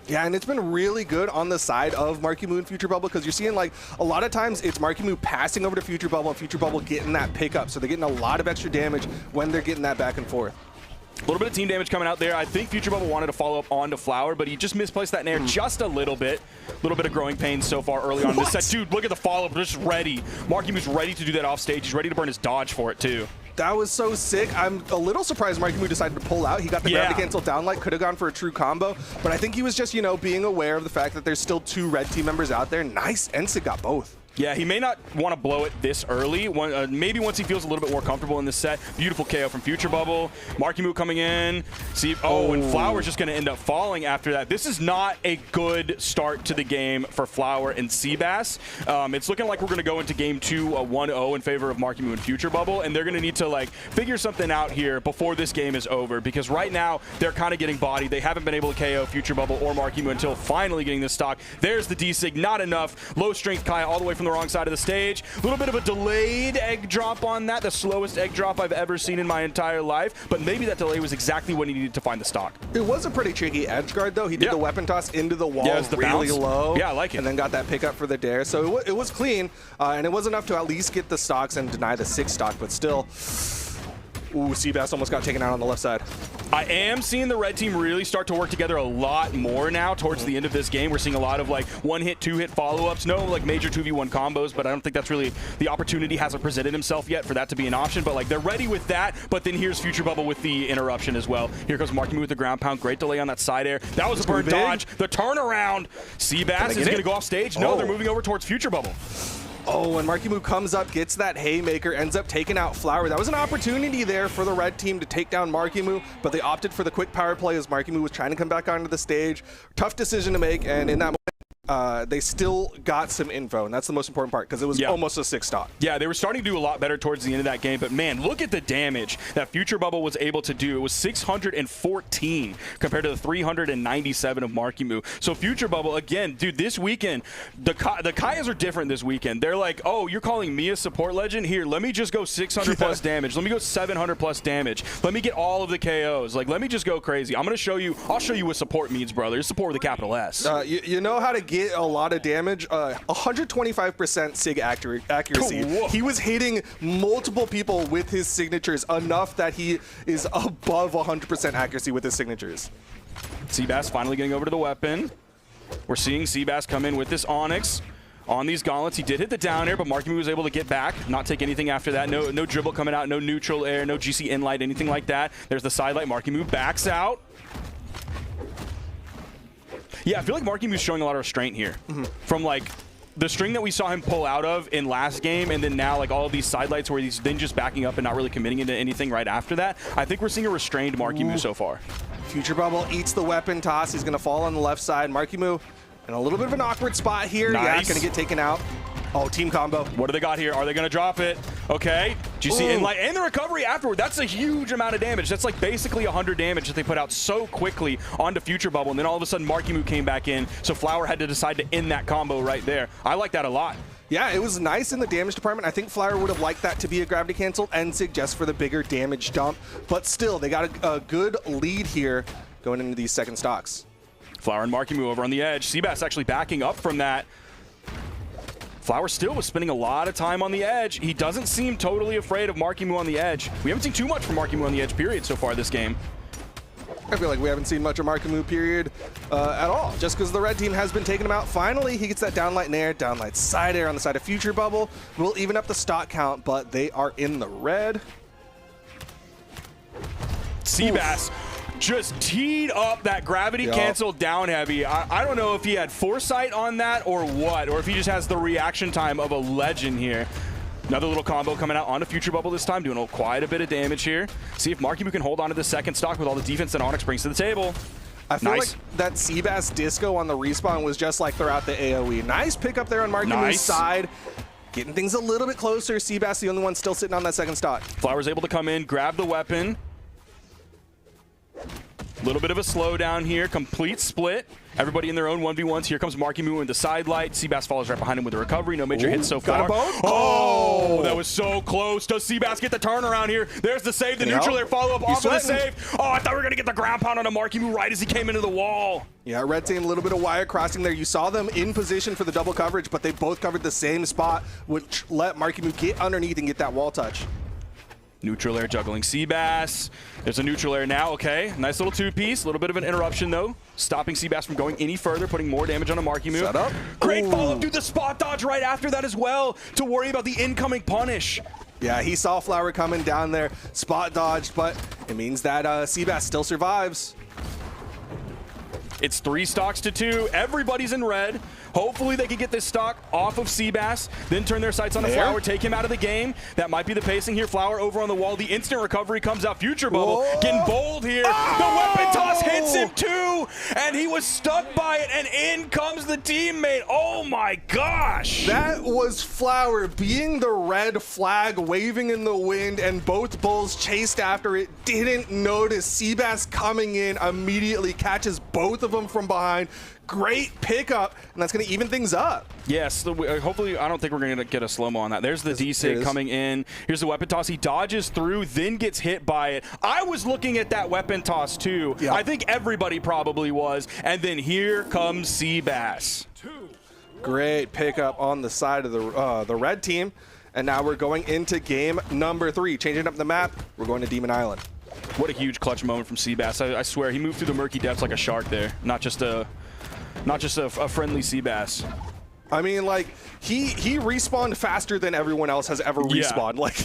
Yeah, and it's been really good on the side of Marky Moo and Future Bubble because you're seeing like a lot of times it's Marky Moo passing over to Future Bubble and Future Bubble getting that pickup. So they're getting a lot of extra damage when they're getting that back and forth. A little bit of team damage coming out there. I think Future Bubble wanted to follow up onto Flower, but he just misplaced that nair just a little bit. A little bit of growing pains so far early on in this set. Dude, look at the follow-up, just ready. Marky Moo's ready to do that off stage. He's ready to burn his dodge for it, too. That was so sick. I'm a little surprised Marky Moo decided to pull out. He got the gravity cancel downlight, could have gone for a true combo, but I think he was just, you know, being aware of the fact that there's still 2 red team members out there. Nice, Ensid got both. Yeah, he may not want to blow it this early. Maybe once he feels a little bit more comfortable in this set. Beautiful KO from Future Bubble. Marky Moo coming in. See, and Flower's just going to end up falling after that. This is not a good start to the game for Flower and Seabass. It's looking like we're going to go into game 2 1-0 in favor of Marky Moo and Future Bubble, and they're going to need to like figure something out here before this game is over because right now they're kind of getting bodied. They haven't been able to KO Future Bubble or Marky Moo until finally getting this stock. There's the D-Sig, not enough. Low strength Kaya all the way from the wrong side of the stage. A little bit of a delayed egg drop on that, the slowest egg drop I've ever seen in my entire life, but maybe that delay was exactly what he needed to find the stock. It was a pretty tricky edge guard though. He did the weapon toss into the wall really low. Yeah, I like it. And then got that pickup for the dare. So it was clean, and it was enough to at least get the stocks and deny the 6 stock, but still. Ooh, Seabass almost got taken out on the left side. I am seeing the red team really start to work together a lot more now towards the end of this game. We're seeing a lot of like 1-hit, 2-hit follow-ups. No like major 2v1 combos, but I don't think that's really, the opportunity hasn't presented himself yet for that to be an option. But like they're ready with that, but then here's Future Bubble with the interruption as well. Here comes Marky Moo with the ground pound. Great delay on that side air. That was a burn dodge. The turnaround. Seabass is going to go off stage. No, they're moving over towards Future Bubble. Oh, and Marky Moo comes up, gets that haymaker, ends up taking out Flower. That was an opportunity there for the red team to take down Marky Moo, but they opted for the quick power play as Marky Moo was trying to come back onto the stage. Tough decision to make, and in that moment, they still got some info, and that's the most important part because it was almost a 6 stock. Yeah, they were starting to do a lot better towards the end of that game, but man, look at the damage that Future Bubble was able to do. It was 614 compared to the 397 of Markimu. So Future Bubble, again, dude, this weekend, the Kayas are different this weekend. They're like, oh, you're calling me a support legend? Here, let me just go 600 plus damage. Let me go 700 plus damage. Let me get all of the KOs. Like, let me just go crazy. I'm going to show you, I'll show you what support means, brother. It's support with a capital S. You know how to get a lot of damage? 125% SIG accuracy. Whoa. He was hitting multiple people with his signatures enough that he is above 100% accuracy with his signatures. Seabass finally getting over to the weapon. We're seeing Seabass come in with this Onyx on these gauntlets. He did hit the down air, but Markimu was able to get back, not take anything after that. No dribble coming out, no neutral air, no GC in-light, anything like that. There's the side light. Markimu backs out. Yeah, I feel like Markimu's showing a lot of restraint here. From like the string that we saw him pull out of in last game, and then now like all of these side lights where he's then just backing up and not really committing into anything right after that. I think we're seeing a restrained Markimu so far. Future Bubble eats the weapon toss. He's going to fall on the left side. Markimu in a little bit of an awkward spot here. Nice. Yeah, going to get taken out. Oh, team combo. What do they got here? Are they going to drop it? Okay. GC in-light and the recovery afterward. That's a huge amount of damage. That's like basically 100 damage that they put out so quickly onto Future Bubble. And then all of a sudden, Markimu came back in. So Flower had to decide to end that combo right there. I like that a lot. Yeah, it was nice in the damage department. I think Flower would have liked that to be a gravity cancel and SIG just for the bigger damage dump. But still, they got a good lead here going into these second stocks. Flower and Markimu over on the edge. Seabass actually backing up from that. Flower still was spending a lot of time on the edge. He doesn't seem totally afraid of Markimu on the edge. We haven't seen too much from Markimu on the edge, period, so far this game. I feel like we haven't seen much of Markimu, period, at all. Just because the red team has been taking him out. Finally, he gets that downlight nair, downlight side air on the side of Future Bubble. Will even up the stock count, but they are in the red. Seabass just teed up that gravity cancel down heavy. I don't know if he had foresight on that or what, or if he just has the reaction time of a legend here. Another little combo coming out onto Future Bubble this time, doing quite a bit of damage here. See if Markimu can hold on to the second stock with all the defense that Onyx brings to the table. I feel like that Seabass disco on the respawn was just like throughout the AoE. Nice pickup there on Markimu's side. Getting things a little bit closer. Seabass the only one still sitting on that second stock. Flower's able to come in, grab the weapon. A little bit of a slowdown here, complete split. Everybody in their own 1v1s. Here comes Markimu in the side light. Seabass follows right behind him with a recovery. No major hits so far. Oh, that was so close. Does Seabass get the turnaround here? There's the save, the neutral air follow-up off of the save. Oh, I thought we were going to get the ground pound on a Markimu right as he came into the wall. Yeah, red team, a little bit of wire crossing there. You saw them in position for the double coverage, but they both covered the same spot, which let Markimu get underneath and get that wall touch. Neutral air juggling Seabass. There's a neutral air now. Okay, nice little two-piece. A little bit of an interruption, though. Stopping Seabass from going any further, putting more damage on a Markimu. Set up. Great follow-up, dude. The spot dodge right after that as well to worry about the incoming punish. Yeah, he saw Flower coming down there, spot dodged, but it means that Seabass still survives. It's 3 stocks to 2. Everybody's in red. Hopefully they can get this stock off of Seabass, then turn their sights on the Flower, take him out of the game. That might be the pacing here. Flower over on the wall. The instant recovery comes out. Future Bubble getting bold here. Oh! The weapon toss hits him too, and he was stuck by it, and in comes the teammate. Oh my gosh. That was Flower being the red flag waving in the wind, and both bulls chased after it. Didn't notice Seabass coming in, immediately catches both of them from behind. Great pickup, and that's going to even things up. Yes, hopefully, I don't think we're going to get a slow-mo on that. There's the D-Sig coming in. Here's the weapon toss. He dodges through, then gets hit by it. I was looking at that weapon toss, too. Yep. I think everybody probably was. And then here comes Seabass. Great pickup on the side of the red team. And now we're going into game number 3. Changing up the map, we're going to Demon Island. What a huge clutch moment from Seabass. I swear, he moved through the murky depths like a shark there, not just a friendly Seabass. I mean, like, he respawned faster than everyone else has ever respawned. Like,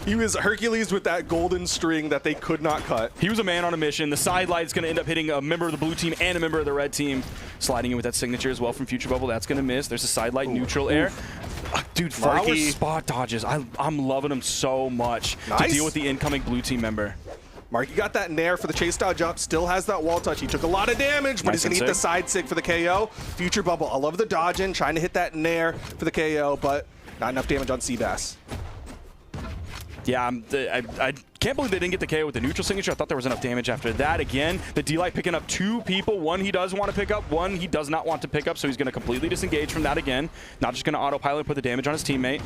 he was Hercules with that golden string that they could not cut. He was a man on a mission. The side light's going to end up hitting a member of the blue team and a member of the red team. Sliding in with that signature as well from Future Bubble. That's going to miss. There's a side light neutral air. Dude, Flower's spot dodges. I'm loving him so much to deal with the incoming blue team member. Marky got that nair for the chase dodge up, still has that wall touch. He took a lot of damage, but Nice he's going to eat the side sig for the KO. Future Bubble, I love the dodge in, trying to hit that nair for the KO, but not enough damage on Seabass. Yeah, I can't believe they didn't get the KO with the neutral signature. I thought there was enough damage after that. Again, the D-Light picking up 2 people. One he does want to pick up, one he does not want to pick up, so he's going to completely disengage from that again. Not just going to autopilot and put the damage on his teammate.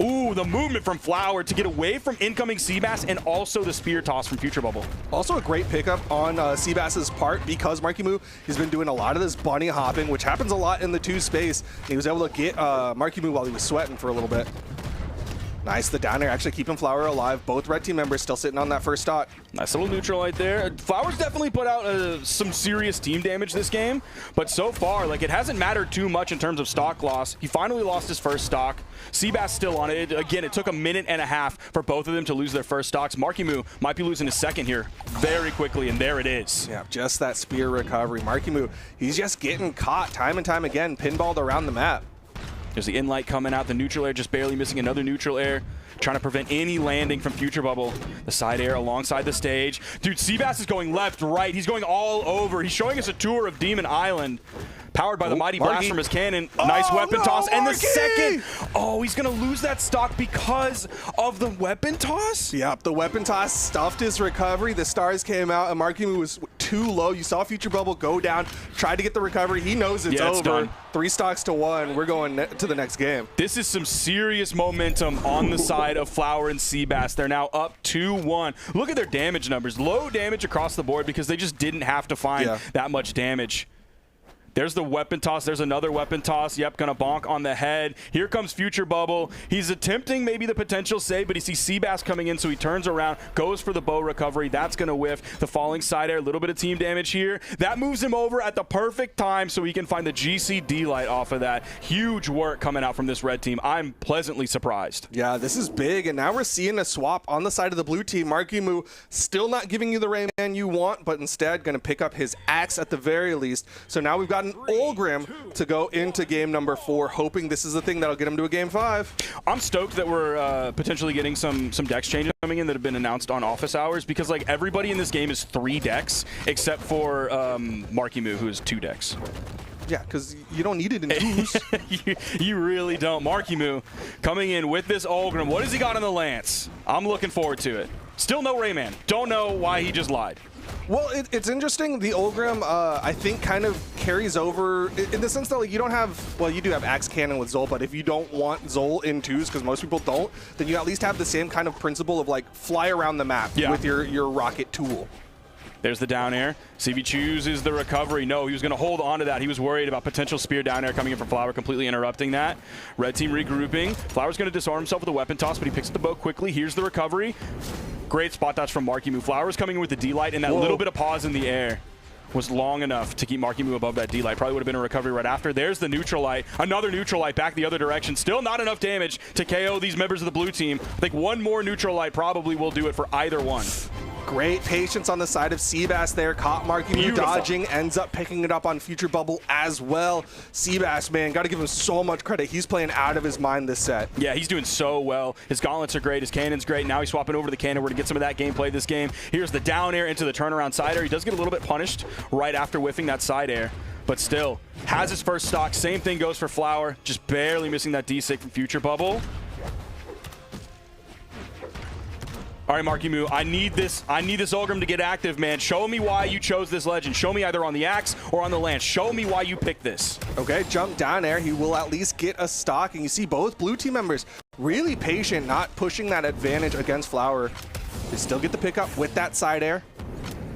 Ooh, the movement from Flower to get away from incoming Seabass and also the spear toss from Future Bubble. Also a great pickup on Seabass's part because Marky Moo has been doing a lot of this bunny hopping, which happens a lot in the 2 space. He was able to get Marky Moo while he was sweating for a little bit. Nice, the down air actually keeping Flower alive. Both red team members still sitting on that first stock. Nice little neutral right there. Flower's definitely put out some serious team damage this game, but so far, like, it hasn't mattered too much in terms of stock loss. He finally lost his first stock. Seabass still on it. Again, it took 1.5 minutes for both of them to lose their first stocks. Marky Moo might be losing his second here very quickly, and there it is. Yeah, just that spear recovery. Marky Moo, he's just getting caught time and time again, pinballed around the map. There's the in-light coming out, the neutral air just barely missing another neutral air, trying to prevent any landing from Future Bubble. The side air alongside the stage. Dude, Seabass is going left, right. He's going all over. He's showing us a tour of Demon Island. Powered by the mighty blast from his cannon. Nice weapon toss. And the second. Oh, he's going to lose that stock because of the weapon toss? Yep, the weapon toss stuffed his recovery. The stars came out, and Marky Moo was too low. You saw Future Bubble go down, tried to get the recovery. He knows it's over. Done. 3 stocks to 1. We're going to the next game. This is some serious momentum on the side of Flower and Seabass. They're now up 2-1. Look at their damage numbers. Low damage across the board because they just didn't have to find that much damage. There's the weapon toss. There's another weapon toss. Yep, gonna bonk on the head. Here comes Future Bubble. He's attempting maybe the potential save, but he sees Seabass coming in, so he turns around, goes for the bow recovery. That's gonna whiff. The falling side air, a little bit of team damage here. That moves him over at the perfect time so he can find the GCD light off of that. Huge work coming out from this red team. I'm pleasantly surprised. Yeah, this is big, and now we're seeing a swap on the side of the blue team. Marky Moo still not giving you the Rayman you want, but instead gonna pick up his axe at the very least. So now we've got an Olgrim to go into game number 4, hoping this is the thing that'll get him to a game 5. I'm stoked that we're potentially getting some dex changes coming in that have been announced on office hours, because like everybody in this game is 3 decks except for Marky Moo, who is 2 decks. Yeah, because you don't need it in 2s. you really don't. Marky Moo coming in with this Olgrim. What has he got on the Lance? I'm looking forward to it. Still no Rayman. Don't know why he just lied. Well, it's interesting. The Olgrim, I think, kind of carries over in the sense that, like, you don't have, well, you do have Axe Cannon with Zol, but if you don't want Zol in 2s, because most people don't, then you at least have the same kind of principle of, like, fly around the map with your rocket tool. There's the down air. See if he chooses the recovery. No, he was going to hold on to that. He was worried about potential spear down air coming in from Flower, completely interrupting that. Red team regrouping. Flower's going to disarm himself with a weapon toss, but he picks up the bow quickly. Here's the recovery. Great spot dodge from Marky Moo. Flower's coming in with the D-Light, and that little bit of pause in the air was long enough to keep Marky Moo above that D-Light. Probably would have been a recovery right after. There's the neutral light. Another neutral light back the other direction. Still not enough damage to KO these members of the blue team. I think one more neutral light probably will do it for either one. Great patience on the side of Seabass there. Caught Marky Moo dodging, ends up picking it up on Future Bubble as well. Seabass, man, got to give him so much credit. He's playing out of his mind this set. Yeah, he's doing so well. His gauntlets are great. His cannon's great. Now he's swapping over to the cannon. We're going to get some of that gameplay this game. Here's the down air into the turnaround side air. He does get a little bit punished right after whiffing that side air, but still has his first stock. Same thing goes for Flower. Just barely missing that D6 from Future Bubble. All right, Marky Moo, I need this Olgrim to get active, man. Show me why you chose this legend. Show me either on the axe or on the lance. Show me why you picked this. Okay, jump down air. He will at least get a stock, and you see both blue team members really patient, not pushing that advantage against Flower. They still get the pickup with that side air.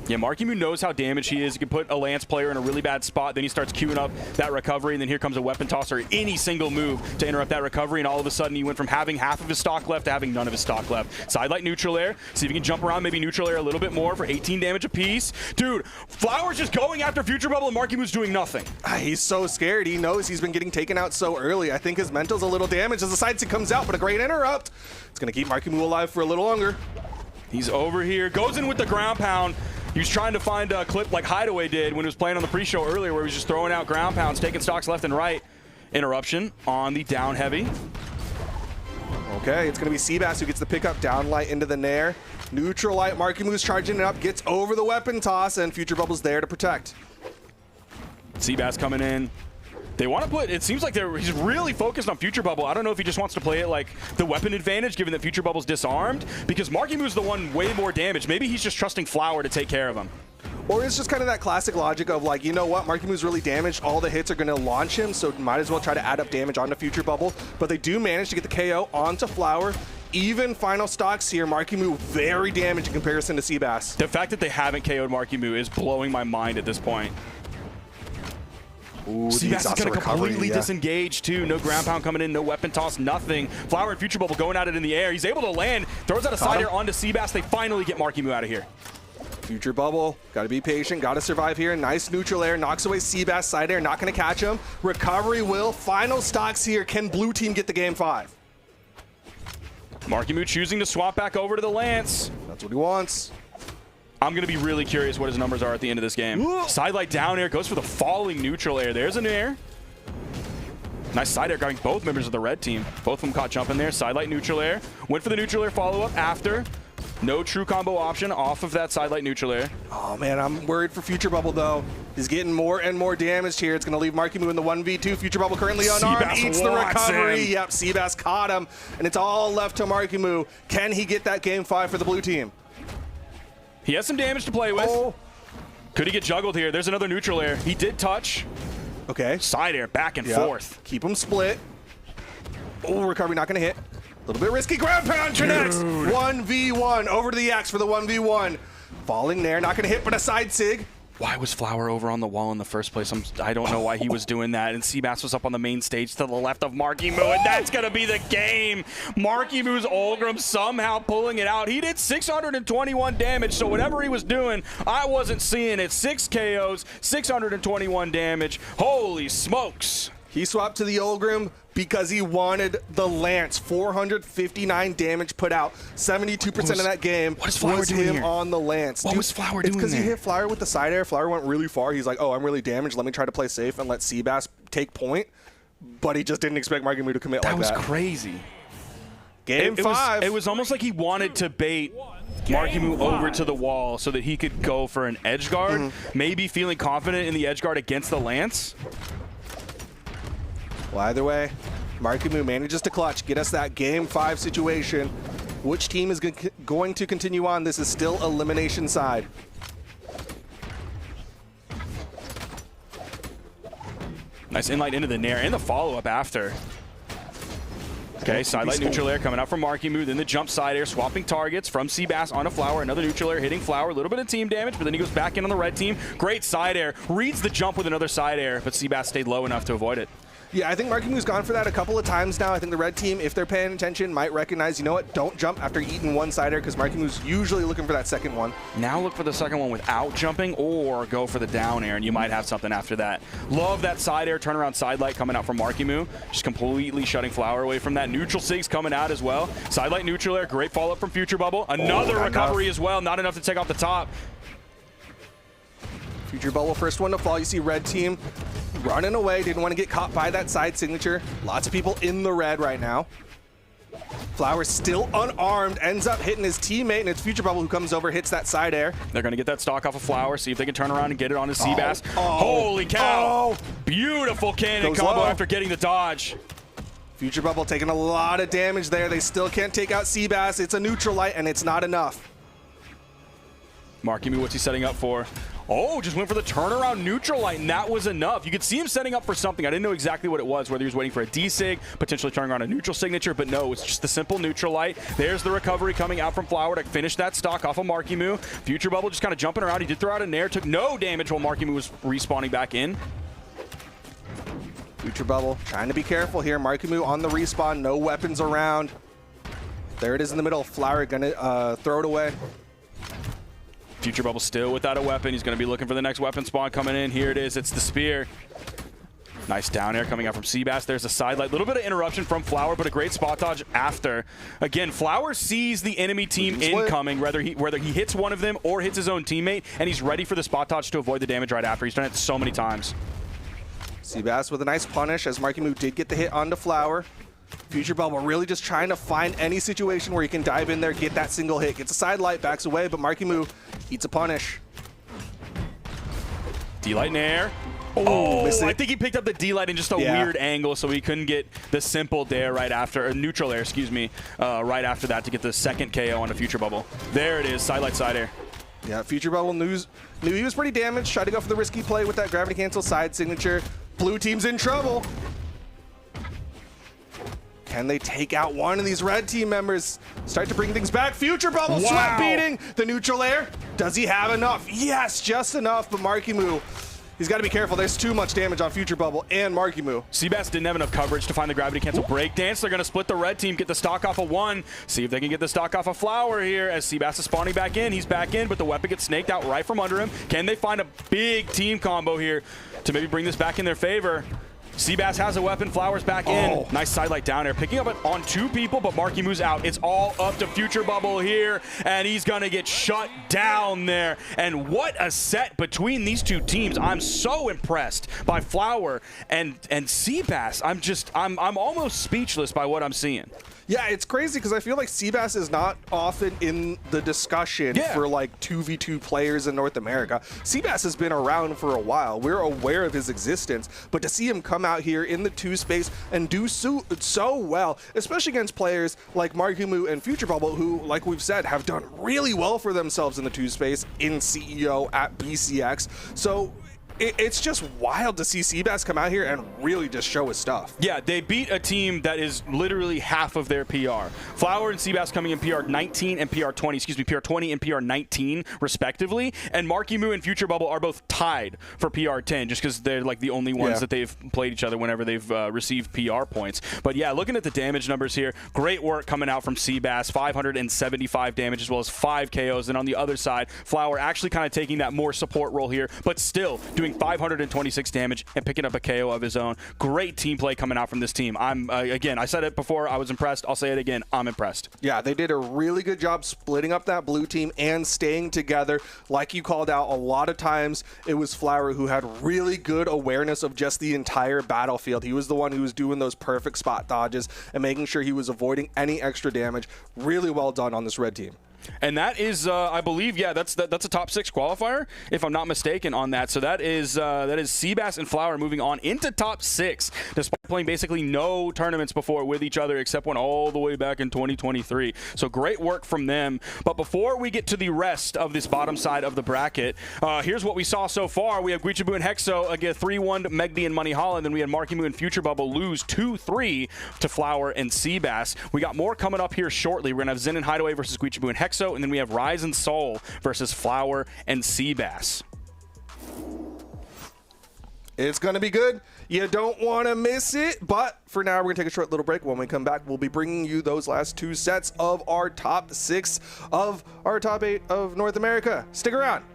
Yeah, Marky Moo knows how damaged he is. He can put a Lance player in a really bad spot. Then he starts queuing up that recovery, and then here comes a weapon tosser. Any single move to interrupt that recovery, and all of a sudden he went from having half of his stock left to having none of his stock left. Sidelight neutral air. See if he can jump around, maybe neutral air a little bit more for 18 damage apiece. Dude, Flower's just going after Future Bubble, and Marky Moo's doing nothing. He's so scared. He knows he's been getting taken out so early. I think his mental's a little damaged as the side stick comes out, but a great interrupt. It's going to keep Marky Moo alive for a little longer. He's over here. Goes in with the ground pound. He was trying to find a clip like Hideaway did when he was playing on the pre-show earlier, where he was just throwing out ground pounds, taking stocks left and right. Interruption on the down heavy. Okay, it's going to be Seabass who gets the pickup down light into the nair. Neutral Light, Markimu's charging it up, gets over the weapon toss, and Future Bubble's there to protect. Seabass coming in. They want to put, it seems like he's really focused on Future Bubble. I don't know if he just wants to play it like the weapon advantage, given that Future Bubble's disarmed, because Markimu's the one way more damage. Maybe he's just trusting Flower to take care of him. Or it's just kind of that classic logic of like, you know what, Markimu's really damaged, all the hits are going to launch him, so might as well try to add up damage onto Future Bubble. But they do manage to get the KO onto Flower. Even final stocks here, Markimu very damaged in comparison to Seabass. The fact that they haven't KO'd Markimu is blowing my mind at this point. Ooh, Seabass is going to completely disengage too. No ground pound coming in, no weapon toss, nothing. Flower and Future Bubble going at it in the air. He's able to land, throws out a side air onto Seabass. They finally get Markimu out of here. Future Bubble, got to be patient, got to survive here. Nice neutral air, knocks away Seabass, side air, not going to catch him. Recovery will, final stocks here. Can blue team get the game 5? Markimu choosing to swap back over to the Lance. That's what he wants. I'm going to be really curious what his numbers are at the end of this game. Sidelight down air, goes for the falling neutral air. There's an air. Nice side air grabbing both members of the red team. Both of them caught jumping there. Sidelight neutral air. Went for the neutral air follow-up after. No true combo option off of that sidelight neutral air. Oh man, I'm worried for Future Bubble though. He's getting more and more damaged here. It's going to leave Markimu in the 1v2. Future Bubble currently unarmed, eats the recovery. Yep, Seabass caught him, and it's all left to Markimu. Can he get that game 5 for the blue team? He has some damage to play with. Could he get juggled here? There's another neutral air. He did touch. Okay. Side air back and forth. Keep him split. Oh, recovery not going to hit. A little bit risky. Ground pound connects. 1v1 over to the X for the 1v1. Falling there, not going to hit, but a side sig. Why was Flower over on the wall in the first place? I don't know why he was doing that. And Seabass was up on the main stage to the left of Markimu, and that's going to be the game. Markimu's Olgrim somehow pulling it out. He did 621 damage, so whatever he was doing, I wasn't seeing it. 6 KOs, 621 damage. Holy smokes. He swapped to the Olgrim because he wanted the Lance. 459 damage put out. 72% of that game was him on the Lance. What was Flower doing It's because there? he hit Flower with the side air. Flower went really far. He's like, oh, I'm really damaged. Let me try to play safe and let Seabass take point. But he just didn't expect Markimu to commit like that. That was crazy. Game 5. It was almost like he wanted to bait Markimu over to the wall so that he could go for an edge guard. Maybe feeling confident in the edge guard against the Lance. Well, either way, Markimu manages to clutch, get us that game 5 situation. Which team is going to continue on? This is still elimination side. Nice inlight into the nair and the follow-up after. Okay, sidelight neutral air coming out from Markimu, then the jump side air, swapping targets from Seabass onto Flower. Another neutral air hitting Flower, a little bit of team damage, but then he goes back in on the red team. Great side air, reads the jump with another side air, but Seabass stayed low enough to avoid it. Yeah, I think Markimu's gone for that a couple of times now. I think the red team, if they're paying attention, might recognize, you know what, don't jump after eating one side air, because Markimu's usually looking for that second one. Now look for the second one without jumping, or go for the down air, and you might have something after that. Love that side air, turnaround sidelight coming out from Markimu, just completely shutting Flower away from that. Neutral Sig's coming out as well. Sidelight neutral air, great follow-up from Future Bubble. Another recovery as well, not enough to take off the top. Future Bubble, first one to fall. You see red team running away. Didn't want to get caught by that side signature. Lots of people in the red right now. Flower still unarmed, ends up hitting his teammate, and it's Future Bubble who comes over, hits that side air. They're going to get that stock off of Flower, see if they can turn around and get it on his Seabass. Holy cow! Beautiful cannon combo after getting the dodge. Future Bubble taking a lot of damage there. They still can't take out Seabass. It's a neutral light, and it's not enough. Markimu, what's he setting up for? Oh, just went for the turnaround neutral light, and that was enough. You could see him setting up for something. I didn't know exactly what it was, whether he was waiting for a D-Sig, potentially turning around a neutral signature, but no, it's just the simple neutral light. There's the recovery coming out from Flower to finish that stock off of Markimu. Future Bubble just kind of jumping around. He did throw out a nair, took no damage while Markimu was respawning back in. Future Bubble trying to be careful here. Markimu on the respawn, no weapons around. There it is in the middle. Flower gonna throw it away. Future Bubble still without a weapon. He's going to be looking for the next weapon spawn coming in. Here it is. It's the spear. Nice down air coming out from Seabass. There's a sidelight. A little bit of interruption from Flower, but a great spot dodge after. Again, Flower sees the enemy team incoming, whether he hits one of them or hits his own teammate, and he's ready for the spot dodge to avoid the damage right after. He's done it so many times. Seabass with a nice punish, as Markimu did get the hit onto Flower. Future Bubble really just trying to find any situation where he can dive in there, get that single hit. Gets a side light, backs away, but Markimu eats a punish. D-Light in air. Oh, I think he picked up the D-Light in just a weird angle, so he couldn't get the simple dare right after, or neutral air, excuse me, right after that to get the second KO on a Future Bubble. There it is, side light, side air. Yeah, Future Bubble knew he was pretty damaged. Tried to go for the risky play with that gravity cancel side signature. Blue team's in trouble. Can they take out one of these red team members? Start to bring things back. Future Bubble sweat beating the neutral air. Does he have enough? Yes, just enough, but Markimu, he's got to be careful. There's too much damage on Future Bubble and Markimu. Seabass didn't have enough coverage to find the gravity cancel breakdance. They're going to split the red team, get the stock off of one. See if they can get the stock off of Flower here as Seabass is spawning back in. He's back in, but the weapon gets snaked out right from under him. Can they find a big team combo here to maybe bring this back in their favor? Seabass has a weapon, Flower's back in. Nice sidelight down air, picking up on two people, but Markimu's out. It's all up to Future Bubble here, and he's gonna get shut down there. And what a set between these two teams. I'm so impressed by Flower and Seabass. I'm almost speechless by what I'm seeing. Yeah, it's crazy because I feel like Seabass is not often in the discussion for like 2v2 players in North America. Seabass has been around for a while. We're aware of his existence, but to see him come out here in the 2 space and do so well, especially against players like Markimu and Future Bubble, who, like we've said, have done really well for themselves in the 2 space in CEO at BCX. So it's just wild to see Seabass come out here and really just show his stuff. Yeah, they beat a team that is literally half of their PR. Flower and Seabass coming in PR 19 and PR 20, excuse me, PR 20 and PR 19 respectively. And Markimu and Future Bubble are both tied for PR 10 just because they're like the only ones that they've played each other whenever they've received PR points. But yeah, looking at the damage numbers here, great work coming out from Seabass, 575 damage as well as 5 KOs. And on the other side, Flower actually kind of taking that more support role here, but still doing 526 damage and picking up a KO of his own. Great team play coming out from this team. I'm again, I said it before, I was impressed. I'll say it again, I'm impressed. Yeah, they did a really good job splitting up that blue team and staying together. Like you called out, a lot of times it was Flower who had really good awareness of just the entire battlefield. He was the one who was doing those perfect spot dodges and making sure he was avoiding any extra damage. Really well done on this red team. And that is, I believe, yeah, that's a top 6 qualifier, if I'm not mistaken on that. So that is Seabass and Flower moving on into top 6, despite playing basically no tournaments before with each other, except one all the way back in 2023. So great work from them. But before we get to the rest of this bottom side of the bracket, here's what we saw so far. We have Guichabu and Hexo again 3-1 to Megdi and Moneyhalla, and then we had Markimu and Future Bubble lose 2-3 to Flower and Seabass. We got more coming up here shortly. We're gonna have Zen and Hideaway versus Guichabu and Hexo, and then we have Rise and Soul versus Flower and Seabass. It's going to be good. You don't want to miss it. But for now, we're going to take a short little break. When we come back, we'll be bringing you those last 2 sets of our top 6 of our top 8 of North America. Stick around.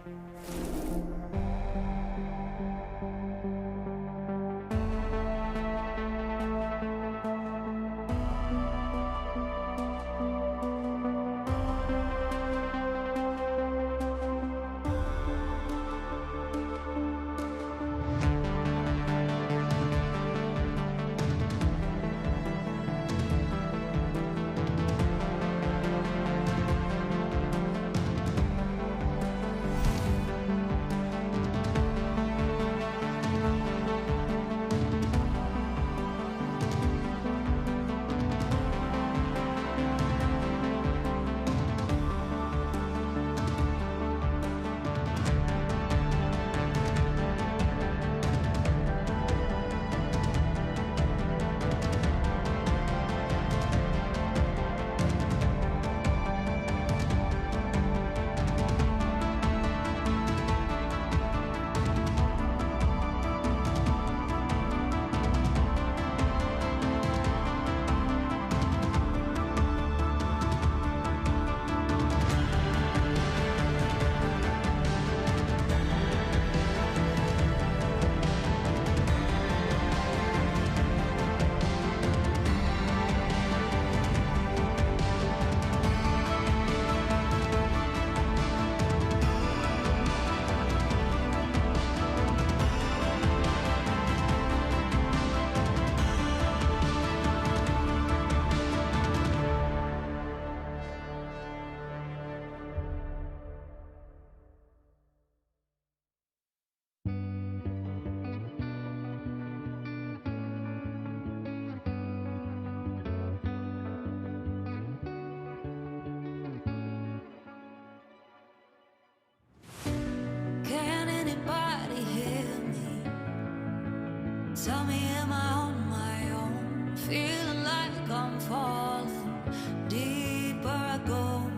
Tell me, am I on my own? Feeling like I'm falling. Deeper I go.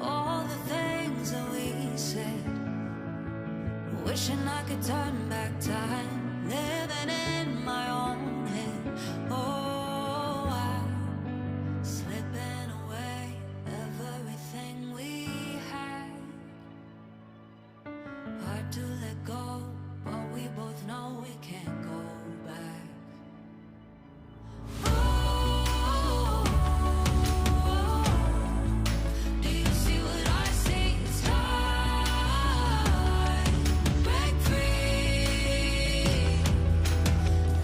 All the things that we said. Wishing I could turn back time. Living in my own head. Oh, I'm slipping away everything we had. Hard to let go, but we both know we can't go back. Oh, do you see what I see? It's time. Break free.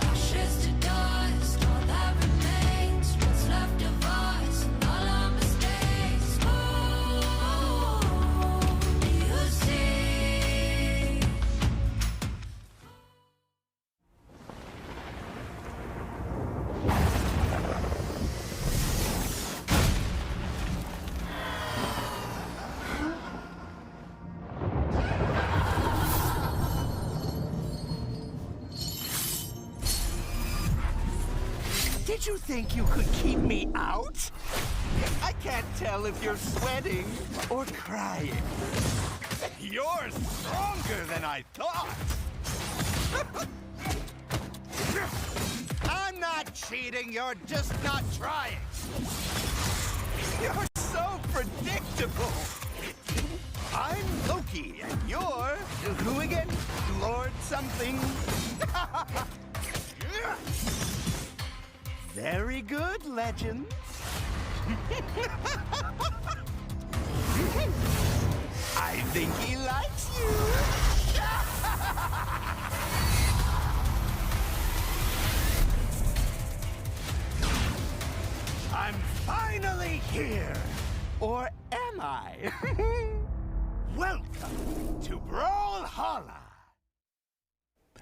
Ashes to dust, all that remains. What's left of us and all our mistakes. Oh, do you see? Did you think you could keep me out? I can't tell if you're sweating or crying. You're stronger than I thought. I'm not cheating, you're just not trying. You're so predictable. I'm Loki, and you're who again? Lord something? Very good, legend. I think he likes you. I'm finally here. Or am I? Welcome to Brawlhalla.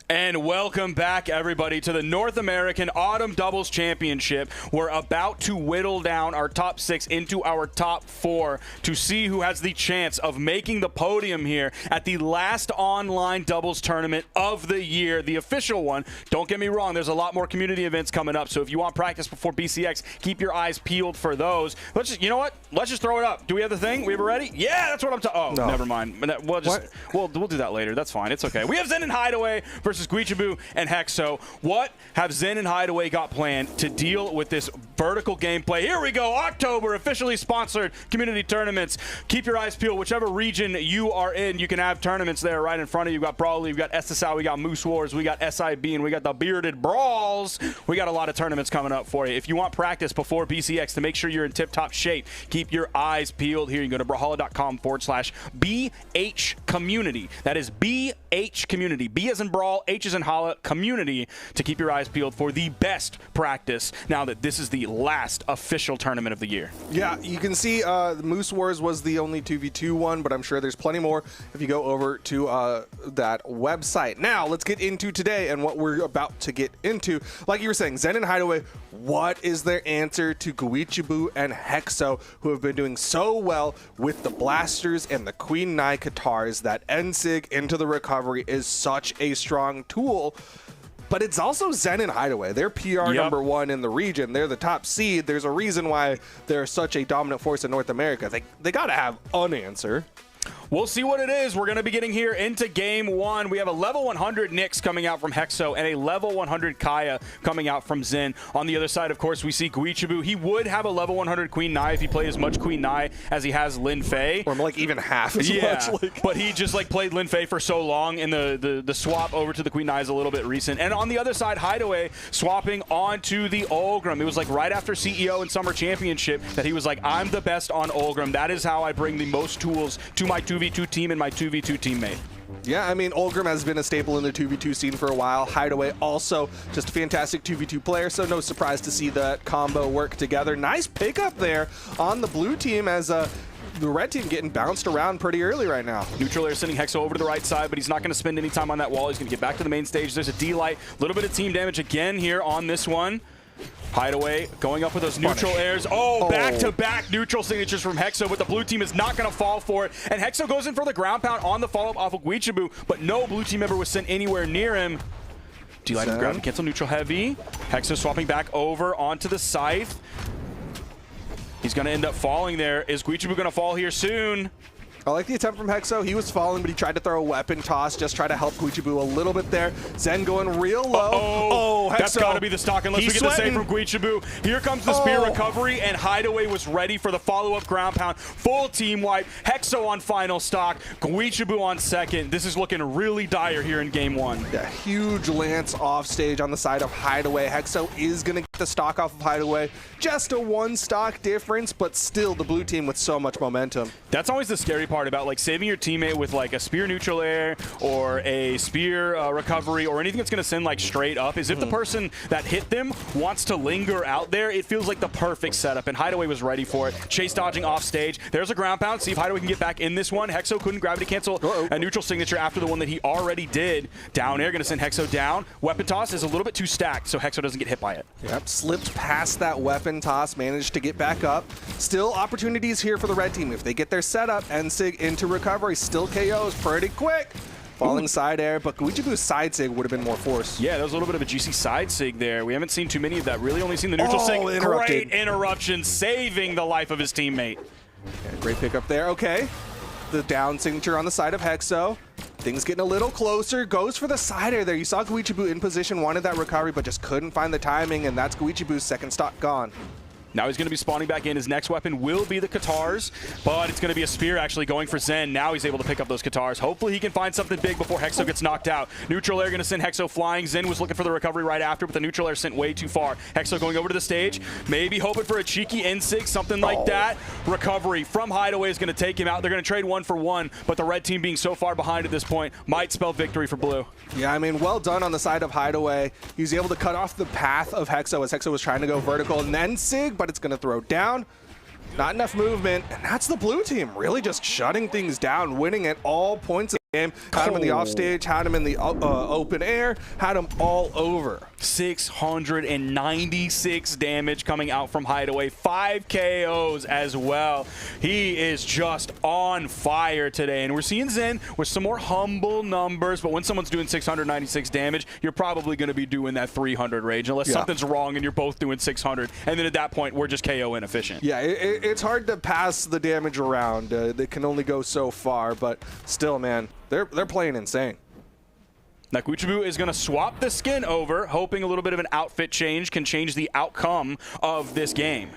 And welcome back, everybody, to the North American Autumn Doubles Championship. We're about to whittle down our top 6 into our top 4 to see who has the chance of making the podium here at the last online doubles tournament of the year, the official one. Don't get me wrong, there's a lot more community events coming up, so if you want practice before BCX, keep your eyes peeled for those. Let's just, you know what? Let's just throw it up. Do we have the thing? We have it ready? Yeah, that's what I'm talking. Oh, no. Never mind. We'll do that later. That's fine. It's okay. We have Zen and Hideaway versus Guichabu and Hexo. What have Zen and Hideaway got planned to deal with this vertical gameplay? Here we go. October, officially sponsored community tournaments. Keep your eyes peeled. Whichever region you are in, you can have tournaments there right in front of you. You've got Brawlhalla, you've got SSL, we got Moose Wars, we got SIB, and we got the Bearded Brawls. We got a lot of tournaments coming up for you. If you want practice before BCX to make sure you're in tip-top shape, keep your eyes peeled here. You can go to brawlhalla.com/BH community. That is BH community. B as in Brawl, H as in Holla community, to keep your eyes peeled for the best practice now that this is the last official tournament of the year. Yeah, you can see Moose Wars was the only 2v2 one, but I'm sure there's plenty more if you go over to that website. Now, let's get into today and what we're about to get into. Like you were saying, Zen and Hideaway, what is their answer to Guichabu and Hexo, who have been doing so well with the blasters and the Queen Nai Katars? That NSIG Into the Recovery is such a strong tool. But it's also Zen and Hideaway. They're PR number 1 in the region. They're the top seed. There's a reason why they're such a dominant force in North America. They got to have an answer. We'll see what it is. We're going to be getting here into game 1. We have a level 100 Nyx coming out from Hexo and a level 100 Kaya coming out from Zen. On the other side, of course, we see Guichabu. He would have a level 100 Queen Nai if he played as much Queen Nai as he has Lin Fei. Or like even half as much. But he just like played Lin Fei for so long, and the swap over to the Queen Nai is a little bit recent. And on the other side, Hideaway swapping onto the Olgrim. It was like right after CEO and Summer Championship that he was like, I'm the best on Olgrim. That is how I bring the most tools to my 2v2 team and my 2v2 teammate. Yeah, I mean, Olgrim has been a staple in the 2v2 scene for a while. Hideaway also just a fantastic 2v2 player, so no surprise to see that combo work together. Nice pickup there on the blue team as the red team getting bounced around pretty early right now. Neutral Air sending Hexo over to the right side, but he's not going to spend any time on that wall. He's going to get back to the main stage. There's a D-Light. A little bit of team damage again here on this one. Hideaway going up with those neutral airs. Oh, back-to-back neutral signatures from Hexo, but the blue team is not going to fall for it. And Hexo goes in for the ground pound on the follow-up off of Guichabu, but no blue team member was sent anywhere near him. D-Light grab and cancel neutral heavy. Hexo swapping back over onto the Scythe. He's going to end up falling there. Is Guichibu going to fall here soon? I like the attempt from Hexo. He was falling, but he tried to throw a weapon toss, just try to help Guichibu a little bit there. Zen going real low. Oh, Hexo. That's got to be the stock unless we get the save from Guichibu. Here comes the spear recovery, and Hideaway was ready for the follow-up ground pound. Full team wipe. Hexo on final stock. Guichibu on second. This is looking really dire here in game one. Yeah, huge lance off stage on the side of Hideaway. Hexo is going to get the stock off of Hideaway. Just a one stock difference, but still the blue team with so much momentum. That's always the scary part about like saving your teammate with like a spear neutral air or a spear recovery or anything that's going to send like straight up is if the person that hit them wants to linger out there, it feels like the perfect setup, and Hideaway was ready for it. Chase dodging off stage. There's a ground pound. See if Hideaway can get back in this one. Hexo couldn't gravity cancel a neutral signature after the one that he already did. Down air, going to send Hexo down. Weapon toss is a little bit too stacked, so Hexo doesn't get hit by it. Yep, slipped past that weapon toss, managed to get back up. Still opportunities here for the red team. If they get their setup, Ensig into recovery, still KOs pretty quick. Falling side air, but Guichibu's side sig would have been more force. Yeah, there was a little bit of a juicy side sig there. We haven't seen too many of that. Really only seen the neutral sig. Great interruption, saving the life of his teammate. Okay, great pickup there. Okay, the down signature on the side of Hexo. Things getting a little closer. Goes for the side air there. You saw Guichibu in position, wanted that recovery, but just couldn't find the timing, and that's Guichibu's second stock gone. Now he's going to be spawning back in. His next weapon will be the Katars, but it's going to be a spear actually going for Zen. Now he's able to pick up those Katars. Hopefully he can find something big before Hexo gets knocked out. Neutral air going to send Hexo flying. Zen was looking for the recovery right after, but the neutral air sent way too far. Hexo going over to the stage, maybe hoping for a cheeky N6, something like that. Recovery from Hideaway is going to take him out. They're going to trade 1-for-1, but the red team being so far behind at this point might spell victory for blue. Yeah, I mean, well done on the side of Hideaway. He was able to cut off the path of Hexo as Hexo was trying to go vertical and then Sig, but it's going to throw down. Not enough movement, and that's the blue team really just shutting things down, winning at all points of the game. Had him in the offstage, had him in the open air, had him all over. 696 damage coming out from Hideaway. 5 KOs as well. He is just on fire today, and we're seeing Zen with some more humble numbers, but when someone's doing 696 damage, you're probably going to be doing that 300 range unless something's wrong and you're both doing 600, and then at that point we're just KO inefficient. Yeah, it's hard to pass the damage around. They can only go so far, but still, man, they're playing insane. Now Guichibu is going to swap the skin over, hoping a little bit of an outfit change can change the outcome of this game.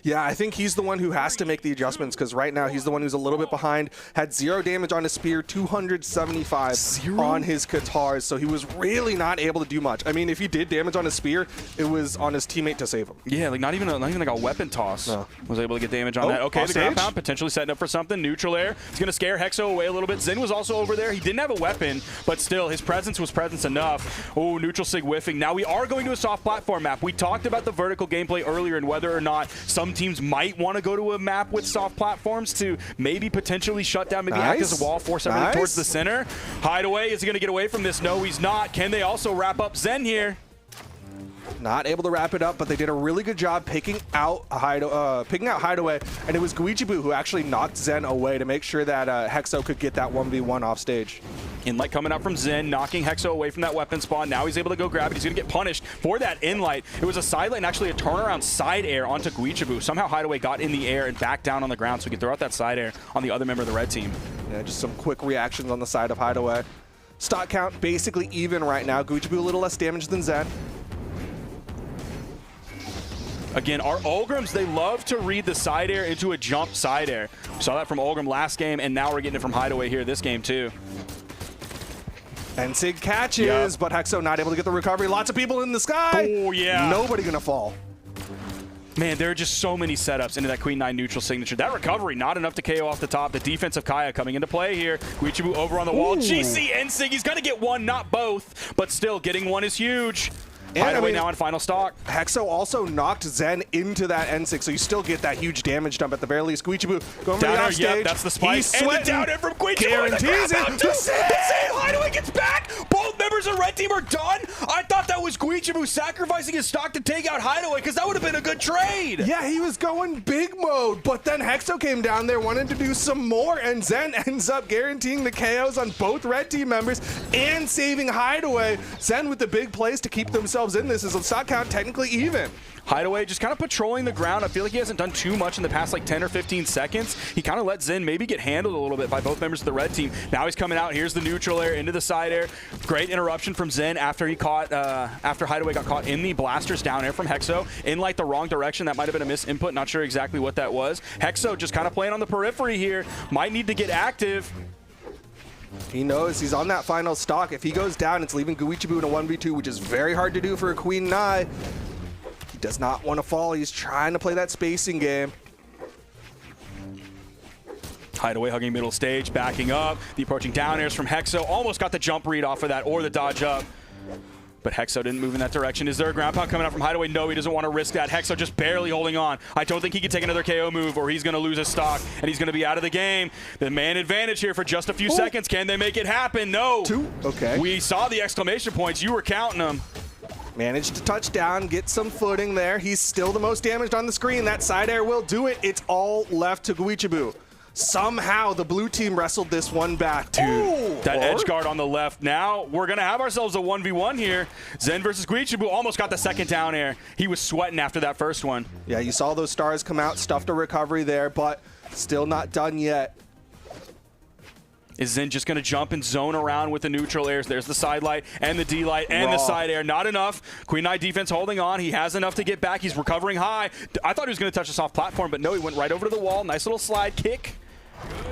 Yeah, I think he's the one who has to make the adjustments because right now he's the one who's a little bit behind. Had 0 damage on his spear, 275 on his Katars, so he was really not able to do much. I mean, if he did damage on his spear, it was on his teammate to save him. Yeah, like not even like a weapon toss was able to get damage on that. Okay, the ground pound potentially setting up for something. Neutral air. It's going to scare Hexo away a little bit. Zen was also over there. He didn't have a weapon, but still, his presence was presence enough. Oh, neutral sig whiffing. Now we are going to a soft platform map. We talked about the vertical gameplay earlier and whether or not some teams might want to go to a map with soft platforms to maybe potentially shut down, maybe act as a wall, force everything towards the center. Hideaway, is he going to get away from this? No, he's not. Can they also wrap up Zen here? Not able to wrap it up, but they did a really good job picking out Hideaway, and it was Guichibu who actually knocked Zen away to make sure that Hexo could get that 1v1 off stage. Inlight coming up from Zen, knocking Hexo away from that weapon spawn. Now he's able to go grab it. He's going to get punished for that Inlight. It was a side light and actually a turnaround side air onto Guichibu. Somehow Hideaway got in the air and back down on the ground so he could throw out that side air on the other member of the red team. Yeah, just some quick reactions on the side of Hideaway. Stock count basically even right now. Guichibu a little less damage than Zen. Again, our Olgrams, they love to read the side air into a jump side air. We saw that from Olgram last game, and now we're getting it from Hideaway here this game, too. And Sig catches, but Hexo not able to get the recovery. Lots of people in the sky. Oh, yeah. Nobody gonna fall. Man, there are just so many setups into that Queen 9 neutral signature. That recovery, not enough to KO off the top. The defense of Kaya coming into play here. Guichibu over on the wall. GC and Sig, he's gonna get one, not both, but still getting one is huge. Hideaway now on final stock. Hexo also knocked Zen into that N6, so you still get that huge damage dump at the very least. Guichibu going for the offstage. Yep, that's the spike. And the down air from Guichibu. Guarantees it. Hideaway gets back. Both members of red team are done. I thought thought that was Guichibu sacrificing his stock to take out Hideaway, because that would have been a good trade. Yeah, he was going big mode, but then Hexo came down there, wanted to do some more, and Zen ends up guaranteeing the KOs on both red team members and saving Hideaway. Zen with the big plays to keep themselves in this as a stock count technically even. Hideaway just kind of patrolling the ground. I feel like he hasn't done too much in the past like 10 or 15 seconds. He kind of let Zen maybe get handled a little bit by both members of the red team. Now he's coming out. Here's the neutral air into the side air. Great interruption from Zen after he caught, after Hideaway got caught in the blasters down air from Hexo in like the wrong direction. That might have been a misinput. Not sure exactly what that was. Hexo just kind of playing on the periphery here. Might need to get active. He knows he's on that final stock. If he goes down, it's leaving Guichibu in a 1v2, which is very hard to do for a Queen Nai. He does not want to fall. He's trying to play that spacing game. Hideaway hugging middle stage, backing up. The approaching down airs from Hexo. Almost got the jump read off of that or the dodge up. But Hexo didn't move in that direction. Is there a ground pound coming out from Hideaway? No, he doesn't want to risk that. Hexo just barely holding on. I don't think he can take another KO move or he's going to lose his stock and he's going to be out of the game. The man advantage here for just a few seconds. Can they make it happen? No. Two. Okay. We saw the exclamation points. You were counting them. Managed to touch down, get some footing there. He's still the most damaged on the screen. That side air will do it. It's all left to Guichibu. Somehow the blue team wrestled this one back. Dude, that edge guard on the left. Now we're going to have ourselves a 1v1 here. Zen versus Guichibu almost got the second down air. He was sweating after that first one. Yeah, you saw those stars come out, stuffed a recovery there, but still not done yet. Is Zen just going to jump and zone around with the neutral airs? There's the side light and the D light and the side air. Not enough. Queen Nai defense holding on. He has enough to get back. He's recovering high. I thought he was going to touch the soft platform, but no, he went right over to the wall. Nice little slide kick.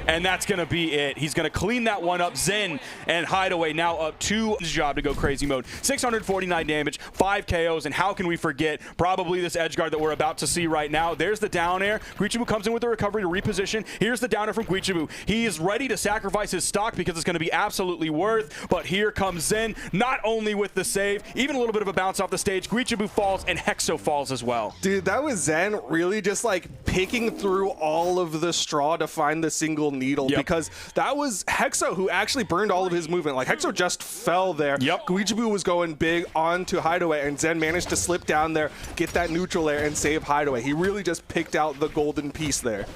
And that's going to be it. He's going to clean that one up. Zen and Hideaway now up to his job to go crazy mode. 649 damage, 5 KOs, and how can we forget probably this edge guard that we're about to see right now. There's the down air. Guichibu comes in with the recovery to reposition. Here's the down air from Guichibu. He is ready to sacrifice his stock because it's going to be absolutely worth, but here comes Zen, not only with the save, even a little bit of a bounce off the stage. Guichibu falls and Hexo falls as well. Dude, that was Zen really just like picking through all of the straw to find the single needle because that was Hexo who actually burned all of his movement. Like Hexo just fell there. Guichibu was going big onto Hideaway and Zen managed to slip down there, get that neutral air and save Hideaway. He really just picked out the golden piece there.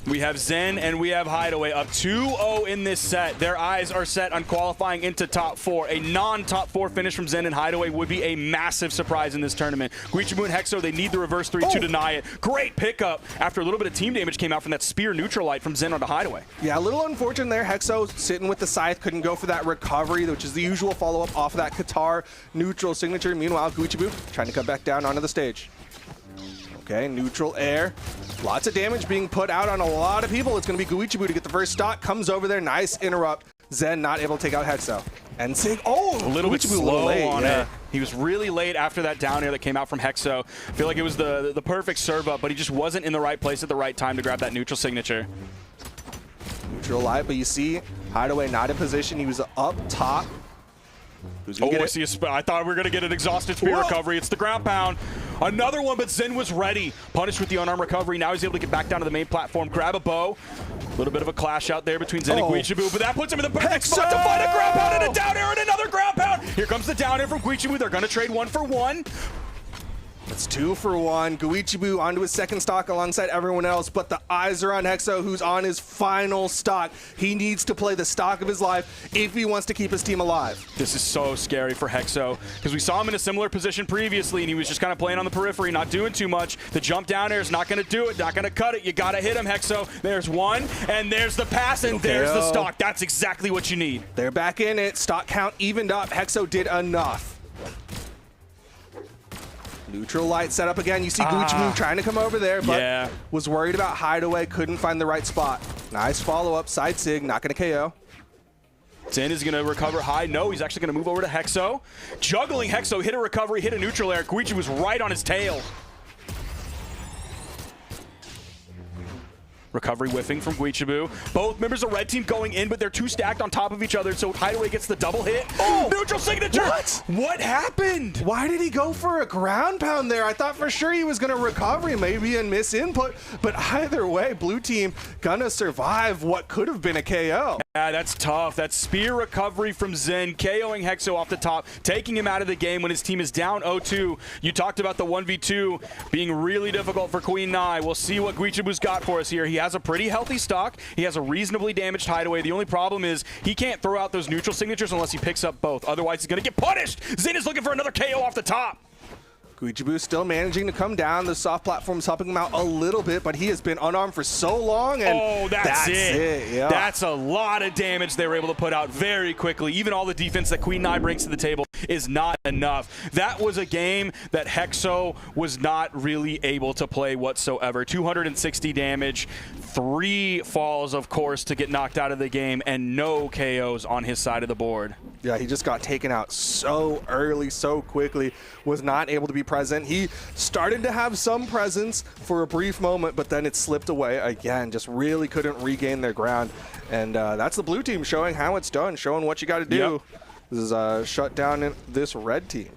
We have Zen and we have Hideaway up 2-0 in this set. Their eyes are set on qualifying into top 4. A non-top 4 finish from Zen and Hideaway would be a massive surprise in this tournament. Guichibu and Hexo, they need the reverse 3 to deny it. Great pickup after a little bit of team damage came out from that spear neutral light from Zen onto Hideaway. Yeah, a little unfortunate there. Hexo sitting with the scythe, couldn't go for that recovery, which is the usual follow-up off of that Qatar neutral signature. Meanwhile, Guichibu trying to cut back down onto the stage. Okay, neutral air. Lots of damage being put out on a lot of people. It's going to be Guichibu to get the first stock. Comes over there. Nice interrupt. Zen not able to take out Hexo. And Sig, a little bit slow late, on it. He was really late after that down air that came out from Hexo. I feel like it was the perfect serve up, but he just wasn't in the right place at the right time to grab that neutral signature. Neutral light, but you see Hideaway not in position. He was up top. I see I thought we were going to get an exhausted spear recovery. It's the ground pound. Another one, but Zen was ready. Punished with the unarmed recovery. Now he's able to get back down to the main platform, grab a bow. A little bit of a clash out there between Zen and Guichibu, but that puts him in the perfect spot to find a ground pound and a down air and another ground pound. Here comes the down air from Guichibu. They're going to trade 1 for 1. It's 2 for 1. Guichibu onto his second stock alongside everyone else, but the eyes are on Hexo, who's on his final stock. He needs to play the stock of his life if he wants to keep his team alive. This is so scary for Hexo because we saw him in a similar position previously, and he was just kind of playing on the periphery, not doing too much. The jump down air is not going to do it, not going to cut it. You got to hit him, Hexo. There's one, and there's the pass, and there's the stock. That's exactly what you need. They're back in it. Stock count evened up. Hexo did enough. Neutral light set up again. You see Guichibu trying to come over there, but was worried about Hideaway, couldn't find the right spot. Nice follow-up, side sig, not going to KO. Zen is going to recover high. No, he's actually going to move over to Hexo. Juggling Hexo, hit a recovery, hit a neutral air. Guichibu was right on his tail. Recovery whiffing from Guichibu. Both members of red team going in, but they're too stacked on top of each other, so Hideaway gets the double hit. Neutral signature! What happened? Why did he go for a ground pound there? I thought for sure he was going to recover, maybe and miss input, but either way, blue team gonna survive what could have been a KO. Yeah, that's tough. That spear recovery from Zen, KOing Hexo off the top, taking him out of the game when his team is down 0-2. You talked about the 1v2 being really difficult for Queen Nai. We'll see what Guichibu's got for us here. He has a pretty healthy stock. He has a reasonably damaged hideaway. The only problem is he can't throw out those neutral signatures unless he picks up both. Otherwise, he's going to get punished. Zen is looking for another KO off the top. Guichibu still managing to come down. The soft platform's helping him out a little bit, but he has been unarmed for so long. And that's it. Yeah. That's a lot of damage they were able to put out very quickly. Even all the defense that Queen Nai brings to the table is not enough. That was a game that Hexo was not really able to play whatsoever. 260 damage, 3 falls, of course, to get knocked out of the game, and no KOs on his side of the board. Yeah, he just got taken out so early, so quickly, was not able to be present. He started to have some presence for a brief moment, but then it slipped away again, just really couldn't regain their ground. And that's the blue team showing how it's done, showing what you got to do. Yep. This is shut down in this red team.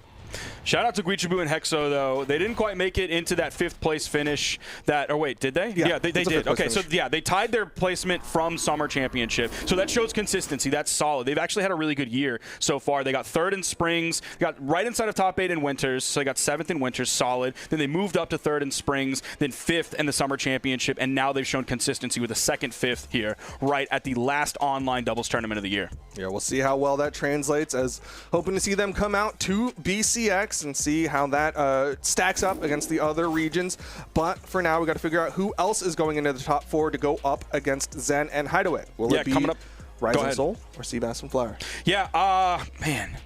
Shout out to Guichibu and Hexo, though. They didn't quite make it into that 5th place finish. Or wait, did they? Yeah, they did. Okay, so yeah, they tied their placement from Summer Championship. So that shows consistency. That's solid. They've actually had a really good year so far. They got 3rd in Springs, got right inside of top 8 in Winters, so they got 7th in Winters, solid. Then they moved up to 3rd in Springs, then 5th in the Summer Championship, and now they've shown consistency with a 2nd, 5th here, right at the last online doubles tournament of the year. Yeah, we'll see how well that translates, as hoping to see them come out to BCX and see how that stacks up against the other regions. But for now, we got to figure out who else is going into the top 4 to go up against Zen and Hideaway. Will it be coming up, Rise and Soul or Seabass and Flower? Yeah, man.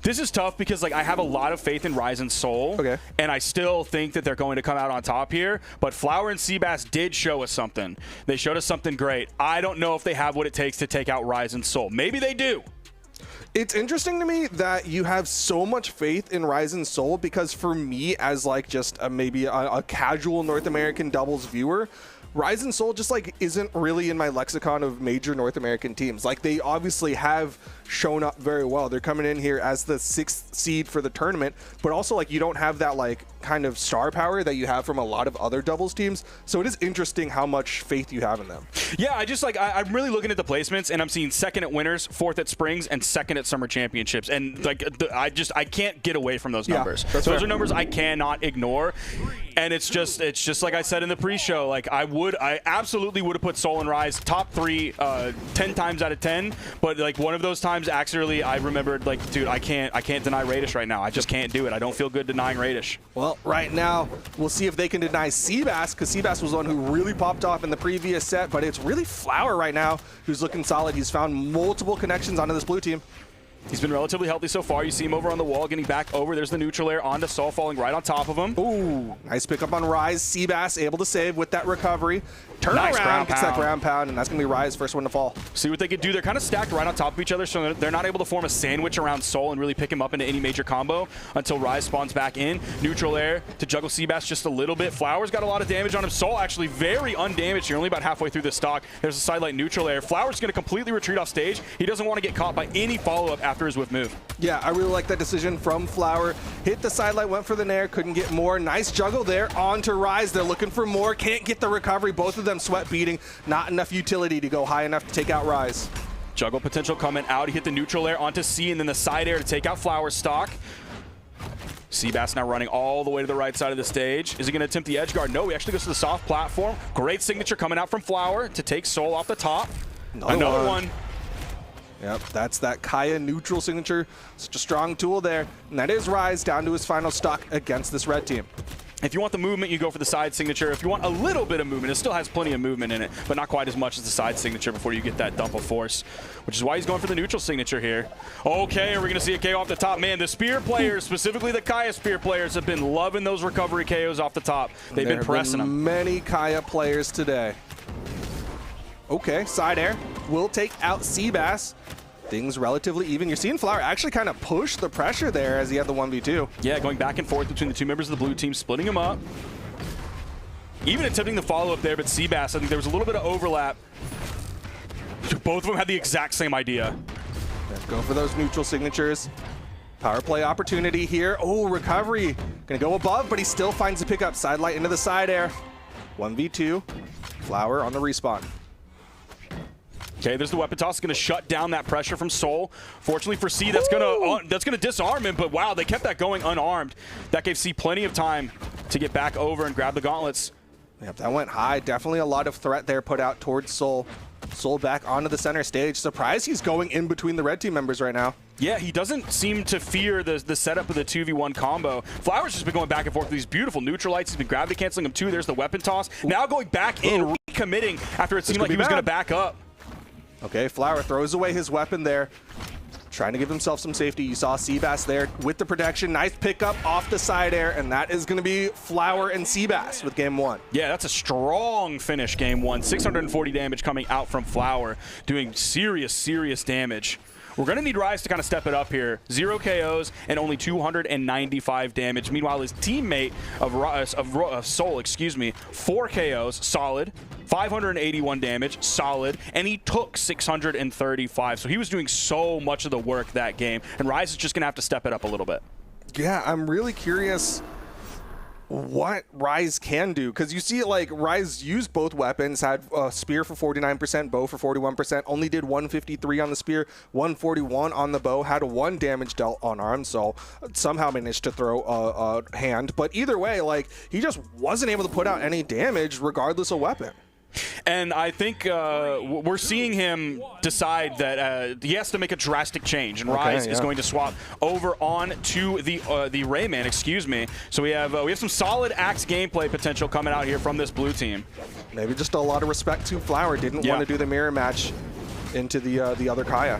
This is tough because I have a lot of faith in Rise and Soul, and I still think that they're going to come out on top here. But Flower and Seabass did show us something. They showed us something great. I don't know if they have what it takes to take out Rise and Soul. Maybe they do. It's interesting to me that you have so much faith in Rise and Soul, because for me, as just maybe a casual North American doubles viewer, Rise and Soul just isn't really in my lexicon of major North American teams. They obviously have shown up very well. They're coming in here as the 6th seed for the tournament, but also you don't have that kind of star power that you have from a lot of other doubles teams. So it is interesting how much faith you have in them. Yeah, I'm really looking at the placements, and I'm seeing 2nd at Winters, 4th at Springs, and 2nd at Summer Championships. And I can't get away from those numbers. Those are numbers I cannot ignore. And it's just like I said in the pre-show, I absolutely would have put Soul and Rise top 3 10 times out of 10, but one of those times actually I remembered dude, I can't deny Radish right now. I just can't do it. I don't feel good denying Radish. Well, right now we'll see if they can deny Seabass, because Seabass was the one who really popped off in the previous set, but it's really Flower right now who's looking solid. He's found multiple connections onto this blue team. He's been relatively healthy so far. You see him over on the wall, getting back over. There's the neutral air onto Soul, falling right on top of him. Ooh, nice pickup on Rise. Seabass able to save with that recovery. Turn around, gets that ground pound, and that's going to be Rise, first one to fall. See what they could do. They're kind of stacked right on top of each other, so they're not able to form a sandwich around Soul and really pick him up into any major combo until Rise spawns back in. Neutral air to juggle Seabass just a little bit. Flower's got a lot of damage on him. Soul actually very undamaged. You're only about halfway through the stock. There's a sidelight neutral air. Flower's going to completely retreat off stage. He doesn't want to get caught by any follow-up after his whip move. Yeah, I really like that decision from Flower. Hit the sidelight, went for the nair, couldn't get more. Nice juggle there onto Rise. They're looking for more, can't get the recovery. Both of them sweat beating. Not enough utility to go high enough to take out Rise. Juggle potential coming out. He hit the neutral air onto C and then the side air to take out Flower's stock. Seabass now running all the way to the right side of the stage. Is he going to attempt the edge guard? No, he actually goes to the soft platform. Great signature coming out from Flower to take Soul off the top. Another one. Yep, that's that Kaya neutral signature. Such a strong tool there. And that is Rise down to his final stock against this red team. If you want the movement, you go for the side signature. If you want a little bit of movement, it still has plenty of movement in it, but not quite as much as the side signature before you get that dump of force, which is why he's going for the neutral signature here. Okay, are we going to see a KO off the top? Man, the spear players, specifically the Kaya spear players, have been loving those recovery KOs off the top. They've been pressing them. Many Kaya players today. Okay, side air will take out Seabass. Things relatively even. You're seeing Flower actually kind of push the pressure there as he had the 1v2. Yeah, going back and forth between the 2 members of the blue team, splitting them up. Even attempting the follow-up there, but Seabass, I think there was a little bit of overlap. Both of them had the exact same idea. Let's go for those neutral signatures. Power play opportunity here. Oh, recovery. Gonna go above, but he still finds the pickup. Sidelight into the side air. 1v2. Flower on the respawn. Okay, there's the weapon toss. It's going to shut down that pressure from Soul. Fortunately for C, that's going to disarm him, but wow, they kept that going unarmed. That gave C plenty of time to get back over and grab the gauntlets. Yep, that went high. Definitely a lot of threat there put out towards Soul. Soul back onto the center stage. Surprised he's going in between the red team members right now. Yeah, he doesn't seem to fear the setup of the 2v1 combo. Flower's just been going back and forth with these beautiful neutral lights. He's been gravity canceling them too. There's the weapon toss. Now going back in, recommitting after it seemed like he was going to back up. Okay, Flower throws away his weapon there. Trying to give himself some safety. You saw Seabass there with the protection. Nice pickup off the side air, and that is going to be Flower and Seabass with game 1. Yeah, that's a strong finish game 1. 640 damage coming out from Flower, doing serious damage. We're going to need Rise to kind of step it up here. 0 KOs and only 295 damage. Meanwhile, his teammate of Soul, 4 KOs, solid. 581 damage, solid, and he took 635. So he was doing so much of the work that game, and Rise is just going to have to step it up a little bit. Yeah, I'm really curious what Rise can do, because you see it like Rise used both weapons, had a spear for 49%, bow for 41%, only did 153 on the spear, 141 on the bow, had 1 damage dealt unarmed, so somehow managed to throw a hand. But either way, like, he just wasn't able to put out any damage regardless of weapon. And I think we're seeing him decide that he has to make a drastic change, and Rise is going to swap over on to the Rayman, So we have some solid Axe gameplay potential coming out here from this blue team. Maybe just a lot of respect to Flower. Didn't want to do the mirror match into the other Kaya.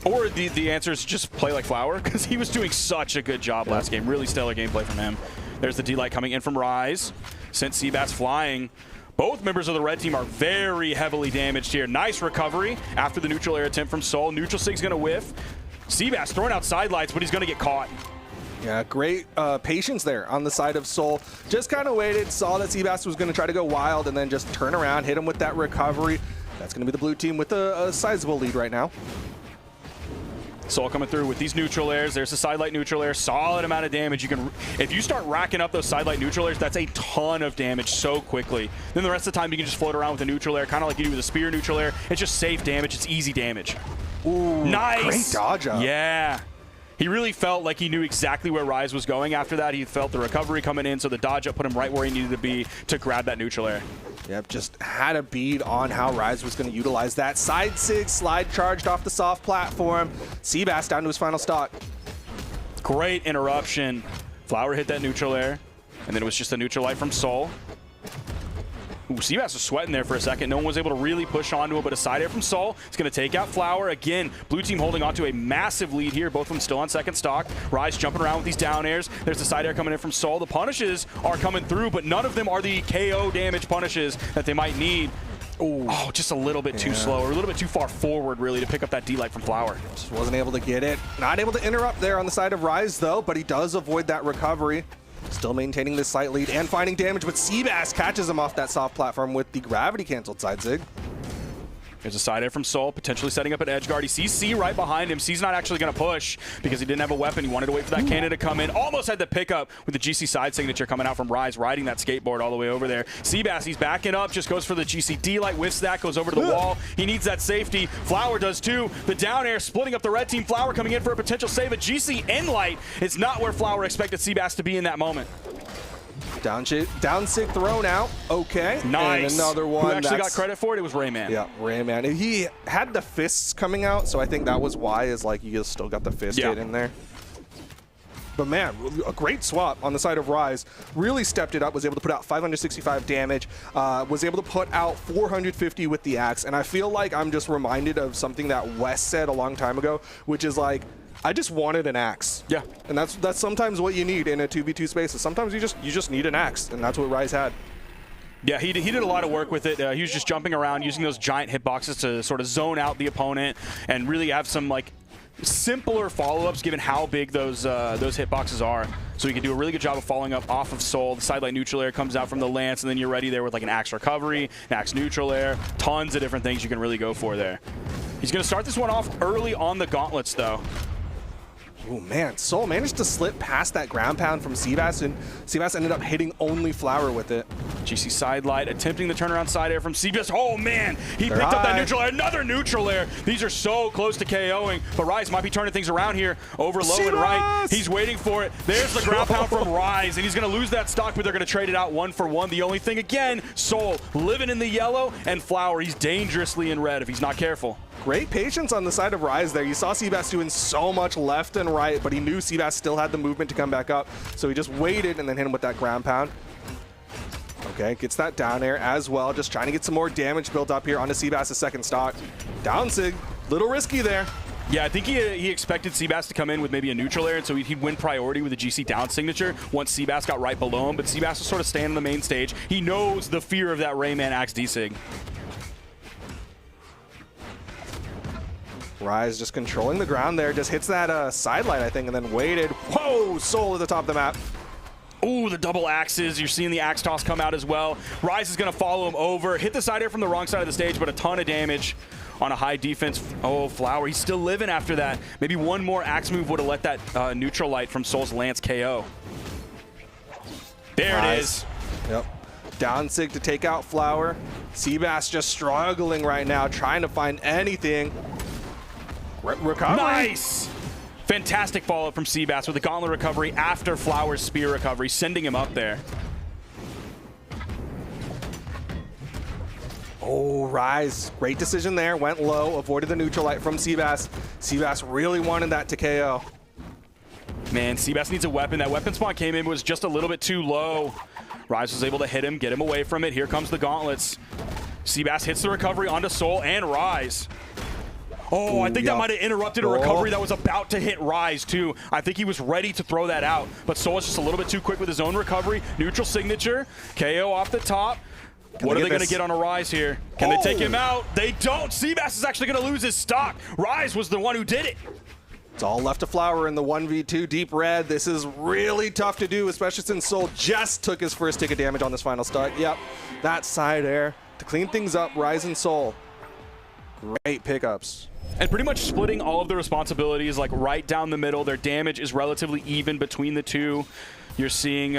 Or the answer is just play like Flower, because he was doing such a good job last game. Really stellar gameplay from him. There's the D-Light coming in from Rise. Sent Seabass flying. Both members of the red team are very heavily damaged here. Nice recovery after the neutral air attempt from Soul. Neutral Sig's going to whiff. Seabass throwing out side lights, but he's going to get caught. Yeah, great patience there on the side of Soul. Just kind of waited, saw that Seabass was going to try to go wild, and then just turn around, hit him with that recovery. That's going to be the blue team with a sizable lead right now. Soul coming through with these neutral airs. There's the sidelight neutral air. Solid amount of damage. You can, if you start racking up those sidelight neutral airs, that's a ton of damage so quickly. Then the rest of the time you can just float around with a neutral air, kind of like you do with a spear neutral air. It's just safe damage. It's easy damage. Ooh, nice. Great dodge up. Yeah. He really felt like he knew exactly where Rise was going after that. He felt the recovery coming in, so the dodge up put him right where he needed to be to grab that neutral air. Yep, just had a bead on how Rise was going to utilize that. Side sig, slide charged off the soft platform. Seabass down to his final stock. Great interruption. Flower hit that neutral air, and then it was just a neutral light from Soul. Ooh, Seabass was sweating there for a second. No one was able to really push onto him, but a side air from Soul. It's going to take out Flower. Again, blue team holding on to a massive lead here. Both of them still on second stock. Rise jumping around with these down airs. There's the side air coming in from Soul. The punishes are coming through, but none of them are the KO damage punishes that they might need. Ooh. Oh, just a little bit too slow, or a little bit too far forward, really, to pick up that D-Light from Flower. Just wasn't able to get it. Not able to interrupt there on the side of Rise, though, but he does avoid that recovery. Still maintaining this slight lead and finding damage, but Seabass catches him off that soft platform with the gravity-canceled side zig. There's a side air from Soul, potentially setting up an edge guard. He sees C right behind him. C's not actually going to push because he didn't have a weapon. He wanted to wait for that cannon to come in. Almost had the pickup with the GC side signature coming out from Rise, riding that skateboard all the way over there. Seabass, he's backing up, just goes for the GC D-Light, whiffs that, goes over to the wall. He needs that safety. Flower does too. The down air splitting up the red team. Flower coming in for a potential save. A GC N-Light is not where Flower expected Seabass to be in that moment. Down sig thrown out. Okay. Nice. And another one. Who actually got credit for it? It was Rayman. Yeah, Rayman. He had the fists coming out, so I think that was why, is like you still got the fist hit in there. But man, a great swap on the side of Rise. Really stepped it up, was able to put out 565 damage, was able to put out 450 with the axe. And I feel like I'm just reminded of something that Wes said a long time ago, which is like, I just wanted an axe. Yeah. And that's sometimes what you need in a 2v2 space. Sometimes you just need an axe, and that's what Rise had. Yeah, he did a lot of work with it. He was just jumping around, using those giant hitboxes to sort of zone out the opponent and really have some like simpler follow-ups given how big those hitboxes are. So he can do a really good job of following up off of Soul. The sidelight neutral air comes out from the Lance, and then you're ready there with like an axe recovery, an axe neutral air, tons of different things you can really go for there. He's going to start this one off early on the gauntlets, though. Oh man, Soul managed to slip past that ground pound from Seabass, and Seabass ended up hitting only Flower with it. GC side light, attempting the turnaround side air from Seabass. Oh man, he They're picked up that high. neutral air, another neutral air. These are so close to KOing, but Rise might be turning things around here. Over low and right, he's waiting for it. There's the ground pound from Rise, and he's gonna lose that stock, but they're gonna trade it out 1 for 1. The only thing again, Soul living in the yellow, and Flower, he's dangerously in red if he's not careful. Great patience on the side of Rise there. You saw Seabass doing so much left and right, but he knew Seabass still had the movement to come back up, so he just waited and then hit him with that ground pound. Okay, gets that down air as well, just trying to get some more damage built up here onto Seabass' second stock. Down sig, little risky there. Yeah, I think he expected Seabass to come in with maybe a neutral air, and so he'd win priority with a GC down signature once Seabass got right below him, but Seabass was sort of staying on the main stage. He knows the fear of that Rayman Axe D-Sig. Rise just controlling the ground there, just hits that side light, I think, and then waited. Whoa, Soul at the top of the map. Ooh, the double axes. You're seeing the axe toss come out as well. Rise is going to follow him over. Hit the side air from the wrong side of the stage, but a ton of damage on a high defense. Oh, Flower, he's still living after that. Maybe one more axe move would have let that neutral light from Soul's Lance KO. There it is. Yep. Down sig to take out Flower. Seabass just struggling right now, trying to find anything. Recovery. Nice! Fantastic follow-up from Seabass with the gauntlet recovery after Flower's spear recovery, sending him up there. Oh, Rise. Great decision there. Went low, avoided the neutral light from Seabass. Seabass really wanted that to KO. Man, Seabass needs a weapon. That weapon spawn came in, was just a little bit too low. Rise was able to hit him, get him away from it. Here comes the gauntlets. Seabass hits the recovery onto Soul and Rise. Oh, Ooh, I think that might have interrupted a Oh. recovery that was about to hit Rise, too. I think he was ready to throw that out, but Soul is just a little bit too quick with his own recovery. Neutral signature, KO off the top. What are they going to get on a Rise here? Can they take him out? They don't. Seabass is actually going to lose his stock. Rise was the one who did it. It's all left to Flower in the 1v2 deep red. This is really tough to do, especially since Soul just took his first tick of damage on this final stock. Yep, that side air to clean things up. Rise and Soul, great pickups. And pretty much splitting all of the responsibilities like right down the middle. Their damage is relatively even between the two. You're seeing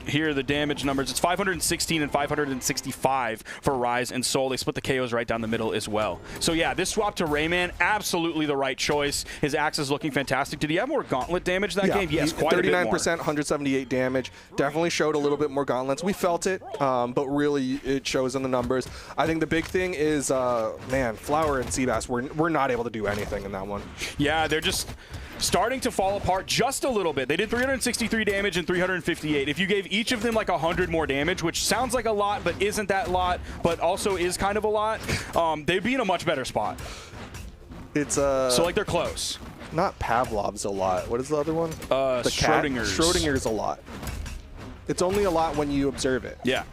here are the damage numbers. It's 516 and 565 for Rise and Soul. They split the KOs right down the middle as well. So yeah, this swap to Rayman, absolutely the right choice. His axe is looking fantastic. Did he have more gauntlet damage that game? Yes, quite 39%, a bit more. 178 damage. Definitely showed a little bit more gauntlets. We felt it, but really it shows in the numbers. I think the big thing is, man, Flower and Seabass, we're not able to do anything in that one. Yeah, they're just starting to fall apart just a little bit. They did 363 damage and 358. If you gave each of them like 100 more damage, which sounds like a lot, but isn't that lot, but also is kind of a lot, they'd be in a much better spot. It's so like they're close. Not Pavlov's a lot. What is the other one? The Schrodinger's. Schrodinger's a lot. It's only a lot when you observe it. Yeah.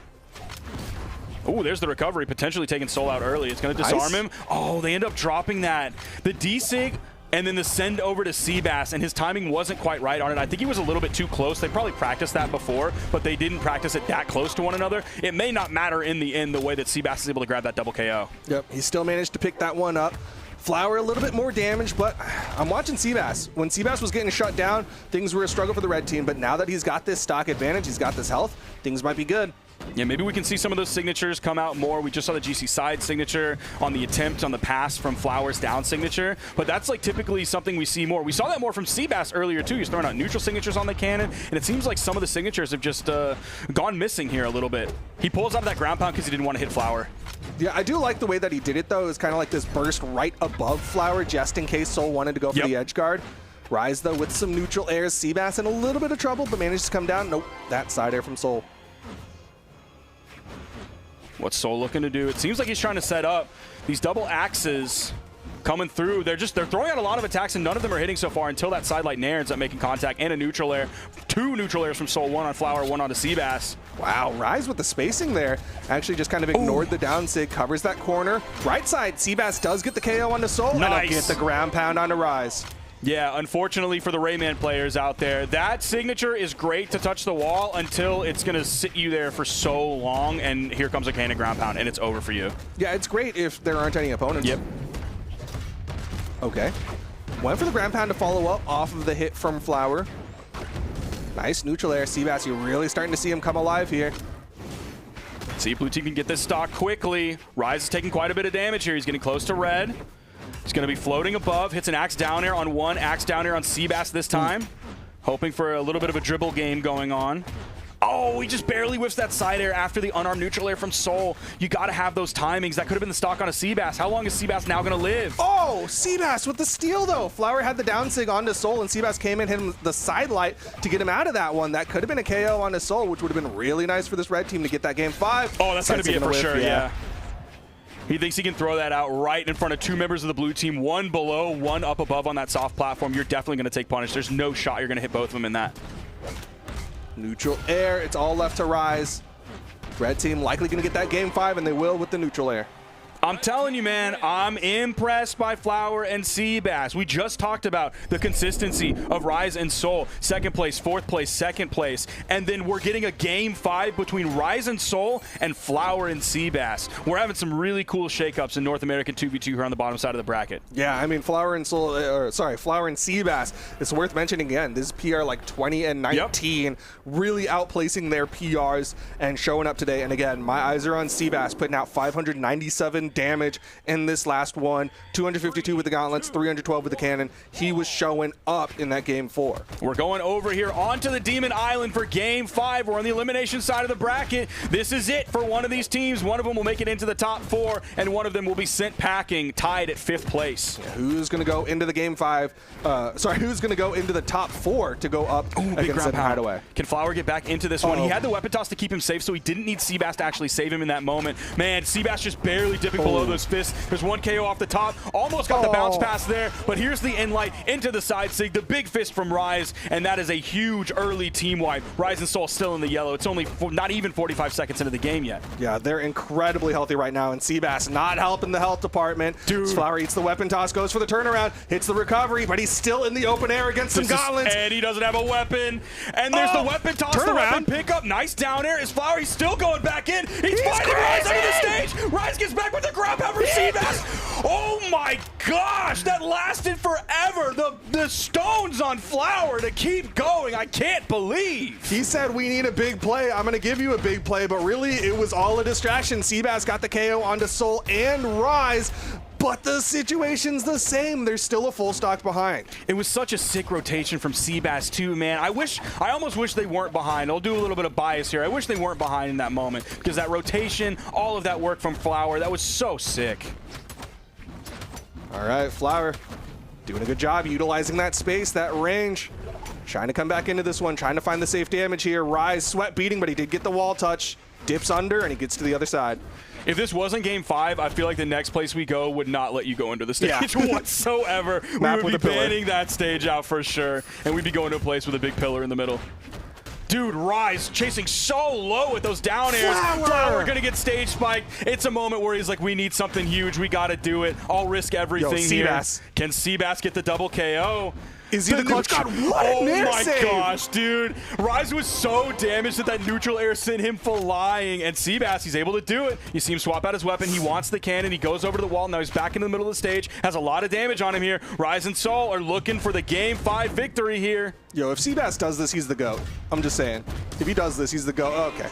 Oh, there's the recovery, potentially taking Soul out early. It's going to disarm him. Oh, they end up dropping that. The D-Sig and then the send over to Seabass, and his timing wasn't quite right on it. I think he was a little bit too close. They probably practiced that before, but they didn't practice it that close to one another. It may not matter in the end the way that Seabass is able to grab that double KO. Yep, he still managed to pick that one up. Flower a little bit more damage, but I'm watching Seabass. When Seabass was getting shut down, things were a struggle for the red team, but now that he's got this stock advantage, he's got this health, things might be good. Yeah, maybe we can see some of those signatures come out more. We just saw the GC side signature on the attempt on the pass from Flower's down signature, but that's like typically something we see more. We saw that more from Seabass earlier too. He's throwing out neutral signatures on the cannon, and it seems like some of the signatures have just gone missing here a little bit. He pulls out of that ground pound because he didn't want to hit Flower. Yeah, I do like the way that he did it though. It was kind of like this burst right above Flower just in case Soul wanted to go for the edge guard. Rise though with some neutral airs. Seabass in a little bit of trouble, but manages to come down. Nope, that side air from Soul. What's Soul looking to do? It seems like he's trying to set up these double axes coming through. They're throwing out a lot of attacks, and none of them are hitting so far until that sidelight Nair ends up making contact, and a neutral air. 2 neutral airs from Soul, 1 on Flower, 1 onto Seabass. Wow, Rise with the spacing there. Actually just kind of ignored the down sig, covers that corner. Right side, Seabass does get the KO onto Soul. Nice. And get the ground pound onto Rise. Yeah, unfortunately for the Rayman players out there, that signature is great to touch the wall until it's going to sit you there for so long, and here comes a can of ground pound, and it's over for you. Yeah, it's great if there aren't any opponents. Yep. Okay. Went for the ground pound to follow up off of the hit from Flower. Nice neutral air. Seabass, you're really starting to see him come alive here. See if Blue Team can get this stock quickly. Rise is taking quite a bit of damage here. He's getting close to red. He's going to be floating above. Hits an axe down air on one. Axe down air on Seabass this time. Hoping for a little bit of a dribble game going on. Oh, he just barely whiffs that side air after the unarmed neutral air from Soul. You got to have those timings. That could have been the stock on a Seabass. How long is Seabass now going to live? Oh, Seabass with the steal, though. Flower had the down sig onto Soul, and Seabass came in, hit him the side light to get him out of that one. That could have been a KO onto Soul, which would have been really nice for this red team to get that game 5. Oh, that's going to be it for whiff, sure, yeah. He thinks he can throw that out right in front of 2 members of the blue team, one below, one up above on that soft platform. You're definitely going to take punish. There's no shot you're going to hit both of them in that. Neutral air, it's all left to Rise. Red team likely going to get that game 5, and they will with the neutral air. I'm telling you, man, I'm impressed by Flower and Seabass. We just talked about the consistency of Rise and Soul. 2nd place, 4th place, 2nd place. And then we're getting a game 5 between Rise and Soul and Flower and Seabass. We're having some really cool shakeups in North American 2v2 here on the bottom side of the bracket. Yeah, I mean, Flower and Flower and Seabass, it's worth mentioning again, this is PR like 20 and 19, yep. Really outplacing their PRs and showing up today. And again, my eyes are on Seabass, putting out 597 damage in this last one, 252 with the gauntlets, 312 with the cannon. He was showing up in that game 4. We're going over here onto the Demon Island for game 5. We're on the elimination side of the bracket. This is it for one of these teams. One of them will make it into the top 4, and one of them will be sent packing, tied at 5th place. Yeah, who's going to go into the game 5? Who's going to go into the top 4 to go up against Zen Hideaway? Can Flower get back into this one? He had the weapon toss to keep him safe, so he didn't need Seabass to actually save him in that moment. Man, Seabass just barely dipping below those fists. There's one KO off the top. Almost got the bounce pass there, but here's the end light into the side sig. The big fist from Rise, and that is a huge early team wipe. Rise and Soul still in the yellow. It's only not even 45 seconds into the game yet. Yeah, they're incredibly healthy right now, and Seabass not helping the health department. Dude. Flower eats the weapon toss, goes for the turnaround, hits the recovery, but he's still in the open air against some gauntlets. And he doesn't have a weapon. And there's the weapon toss, the weapon pickup. Nice down air. Is Flower? He's still going back in. He's finding Rise under the stage. Rise gets back with the grab over Seabass. Oh my gosh, that lasted forever. The stones on Flower to keep going. I can't believe. He said, we need a big play. I'm going to give you a big play, but really it was all a distraction. Seabass got the KO onto Soul and Rise, but the situation's the same. There's still a full stock behind. It was such a sick rotation from Seabass too, man. I almost wish they weren't behind. I'll do a little bit of bias here. I wish they weren't behind in that moment, because that rotation, all of that work from Flower, that was so sick. All right, Flower doing a good job utilizing that space, that range. Trying to come back into this one, trying to find the safe damage here. Rise, sweat beating, but he did get the wall touch. Dips under, and he gets to the other side. If this wasn't game 5, I feel like the next place we go would not let you go into the stage whatsoever. We would be banning that stage out for sure, and we'd be going to a place with a big pillar in the middle. Dude, Rise chasing so low with those down airs. Flower gonna get stage spiked. It's a moment where he's like, we need something huge. We gotta do it. I'll risk everything here. Can Seabass get the double KO? Is he the clutch? God, what oh my gosh, dude. Rise was so damaged that that neutral air sent him flying. And Seabass, he's able to do it. You see him swap out his weapon. He wants the cannon. He goes over to the wall. Now he's back in the middle of the stage. Has a lot of damage on him here. Rise and Soul are looking for the game 5 victory here. Yo, if Seabass does this, he's the GOAT. I'm just saying. If he does this, he's the GOAT. Okay.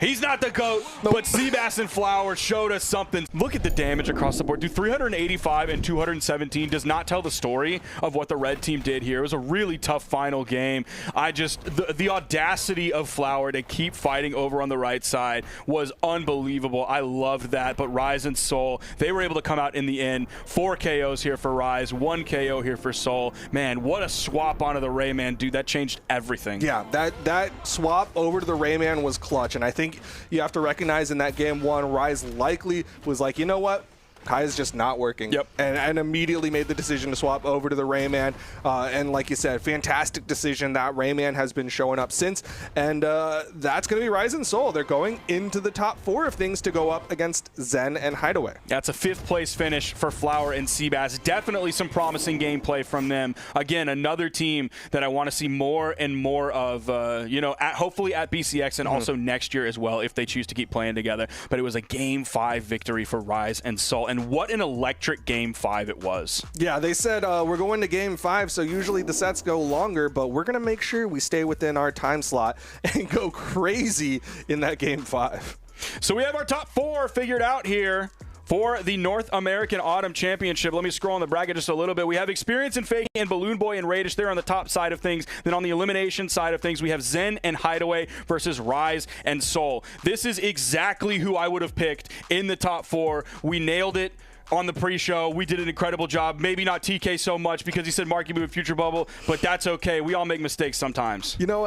He's not the GOAT, but Seabass and Flower showed us something. Look at the damage across the board. Dude, 385 and 217 does not tell the story of what the red team did here. It was a really tough final game. The audacity of Flower to keep fighting over on the right side was unbelievable. I loved that, but Rise and Soul, they were able to come out in the end. 4 KOs here for Rise, 1 KO here for Soul. Man, what a swap onto the Rayman, dude. That changed everything. Yeah, that swap over to the Rayman was clutch, and I think you have to recognize in that game 1, Rise likely was like, you know what? Kai's just not working. Yep. And immediately made the decision to swap over to the Rayman. And like you said, fantastic decision. That Rayman has been showing up since. And that's going to be Rise and Soul. They're going into the top 4 of things to go up against Zen and Hideaway. That's a 5th place finish for Flower and Seabass. Definitely some promising gameplay from them. Again, another team that I want to see more and more of, hopefully at BCX and also next year as well if they choose to keep playing together. But it was a game 5 victory for Rise and Soul. And what an electric game 5 it was. Yeah, they said we're going to game 5, so usually the sets go longer, but we're going to make sure we stay within our time slot and go crazy in that game 5. So we have our top 4 figured out here for the North American Autumn Championship. Let me scroll on the bracket just a little bit. We have Experience and Faking and Balloon Boy and Radish there on the top side of things. Then on the elimination side of things, we have Zen and Hideaway versus Rise and Soul. This is exactly who I would have picked in the top 4. We nailed it on the pre-show. We did an incredible job. Maybe not TK so much because he said Marky Moo and Future Bubble, but that's okay. We all make mistakes sometimes. You know,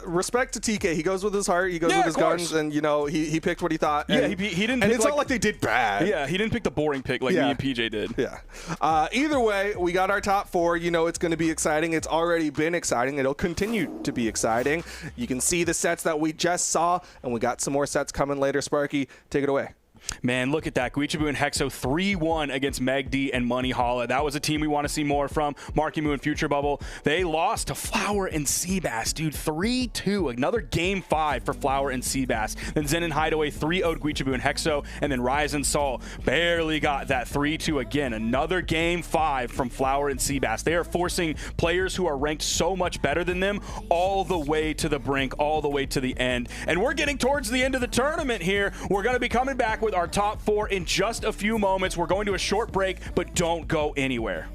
respect to TK. He goes with his heart. He goes with his guns, and you know he picked what he thought. Yeah, and, he didn't. And it's not like they did bad. Yeah, he didn't pick the boring pick like me and PJ did. Yeah. Either way, we got our top 4. You know it's going to be exciting. It's already been exciting. It'll continue to be exciting. You can see the sets that we just saw, and we got some more sets coming later. Sparky, take it away. Man, look at that. Guichibu and Hexo 3-1 against Meg D and Money Holla. That was a team we want to see more from. Marky Moo and Future Bubble. They lost to Flower and Seabass, dude. 3-2. Another game 5 for Flower and Seabass. Then Zen and Hideaway 3-0'd Guichibu and Hexo. And then Rise and Soul barely got that 3-2 again. Another game 5 from Flower and Seabass. They are forcing players who are ranked so much better than them all the way to the brink, all the way to the end. And we're getting towards the end of the tournament here. We're going to be coming back with our top 4 in just a few moments. We're going to a short break, but don't go anywhere.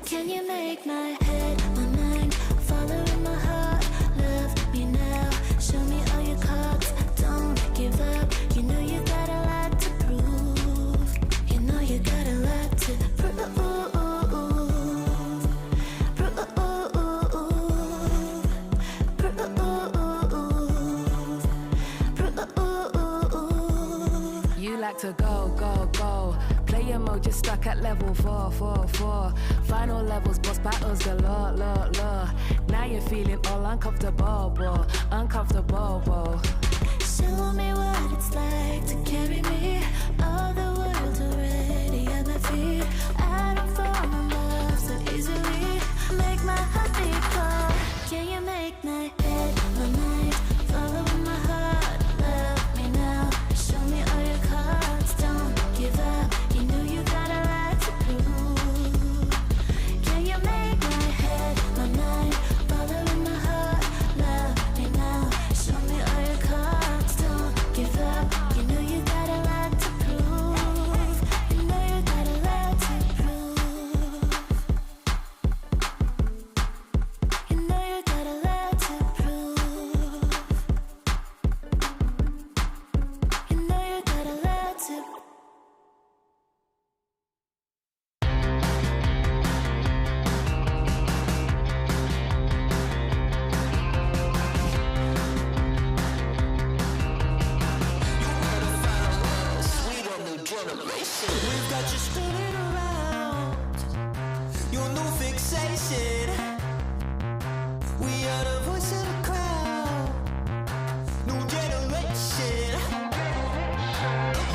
Can you make my head, my mind, following my heart? Love me now, show me all your cards. Don't give up, you know you got a lot to prove. You know you got a lot to prove. You like to go, go, go. Player mode just stuck at level 4, 4, 4. Final levels, boss battles galore, law, law. Now you're feeling all uncomfortable, boy. Uncomfortable, boy. Show me what it's like to carry me. All the world already at my feet. I don't fall in love so easily. Make my heart beat cold. Can you make my head, my mind, follow my heart? Love me now, show me all your cards. Don't give up, you know you got a lot to prove. Can you make my head, my mind, follow my heart? Love me now, show me all your cards. Don't give up, you know you got a lot to prove. You know you got a lot to prove. You know you got a lot to prove. You know you got a lot to prove. We've got you spinning around, your new fixation. We are the voice of the crowd, new generation.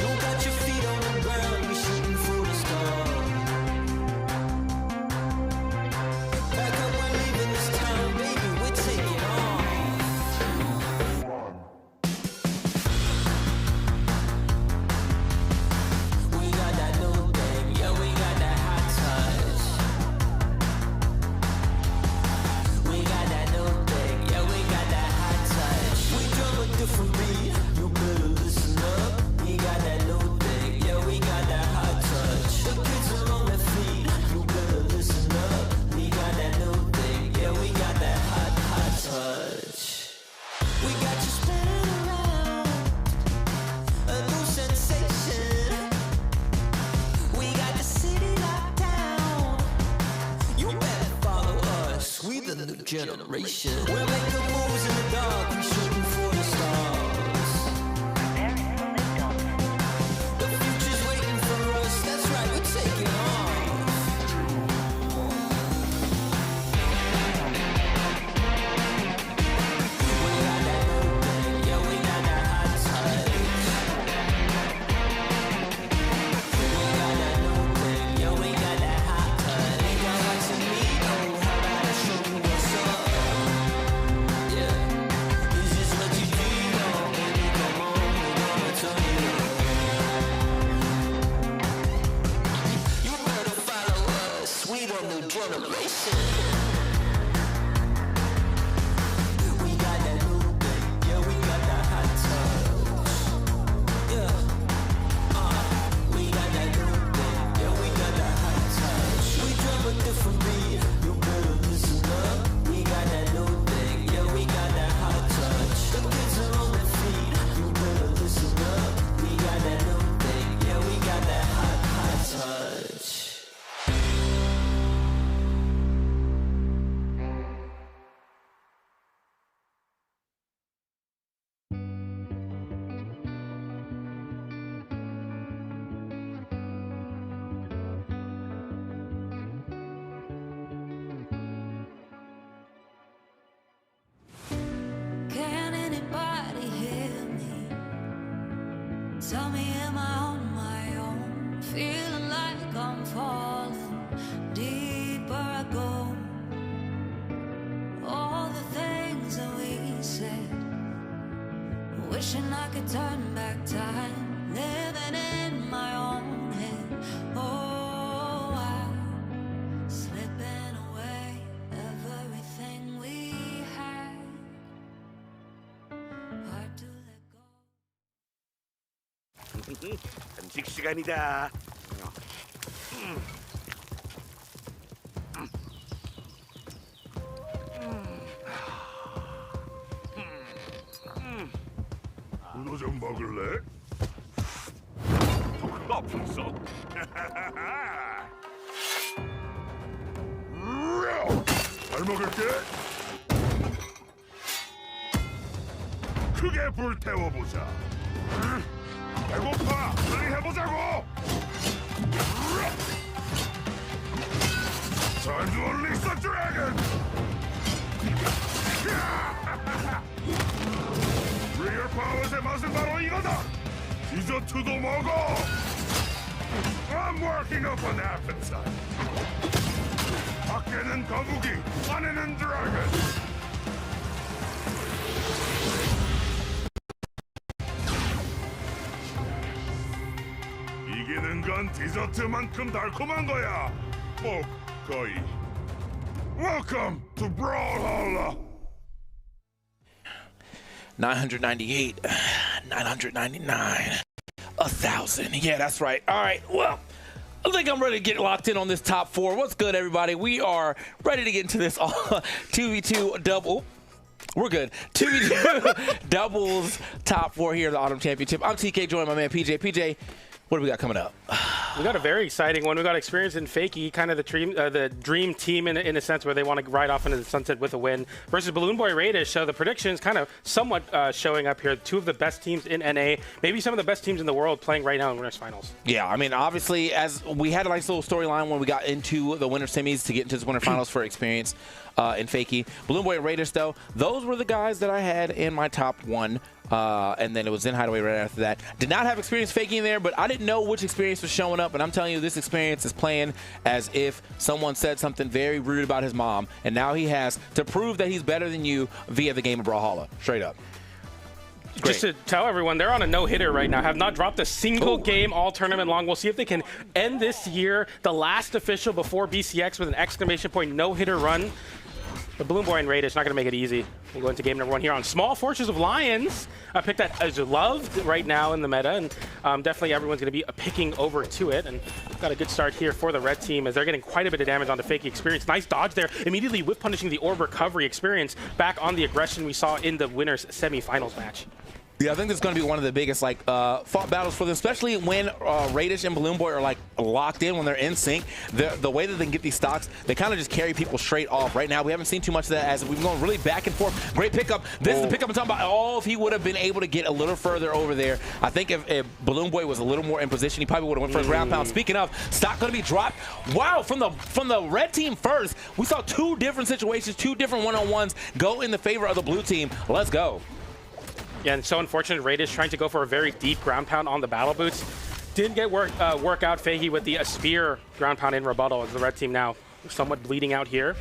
You got your feet on the ground, we shooting for the stars. Back up, we're leaving this town, baby, we're taking off. We got that new thing, yeah, we got that hot touch. We got that new thing, yeah, we got that hot touch. We drum a different beat, you better listen up. We got that new thing, yeah, we got that hot touch. The kids are on their feet, you better listen up. We got that new thing, yeah, we got that hot touch. We got you spinning around, a new sensation. We got the city locked down. You better follow us. We the new generation. We're making moves in the dark. We shooting for the stars. The future's waiting for us. That's right. We're taking off. We got that new thing. Yeah, we got that hot touch. We got that new thing, yeah, we got that hot touch. Ain't got like some meat, oh, how about I show you what's up? Wishing I could turn back time, living in my own head. Oh, I'm slipping away everything we had. Hard to let go. 간식 시간이다. 문어 좀 먹을래? 아팠어? 잘 먹을게. 크게 불태워보자. 배고파. 빨리 해보자고. Time to unleash the dragon. Real powers 맛은 바로 이거다. 디저트도 먹어. I'm working up an appetite. 밖에는 거북이, 안에는 드래곤. 이기는 건 디저트만큼 달콤한 거야. 거의. Welcome to Brawlhalla. 998, 999, 1,000. Yeah, that's right. All right, well, I think I'm ready to get locked in on this top 4. What's good, everybody? We are ready to get into this 2v2 double. We're good. 2v2 doubles top 4 here at the Autumn Championship. I'm TK, joined by my man PJ. PJ, what do we got coming up? We got a very exciting one. We got experience in Fakey, kind of the dream team in a sense where they want to ride off into the sunset with a win versus Balloon Boy Radish. So the predictions kind of somewhat showing up here. Two of the best teams in NA, maybe some of the best teams in the world playing right now in winners finals. Yeah, I mean, obviously, as we had a nice little storyline when we got into the winner semis to get into the winner finals for experience in Fakey. Balloon Boy and Radish, though, those were the guys that I had in my top 1. And then it was Zen Hideaway right after that. Did not have experience faking there, but I didn't know which experience was showing up. And I'm telling you, this experience is playing as if someone said something very rude about his mom, and now he has to prove that he's better than you via the game of Brawlhalla. Straight up. Just to tell everyone, they're on a no-hitter right now. Have not dropped a single game all tournament long. We'll see if they can end this year, the last official before BCX, with an exclamation point no-hitter run. The Balloon Boy and Radish not going to make it easy. We'll go into game number 1 here on Small Fortress of Lions. A pick that is loved right now in the meta, and definitely everyone's going to be picking over to it. And got a good start here for the red team as they're getting quite a bit of damage on the Fakey experience. Nice dodge there, immediately whip punishing the orb recovery experience back on the aggression we saw in the winners semifinals match. Yeah, I think this is going to be one of the biggest fought battles for them, especially when Radish and Balloon Boy are locked in, when they're in sync. The way that they can get these stocks, they kind of just carry people straight off. Right now, we haven't seen too much of that as we've been going really back and forth. Great pickup. This is the pickup I'm talking about. Oh, if he would have been able to get a little further over there. I think if Balloon Boy was a little more in position, he probably would have went for a ground pound. Speaking of, stock going to be dropped. Wow, from the red team first, we saw 2 different situations, 2 different one-on-ones go in the favor of the blue team. Let's go. Yeah, and so unfortunate, Radish trying to go for a very deep ground pound on the battle boots. Didn't get work out Fahey with the spear ground pound in rebuttal as the red team now somewhat bleeding out here.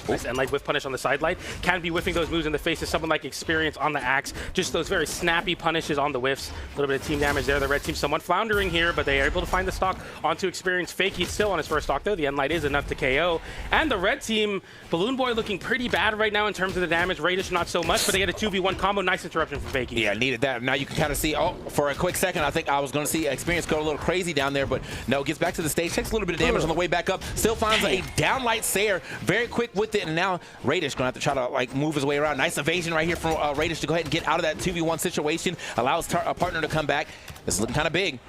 Nice end light whiff punish on the side light. Can be whiffing those moves in the face of someone like Experience on the axe. Just those very snappy punishes on the whiffs. A little bit of team damage there. The red team somewhat floundering here, but they are able to find the stock onto Experience. Fakey still on his first stock though. The end light is enough to KO. And the red team, Balloon Boy looking pretty bad right now in terms of the damage. Radish not so much, but they get a 2v1 combo. Nice interruption from Fakey. Yeah, needed that. Now you can kind of see, for a quick second, I think I was going to see Experience go a little crazy down there, but no, gets back to the stage, takes a little bit of damage on the way back up, still finds a downlight Sayer, very quick with it, and now Radish going to have to try to move his way around. Nice evasion right here from Radish to go ahead and get out of that 2v1 situation, allows a partner to come back. This is looking kind of big.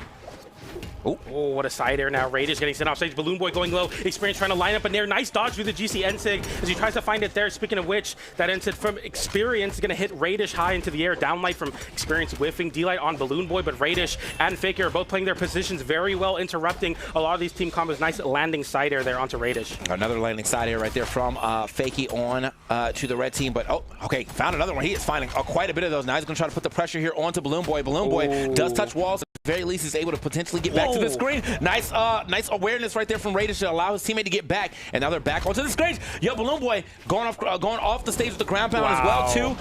Oh, what a side air now. Radish getting sent off stage. Balloon Boy going low. Experience trying to line up a nair. Nice dodge through the GC Ensig as he tries to find it there. Speaking of which, that Ensig from Experience is going to hit Radish high into the air. Downlight from Experience whiffing. D-light on Balloon Boy, but Radish and Faker are both playing their positions very well, interrupting a lot of these team combos. Nice landing side air there onto Radish. Another landing side air right there from Fakey on to the red team, but okay, found another one. He is finding quite a bit of those. Now he's going to try to put the pressure here onto Balloon Boy. Balloon Boy does touch walls. At the very least, he's able to potentially get back to the screen. Nice awareness right there from Radish to allow his teammate to get back, and now they're back onto the screen. Yo, Balloon Boy going off the stage with the ground pound as well too.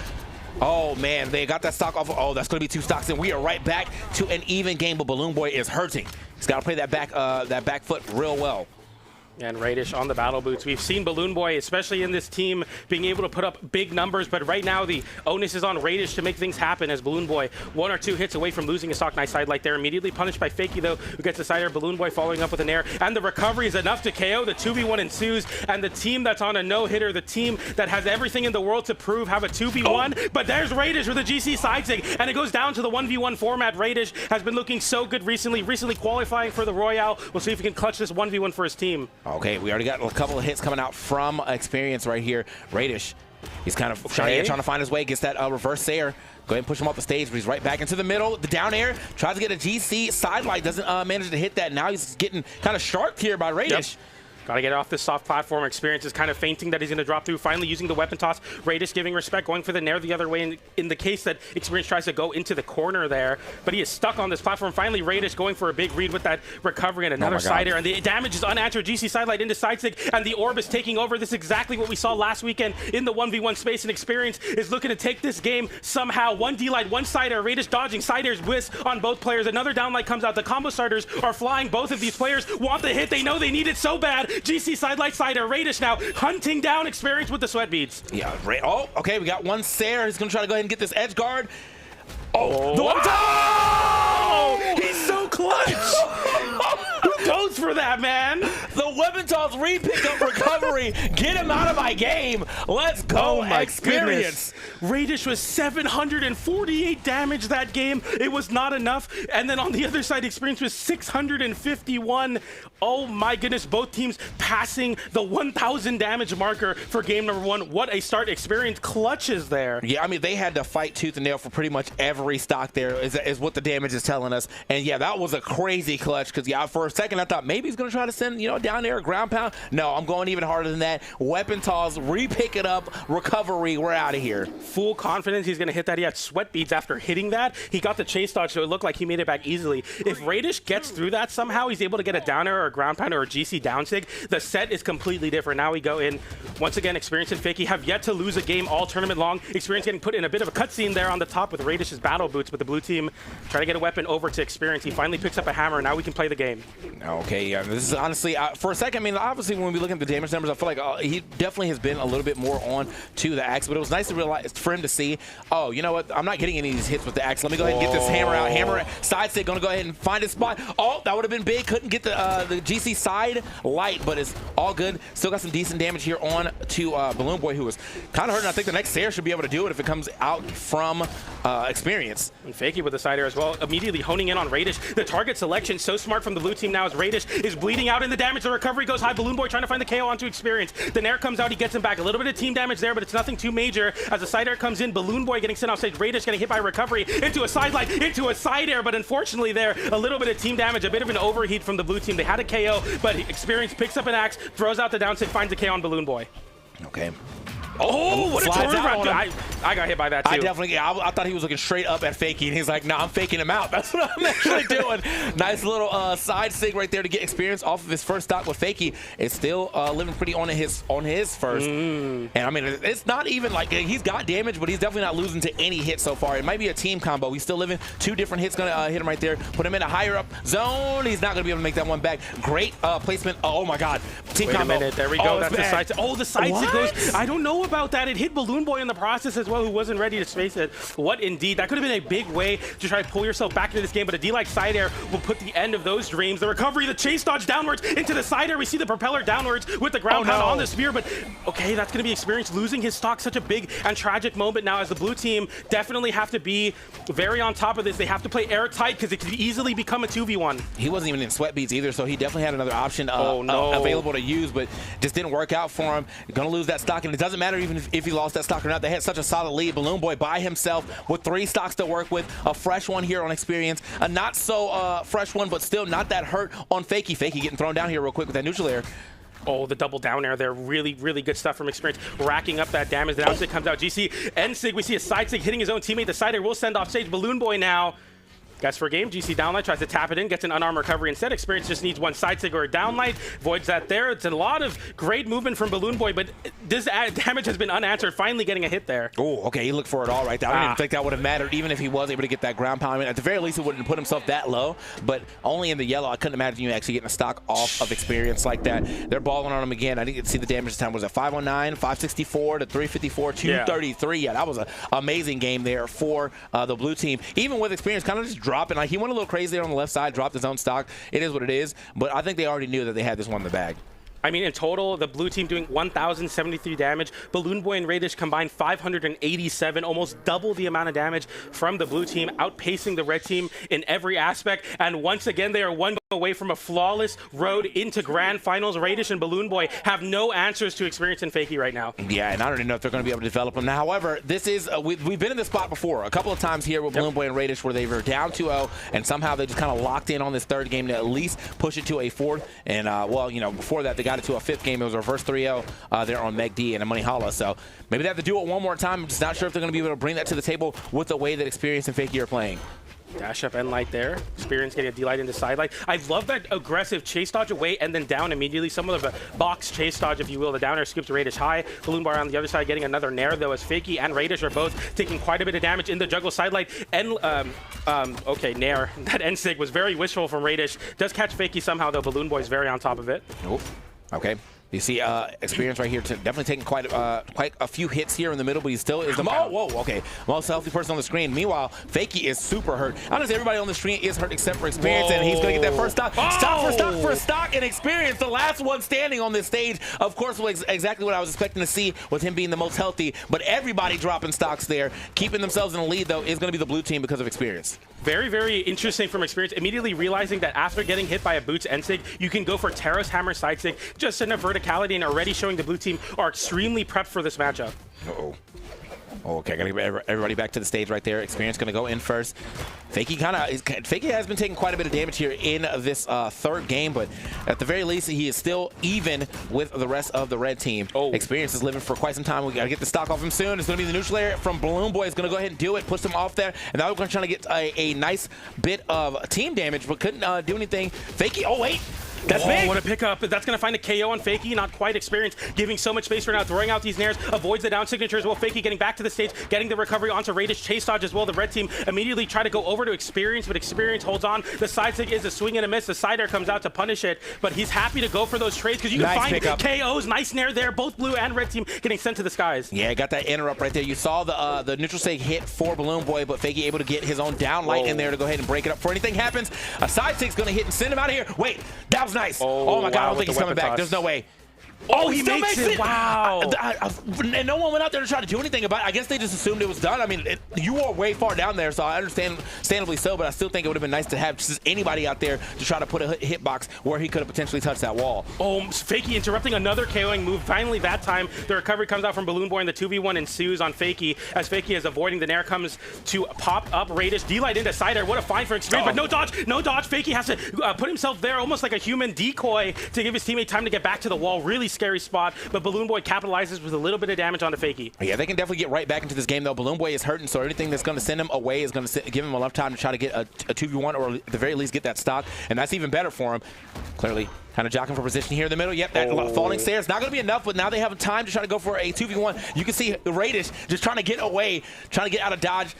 Oh, man, they got that stock off. Oh, that's going to be 2 stocks, and we are right back to an even game, but Balloon Boy is hurting. He's got to play that back foot real well. And Radish on the battle boots. We've seen Balloon Boy, especially in this team, being able to put up big numbers, but right now the onus is on Radish to make things happen as Balloon Boy 1 or 2 hits away from losing a stock. Nice side light there. Immediately punished by Fakey, though, who gets the side air. Balloon Boy following up with an air, and the recovery is enough to KO. The 2v1 ensues, and the team that's on a no-hitter, the team that has everything in the world to prove, have a 2v1, but there's Radish with a GC side sig, and it goes down to the 1v1 format. Radish has been looking so good recently qualifying for the Royale. We'll see if he can clutch this 1v1 for his team. Okay, we already got a couple of hits coming out from Experience right here. Radish, he's kind of trying to find his way, gets that reverse air. Go ahead and push him off the stage, but he's right back into the middle. The down air, tries to get a GC side light, doesn't manage to hit that. Now he's getting kind of sharked here by Radish. Yep. Got to get off this soft platform. Experience is kind of fainting that he's going to drop through. Finally using the weapon toss. Radish giving respect, going for the nair the other way in the case that Experience tries to go into the corner there. But he is stuck on this platform. Finally, Radish going for a big read with that recovery and another side air. And the damage is unanswered. GC sidelight into side stick, and the orb is taking over. This is exactly what we saw last weekend in the 1v1 space. And Experience is looking to take this game somehow. 1 D-light, 1 side air. Radish dodging. Side airs whiz on both players. Another down light comes out. The combo starters are flying. Both of these players want the hit. They know they need it so bad. GC sidelight sider. Radish now hunting down Experience with the sweat beads. Yeah, oh, okay, we got 1 Sair. He's going to try to go ahead and get this edge guard. Oh, the He's so clutch. Who goes for that, man? The weapon toss re-pick up recovery. Get him out of my game. Let's go, Experience. Radish was 748 damage that game. It was not enough. And then on the other side, Experience was 651. Oh my goodness, both teams passing the 1,000 damage marker for game number 1. What a start. Experience clutches there. Yeah, I mean, they had to fight tooth and nail for pretty much every stock there, is what the damage is telling us. And yeah, that was a crazy clutch, because yeah, for a second I thought maybe he's going to try to send, down there a ground pound. No, I'm going even harder than that. Weapon toss, re-pick it up, recovery, we're out of here. Full confidence he's going to hit that. He had sweat beads after hitting that. He got the chase dodge, so it looked like he made it back easily. If Radish gets through that somehow, he's able to get a down air or a ground pound or a GC down sig. The set is completely different. Now we go in. Once again, Experience and Fakey have yet to lose a game all tournament long. Experience getting put in a bit of a cutscene there on the top with Radish's battle boots, but the blue team trying to get a weapon over to Experience. He finally picks up a hammer. Now we can play the game. Okay, yeah, this is honestly, for a second, I mean, obviously when we look at the damage numbers, I feel like he definitely has been a little bit more on to the axe, but it was nice to realize for him to see, oh, you know what, I'm not getting any of these hits with the axe. Let me go ahead and get this hammer out. Hammer side stick, gonna go ahead and find his spot. Oh, that would have been big. Couldn't get the GC side light, but it's all good. Still got some decent damage here on to Balloon Boy, who was kind of hurting. I think the next Sair should be able to do it if it comes out from Experience. And Fakey with the side air as well, immediately honing in on Radish. The target selection so smart from the blue team now as Radish is bleeding out in the damage. The recovery goes high. Balloon Boy trying to find the KO onto Experience. The nair comes out. He gets him back. A little bit of team damage there, but it's nothing too major. As the side air comes in, Balloon Boy getting sent off stage. Radish getting hit by recovery into a side light, into a side air, but unfortunately there, a little bit of team damage, a bit of an overheat from the blue team. They had a KO, but Experience picks up an axe, throws out the down stick, finds a KO on Balloon Boy. Okay. Oh, what a turnaround. I got hit by that, too. I thought he was looking straight up at Fakey, and he's like, nah, I'm faking him out. That's what I'm actually doing. Nice little side sig right there to get Experience off of his first stock with Fakey. It's still living pretty on his first. And, I mean, it's not even like he's got damage, but he's definitely not losing to any hit so far. It might be a team combo. He's still living. 2 different hits going to hit him right there. Put him in a higher up zone. He's not going to be able to make that one back. Great placement. Oh, my God. Team combo. Wait a minute. There we go. That's the side sig. Oh, the side sig goes. I don't know about that. It hit Balloon Boy in the process as well, who wasn't ready to space it. What indeed. That could have been a big way to try to pull yourself back into this game, but a D-like side air will put the end of those dreams. The recovery, the chase dodge downwards into the side air. We see the propeller downwards with the ground pound on the spear, but okay, that's going to be Experience losing his stock. Such a big and tragic moment now as the blue team definitely have to be very on top of this. They have to play airtight because it could easily become a 2v1. He wasn't even in sweat beads either, so he definitely had another option available to use, but just didn't work out for him. Gonna lose that stock, and it doesn't matter even if he lost that stock or not. They had such a solid lead. Balloon Boy by himself with 3 stocks to work with. A fresh one here on Experience. A not so fresh one, but still not that hurt on Fakey. Fakey getting thrown down here real quick with that neutral air. Oh, the double down air there. Really, really good stuff from Experience. Racking up that damage. The downsig comes out. GC and Sig, we see a side sig hitting his own teammate. The side air will send off stage. Balloon Boy now Guess for game, GC downlight tries to tap it in, gets an unarmed recovery instead. Experience just needs one side sig or a downlight, voids that there. It's a lot of great movement from Balloon Boy, but this damage has been unanswered, finally getting a hit there. Oh, okay, he looked for it all right there. I didn't think that would have mattered, even if he was able to get that ground pound. I mean, at the very least, he wouldn't put himself that low, but only in the yellow. I couldn't imagine you actually getting a stock off of Experience like that. They're balling on him again. I didn't see the damage this time. Was it 519, 564 to 354, 233? Yeah, that was an amazing game there for the blue team. Even with Experience kind of just dropping, like he went a little crazy there on the left side, dropped his own stock. It is what it is, but I think they already knew that they had this one in the bag. I mean, in total, the blue team doing 1,073 damage. Balloon Boy and Radish combined 587, almost double the amount of damage from the blue team, outpacing the red team in every aspect. And once again, they are one away from a flawless road into grand finals. Radish and Balloon Boy have no answers to Experience and Fakey right now. Yeah, and I don't even know if they're going to be able to develop them. Now, however, this is we've been in this spot before a couple of times here with Balloon Boy and Radish where they were down 2-0, and somehow they just kind of locked in on this third game to at least push it to a fourth. And, well, you know, before that, they got it to a fifth game. It was a reverse 3-0 there on Meg D and a Brawlhalla. So maybe they have to do it one more time. I'm just not sure if they're going to be able to bring that to the table with the way that Experience and Fakey are playing. Dash up end light there. Experience getting a D-light into side light. I love that aggressive chase dodge away and then down immediately. Somewhat of a box chase dodge, if you will. The downer scoops Radish high. Balloon Bar on the other side getting another nair, though, as Fakey and Radish are both taking quite a bit of damage in the juggle side light. And, okay, nair. That end sig was very wishful from Radish. Does catch Fakey somehow, though. Balloon Boy's very on top of it. Nope. Okay. You see Experience right here, definitely taking quite a few hits here in the middle, but he still is the okay, most healthy person on the screen. Meanwhile, Fakey is super hurt. Honestly, everybody on the screen is hurt except for Experience, and he's going to get that first stock. Stock for stock, and Experience, the last one standing on this stage, of course, was exactly what I was expecting to see with him being the most healthy, but everybody dropping stocks there. Keeping themselves in the lead, though, is going to be the blue team because of Experience. Very, very interesting from Experience. Immediately realizing that after getting hit by a Boots end sig, you can go for Terrace Hammer side sig, just in a verticality, and already showing the blue team are extremely prepped for this matchup. Uh-oh. Okay, gotta get everybody back to the stage right there. Experience gonna go in first. Fakey has been taking quite a bit of damage here in this third game, but at the very least, he is still even with the rest of the red team. Experience is living for quite some time. We gotta get the stock off him soon. It's gonna be the neutral layer from Balloon Boy. Is gonna go ahead and do it, push him off there, and now we're trying to get a nice bit of team damage, but couldn't do anything. Fakey, oh wait. That's big. What a pickup. That's going to find a KO on Fakey. Not quite Experience, giving so much space right now, throwing out these nairs, avoids the down signatures. Well, Fakey getting back to the stage, getting the recovery onto Radish. Chase dodge as well. The red team immediately try to go over to Experience, but Experience holds on. The side sig is a swing and a miss. The side air comes out to punish it, but he's happy to go for those trades because you can find KOs. Nice nair there. Both blue and red team getting sent to the skies. Yeah, got that interrupt right there. You saw the neutral sig hit for Balloon Boy, but Fakey able to get his own down light in there to go ahead and break it up. Before anything happens, a side sig's going to hit and send him out of here. Wait, that was nice. Oh my God, I don't think he's coming back. There's no way. Oh, he still makes it! Wow. And no one went out there to try to do anything about it. I guess they just assumed it was done. I mean, you are way far down there, so I understand, understandably so, but I still think it would have been nice to have just anybody out there to try to put a hitbox where he could have potentially touched that wall. Oh, Fakey interrupting another KOing move. Finally, that time, the recovery comes out from Balloon Boy, and the 2v1 ensues on Fakey, as Fakey is avoiding the nair, comes to pop up Radish. D-light into side air. What a find for Experience, but no dodge, no dodge. Fakey has to put himself there almost like a human decoy to give his teammate time to get back to the wall. Really scary spot. But Balloon Boy capitalizes with a little bit of damage onto Fakey. Yeah, they can definitely get right back into this game, though. Balloon Boy is hurting, so anything that's going to send him away is going to give him enough time to try to get a 2v1 or at the very least get that stock, and that's even better for him. Clearly, kind of jockeying for position here in the middle. Yep, that falling stairs. Not going to be enough, but now they have time to try to go for a 2v1. You can see Radish just trying to get away, trying to get out of dodge.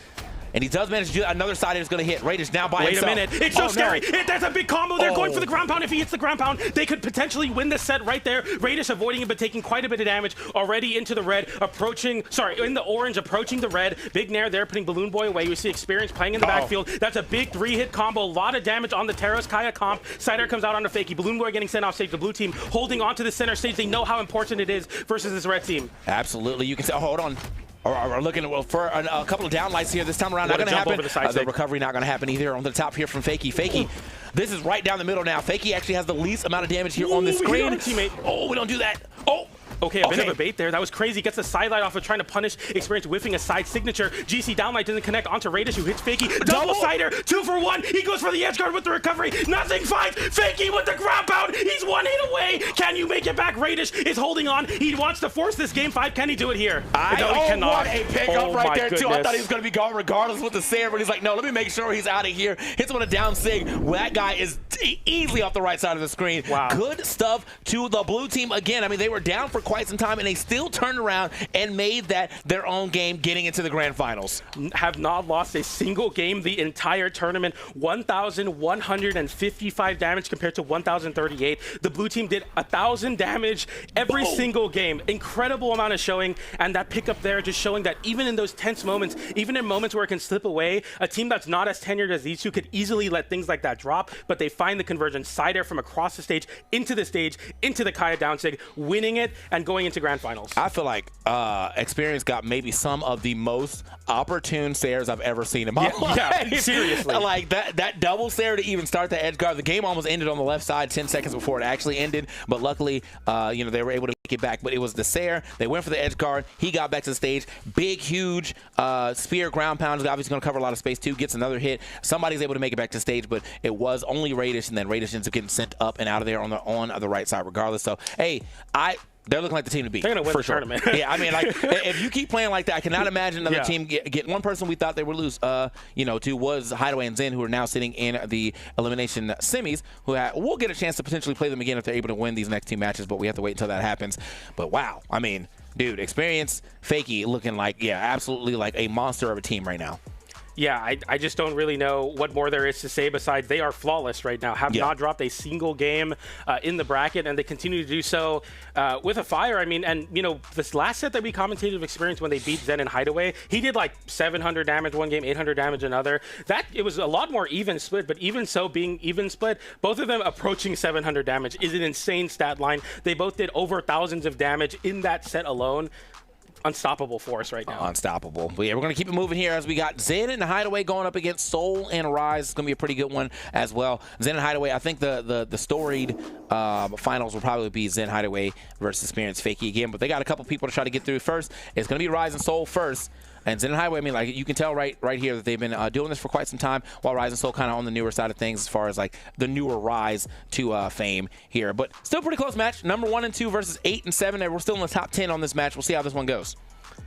And he does manage to do that. Another side is going to hit. Radish now by himself. Wait a minute. It's so scary. That's a big combo. They're going for the ground pound. If he hits the ground pound, they could potentially win this set right there. Radish avoiding it, but taking quite a bit of damage already into the red. In the orange, approaching the red. Big nair there, putting Balloon Boy away. You see Experience playing in the backfield. That's a big 3-hit combo. A lot of damage on the Terrace Kaya comp. Side air comes out onto Fakey. Balloon Boy getting sent off stage. The blue team holding on to the center stage. They know how important it is versus this red team. Absolutely. You can say, hold on. We're looking for a couple of downlights here this time around. Not going to happen. The recovery not going to happen either. On the top here from Fakey. Fakey, this is right down the middle now. Fakey actually has the least amount of damage here on the screen. Teammate. Oh, we don't do that. Oh, Okay, a bit of a bait there. That was crazy. Gets the sidelight off of trying to punish Experience, whiffing a side signature. GC downlight doesn't connect onto Radish, who hits Fakey. Double cider, 2 for 1. He goes for the edge guard with the recovery. Nothing finds Fakey with the ground pound. He's 1 hit away. Can you make it back? Radish is holding on. He wants to force this game 5. Can he do it here? No, he cannot. What a pickup right there, too. I thought he was going to be gone regardless with the Sayer, but he's like, no, let me make sure he's out of here. Hits him with a down sig. That guy is easily off the right side of the screen. Wow. Good stuff to the blue team again. I mean, they were down for quite some time, and they still turned around and made that their own game getting into the grand finals. Have not lost a single game the entire tournament. 1,155 damage compared to 1,038. The blue team did 1,000 damage every single game. Incredible amount of showing, and that pickup there just showing that even in those tense moments, even in moments where it can slip away, a team that's not as tenured as these two could easily let things like that drop, but they find the conversion. Side air from across the stage, into the Kaya downsig, winning it and going into grand finals. I feel like Experience got maybe some of the most opportune Sayers I've ever seen in my life. Yeah, seriously. Like that double Sayer to even start the edge guard. The game almost ended on the left side 10 seconds before it actually ended, but luckily, they were able to make it back. But it was the Sayer. They went for the edge guard. He got back to the stage. Big, huge spear ground pound is obviously going to cover a lot of space too. Gets another hit. Somebody's able to make it back to stage, but it was only Radish, and then Radish ends up getting sent up and out of there on the right side regardless. So, hey, they're looking like the team to beat. They're going to win for the sure. tournament. Yeah, I mean, like, if you keep playing like that, I cannot imagine another team get one person we thought they would lose, to was Hideaway and Zen, who are now sitting in the elimination semis, we'll get a chance to potentially play them again if they're able to win these next 2 matches, but we have to wait until that happens. But wow, I mean, dude, Experience, Fakey looking like, absolutely like a monster of a team right now. Yeah, I just don't really know what more there is to say besides they are flawless right now. Have not dropped a single game in the bracket, and they continue to do so with a fire. I mean, and, this last set that we commentated of Experience when they beat Zen and Hideaway, he did like 700 damage one game, 800 damage another. It was a lot more even split, but even so, being even split, both of them approaching 700 damage is an insane stat line. They both did over thousands of damage in that set alone. Unstoppable for us right now. Unstoppable. But yeah, we're going to keep it moving here as we got Zen and Hideaway going up against Soul and Rise. It's going to be a pretty good one as well. Zen and Hideaway, I think the storied finals will probably be Zen Hideaway versus Experience Fakey again, but they got a couple people to try to get through first. It's going to be Rise and Soul first. And Zen and Hideaway, I mean, like, you can tell right here that they've been doing this for quite some time, while Rise and Soul kind of on the newer side of things as far as, like, the newer rise to fame here. But still pretty close match. Number 1 and 2 versus 8 and 7. And we're still in the top 10 on this match. We'll see how this one goes.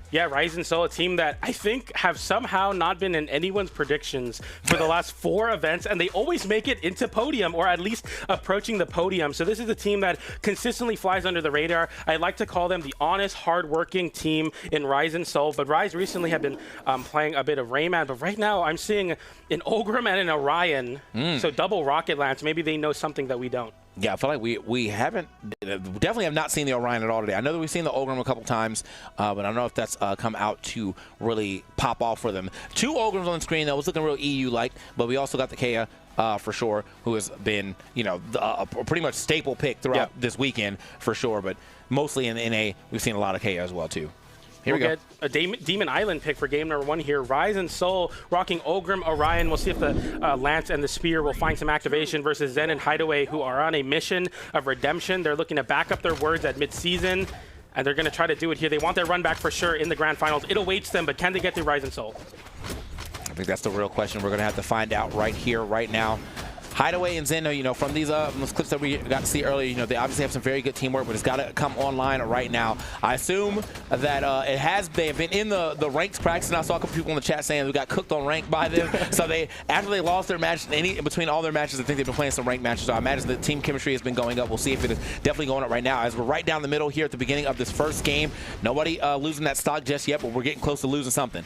Yeah, Rise and Soul, a team that I think have somehow not been in anyone's predictions for the last 4 events, and they always make it into podium, or at least approaching the podium. So this is a team that consistently flies under the radar. I like to call them the honest, hardworking team in Rise and Soul, but Rise recently have been playing a bit of Rayman, but right now I'm seeing an Ogrim and an Orion, so double Rocket Lance. Maybe they know something that we don't. Yeah, I feel like we definitely have not seen the Orion at all today. I know that we've seen the Ogrim a couple times, but I don't know if that's come out to really pop off for them. 2 Ogrims on the screen, though. It was looking real EU-like, but we also got the Kea for sure, who has been, a pretty much staple pick throughout this weekend for sure, but mostly in NA, we've seen a lot of Kea as well, too. Here we go. Get a Demon Island pick for game number 1 here. Rise and Soul rocking Ogrim, Orion. We'll see if the Lance and the Spear will find some activation versus Zen and Hideaway, who are on a mission of redemption. They're looking to back up their words at mid-season, and they're going to try to do it here. They want their run back for sure in the grand finals. It awaits them, but can they get through Rise and Soul? I think that's the real question. We're going to have to find out right here, right now. Hideaway and Zen, from these clips that we got to see earlier, they obviously have some very good teamwork, but it's got to come online right now. I assume that they have been in the ranks practice, and I saw a couple people in the chat saying they got cooked on rank by them. So after they lost their match, in between all their matches, I think they've been playing some ranked matches. So I imagine the team chemistry has been going up. We'll see if it is definitely going up right now, as we're right down the middle here at the beginning of this first game. Nobody losing that stock just yet, but we're getting close to losing something.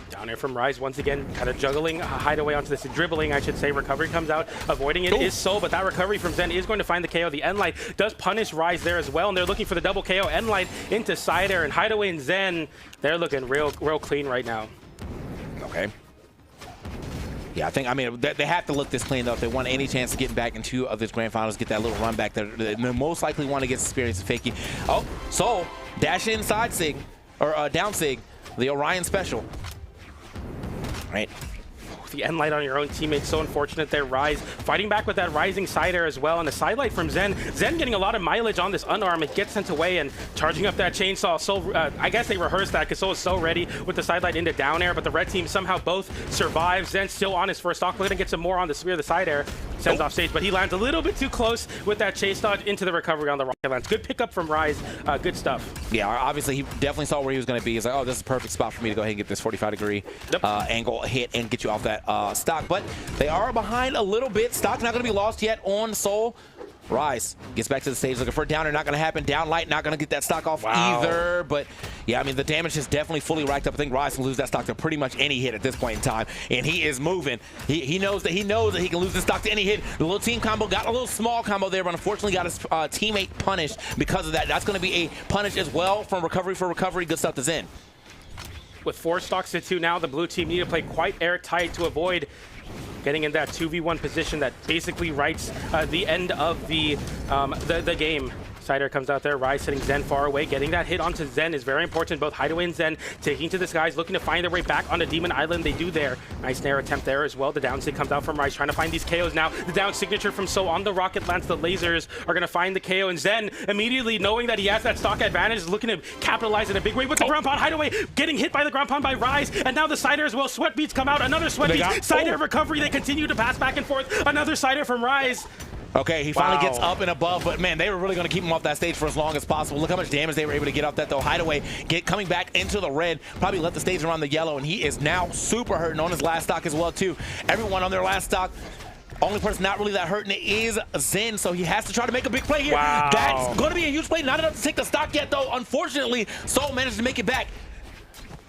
Down here from Rise, once again, kind of juggling Hideaway onto this, dribbling, I should say. Recovery comes out, avoiding it is Soul, but that recovery from Zen is going to find the KO. The Enlight does punish Rise there as well, and they're looking for the double KO. Enlight into side air, and Hideaway and Zen, they're looking real clean right now. Okay. Yeah, I mean, they have to look this clean, though, if they want any chance of getting back into this grand finals, get that little run back. They most likely want to get Experience of Fakey. Oh, Soul, dash inside sig, or down sig, the Orion special. Right. the end light on your own teammate. So unfortunate there. Rise fighting back with that rising side air as well, and a side light from Zen. Zen getting a lot of mileage on this unarmed. It gets sent away and charging up that chainsaw. So I guess they rehearsed that because Soul is so ready with the side light into down air, but the red team somehow both survive. Zen still on his first stock. We're gonna get some more on the spear, the side air. Sends off stage, but he lands a little bit too close with that chase dodge into the recovery on the rocket lance. Good pickup from Rise. Good stuff. Yeah, obviously he definitely saw where he was going to be. He's like, oh, this is a perfect spot for me to go ahead and get this 45-degree angle hit and get you off that stock. But they are behind a little bit. Stock's not going to be lost yet on Soul. Rise gets back to the stage looking for a downer. Not going to happen. Down light, not going to get that stock off either. But yeah, I mean, the damage is definitely fully racked up. I think Rise can lose that stock to pretty much any hit at this point in time. And he is moving. He knows that he can lose the stock to any hit. The little team combo got a little small combo there, but unfortunately got his teammate punished because of that. That's going to be a punish as well from recovery for recovery. Good stuff to Zen. With 4 stocks to 2 now, the blue team need to play quite airtight to avoid getting in that 2v1 position that basically writes the end of the game. Cider comes out there, Rise hitting Zen far away. Getting that hit onto Zen is very important. Both Hideaway and Zen taking to the skies, looking to find their way back onto Demon Island. They do there. Nice nair attempt there as well. The down sig comes out from Rise, trying to find these KOs now. The down signature from Soul on the rocket lance. The lasers are going to find the KO, and Zen immediately knowing that he has that stock advantage is looking to capitalize in a big way with the ground pound. Hideaway getting hit by the ground pound by Rise, and now the Cider as well. Sweat beats come out. Another sweat beats. Cider recovery. They continue to pass back and forth. Another Cider from Rise. Okay, he finally gets up and above, but man, they were really going to keep him off that stage for as long as possible. Look how much damage they were able to get off that, though. Hideaway coming back into the red, probably left the stage around the yellow, and he is now super hurting on his last stock as well, too. Everyone on their last stock. Only person not really that hurting is Zen, so he has to try to make a big play here. That's going to be a huge play. Not enough to take the stock yet, though. Unfortunately, Soul managed to make it back.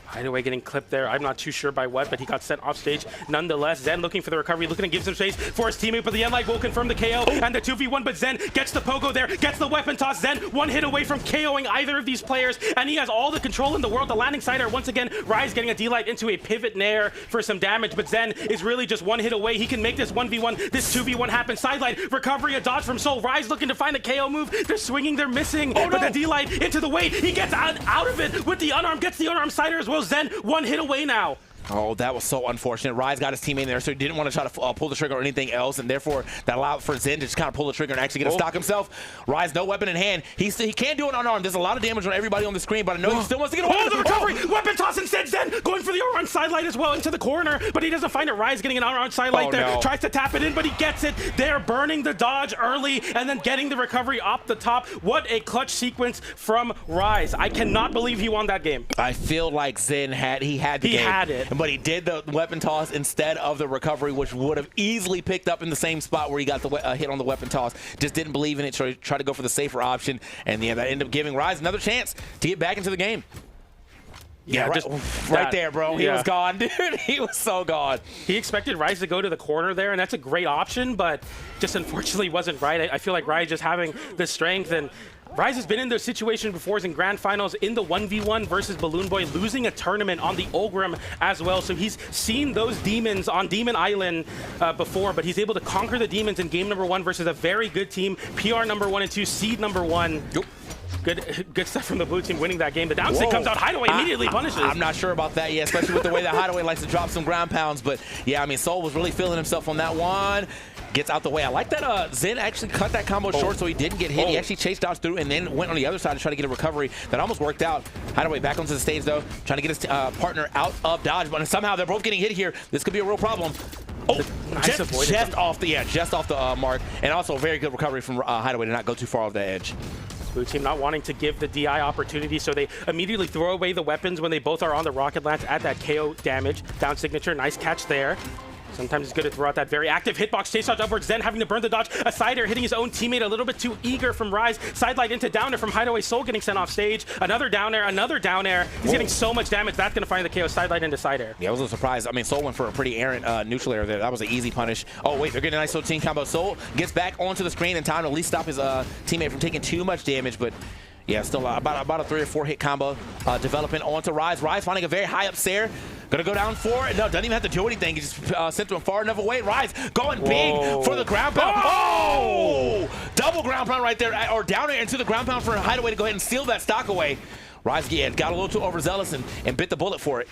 Hideaway getting clipped there. I'm not too sure by what, but he got sent off stage nonetheless. Zen looking for the recovery, looking to give some space for his teammate, but the end light will confirm the KO and the 2v1, but Zen gets the pogo there, gets the weapon toss. Zen one hit away from KOing either of these players, and he has all the control in the world. The landing side air once again, Rise getting a D-light into a pivot nair for some damage, but Zen is really just one hit away. He can make this 1v1, this 2v1 happen. Sidelight, recovery, a dodge from Soul. Rise looking to find the KO move. They're swinging, they're missing, but the D-light into the weight. He gets out of it with the unarmed, gets the unarmed Cider as well. Zen one hit away now. Oh, that was so unfortunate. Rise got his teammate in there, so he didn't want to try to pull the trigger or anything else, and therefore that allowed for Zen to just kind of pull the trigger and actually get a stock himself. Rise, no weapon in hand. He can't do it unarmed. There's a lot of damage on everybody on the screen, but I know he still wants to get away. The recovery! Weapon toss instead. Zen going for the unarmed sidelight as well into the corner, but he doesn't find it. Rise getting an unarmed sidelight there. No. Tries to tap it in, but he gets it. They're burning the dodge early and then getting the recovery off the top. What a clutch sequence from Rise. I cannot believe he won that game. I feel like Zen had the game. He had it. But he did the weapon toss instead of the recovery, which would have easily picked up in the same spot where he got the hit on the weapon toss. Just didn't believe in it, so he tried to go for the safer option, and yeah, that ended up giving Rise another chance to get back into the game. Yeah, right there, bro. He was gone, dude. He was so gone. He expected Rise to go to the corner there, and that's a great option, but just unfortunately wasn't right. I feel like Rise just having the strength, and Rise has been in this situation before in grand finals in the 1v1 versus Balloon Boy, losing a tournament on the Ulgrim as well. So he's seen those demons on Demon Island before, but he's able to conquer the demons in game number 1 versus a very good team. PR number 1 and 2, seed number 1. Yep. Good stuff from the blue team winning that game. The downside comes out. Hideaway immediately punishes. I'm not sure about that, especially with the way that Hideaway likes to drop some ground pounds. But yeah, I mean, Soul was really feeling himself on that one. Gets out the way. I like that Zen actually cut that combo short so he didn't get hit. He actually chased dodge through and then went on the other side to try to get a recovery. That almost worked out. Hideaway back onto the stage, though, trying to get his partner out of dodge. But somehow they're both getting hit here. This could be a real problem. Just off the mark. And also a very good recovery from Hideaway to not go too far off the edge. Blue team not wanting to give the DI opportunity, so they immediately throw away the weapons when they both are on the rocket lance at that KO damage. Down signature, nice catch there. Sometimes it's good to throw out that very active hitbox, chase dodge upwards, then having to burn the dodge. A Cider hitting his own teammate a little bit too eager from Rise. Sidelight into down air from Hideaway. Soul getting sent off stage. Another down air, another down air. He's getting so much damage. That's going to find the KO. Sidelight into side air. Yeah, I was a little surprised. I mean, Soul went for a pretty errant neutral air there. That was an easy punish. Oh, wait, they're getting a nice little team combo. Soul gets back onto the screen in time to at least stop his teammate from taking too much damage, but yeah, still about a 3 or 4 hit combo developing onto Rise. Rise finding a very high up stair. Gonna go down for it. No, doesn't even have to do anything. He just sent him far enough away. Rise going big for the ground pound. Oh! Double ground pound right there, or down into the ground pound for a Hideaway to go ahead and steal that stock away. Rise, got a little too overzealous and bit the bullet for it.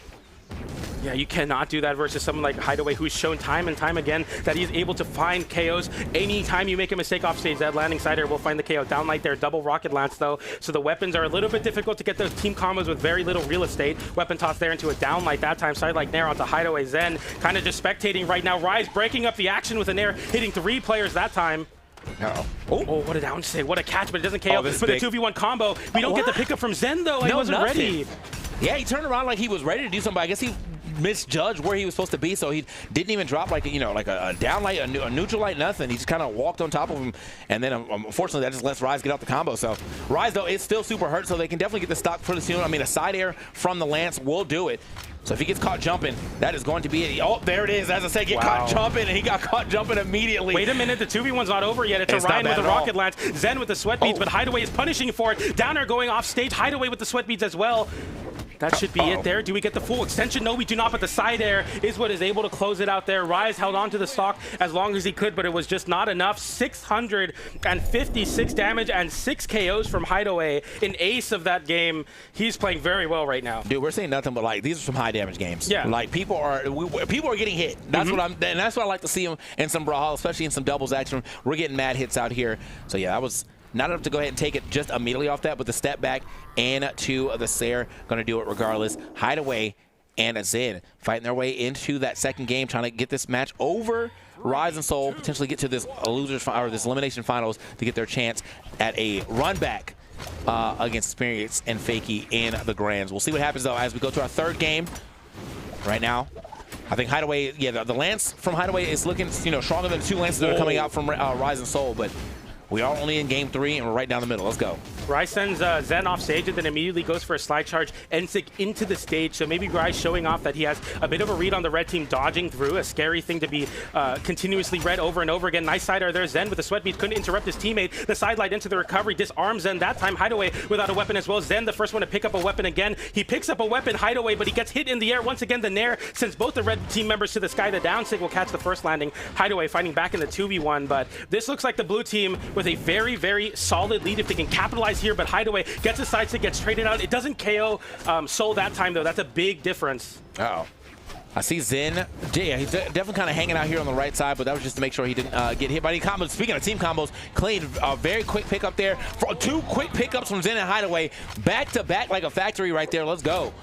Yeah, you cannot do that versus someone like Hideaway, who's shown time and time again that he's able to find KOs. Anytime you make a mistake off stage, that landing side air will find the KO. Down light there, double rocket lance though, so the weapons are a little bit difficult to get those team combos with very little real estate. Weapon toss there into a down light that time, side light nair onto Hideaway. Zen kind of just spectating right now. Rise breaking up the action with a nair, hitting 3 players that time. Oh, what a down say. What a catch, but it doesn't KO. But the 2v1 combo. We don't get the pickup from Zen though. He wasn't ready. Yeah, he turned around like he was ready to do something, but I guess he misjudged where he was supposed to be, so he didn't even drop like, you know, like a down light, a neutral light, nothing. He just kind of walked on top of him, and then unfortunately that just lets Rise get out the combo. So Rise though is still super hurt, so they can definitely get the stock pretty soon. I mean, a side air from the Lance will do it. So if he gets caught jumping, that is going to be it. Oh, there it is. As I said, get caught jumping, and he got caught jumping immediately. Wait a minute, the 2v1's not over yet. It's a Ryan with the rocket lance, Zen with the sweat beads, but Hideaway is punishing for it. Downer going off stage, Hideaway with the sweat beads as well. That should be it there. Do we get the full extension? No, we do not, but the side air is what is able to close it out there. Rise held on to the stock as long as he could, but it was just not enough. 656 damage and 6 KOs from Hideaway. An ace of that game. He's playing very well right now. Dude, we're saying nothing but like, these are some high damage games. Yeah. Like people are getting hit. That's what and that's what I like to see him in some Brawlhalla, especially in some doubles action. We're getting mad hits out here. So yeah, that was not enough to go ahead and take it just immediately off that, but the step back and to the Sair, going to do it regardless. Hideaway and Zen fighting their way into that second game, trying to get this match over. Rise and Soul potentially get to this this elimination finals to get their chance at a run back against Experience and Fakey in the Grands. We'll see what happens though as we go to our third game. Right now, I think Hideaway, yeah, the Lance from Hideaway is looking, you know, stronger than the 2 Lances that are coming out from Rise and Soul, but we are only in game 3, and we're right down the middle. Let's go. Rise sends Zen off stage and then immediately goes for a slide charge. NSIC into the stage, so maybe Rise showing off that he has a bit of a read on the red team, dodging through. A scary thing to be continuously read over and over again. Nice side air there. Zen with the sweat beat couldn't interrupt his teammate. The side light into the recovery, disarms Zen. That time Hideaway without a weapon as well. Zen the first one to pick up a weapon again. He picks up a weapon, Hideaway, but he gets hit in the air. Once again, the nair sends both the red team members to the sky. The down sig will catch the first landing. Hideaway fighting back in the 2v1, but this looks like the blue team with a very, very solid lead if they can capitalize here, but Hideaway gets a side stick, gets traded out. It doesn't KO Soul that time, though. That's a big difference. Uh-oh. I see Zen. Yeah, he's definitely kind of hanging out here on the right side, but that was just to make sure he didn't get hit by any combos. Speaking of team combos, clean, very quick pickup there. 2 quick pickups from Zen and Hideaway. Back to back like a factory right there. Let's go.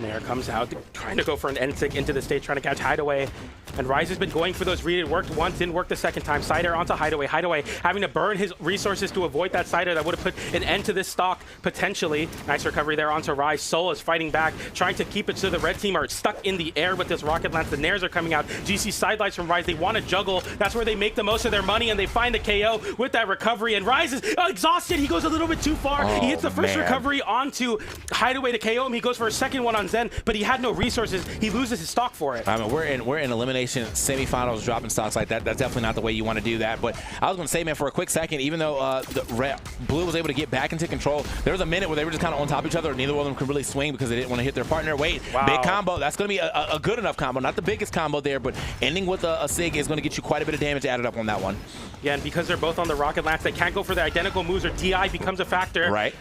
Nair comes out, trying to go for an NSIG into the stage, trying to catch Hideaway. And Rise has been going for those read. It worked once, didn't work the second time. Side air onto Hideaway. Hideaway having to burn his resources to avoid that side air that would have put an end to this stock, potentially. Nice recovery there onto Rise. Soul is fighting back, trying to keep it so the red team are stuck in the air with this rocket lance. The nairs are coming out. GC sidelights from Rise. They want to juggle. That's where they make the most of their money, and they find a KO with that recovery. And Rise is exhausted. He goes a little bit too far. He hits the first recovery onto Hideaway to KO him. He goes for a second one on Zen, but he had no resources. He loses his stock for it. I mean, we're in elimination semifinals, dropping stocks like that. That's definitely not the way you want to do that. But I was going to say, man, for a quick second, even though Blue was able to get back into control, there was a minute where they were just kind of on top of each other. Neither one of them could really swing because they didn't want to hit their partner. Wait, big combo. That's going to be a good enough combo. Not the biggest combo there, but ending with a SIG is going to get you quite a bit of damage added up on that one. Yeah, and because they're both on the rocket lance, they can't go for the identical moves, or DI becomes a factor. Right.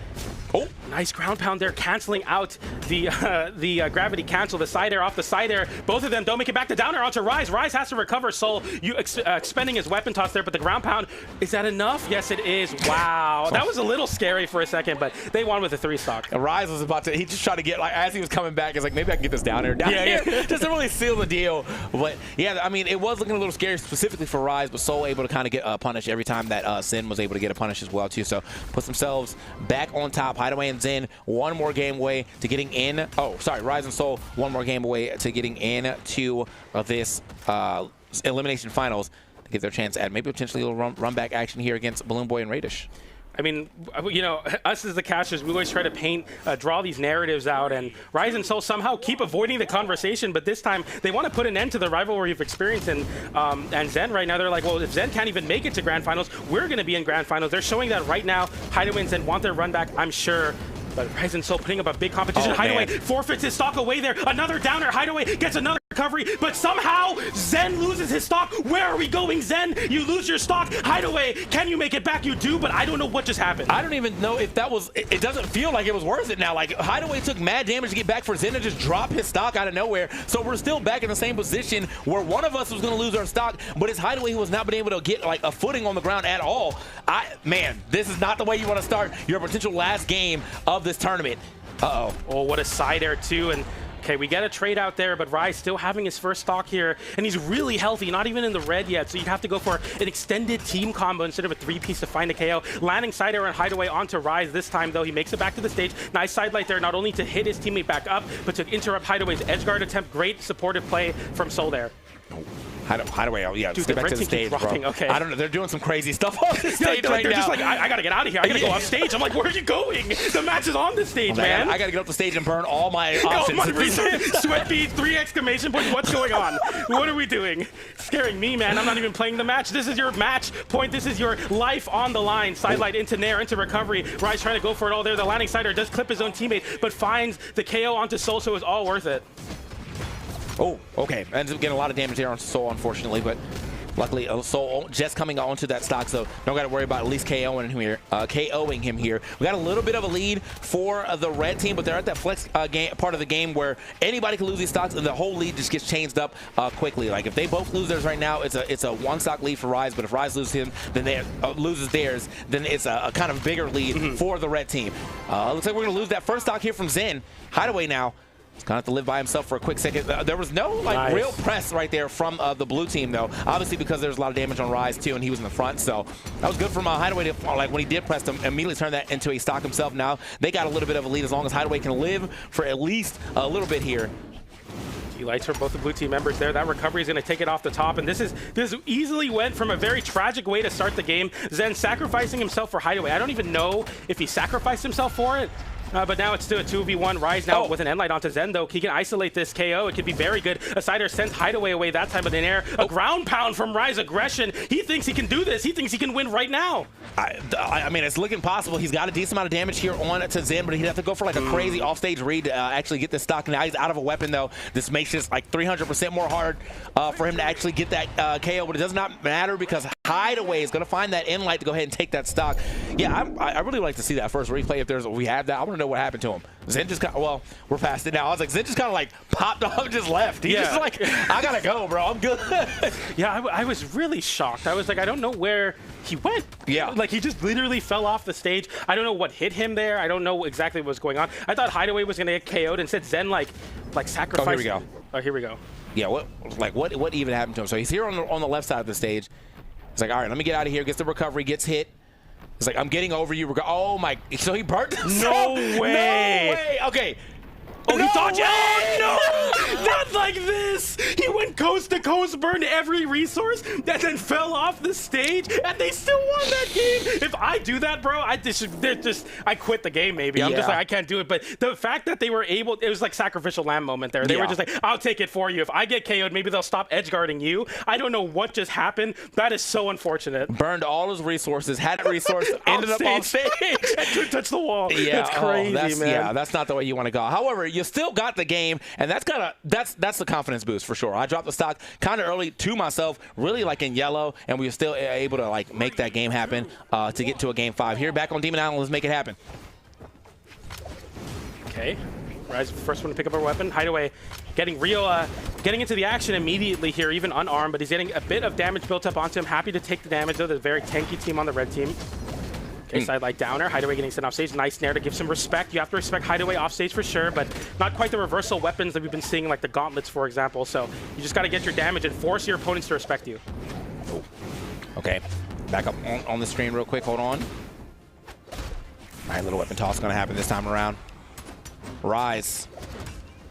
Oh, nice ground pound there, canceling out the gravity cancel. The side air off the side air. Both of them don't make it back. The down air onto Rise. Rise has to recover. Soul expending his weapon toss there, but the ground pound, is that enough? Yes, it is. Wow. That was a little scary for a second, but they won with a 3 stock. And Rise was about to, he just tried to get, like, as he was coming back, he's like, maybe I can get this down air. Just to really seal the deal. But yeah, I mean, it was looking a little scary specifically for Rise, but Soul able to kind of get a punish every time that Sin was able to get a punish as well, too. So puts themselves back on top. Hideaway and Zen, one more game away to getting in. Oh, sorry, Rise and Soul, one more game away to getting into this elimination finals to get their chance at maybe potentially a little run back action here against Balloon Boy and Radish. I mean, you know, us as the casters, we always try to draw these narratives out, and Rise and Soul somehow keep avoiding the conversation, but this time they want to put an end to the rivalry of Experience and Zen right now. They're like, well, if Zen can't even make it to Grand Finals, we're going to be in Grand Finals. They're showing that right now. Hideaway and Zen want their run back, I'm sure. But Rise and Soul putting up a big competition. Hideaway forfeits his stock away there. Another downer. Hideaway gets another recovery, but somehow Zen loses his stock. Where are we going, Zen? You lose your stock. Hideaway, can you make it back? You do, but I don't know what just happened. I don't even know if that was, it doesn't feel like it was worth it now. Like, Hideaway took mad damage to get back for Zen to just drop his stock out of nowhere. So we're still back in the same position where one of us was going to lose our stock, but it's Hideaway who has not been able to get like a footing on the ground at all. Man, this is not the way you want to start your potential last game of this tournament. Uh-oh. Oh, what a side air too. And okay, we get a trade out there, but Rise still having his first stock here, and he's really healthy, not even in the red yet, so you'd have to go for an extended team combo instead of a 3-piece to find a KO. Landing side air and Hideaway onto Rise this time, though. He makes it back to the stage. Nice side light there, not only to hit his teammate back up, but to interrupt Hideaway's edge guard attempt. Great supportive play from Soul there. Hideaway, yeah, dude, stay back to the stage, bro. Okay. I don't know, they're doing some crazy stuff on the stage right they're now. just like, I gotta get out of here. I gotta go off stage. I'm like, where are you going? The match is on the stage, man. I gotta get up the stage and burn all my options. Sweat beat, 3 exclamation points. What's going on? What are we doing? Scaring me, man. I'm not even playing the match. This is your match point. This is your life on the line. Sidelight into Nair, into recovery. Rise trying to go for it all there. The landing sider does clip his own teammate, but finds the KO onto Soul, so it's all worth it. Oh, okay. Ends up getting a lot of damage there on Soul, unfortunately, but luckily Soul just coming onto that stock, so don't got to worry about at least KOing him here. We got a little bit of a lead for the red team, but they're at that flex part of the game where anybody can lose these stocks, and the whole lead just gets changed up quickly. Like if they both lose theirs right now, it's a 1 stock lead for Rise, but if Rise loses him, then they loses theirs, then it's a kind of bigger lead for the red team. Looks like we're gonna lose that first stock here from Zen. Hideaway now. He's gonna have to live by himself for a quick second. There was no real press right there from the blue team though. Obviously because there's a lot of damage on Rise too, and he was in the front, so that was good from Hideaway to, like when he did press them, immediately turn that into a stock himself. Now they got a little bit of a lead as long as Hideaway can live for at least a little bit here. Lights for both the blue team members there. That recovery is going to take it off the top, and this easily went from a very tragic way to start the game. Zen sacrificing himself for Hideaway. I don't even know if he sacrificed himself for it. But now it's still a 2v1. Rise now with an end light onto Zen, though. He can isolate this KO. It could be very good. A sider sends Hideaway away that time, but in air. A ground pound from Rise aggression. He thinks he can do this. He thinks he can win right now. I mean, it's looking possible. He's got a decent amount of damage here on to Zen, but he'd have to go for like a crazy offstage read to actually get this stock. Now he's out of a weapon, though. This makes this like 300% more hard for him to actually get that KO, but it does not matter because Hideaway is going to find that end light to go ahead and take that stock. Yeah, I really like to see that first replay if we have that. I want to know what happened to him. Zen just well, we're past it now. I was like, Zen just kind of like popped off and just left. He's just like, I gotta go, bro. I'm good. Yeah, I was really shocked. I was like, I don't know where he went. Yeah. Like, he just literally fell off the stage. I don't know what hit him there. I don't know exactly what was going on. I thought Hideaway was going to get KO'd. Instead, Zen, like sacrificed. Oh, here we go. Oh, here we go. Yeah, what even happened to him? So he's here on the left side of the stage. He's like, all right, let me get out of here. Gets the recovery, gets hit. He's like, I'm getting over you. Oh, my. So he burnt himself. No way. No way. Okay. Oh, he dodged it! Oh, no! Not like this! He went coast to coast, burned every resource, and then fell off the stage, and they still won that game! If I do that, bro, I quit the game, maybe. I'm just like, I can't do it. But the fact that they were able, it was like sacrificial lamb moment there. They were just like, I'll take it for you. If I get KO'd, maybe they'll stop edge guarding you. I don't know what just happened. That is so unfortunate. Burned all his resources, had a resource, ended up on stage. And couldn't touch the wall. Yeah, that's crazy, man. Yeah, that's not the way you want to go. However, you still got the game, and that's the confidence boost for sure. I dropped the stock kind of early to myself, really like in yellow, and we were still able to like make that game happen to get to a game 5. Here back on Demon Island, let's make it happen. Okay, Rise first one to pick up our weapon. Hideaway getting real, getting into the action immediately here, even unarmed, but he's getting a bit of damage built up onto him. Happy to take the damage though. There's a very tanky team on the red team. Okay, side light downer. Hideaway getting sent off stage. Nice snare to give some respect. You have to respect Hideaway off stage for sure, but not quite the reversal weapons that we've been seeing, like the gauntlets, for example. So you just got to get your damage and force your opponents to respect you. Oh. Okay, back up on the screen real quick. Hold on. All right, little weapon toss going to happen this time around. Rise.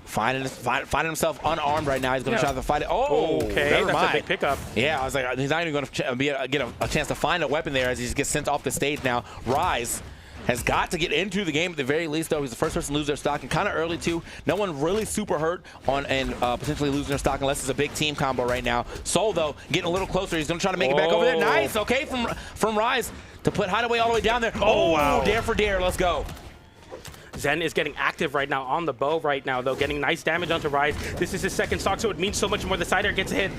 Finding himself unarmed right now. He's going to try to fight it. Oh, okay, that's a big pickup. Yeah, I was like, he's not even going to get a chance to find a weapon there as he just gets sent off the stage now. Rise has got to get into the game at the very least, though. He's the first person to lose their stock, and kind of early, too. No one really super hurt on and potentially losing their stock unless it's a big team combo right now. Soul, though, getting a little closer. He's going to try to make it back over there. Nice, okay, from Rise to put Hideaway all the way down there. Oh, wow. Dare for dare. Let's go. Zen is getting active right now on the bow right now, though, getting nice damage onto Rise. This is his second stock, so it means so much more. The side air gets a hit.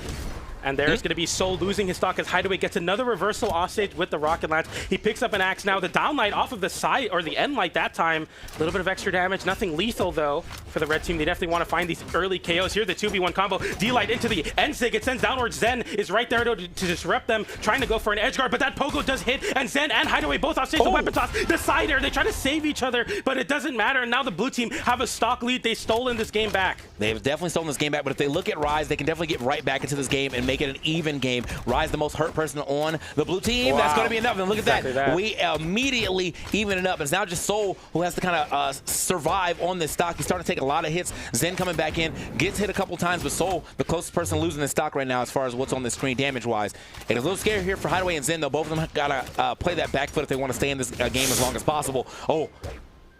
And there's going to be Soul losing his stock as Hideaway gets another reversal offstage with the Rocket Lance. He picks up an axe now. The down light off of the side, or the end light that time. A little bit of extra damage. Nothing lethal, though, for the red team. They definitely want to find these early KOs here. The 2v1 combo. D-light into the end sig. It sends downwards. Zen is right there to disrupt them, trying to go for an edge guard, but that pogo does hit, and Zen and Hideaway both offstage the weapon toss. The side air, they try to save each other, but it doesn't matter. And now the blue team have a stock lead. They've stolen this game back. They've definitely stolen this game back, but if they look at Rise, they can definitely get right back into this game and make it an even game. Rise, the most hurt person on the blue team. Wow. That's going to be enough. And look at that. We immediately even it up. It's now just Soul who has to kind of survive on this stock. He's starting to take a lot of hits. Zen coming back in, gets hit a couple times, but Soul, the closest person losing this stock right now as far as what's on the screen damage-wise. It is a little scary here for Hideaway and Zen, though. Both of them got to play that back foot if they want to stay in this game as long as possible. Oh.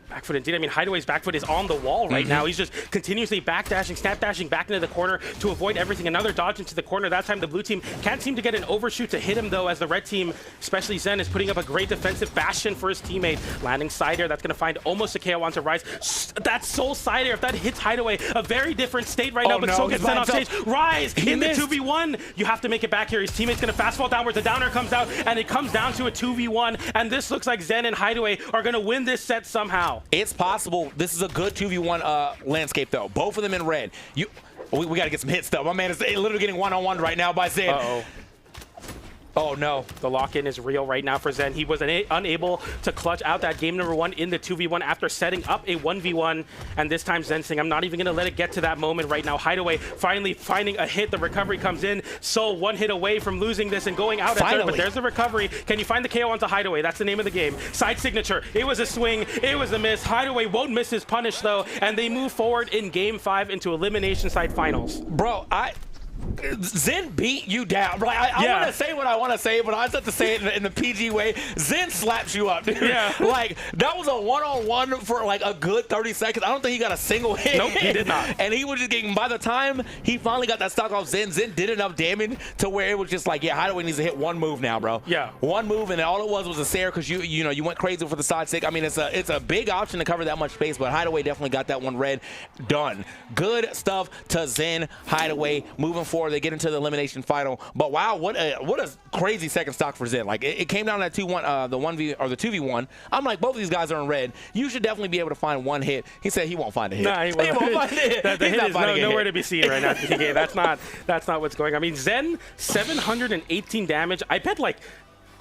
Back foot indeed. I mean, Hideaway's back foot is on the wall right now. He's just continuously backdashing, snap dashing back into the corner to avoid everything. Another dodge into the corner. That time the blue team can't seem to get an overshoot to hit him, though, as the red team, especially Zen, is putting up a great defensive bastion for his teammate. Landing side air. That's going to find almost a KO onto Rise. That Soul side air, if that hits Hideaway, a very different state right now, but Soul gets sent off stage. Rise in the 2v1. You have to make it back here. His teammate's going to fast fall downwards. The downer comes out, and it comes down to a 2v1, and this looks like Zen and Hideaway are going to win this set somehow. It's possible. This is a good 2v1 landscape, though. Both of them in red. We got to get some hits, though. My man is literally getting one-on-one right now by Zen. Uh-oh. Oh no, the lock-in is real right now for Zen. He was unable to clutch out that game number 1 in the 2v1 after setting up a 1v1, and this time Zen saying, I'm not even going to let it get to that moment right now. Hideaway finally finding a hit. The recovery comes in. Soul 1 hit away from losing this and going out at third, but there's the recovery. Can you find the KO onto Hideaway? That's the name of the game. Side signature. It was a swing. It was a miss. Hideaway won't miss his punish, though, and they move forward in Game 5 into Elimination Side Finals. Bro, Zen beat you down. Like, I want to say what I want to say, but I just have to say it in the PG way. Zen slaps you up, dude. Yeah. Like, that was a one-on-one for like a good 30 seconds. I don't think he got a single hit. Nope, he did not. And he was just getting, by the time he finally got that stock off Zen, Zen did enough damage to where it was just like, yeah, Hideaway needs to hit one move now, bro. Yeah. One move, and all it was a Sarah because you went crazy for the side stick. I mean, it's a big option to cover that much space, but Hideaway definitely got that one red done. Good stuff to Zen, Hideaway. Moving forward, they get into the elimination final. But wow, what a crazy second stock for Zen. Like it came down to that 2-1, the 1v or the 2v1. I'm like, both of these guys are in red. You should definitely be able to find one hit. He said he won't find a hit. Nah, he won't find a hit. The hit is nowhere to be seen right now. That's not what's going on. I mean, Zen 718 damage. I bet like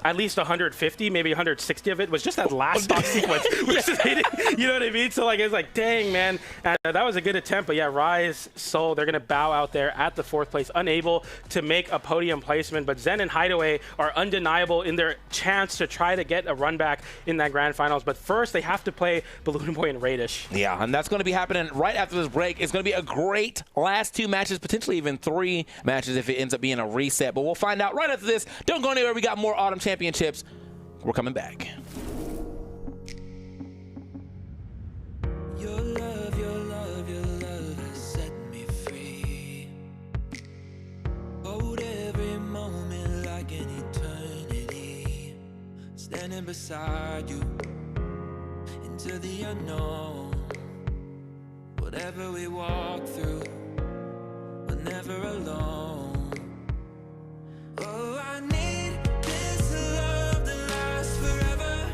at least 150, maybe 160 of it was just that last stock sequence. Just hitting, you know what I mean? So like it's like, dang, man. And that was a good attempt, but yeah, Rise, Soul, they're gonna bow out there at the 4th place, unable to make a podium placement. But Zen and Hideaway are undeniable in their chance to try to get a run back in that grand finals. But first, they have to play Balloon Boy and Radish. Yeah, and that's going to be happening right after this break. It's going to be a great last 2 matches, potentially even 3 matches if it ends up being a reset. But we'll find out right after this. Don't go anywhere. We got more Autumn Championships. We're coming back. Your love, your love, your love has set me free. Hold every moment like an eternity. Standing beside you into the unknown. Whatever we walk through, we're never alone. Oh, I need this love to last forever.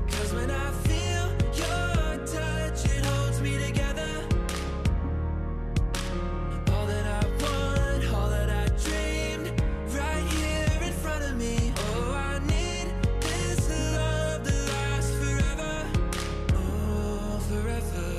'Cause when I feel your touch, it holds me together. All that I want, all that I dreamed, right here in front of me. Oh, I need this love to last forever. Oh, forever.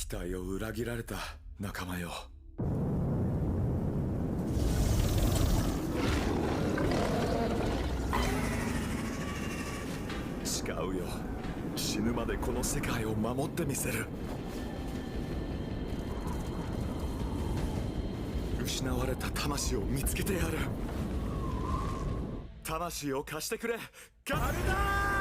期待を裏切られた仲間よ。違うよ。死ぬまでこの世界を守ってみせる。失われた魂を見つけてやる。魂を貸してくれ、カルダー。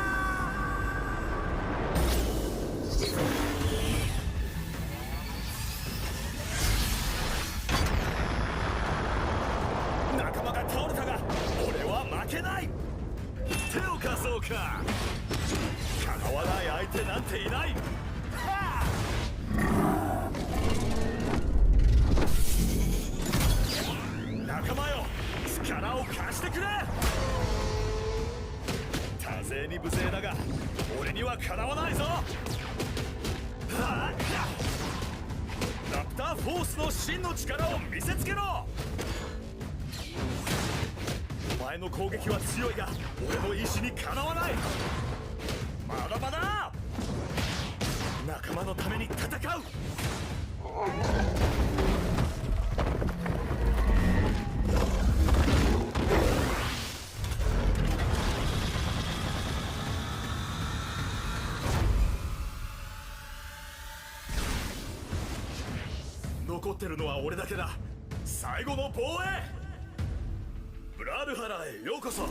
仲間が倒れたが俺は負けない。手を貸そうか。かなわない相手なんていない。仲間よ、力を貸してくれ。多勢に無勢だが俺にはかなわないぞ。ラプターフォースの真の力を見せつけろ。お前の攻撃は強いが俺の意志にかなわない。まだまだ仲間のために戦う。残ってるのは俺だけだ。最後の防衛。ブラルハラへようこそ。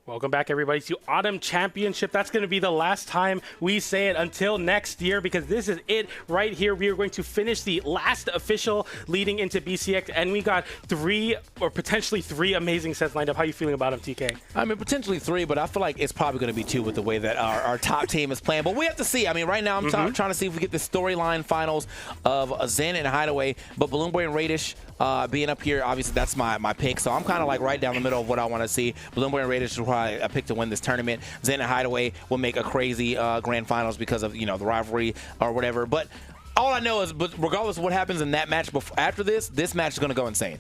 Welcome back, everybody, to Autumn Championship. That's going to be the last time we say it until next year, because this is it right here. We are going to finish the last official leading into BCX, and we got 3 or potentially 3 amazing sets lined up. How are you feeling about them, TK? I mean, potentially 3, but I feel like it's probably going to be 2 with the way that our top team is playing. But we have to see. I mean, right now I'm trying to see if we get the storyline finals of Zen and Hideaway, but Balloon Boy and Radish being up here, obviously that's my pick. So I'm kind of like right down the middle of what I want to see. Balloon Boy and Radish is probably a pick to win this tournament. Zen and Hideaway will make a crazy grand finals because of, you know, the rivalry or whatever. But all I know is, but regardless of what happens in that match after this match is going to go insane.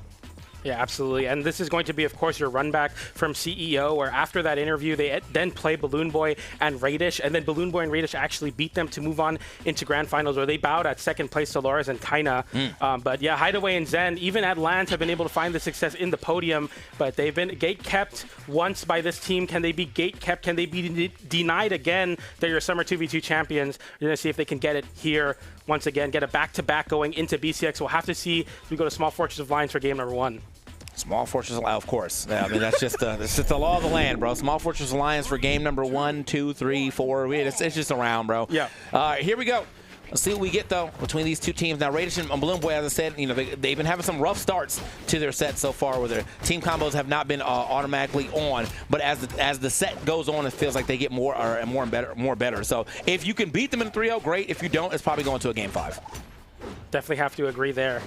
Yeah, absolutely. And this is going to be, of course, your run back from CEO, where after that interview, they then play Balloon Boy and Radish, and then Balloon Boy and Radish actually beat them to move on into grand finals, where they bowed at second place to Loras and Kaina. But yeah, Hideaway and Zen, even at LANs, have been able to find the success in the podium, but they've been gate-kept once by this team. Can they be gate-kept? Can they be denied again? They're your Summer 2v2 champions. We're going to see if they can get it here once again, get a back-to-back going into BCX. We'll have to see if we go to Small Fortress of Lions for game number 1. Small Fortress Alliance, of course. Yeah, I mean, that's just the law of the land, bro. Small Fortress Alliance for game number 1, 2, 3, 4. It's just around, bro. Yeah. Here we go. Let's see what we get, though, between these two teams. Now, Radish and Balloon Boy, as I said, you know, they've been having some rough starts to their set so far, where their team combos have not been automatically on. But as the set goes on, it feels like they get more and better. So if you can beat them in 3-0, great. If you don't, it's probably going to a game 5. Definitely have to agree there.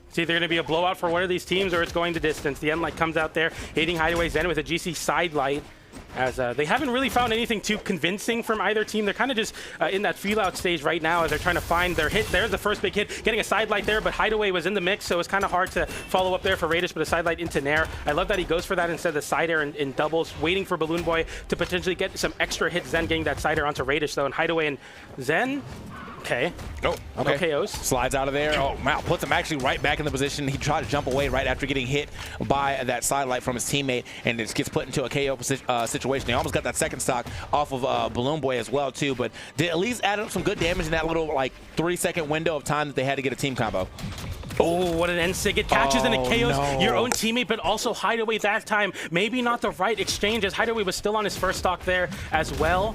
It's either going to be a blowout for one of these teams, or it's going to distance. The End Light comes out there, hitting Hideaway Zen with a GC side light, as they haven't really found anything too convincing from either team. They're kind of just in that feel-out stage right now as they're trying to find their hit. There's the first big hit, getting a side light there, but Hideaway was in the mix, so it's kind of hard to follow up there for Radish, but a side light into Nair. I love that he goes for that instead of the side air in doubles, waiting for Balloon Boy to potentially get some extra hits. Zen getting that side air onto Radish, though, and Hideaway and Zen. Okay. Oh, okay. No KOs. Slides out of there. Oh, wow. Puts him actually right back in the position. He tried to jump away right after getting hit by that side light from his teammate, and it gets put into a KO situation. They almost got that second stock off of Balloon Boy as well, too, but did at least add up some good damage in that little, like, 3-second window of time that they had to get a team combo. Oh, what an N-Sig. It catches and it KOs your own teammate, but also Hideaway that time. Maybe not the right exchange, as Hideaway was still on his first stock there as well.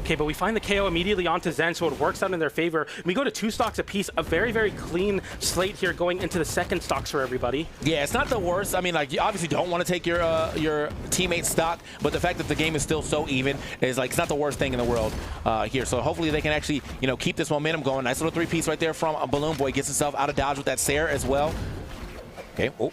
Okay, but we find the KO immediately onto Zen, so it works out in their favor. We go to 2 stocks apiece, a very, very clean slate here going into the second stocks for everybody. Yeah, it's not the worst. I mean, like, you obviously don't want to take your teammate's stock, but the fact that the game is still so even is, like, it's not the worst thing in the world here. So hopefully they can actually, you know, keep this momentum going. Nice little 3-piece right there from Balloon Boy. Gets himself out of dodge with that Sair as well. Okay, oh.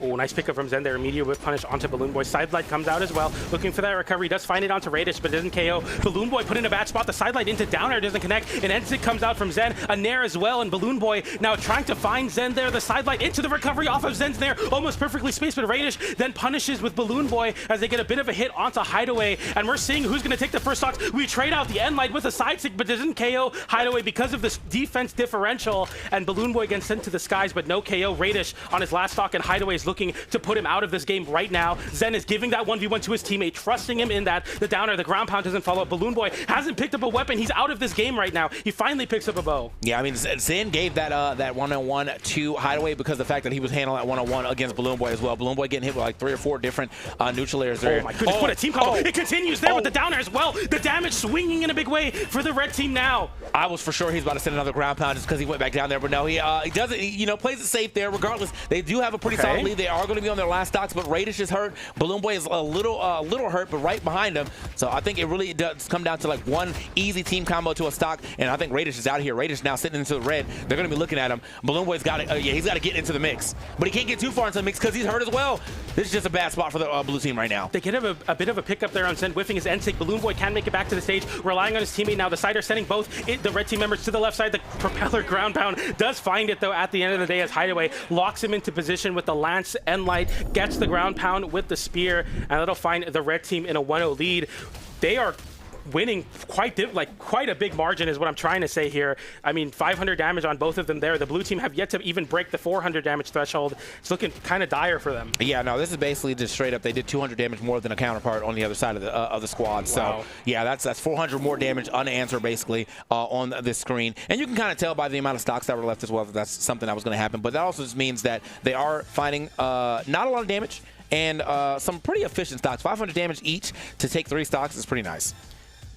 Oh, nice pickup from Zen there. Immediate whip punish onto Balloon Boy. Sidelight comes out as well. Looking for that recovery. Does find it onto Radish, but doesn't KO. Balloon Boy put in a bad spot. The sidelight into down air doesn't connect. An exit comes out from Zen. A nair as well. And Balloon Boy now trying to find Zen there. The sidelight into the recovery off of Zen's nair. Almost perfectly spaced, but Radish then punishes with Balloon Boy as they get a bit of a hit onto Hideaway. And we're seeing who's going to take the first stocks. We trade out the end light with a side stick, but doesn't KO Hideaway because of this defense differential. And Balloon Boy gets sent to the skies, but no KO. Radish on his last stock, and Hideaway is looking to put him out of this game right now. Zen is giving that 1v1 to his teammate, trusting him in that. The downer, the ground pound doesn't follow. Balloon Boy hasn't picked up a weapon. He's out of this game right now. He finally picks up a bow. Yeah, I mean, Zen gave that one-on-one to Hideaway because of the fact that he was handling that one-on-one against Balloon Boy as well. Balloon Boy getting hit with like 3 or 4 different neutral layers there. Oh my goodness, what a team combo. It continues there with the downer as well. The damage swinging in a big way for the red team now. I was for sure he's about to send another ground pound just because he went back down there, but no, he doesn't. He, plays it safe there. Regardless, they do have a pretty solid lead. They are going to be on their last stocks, but Radish is hurt. Balloon Boy is a little hurt, but right behind him. So I think it really does come down to like one easy team combo to a stock, and I think Radish is out here. Radish now sitting into the red. They're going to be looking at him. Balloon Boy's got it. He's got to get into the mix, but he can't get too far into the mix because he's hurt as well. This is just a bad spot for the blue team right now. They get a bit of a pickup there on Zen, whiffing his end stick. Balloon Boy can make it back to the stage, relying on his teammate now. The Cider sending both the red team members to the left side. The propeller ground pound does find it though at the end of the day as Hideaway locks him into position with the Lance end light, gets the ground pound with the spear, and that'll find the red team in a 1-0 lead. They are winning quite a big margin is what I'm trying to say here. I mean, 500 damage on both of them there. The blue team have yet to even break the 400 damage threshold. It's looking kind of dire for them. Yeah, no, this is basically just straight up. They did 200 damage more than a counterpart on the other side of the squad. Wow. So yeah, that's 400 more damage unanswered basically on this screen. And you can kind of tell by the amount of stocks that were left as well that that's something that was going to happen. But that also just means that they are finding not a lot of damage and some pretty efficient stocks. 500 damage each to take 3 stocks is pretty nice.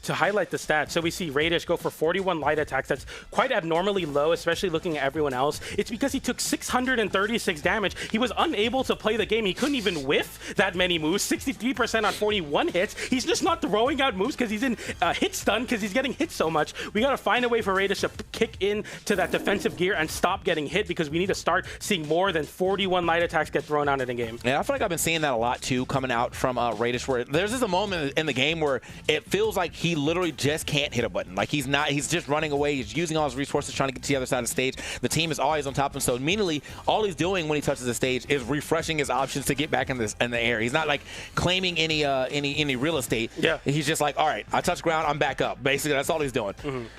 To highlight the stats, so we see Radish go for 41 light attacks. That's quite abnormally low, especially looking at everyone else. It's because he took 636 damage. He was unable to play the game. He couldn't even whiff that many moves. 63% on 41 hits. He's just not throwing out moves because he's in hit stun because he's getting hit so much. We got to find a way for Radish to kick into that defensive gear and stop getting hit because we need to start seeing more than 41 light attacks get thrown out in a game. Yeah, I feel like I've been seeing that a lot too coming out from Radish, where there's just a moment in the game where it feels like he literally just can't hit a button. Like he's just running away. He's using all his resources trying to get to the other side of the stage. The team is always on top of him. So immediately, all he's doing when he touches the stage is refreshing his options to get back in the air. He's not like claiming any real estate. Yeah. He's just like, all right, I touch ground, I'm back up. Basically, that's all he's doing.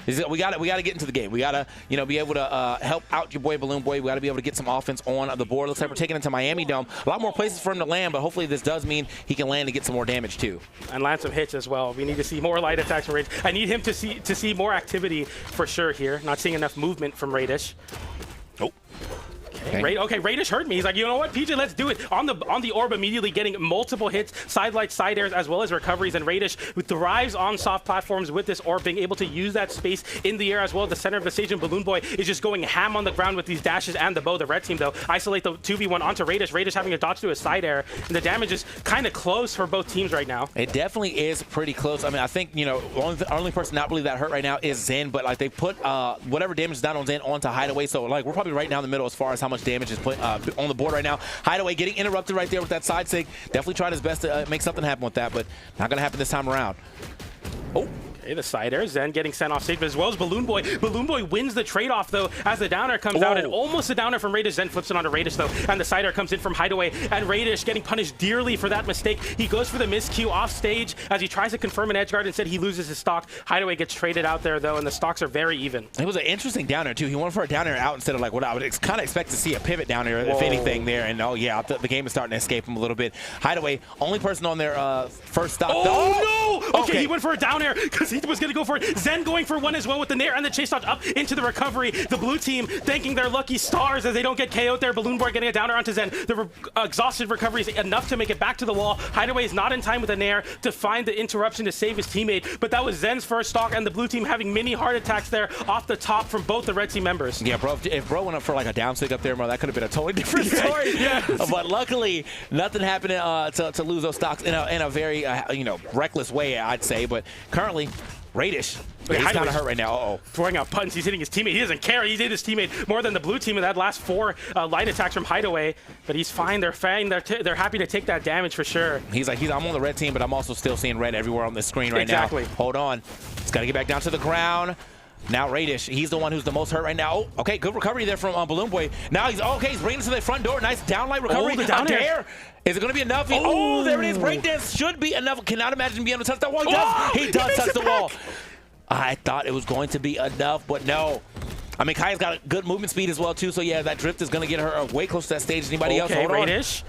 We got to get into the game. We got to be able to help out your boy Balloon Boy. We got to be able to get some offense on the board. Looks like we're taking it to Miami Dome. A lot more places for him to land, but hopefully this does mean he can land and get some more damage too. And land some hits as well. We need to see more light attacks from Radish. I need him to see more activity for sure here. Not seeing enough movement from Radish. Oh. Okay, Radish heard me. He's like, you know what, PJ, let's do it. On the orb, immediately getting multiple hits, side lights, side airs, as well as recoveries. And Radish thrives on soft platforms with this orb, being able to use that space in the air as well. The center of the stage, and Balloon Boy is just going ham on the ground with these dashes and the bow. The red team, though, isolate the 2v1 onto Radish. Radish having to dodge to a side air. And the damage is kind of close for both teams right now. It definitely is pretty close. I mean, I think, the only person not really that hurt right now is Zen, but like they put whatever damage is done on Zen onto Hideaway. So like we're probably right down the middle as far as how much damage is put on the board right now. Hideaway getting interrupted right there with that side sig. Definitely tried his best to make something happen with that, but not going to happen this time around. Oh. Okay, the side air. Zen getting sent off stage, but as well as Balloon Boy. Balloon Boy wins the trade-off, though, as the downer comes out, and almost a downer from Radish. Zen flips it onto Radish, though, and the side air comes in from Hideaway, and Radish getting punished dearly for that mistake. He goes for the miscue off stage as he tries to confirm an edge guard. Instead, he loses his stock. Hideaway gets traded out there, though, and the stocks are very even. It was an interesting downer, too. He went for a downer out instead of like what I would kind of expect to see, a pivot downer, if anything, there. And oh, yeah, the game is starting to escape him a little bit. Hideaway, only person on their first stock. Oh, no! Okay, he went for a down air because he was going to go for it. Zen going for one as well with the nair and the chase dodge up into the recovery. The blue team thanking their lucky stars as they don't get KO'd there. Balloon Boy getting a downer onto Zen. The exhausted recovery is enough to make it back to the wall. Hideaway is not in time with a nair to find the interruption to save his teammate, but that was Zen's first stock, and the blue team having mini heart attacks there off the top from both the red team members. Yeah, bro, if bro went up for like a down stick up there, bro, that could have been a totally different story. But luckily, nothing happened to lose those stocks in a very reckless way, I'd say. But currently, Radish He's kind of Hideaway's hurt right now. Uh-oh. throwing out buttons. He's hitting his teammate. He doesn't care. He's hit his teammate more than the blue team in that last 4 light attacks from Hideaway. But he's fine. They're fine. They're happy to take that damage for sure. He's like, I'm on the red team, but I'm also still seeing red everywhere on the screen right now. Exactly. Hold on. He's got to get back down to the ground. Now Radish, he's the one who's the most hurt right now. Oh, okay, good recovery there from Balloon Boy. Now he's he's bringing it to the front door. Nice downlight recovery. The down air. Is it going to be enough? Oh, there it is. Breakdance should be enough. Cannot imagine being able to touch that wall. He does touch the wall. I thought it was going to be enough, but no. I mean, Kaya's got a good movement speed as well, too. So, yeah, that drift is going to get her way close to that stage as anybody else. Hold Radish.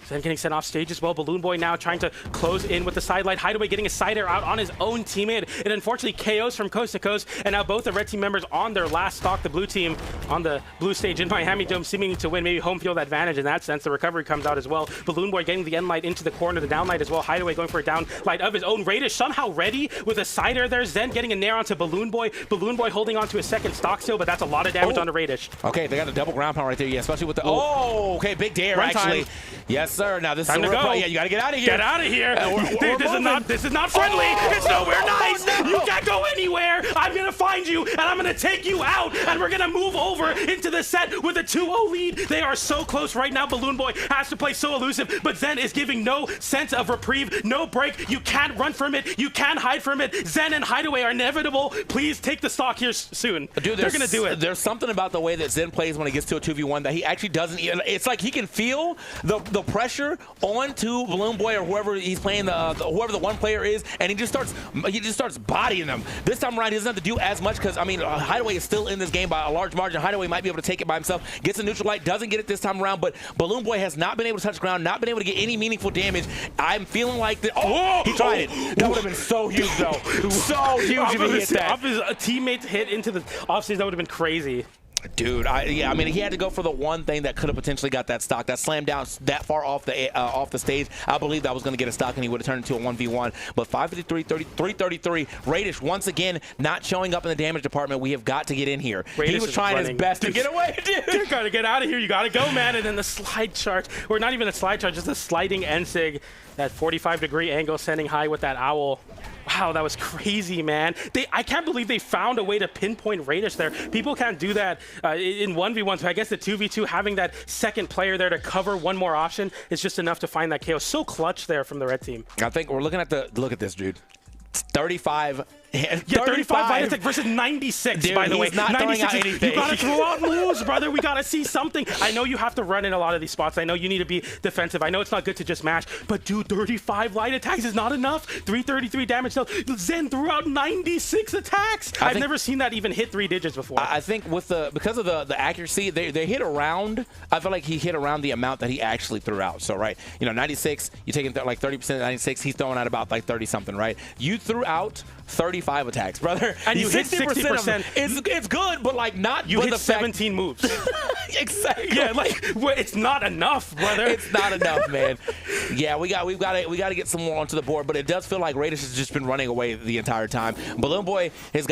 Then getting sent off stage as well. Balloon Boy now trying to close in with the side light. Hideaway getting a side air out on his own teammate. It unfortunately KOs from coast to coast. And now both the red team members on their last stock. The blue team on the blue stage in Miami Dome seeming to win. Maybe home field advantage in that sense. The recovery comes out as well. Balloon Boy getting the end light into the corner. The down light as well. Hideaway going for a down light of his own. Radish somehow ready with a side air there. Zen getting a nair onto Balloon Boy. Balloon Boy holding on to a second stock still, but that's a lot of damage onto Radish. Okay, they got a double ground pound right there. Yeah, especially with the... okay, big dare actually. Yes, sir. Now this is a go. Yeah, you gotta get out of here. Get out of here. This is not friendly. It's nowhere nice. No. You can't go anywhere. I'm gonna find you and I'm gonna take you out and we're gonna move over into the set with a 2-0 lead. They are so close right now. Balloon Boy has to play so elusive, but Zen is giving no sense of reprieve, no break. You can't run from it. You can't hide from it. Zen and Hideaway are inevitable. Please take the stock here soon. Dude, they're gonna do it. There's something about the way that Zen plays when he gets to a 2v1 that he actually doesn't. It's like he can feel the pressure on to Balloon Boy or whoever he's playing, whoever the one player is, and he just starts bodying them. This time around, he doesn't have to do as much because, I mean, Hideaway is still in this game by a large margin. Hideaway might be able to take it by himself, gets a neutral light, doesn't get it this time around, but Balloon Boy has not been able to touch ground, not been able to get any meaningful damage. I'm feeling like he tried it. That would have been so huge, though. So huge if he hit that. Off his teammate's hit into the offstage, that would have been crazy. Dude, I mean, he had to go for the one thing that could have potentially got that stock. That slammed down that far off the stage. I believe that was going to get a stock, and he would have turned into a 1v1. But 553, 333. Radish once again not showing up in the damage department. We have got to get in here. Radish he was trying his best to get away, dude. You got to get out of here. You got to go, man. And then the slide charge, or not even a slide charge, just a sliding NSIG. That 45-degree angle sending high with that owl. Wow, that was crazy, man. I can't believe they found a way to pinpoint Radish there. People can't do that in 1v1, so I guess the 2v2, having that second player there to cover one more option is just enough to find that KO. So clutch there from the red team. I think we're looking at look at this, dude. 35 light attack versus 96, dude, by the way. Not 96 throwing out anything. You gotta throw out moves, brother. We gotta see something. I know you have to run in a lot of these spots. I know you need to be defensive. I know it's not good to just mash, but dude, 35 light attacks is not enough. 333 damage. Zen threw out 96 attacks. I've never seen that even hit 3 digits before. I think because of the accuracy, they hit around. I feel like he hit around the amount that he actually threw out. So, right, 96, you taking like 30% of 96, he's throwing out about like 30 something, right? You threw out 35 attacks, brother. And you hit 60%. It's good, but like not. You hit 17 moves. Exactly. Yeah, like it's not enough, brother. It's not enough, man. Yeah, we've got to get some more onto the board, but it does feel like Radish has just been running away the entire time. Balloon Boy is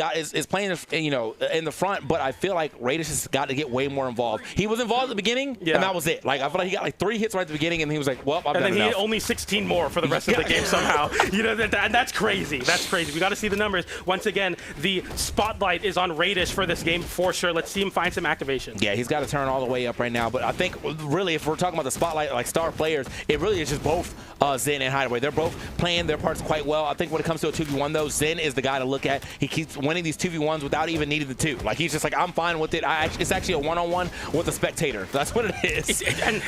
playing, in the front, but I feel like Radish has got to get way more involved. He was involved at the beginning, and that was it. Like I feel like he got like 3 hits right at the beginning, and he was like, "Well, I'm done enough." And then he hit only 16 more for the rest of the game somehow. That's crazy. That's crazy. We got to see the numbers. Once again, the spotlight is on Radish for this game for sure. Let's see him find some activation. Yeah, he's got to turn all the way up right now. But I think really, if we're talking about the spotlight, like star players, it really is just both Zen and Hideaway. They're both playing their parts quite well. I think when it comes to a 2v1, though, Zen is the guy to look at. He keeps winning these 2v1s without even needing the 2. Like, he's just like, I'm fine with it. It's actually a one-on-one with a spectator. That's what it is. And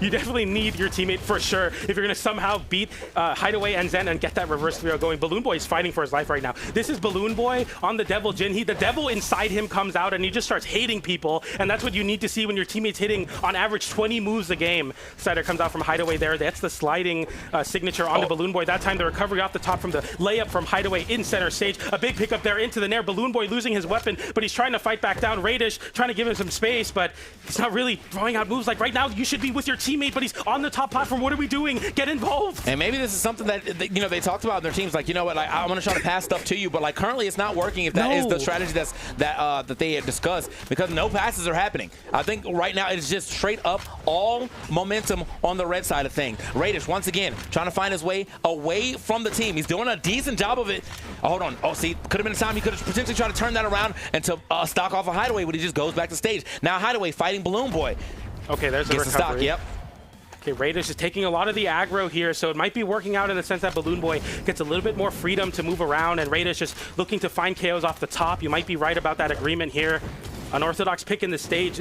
you definitely need your teammate for sure if you're going to somehow beat Hideaway and Zen and get that reverse 3-0 going. Balloon Boy is fighting for his life right now. This is Balloon Boy on the Devil Jin. The devil inside him comes out and he just starts hating people, and that's what you need to see when your teammate's hitting on average 20 moves a game. Slider comes out from Hideaway there. That's the sliding signature on the Balloon Boy. That time the recovery off the top from the layup from Hideaway in center stage. A big pickup there into the nair. Balloon Boy losing his weapon, but he's trying to fight back down. Radish trying to give him some space, but he's not really throwing out moves. Like right now, you should be with your teammate, but he's on the top platform. What are we doing? Get involved. And maybe this is something that they talked about in their teams. Like, you know what? Like, I'm going to try to pass stuff to you, but like currently it's not working if that is the strategy that they had discussed, because no passes are happening. I think right now it's just straight up all momentum on the red side of things. Radish once again trying to find his way away from the team. He's doing a decent job of it. Oh, hold on. Oh, see, could have been a time he could have potentially tried to turn that around and to stock off a Hideaway, but he just goes back to stage. Now Hideaway fighting Balloon Boy. Okay, there's the Gets recovery. the stock, yep. Okay, Radish is taking a lot of the aggro here, so it might be working out in the sense that Balloon Boy gets a little bit more freedom to move around, and Radish just looking to find KOs off the top. You might be right about that agreement here. Unorthodox pick in the stage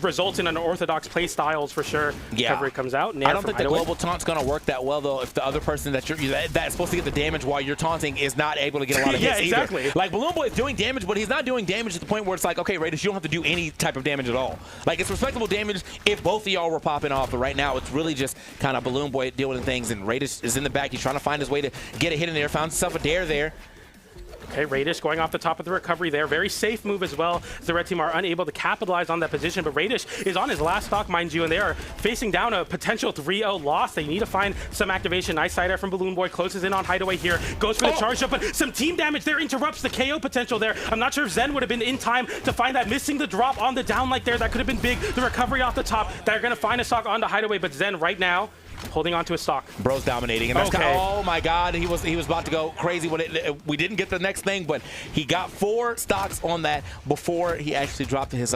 results in unorthodox play styles for sure. Yeah. Recovery comes out. I don't think the global taunt's going to work that well, though, if the other person that's supposed to get the damage while you're taunting is not able to get a lot of hits exactly. either. Like, Balloon Boy is doing damage, but he's not doing damage to the point where it's like, okay, Radish, you don't have to do any type of damage at all. Like, it's respectable damage if both of y'all were popping off, but right now it's really just kind of Balloon Boy dealing with things, and Radish is in the back. He's trying to find his way to get a hit in there, found himself a dare there. Okay, Radish going off the top of the recovery there. Very safe move as well. The red team are unable to capitalize on that position, but Radish is on his last stock, mind you, and they are facing down a potential 3-0 loss. They need to find some activation. Nice side air from Balloon Boy. Closes in on Hideaway here. Goes for the charge up, but some team damage there interrupts the KO potential there. I'm not sure if Zen would have been in time to find that. Missing the drop on the down like there. That could have been big. The recovery off the top. They're going to find a stock onto Hideaway, but Zen right now holding on to a stock. Bro's dominating, and that's oh my God, he was about to go crazy when we didn't get the next thing, but he got 4 stocks on that before he actually dropped his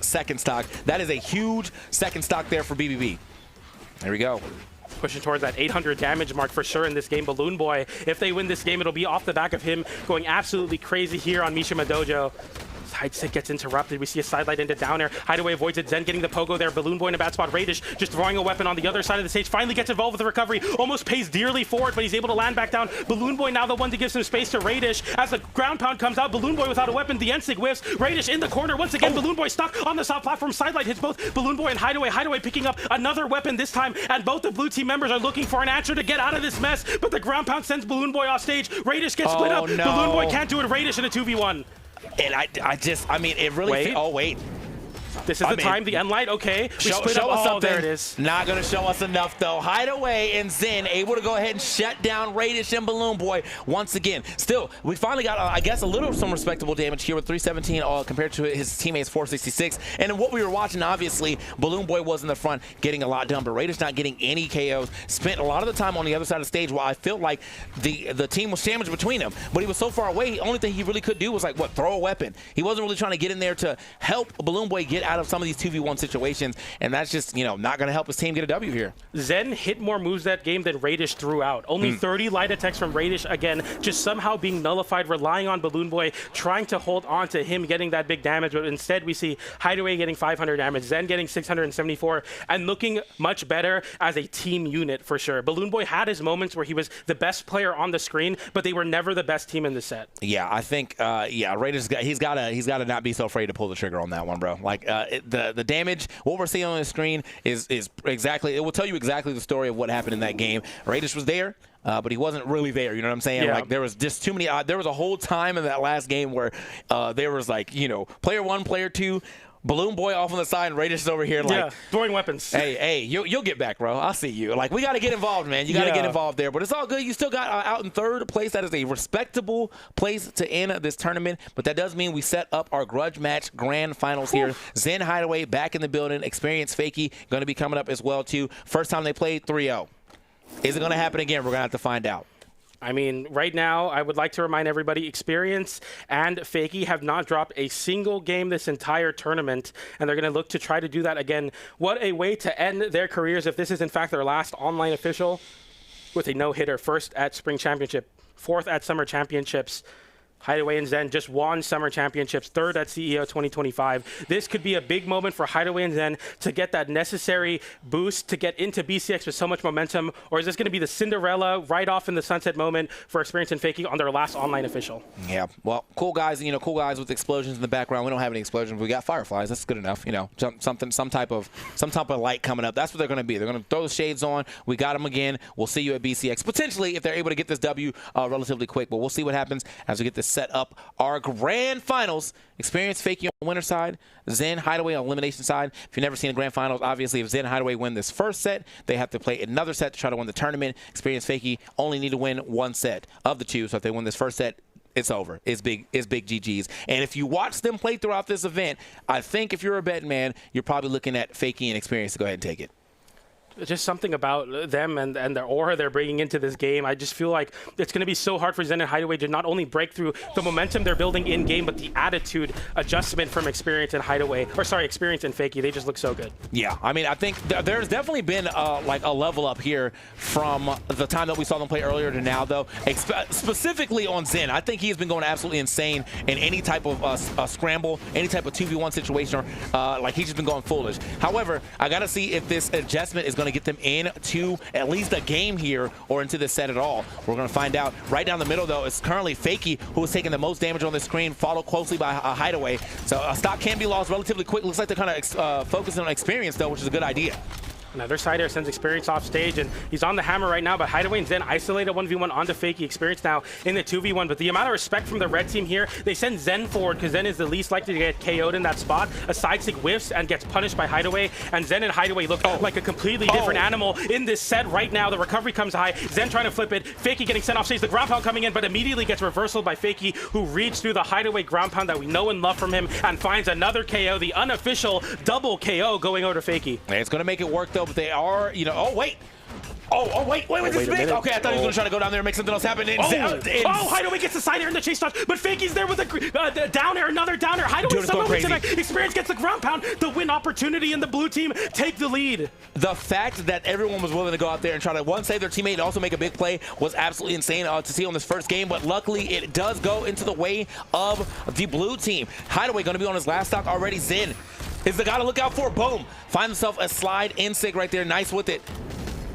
second stock. That is a huge second stock there for BBB. There we go. Pushing towards that 800 damage mark for sure in this game. Balloon Boy, if they win this game, it'll be off the back of him going absolutely crazy here on Mishima Dojo. Side stick gets interrupted. We see a sidelight into down air. Hideaway avoids it. Zen getting the pogo there. Balloon Boy in a bad spot. Radish just throwing a weapon on the other side of the stage. Finally gets involved with the recovery. Almost pays dearly for it, but he's able to land back down. Balloon Boy now the one to give some space to Radish. As the ground pound comes out, Balloon Boy without a weapon. The N-Sig whiffs. Radish in the corner. Once again, Balloon Boy stuck on the soft platform. Sidelight hits both Balloon Boy and Hideaway. Hideaway picking up another weapon this time, and both the blue team members are looking for an answer to get out of this mess, but the ground pound sends Balloon Boy off stage. Radish gets split up. No. Balloon Boy can't do it. Radish in a 2v1. And I mean, it really... Wait. Oh, wait. This is the time, the end light, okay. We split up. Show us Oh, something. there it is. Not going to show us enough, though. Hideaway and Zen able to go ahead and shut down Radish and Balloon Boy once again. Still, we finally got, I guess, some respectable damage here with 317 compared to his teammates 466. And in what we were watching, obviously, Balloon Boy was in the front getting a lot done, but Radish not getting any KOs. Spent a lot of the time on the other side of the stage while I felt like the team was sandwiched between them. But he was so far away, the only thing he really could do was, like, throw a weapon. He wasn't really trying to get in there to help Balloon Boy get out of some of these 2v1 situations, and that's just, not going to help his team get a W here. Zen hit more moves that game than Radish threw out. Only 30 light attacks from Radish, again, just somehow being nullified, relying on Balloon Boy, trying to hold on to him getting that big damage, but instead we see Hideaway getting 500 damage, Zen getting 674, and looking much better as a team unit for sure. Balloon Boy had his moments where he was the best player on the screen, but they were never the best team in the set. Yeah, I think, Radish, he's got to not be so afraid to pull the trigger on that one, bro. Like, the damage, what we're seeing on the screen is exactly, it will tell you exactly the story of what happened in that game. Radish was there, but he wasn't really there. You know what I'm saying? Yeah. Like, there was just too many. There was a whole time in that last game where there was like, player 1, player 2, Balloon Boy off on the side, and Radish is over here like throwing weapons. Hey, you'll get back, bro. I'll see you. Like, we got to get involved, man. You got to get involved there. But it's all good. You still got out in 3rd place. That is a respectable place to end this tournament. But that does mean we set up our grudge match grand finals here. Zen Hideaway back in the building. Experience Fakey going to be coming up as well too. First time they played 3-0. Is it going to happen again? We're going to have to find out. I mean, right now, I would like to remind everybody, Experience and Fakey have not dropped a single game this entire tournament, and they're going to look to try to do that again. What a way to end their careers if this is, in fact, their last online official with a no-hitter. 1st at Spring Championship, 4th at Summer Championships. Hideaway and Zen just won Summer Championships, 3rd at CEO 2025. This could be a big moment for Hideaway and Zen to get that necessary boost to get into BCX with so much momentum, or is this going to be the Cinderella right off in the sunset moment for Experience and Fakey on their last online official? Yeah, well, cool guys, cool guys with explosions in the background. We don't have any explosions. We got fireflies. That's good enough. Some type of light coming up. That's what they're going to be. They're going to throw the shades on. We got them again. We'll see you at BCX. Potentially, if they're able to get this W relatively quick, but we'll see what happens as we get this set up our grand finals. Experience Fakey on the winner side, Zen Hideaway on elimination side. If you've never seen a grand finals, obviously if Zen and Hideaway win this first set, they have to play another set to try to win the tournament. Experience Fakey only need to win 1 set of the 2. So if they win this first set, it's over. It's big GG's. And if you watch them play throughout this event, I think if you're a betting man, you're probably looking at Fakey and Experience to go ahead and take it. Just something about them and the aura they're bringing into this game. I just feel like it's going to be so hard for Zen and Hideaway to not only break through the momentum they're building in game, but the attitude adjustment from Experience and Hideaway, or sorry, Experience and Fakey. They just look so good. Yeah, I mean, I think there's definitely been like a level up here from the time that we saw them play earlier to now, though. Specifically on Zen, I think he's been going absolutely insane in any type of scramble, any type of 2v1 situation. Like he's just been going foolish. However, I got to see if this adjustment is going to get them into at least a game here or into this set at all. We're going to find out. Right down the middle, though, is currently Fakey, who is taking the most damage on the screen, followed closely by Hideaway. So a stock can be lost relatively quick. Looks like they're kind of focusing on Experience, though, which is a good idea. Another side air sends Experience off stage, and he's on the hammer right now, but Hideaway and Zen isolated 1v1 onto Fakey. Experience now in the 2v1, but the amount of respect from the red team here, they send Zen forward because Zen is the least likely to get KO'd in that spot. A side stick whiffs and gets punished by Hideaway, and Zen and Hideaway look like a completely different animal in this set right now. The recovery comes high, Zen trying to flip it, Fakey getting sent off stage, the ground pound coming in, but immediately gets reversal by Fakey, who reads through the Hideaway ground pound that we know and love from him, and finds another KO, the unofficial double KO going over to Fakey. It's going to make it work, though, but they are, oh, wait. Wait, this is big. Okay, I thought he was going to try to go down there and make something else happen. Hideaway gets the side air in the chase dodge, but Fakey's there with a down air, another down air. Hideaway somehow makes it back. Experience gets the ground pound, the win opportunity, and the blue team take the lead. The fact that everyone was willing to go out there and try to, one, save their teammate and also make a big play was absolutely insane to see on this first game, but luckily it does go into the way of the blue team. Hideaway going to be on his last stock already. Zen is the guy to look out for. Boom. Find himself a slide in sig right there. Nice with it.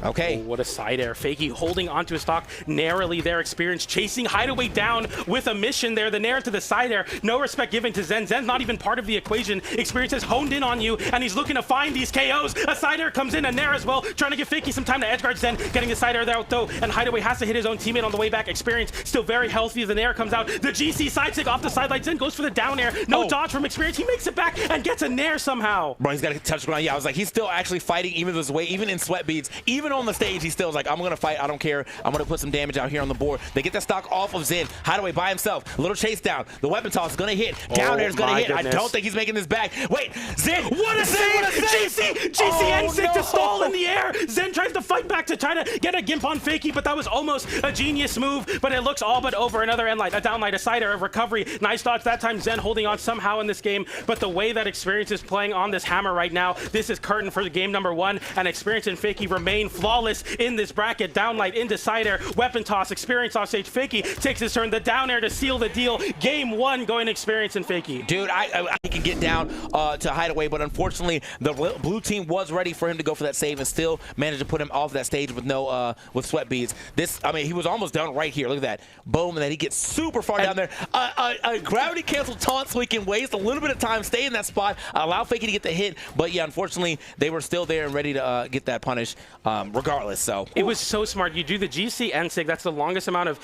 Okay. Oh, what a side air. Fakey holding onto his stock narrowly there. Experience chasing Hideaway down with a mission there. The nair to the side air. No respect given to Zen. Zen's not even part of the equation. Experience has honed in on you, and he's looking to find these KOs. A side air comes in, a nair as well, trying to give Fakey some time to edgeguard Zen. Getting the side air there, though, and Hideaway has to hit his own teammate on the way back. Experience still very healthy as the nair comes out. The GC side stick off the sideline. Zen goes for the down air. No dodge from Experience. He makes it back and gets a nair somehow. Bro, he's got to touch the ground. Yeah, I was like, he's still actually fighting even this way, even in sweat beads, even on the stage, he's still like, I'm going to fight. I don't care. I'm going to put some damage out here on the board. They get the stock off of Zen. Hideaway by himself. A little chase down. The weapon toss is going to hit. Down air is going to hit. Goodness. I don't think he's making this back. Wait, Zen. What a save! GC N6 to stall in the air. Zen tries to fight back to try to get a gimp on Fakey, but that was almost a genius move, but it looks all but over. Another end light, a down light, a side air, a recovery. Nice dodge that time. Zen holding on somehow in this game, but the way that Experience is playing on this hammer right now, this is curtain for the game number 1, and Experience and Fakey remain flawless in this bracket. Down light into side air, weapon toss, Experience off stage. Fakey takes his turn, the down air to seal the deal. Game 1 going to Experience and Fakey. Dude, I can get down to Hideaway, but unfortunately the blue team was ready for him to go for that save and still managed to put him off that stage with no with sweat beads. He was almost done right here. Look at that. Boom, and then he gets super far down there. A gravity cancel taunt so he can waste a little bit of time, stay in that spot, allow Fakey to get the hit, but yeah, unfortunately they were still there and ready to get that punish regardless. So it was so smart. You do the GC N-sig, that's the longest amount of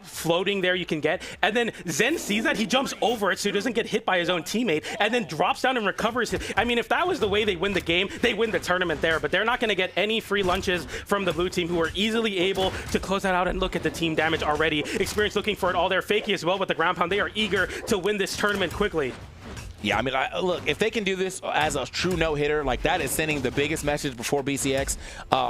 floating there you can get, and then Zen sees that, he jumps over it so he doesn't get hit by his own teammate, and then drops down and recovers it. I mean, if that was the way they win the game, they win the tournament there, but they're not going to get any free lunches from the blue team, who are easily able to close that out. And look at the team damage already. Experience looking for it all there. Fakey as well with the ground pound. They are eager to win this tournament quickly. Yeah, I mean, look, if they can do this as a true no-hitter, like that is sending the biggest message before BCX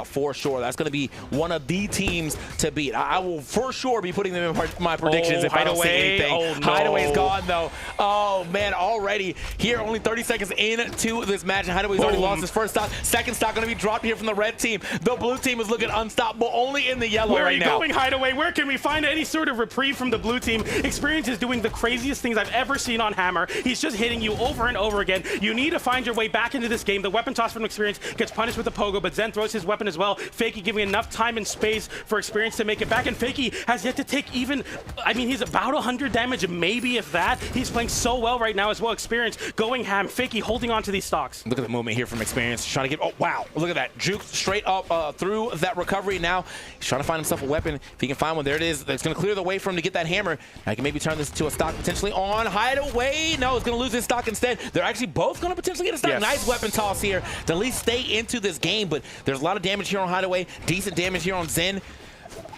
for sure. That's going to be one of the teams to beat. I will for sure be putting them in my predictions if I don't see anything. Oh, no. Hideaway's gone, though. Oh, man, already here, only 30 seconds into this match, and Hideaway's already lost his first stock. Second stock going to be dropped here from the red team. The blue team is looking unstoppable, only in the yellow right now. Where are you going, Hideaway? Where can we find any sort of reprieve from the blue team? Experience is doing the craziest things I've ever seen on Hammer. He's just hitting you over and over again. You need to find your way back into this game. The weapon toss from Experience gets punished with the pogo, but Zen throws his weapon as well. Fakey giving enough time and space for Experience to make it back, and Fakey has yet to take even, I mean, he's about 100 damage, maybe if that. He's playing so well right now as well. Experience going ham. Fakey holding on to these stocks. Look at the movement here from Experience. Trying to get, oh, wow. Look at that. Juke straight up through that recovery. Now he's trying to find himself a weapon. If he can find one, there it is. It's going to clear the way for him to get that hammer. I can maybe turn this to a stock potentially on Hideaway. No, it's going to lose his stock instead. They're actually both going to potentially get a stock. Yes. Nice weapon toss here to at least stay into this game, but there's a lot of damage here on Hideaway. Decent damage here on Zen.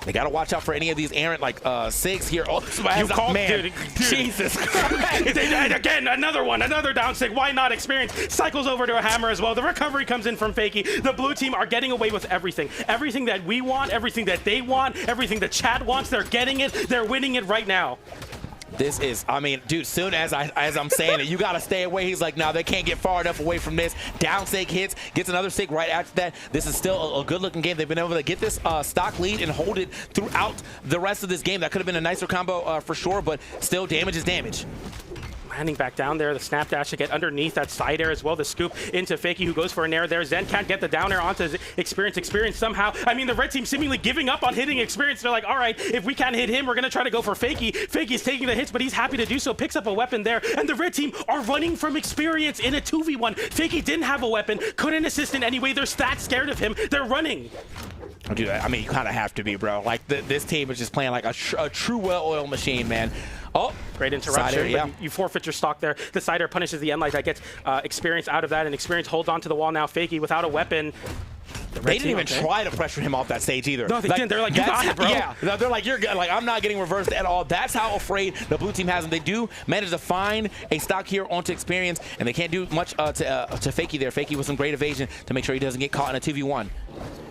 They got to watch out for any of these errant like SIGs here. Oh, You called, man. dude. Jesus Christ. And again, another down sig. Why not? Experience cycles over to a hammer as well. The recovery comes in from Fakey. The blue team are getting away with everything. Everything that we want, everything that they want, everything the chat wants, they're getting it. They're winning it right now. This is, I mean, dude, soon as I'm saying it, you got to stay away. He's like, no, they can't get far enough away from this. Down sig hits, gets another sig right after that. This is still a good-looking game. They've been able to get this stock lead and hold it throughout the rest of this game. That could have been a nicer combo for sure, but still damage is damage. Landing back down there, the snap dash to get underneath that side air as well. The scoop into Fakey, who goes for an air there. Zen can't get the down air onto Experience. Experience somehow. I mean, the red team seemingly giving up on hitting Experience. They're like, all right, if we can't hit him, we're going to try to go for Fakey. Fakey's taking the hits, but he's happy to do so. Picks up a weapon there, and the red team are running from Experience in a 2v1. Fakey didn't have a weapon, couldn't assist in any way. They're that scared of him. They're running. Dude, I mean, you kind of have to be, bro. Like, this team is just playing like a true well-oiled machine, man. Oh, great interruption. Air, yeah. You forfeit your stock there. The side air punishes the end light. That gets Experience out of that, and Experience holds onto the wall now. Fakey without a weapon. They didn't even try to pressure him off that stage either. No, they didn't. They're like, you got it, bro. Yeah, they're like, you're good. Like, I'm not getting reversed at all. That's how afraid the blue team has him. They do manage to find a stock here onto Experience, and they can't do much to Fakey there. Fakey with some great evasion to make sure he doesn't get caught in a 2v1.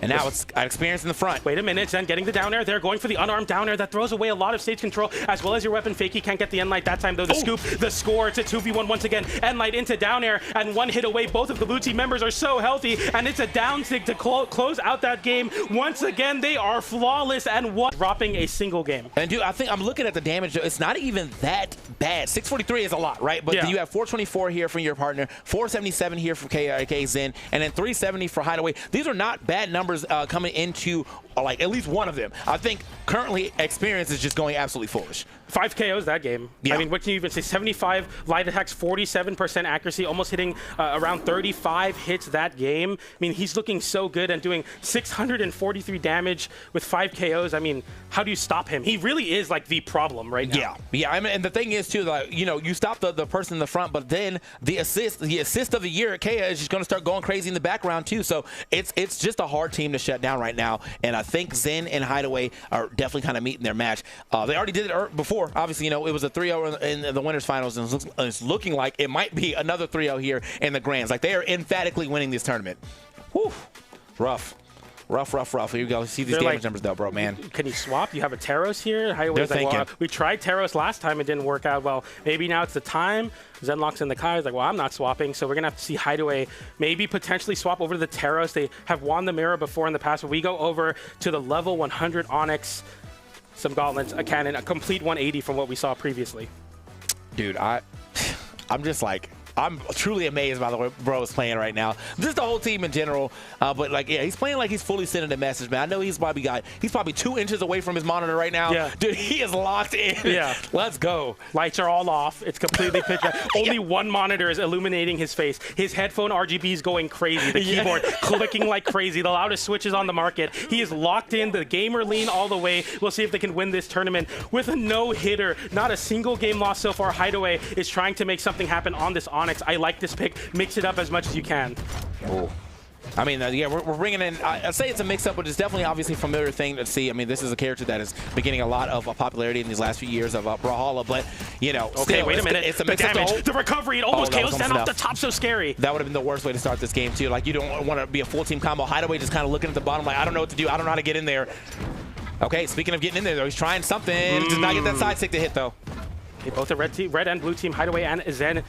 And now it's Experience in the front. Wait a minute, Zen getting the down air. They're going for the unarmed down air. That throws away a lot of stage control, as well as your weapon. Fakey can't get the end light that time, though. The scoop, the score. It's a 2v1 once again. End light into down air, and one hit away. Both of the blue team members are so healthy, and it's a down sig to close out that game. Once again, they are flawless and dropping a single game. And dude, I think I'm looking at the damage. It's not even that bad. 643 is a lot, right? But you have 424 here from your partner, 477 here from KRK Zen, and then 370 for Hideaway. These are not bad numbers coming into like at least one of them. I think currently Experience is just going absolutely foolish. 5 KOs that game. Yeah. I mean, what can you even say? 75 light attacks, 47% accuracy, almost hitting around 35 hits that game. I mean, he's looking so good and doing 643 damage with 5 KOs. I mean, how do you stop him? He really is like the problem right now. Yeah. I mean, and the thing is too, like, you know, you stop the person in the front, but then the assist of the year at Kea is just going to start going crazy in the background too. So it's just a hard team to shut down right now. And I think Zen and Hideaway are definitely kind of meeting their match. They already did it before. Obviously, you know, it was a 3-0 in the winners finals, and it's looking like it might be another 3-0 here in the grands. Like, they are emphatically winning this tournament. Whew. Rough. Here you go. See these damage numbers, though, bro, man. Can you swap? You have a Taros here? Hideaway's like, well, we tried Taros last time. It didn't work out well. Maybe now it's the time. Zen locks in the Kai. He's like, well, I'm not swapping. So we're going to have to see Hideaway maybe potentially swap over to the Taros. They have won the mirror before in the past. But we go over to the level 100 Onyx. Some gauntlets, a cannon, a complete 180 from what we saw previously. Dude, I'm just like, I'm truly amazed by the way bro is playing right now. Just the whole team in general. But like, yeah, he's playing like he's fully sending a message, man. I know he's probably 2 inches away from his monitor right now. Yeah. Dude, he is locked in. Yeah. Let's go. Lights are all off. It's completely pitch black. Only one monitor is illuminating his face. His headphone RGB is going crazy. The keyboard clicking like crazy. The loudest switches on the market. He is locked in. The gamer lean all the way. We'll see if they can win this tournament with a no-hitter. Not a single game lost so far. Hideaway is trying to make something happen on this Onyx. I like this pick. Mix it up as much as you can. Oh. I mean, yeah, we're bringing in, I'd say it's a mix-up, but it's definitely obviously a familiar thing to see. I mean, this is a character that is beginning a lot of popularity in these last few years of Brawlhalla, but, you know, okay, still, wait a minute. It's a mix-up. The recovery, it almost KOs down off enough. the top, so scary. That would have been the worst way to start this game, too. Like, you don't want to be a full-team combo. Hideaway just kind of looking at the bottom like, I don't know what to do. I don't know how to get in there. Okay, speaking of getting in there, though, he's trying something. Does not get that side stick to hit, though. Okay, both the red and blue team, Hideaway and Zen,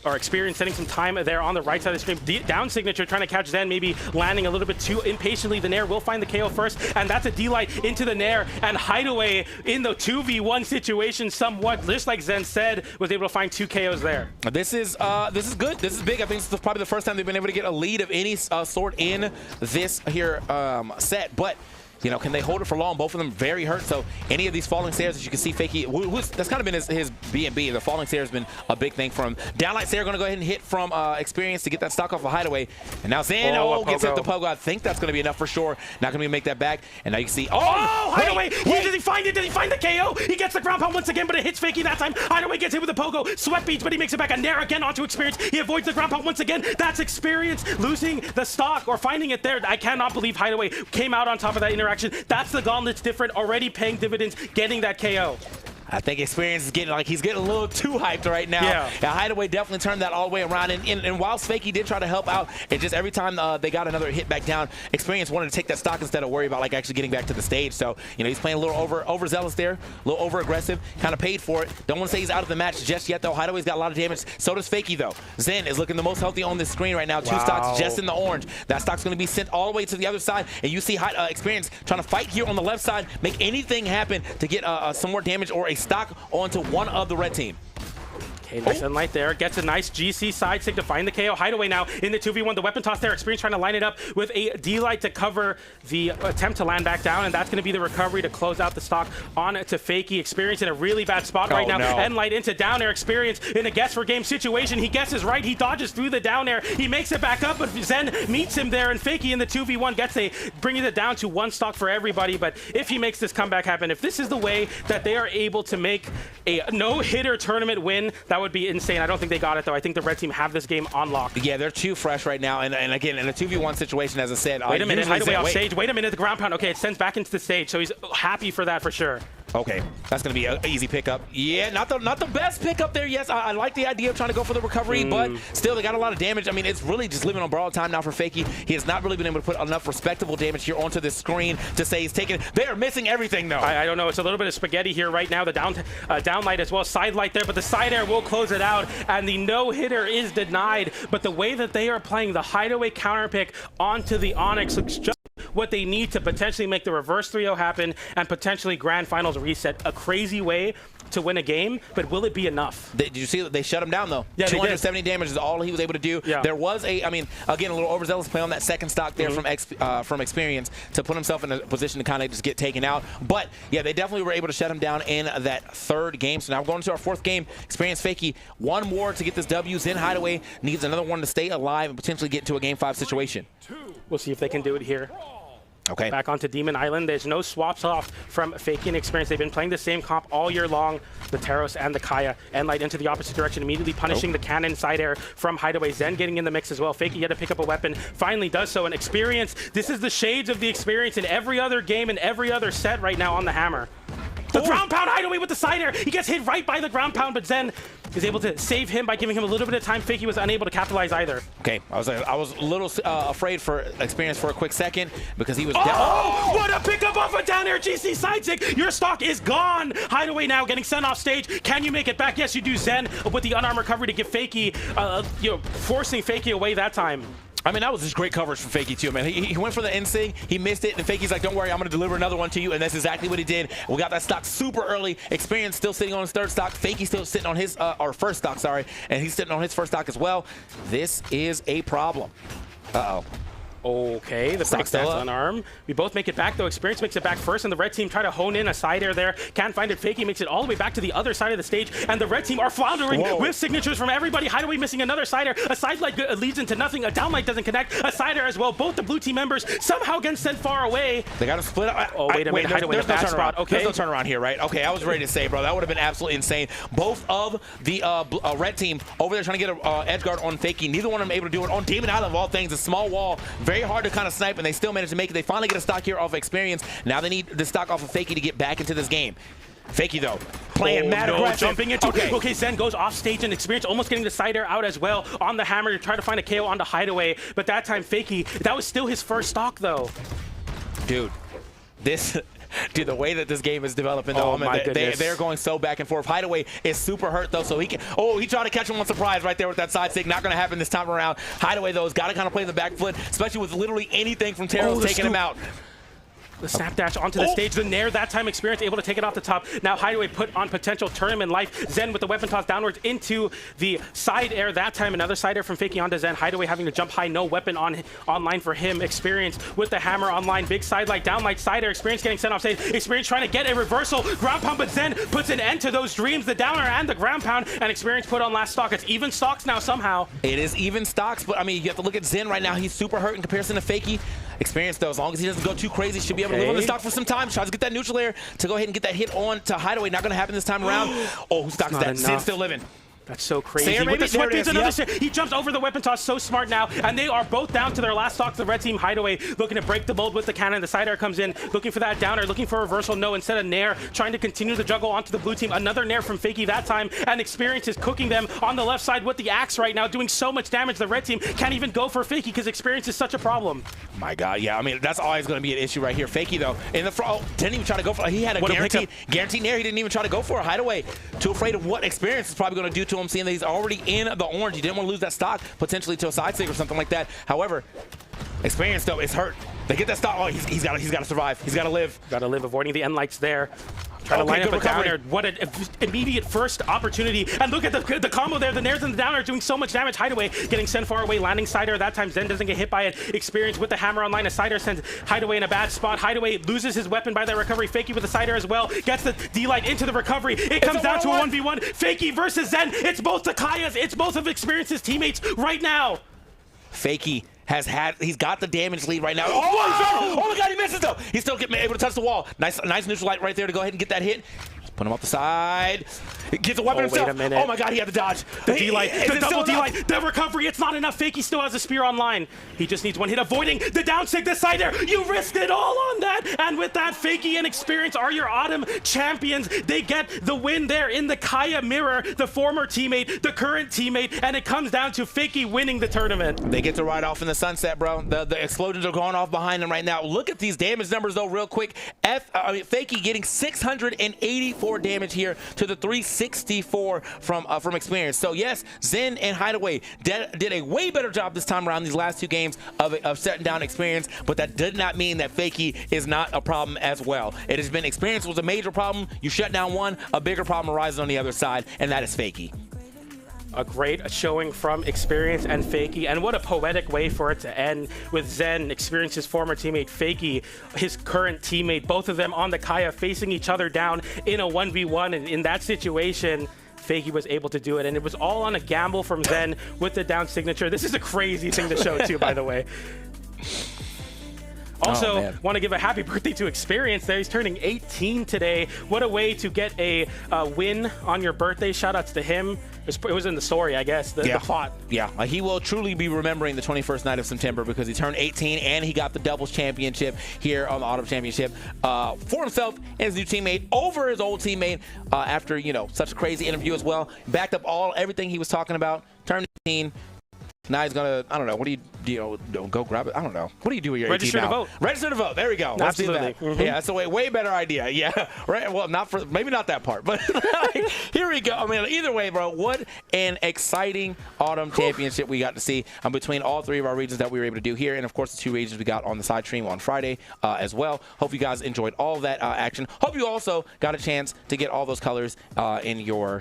are experienced, spending some time there on the right side of the screen. Down signature trying to catch Zen, maybe landing a little bit too impatiently. The Nair will find the KO first, and that's a D-Light into the Nair, and Hideaway in the 2v1 situation somewhat, just like Zen said, was able to find 2 KOs there. This is good. This is big. I think this is probably the first time they've been able to get a lead of any sort in this here set, but you know, can they hold it for long? Both of them very hurt. So any of these falling stairs, as you can see, Fakey, that's kind of been his B&B. The falling stair has been a big thing for him. Downlight stair going to go ahead and hit from Experience to get that stock off of Hideaway. And now Zen gets hit the pogo. I think that's going to be enough for sure. Not going to make that back. And now you can see, Hideaway! Did he find it? Did he find the KO? He gets the ground pound once again, but it hits Fakey that time. Hideaway gets hit with the pogo. Sweat beats, but he makes it back. A Nair again onto Experience. He avoids the ground pound once again. That's Experience losing the stock or finding it there. I cannot believe Hideaway came out on top of that interaction direction. That's the Gauntlet's different, already paying dividends, getting that KO. I think Experience is getting he's getting a little too hyped right now. Yeah. Hideaway definitely turned that all the way around. And while Fakey did try to help out, it just every time they got another hit back down, Experience wanted to take that stock instead of worry about actually getting back to the stage. So, he's playing a little overzealous there, a little over aggressive, kind of paid for it. Don't want to say he's out of the match just yet though. Hideaway's got a lot of damage. So does Fakey though. Zen is looking the most healthy on this screen right now. 2 stocks just in the orange. That stock's going to be sent all the way to the other side. And you see Experience trying to fight here on the left side, make anything happen to get some more damage or a stock onto one of the red team. Okay, nice Sunlight there. Gets a nice GC side stick to find the KO. Hideaway now in the 2v1. The weapon toss there. Experience trying to line it up with a D-Light to cover the attempt to land back down, and that's going to be the recovery to close out the stock on to Fakey. Experience in a really bad spot right now. N-Light into down air. Experience in a guess for game situation. He guesses right. He dodges through the down air. He makes it back up, but Zen meets him there, and Fakey in the 2v1 bringing it down to 1 stock for everybody. But if he makes this comeback happen, if this is the way that they are able to make a no-hitter tournament win, that would be insane. I don't think they got it though. I think the red team have this game on lock. Yeah, they're too fresh right now, and again in a 2v1 situation, as I said. Wait a minute, Hideaway off stage. Wait a minute, the ground pound. Okay, it sends back into the stage, so he's happy for that for sure. Okay, that's going to be an easy pickup. Yeah, not the best pickup there. Yes, I like the idea of trying to go for the recovery, but still, they got a lot of damage. I mean, it's really just living on borrowed time now for Fakey. He has not really been able to put enough respectable damage here onto this screen to say he's taking. They are missing everything, though. I don't know. It's a little bit of spaghetti here right now. The down light as well, side light there, but the side air will close it out, and the no-hitter is denied. But the way that they are playing the Hideaway counter pick onto the Onyx looks just what they need to potentially make the reverse 3-0 happen and potentially grand finals reset. A crazy way to win a game, but will it be enough? Did you see that they shut him down though? Yeah, 270 damage is all he was able to do. Yeah. There was a, I mean, again, a little overzealous play on that second stock there from Experience to put himself in a position to kind of just get taken out. But yeah, they definitely were able to shut him down in that 3rd game. So now we're going into our 4th game. Experience Fakey, 1 more to get this W. Zen Hideaway needs another one to stay alive and potentially get into a game 5 situation. We'll see if they can do it here. Okay. Back onto Demon Island. There's no swaps off from Fakey and Experience. They've been playing the same comp all year long. The Taros and the Kaya. N-Light into the opposite direction, immediately punishing the cannon side air from Hideaway. Zen getting in the mix as well. Fakey had to pick up a weapon. Finally does so. And Experience, this is the shades of the Experience in every other game and every other set right now on the hammer. The ground pound Hideaway with the side air. He gets hit right by the ground pound, but Zen is able to save him by giving him a little bit of time. Fakey was unable to capitalize either. Okay, I was a little afraid for Experience for a quick second because he was what a pickup off a down air GC side stick. Your stock is gone. Hideaway now getting sent off stage. Can you make it back? Yes, you do. Zen with the unarmed recovery to give Fakey, forcing Fakey away that time. I mean, that was just great coverage from Fakey, too, man. He went for the NSIG, he missed it, and Fakey's like, don't worry, I'm going to deliver another one to you, and that's exactly what he did. We got that stock super early. Experience still sitting on his 3rd stock. Fakey still sitting on his, or 1st stock, sorry, and he's sitting on his 1st stock as well. This is a problem. Uh-oh. Okay, the stock stance unarmed. We both make it back, though. Experience makes it back first, and the red team try to hone in a side air there. Can't find it. Fakey makes it all the way back to the other side of the stage, and the red team are floundering with signatures from everybody. Hideaway missing another side air. A side light leads into nothing. A down light doesn't connect. A side air as well. Both the blue team members somehow get sent far away. They got to split up. Wait a minute. Hideaway in a bad spot. Okay. There's no turnaround here, right? Okay, I was ready to say, bro, that would have been absolutely insane. Both of the red team over there trying to get an edge guard on Fakey. Neither one of them able to do it on Demon Island of all things. A small wall. Very hard to kind of snipe, and they still managed to make it. They finally get a stock here off of Experience. Now they need the stock off of Fakey to get back into this game. Fakey, though, playing mad aggressive. Jumping into okay, Zen goes off stage, and Experience almost getting the side air out as well on the hammer to try to find a KO onto Hideaway. But that time, Fakey, that was still his 1st stock, though. Dude, dude, the way that this game is developing, though, they're going so back and forth. Hideaway is super hurt, though, so he can. Oh, he tried to catch him on surprise right there with that side stick. Not going to happen this time around. Hideaway, though, has got to kind of play the back foot, especially with literally anything from Taros taking him out. The snap dash onto the stage. The nair that time. Experience able to take it off the top. Now Hideaway put on potential tournament life. Zen with the weapon toss downwards into the side air that time. Another side air from Fakey onto Zen. Hideaway having to jump high. No weapon online for him. Experience with the hammer online. Big side light, down light, side air. Experience getting sent off stage. Experience trying to get a reversal. Ground pound, but Zen puts an end to those dreams. The downer and the ground pound. And Experience put on last stock. It's even stocks now somehow. It is even stocks, but I mean, you have to look at Zen right now. He's super hurt in comparison to Fakey. Experience, though, as long as he doesn't go too crazy, should be able to live on the stock for some time. Tries to get that neutral air to go ahead and get that hit on to Hideaway. Not going to happen this time around. Oh, who stocks that? Zen's still living. That's so crazy. Sayer, With maybe? the sweat There it beams, is, he jumps over the weapon toss so smart now, and they are both down to their last stock. The red team Hideaway looking to break the mold with the cannon. The side air comes in, looking for that downer, looking for a reversal. No, instead of Nair, trying to continue the juggle onto the blue team. Another Nair from Fakey that time, and Experience is cooking them on the left side with the axe right now, doing so much damage. The red team can't even go for Fakey because Experience is such a problem. My God, yeah. I mean, that's always going to be an issue right here. Fakey, though, in the front, didn't even try to go for. He had a guaranteed Nair. He didn't even try to go for a Hideaway. Too afraid of what Experience is probably going to do to him, seeing that he's already in the orange. He didn't want to lose that stock potentially to a side stick or something like that. However, Experience though is hurt. They get that stock. Oh, he's got to survive. He's got to live. Got to live, avoiding the end lights there. Trying to line up a downer. What an immediate first opportunity. And look at the combo there. The Nairs and the downer are doing so much damage. Hideaway getting sent far away, landing side air. That time Zen doesn't get hit by it. Experience with the hammer online. A side air sends Hideaway in a bad spot. Hideaway loses his weapon by that recovery. Fakey with the side air as well. Gets the D-light into the recovery. It comes down to a 1v1. Fakey versus Zen. It's both the Kayas. It's both of Experience's teammates right now. Fakey he's got the damage lead right now. Oh my God, he misses though. He's still able to touch the wall. Nice neutral light right there to go ahead and get that hit. Put him off the side. He gets a weapon himself. Wait a minute. Oh my God, he had the dodge. The D-light, the double D-light, the recovery. It's not enough. Fakey still has a spear online. He just needs one hit, avoiding the down stick, the side there. You risked it all on that. And with that, Fakey and Experience are your autumn champions. They get the win there in the Kaya mirror, the former teammate, the current teammate, and it comes down to Fakey winning the tournament. They get to ride off in the sunset, bro. The explosions are going off behind them right now. Look at these damage numbers though, real quick. Fakey getting 684 damage here to the 364 from Experience. So yes, Zen and Hideaway did a way better job this time around these last two games of shutting down Experience, but that did not mean that Fakey is not a problem as well. It has been Experience was a major problem. You shut down one, a bigger problem arises on the other side, and that is Fakey. A great showing from Experience and Fakey, and what a poetic way for it to end with Zen, Experience's former teammate, Fakey, his current teammate, both of them on the Kaya facing each other down in a 1v1, and in that situation, Fakey was able to do it, and it was all on a gamble from Zen with the down signature. This is a crazy thing to show too, by the way. Also, want to give a happy birthday to Experience there. He's turning 18 today. What a way to get a win on your birthday. Shout outs to him. It was in the story, I guess, the plot. Yeah, he will truly be remembering the 21st night of September because he turned 18 and he got the doubles championship here on the Autumn Championship for himself and his new teammate over his old teammate after, such a crazy interview as well. Backed up everything he was talking about, turned 18. Now he's gonna, I don't know, what do you go grab it? I don't know. What do you do with your 18 now? Register to vote. Register to vote. There we go. Let's do that. Yeah, that's a way better idea. Yeah, right. Well, maybe not that part, but here we go. I mean, either way, bro, what an exciting Autumn Championship we got to see between all three of our regions that we were able to do here, and of course the two regions we got on the side stream on Friday as well. Hope you guys enjoyed all of that action. Hope you also got a chance to get all those colors in your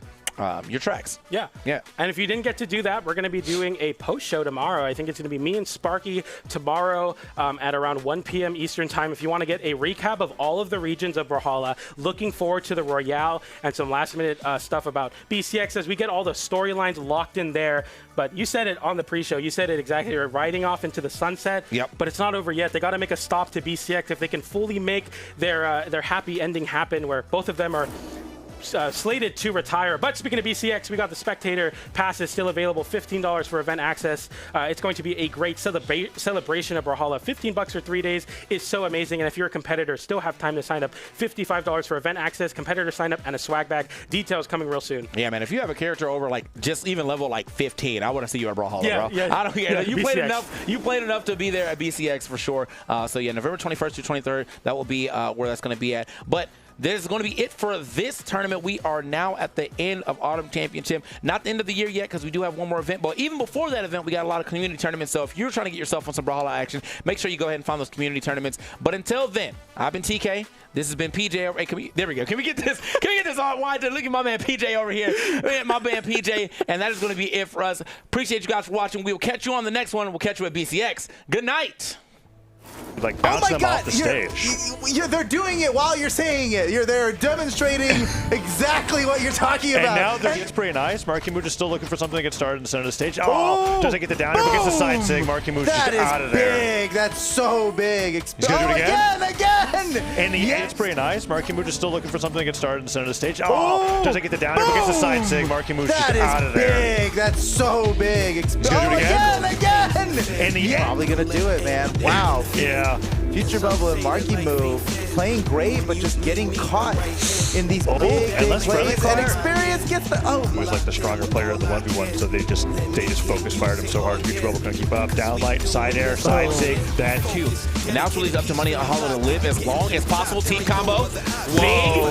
tracks. Yeah. And if you didn't get to do that, we're going to be doing a post show tomorrow. I think it's going to be me and Sparky tomorrow at around 1 p.m. Eastern time. If you want to get a recap of all of the regions of Brawlhalla, looking forward to the Royale and some last minute stuff about BCX as we get all the storylines locked in there. But you said it on the pre-show. You said it exactly. You're riding off into the sunset. Yep. But it's not over yet. They got to make a stop to BCX if they can fully make their happy ending happen, where both of them are slated to retire. But speaking of BCX, we got the spectator passes still available, $15 for event access. It's going to be a great celebration of Brawlhalla. $15 for 3 days is so amazing, and if you're a competitor, still have time to sign up. $55 for event access, competitor sign up, and a swag bag. Details coming real soon. Yeah, man, if you have a character over just even level 15, I want to see you at Brawlhalla, bro. Yeah, I don't care. You played enough. You played enough to be there at BCX for sure. So yeah, November 21st to 23rd, that will be where that's going to be at. But this is going to be it for this tournament. We are now at the end of Autumn Championship. Not the end of the year yet because we do have one more event. But even before that event, we got a lot of community tournaments. So if you're trying to get yourself on some Brawlhalla action, make sure you go ahead and find those community tournaments. But until then, I've been TK. This has been PJ. Hey, there we go. Can we get this? Can we get this on wide? Look at my man PJ over here. My man PJ. And that is going to be it for us. Appreciate you guys for watching. We will catch you on the next one. We'll catch you at BCX. Good night. like bounce them off the stage. They're doing it while you're saying it. They're demonstrating exactly what you're talking about. And now it's pretty nice. Marky Mooch is still looking for something to get started in the center of the stage. Oh, doesn't get the down air, but gets the side sig. Marky Mooch is out of there. That is big. That's so big. He's gonna do it again. Again. And it's pretty nice. Marky Mooch is still looking for something to get started in the center of the stage. Oh, doesn't get the down air, but gets the side sig. Marky Mooch is out of there. That is big. That's so big. He's gonna do it again. And he's probably gonna do it, man. Wow. Yeah. Future Bubble and Marky Moo playing great, but just getting caught in these big plays. And experience gets the He was like the stronger player of the 1v1, so they just focus fired him so hard. Future Bubble couldn't keep up. Down light, side air, side sig, that Q. And now it's really up to Money Hollow to live as long as possible. Team combo. Big!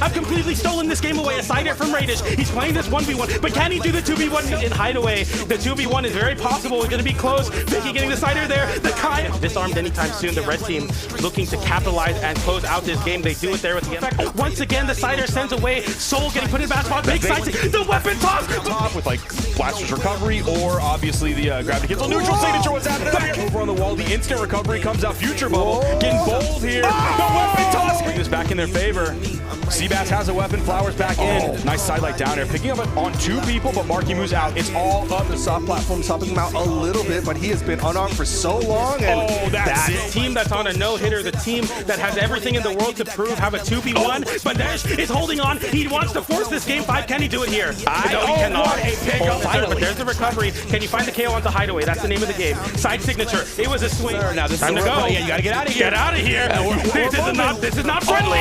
I've completely stolen this game away. A side air from Radish. He's playing this 1v1, but can he do the 2v1 in hideaway? The 2v1 is very possible. It's going to be close. Vicky getting the side air there. The Kai disarmed anytime soon. The red team looking to capitalize and close out this game. They do it there with the effect. Once again, the side air sends away. Soul getting put in bad spot. Big side. The weapon toss. Top with like Blaster's recovery or obviously the gravity cancel neutral signature. What's happening? Over on the wall. The instant recovery comes out. Future Bubble getting bold here. The weapon toss. Bring this back in their favor. Seabass has a weapon. Flowers back in. Nice sidelight down there. Picking up on 2 people, but Marky Moo's out. It's all up. The soft platform stopping him out a little bit, but he has been unarmed for so long. And that's it. Team that's on a no-hitter, the team that has everything in the world to prove, have a 2v1. Banesh is holding on. He wants to force this game 5. Can he do it here? No, he cannot. But there's the recovery. Can you find the KO onto hideaway? That's the name of the game. Side signature. It was a swing. Now this time to go. Yeah, you gotta get out of here. Get out of here. This is not friendly.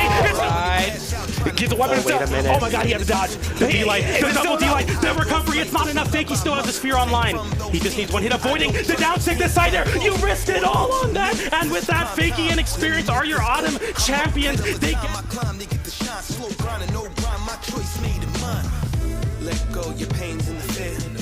Get the weapon wait a minute. Oh my god, he had to dodge. The D-light, the double D-light, the recovery, it's not enough. Fake, he still has the sphere online. He just needs one hit avoiding the down sig, the side air. You risked it all on that. And with that, Fakey and Experience are your autumn champions. They get the shine, slow grinding, no grind, my choice made it mine. Let go your pains and the fear.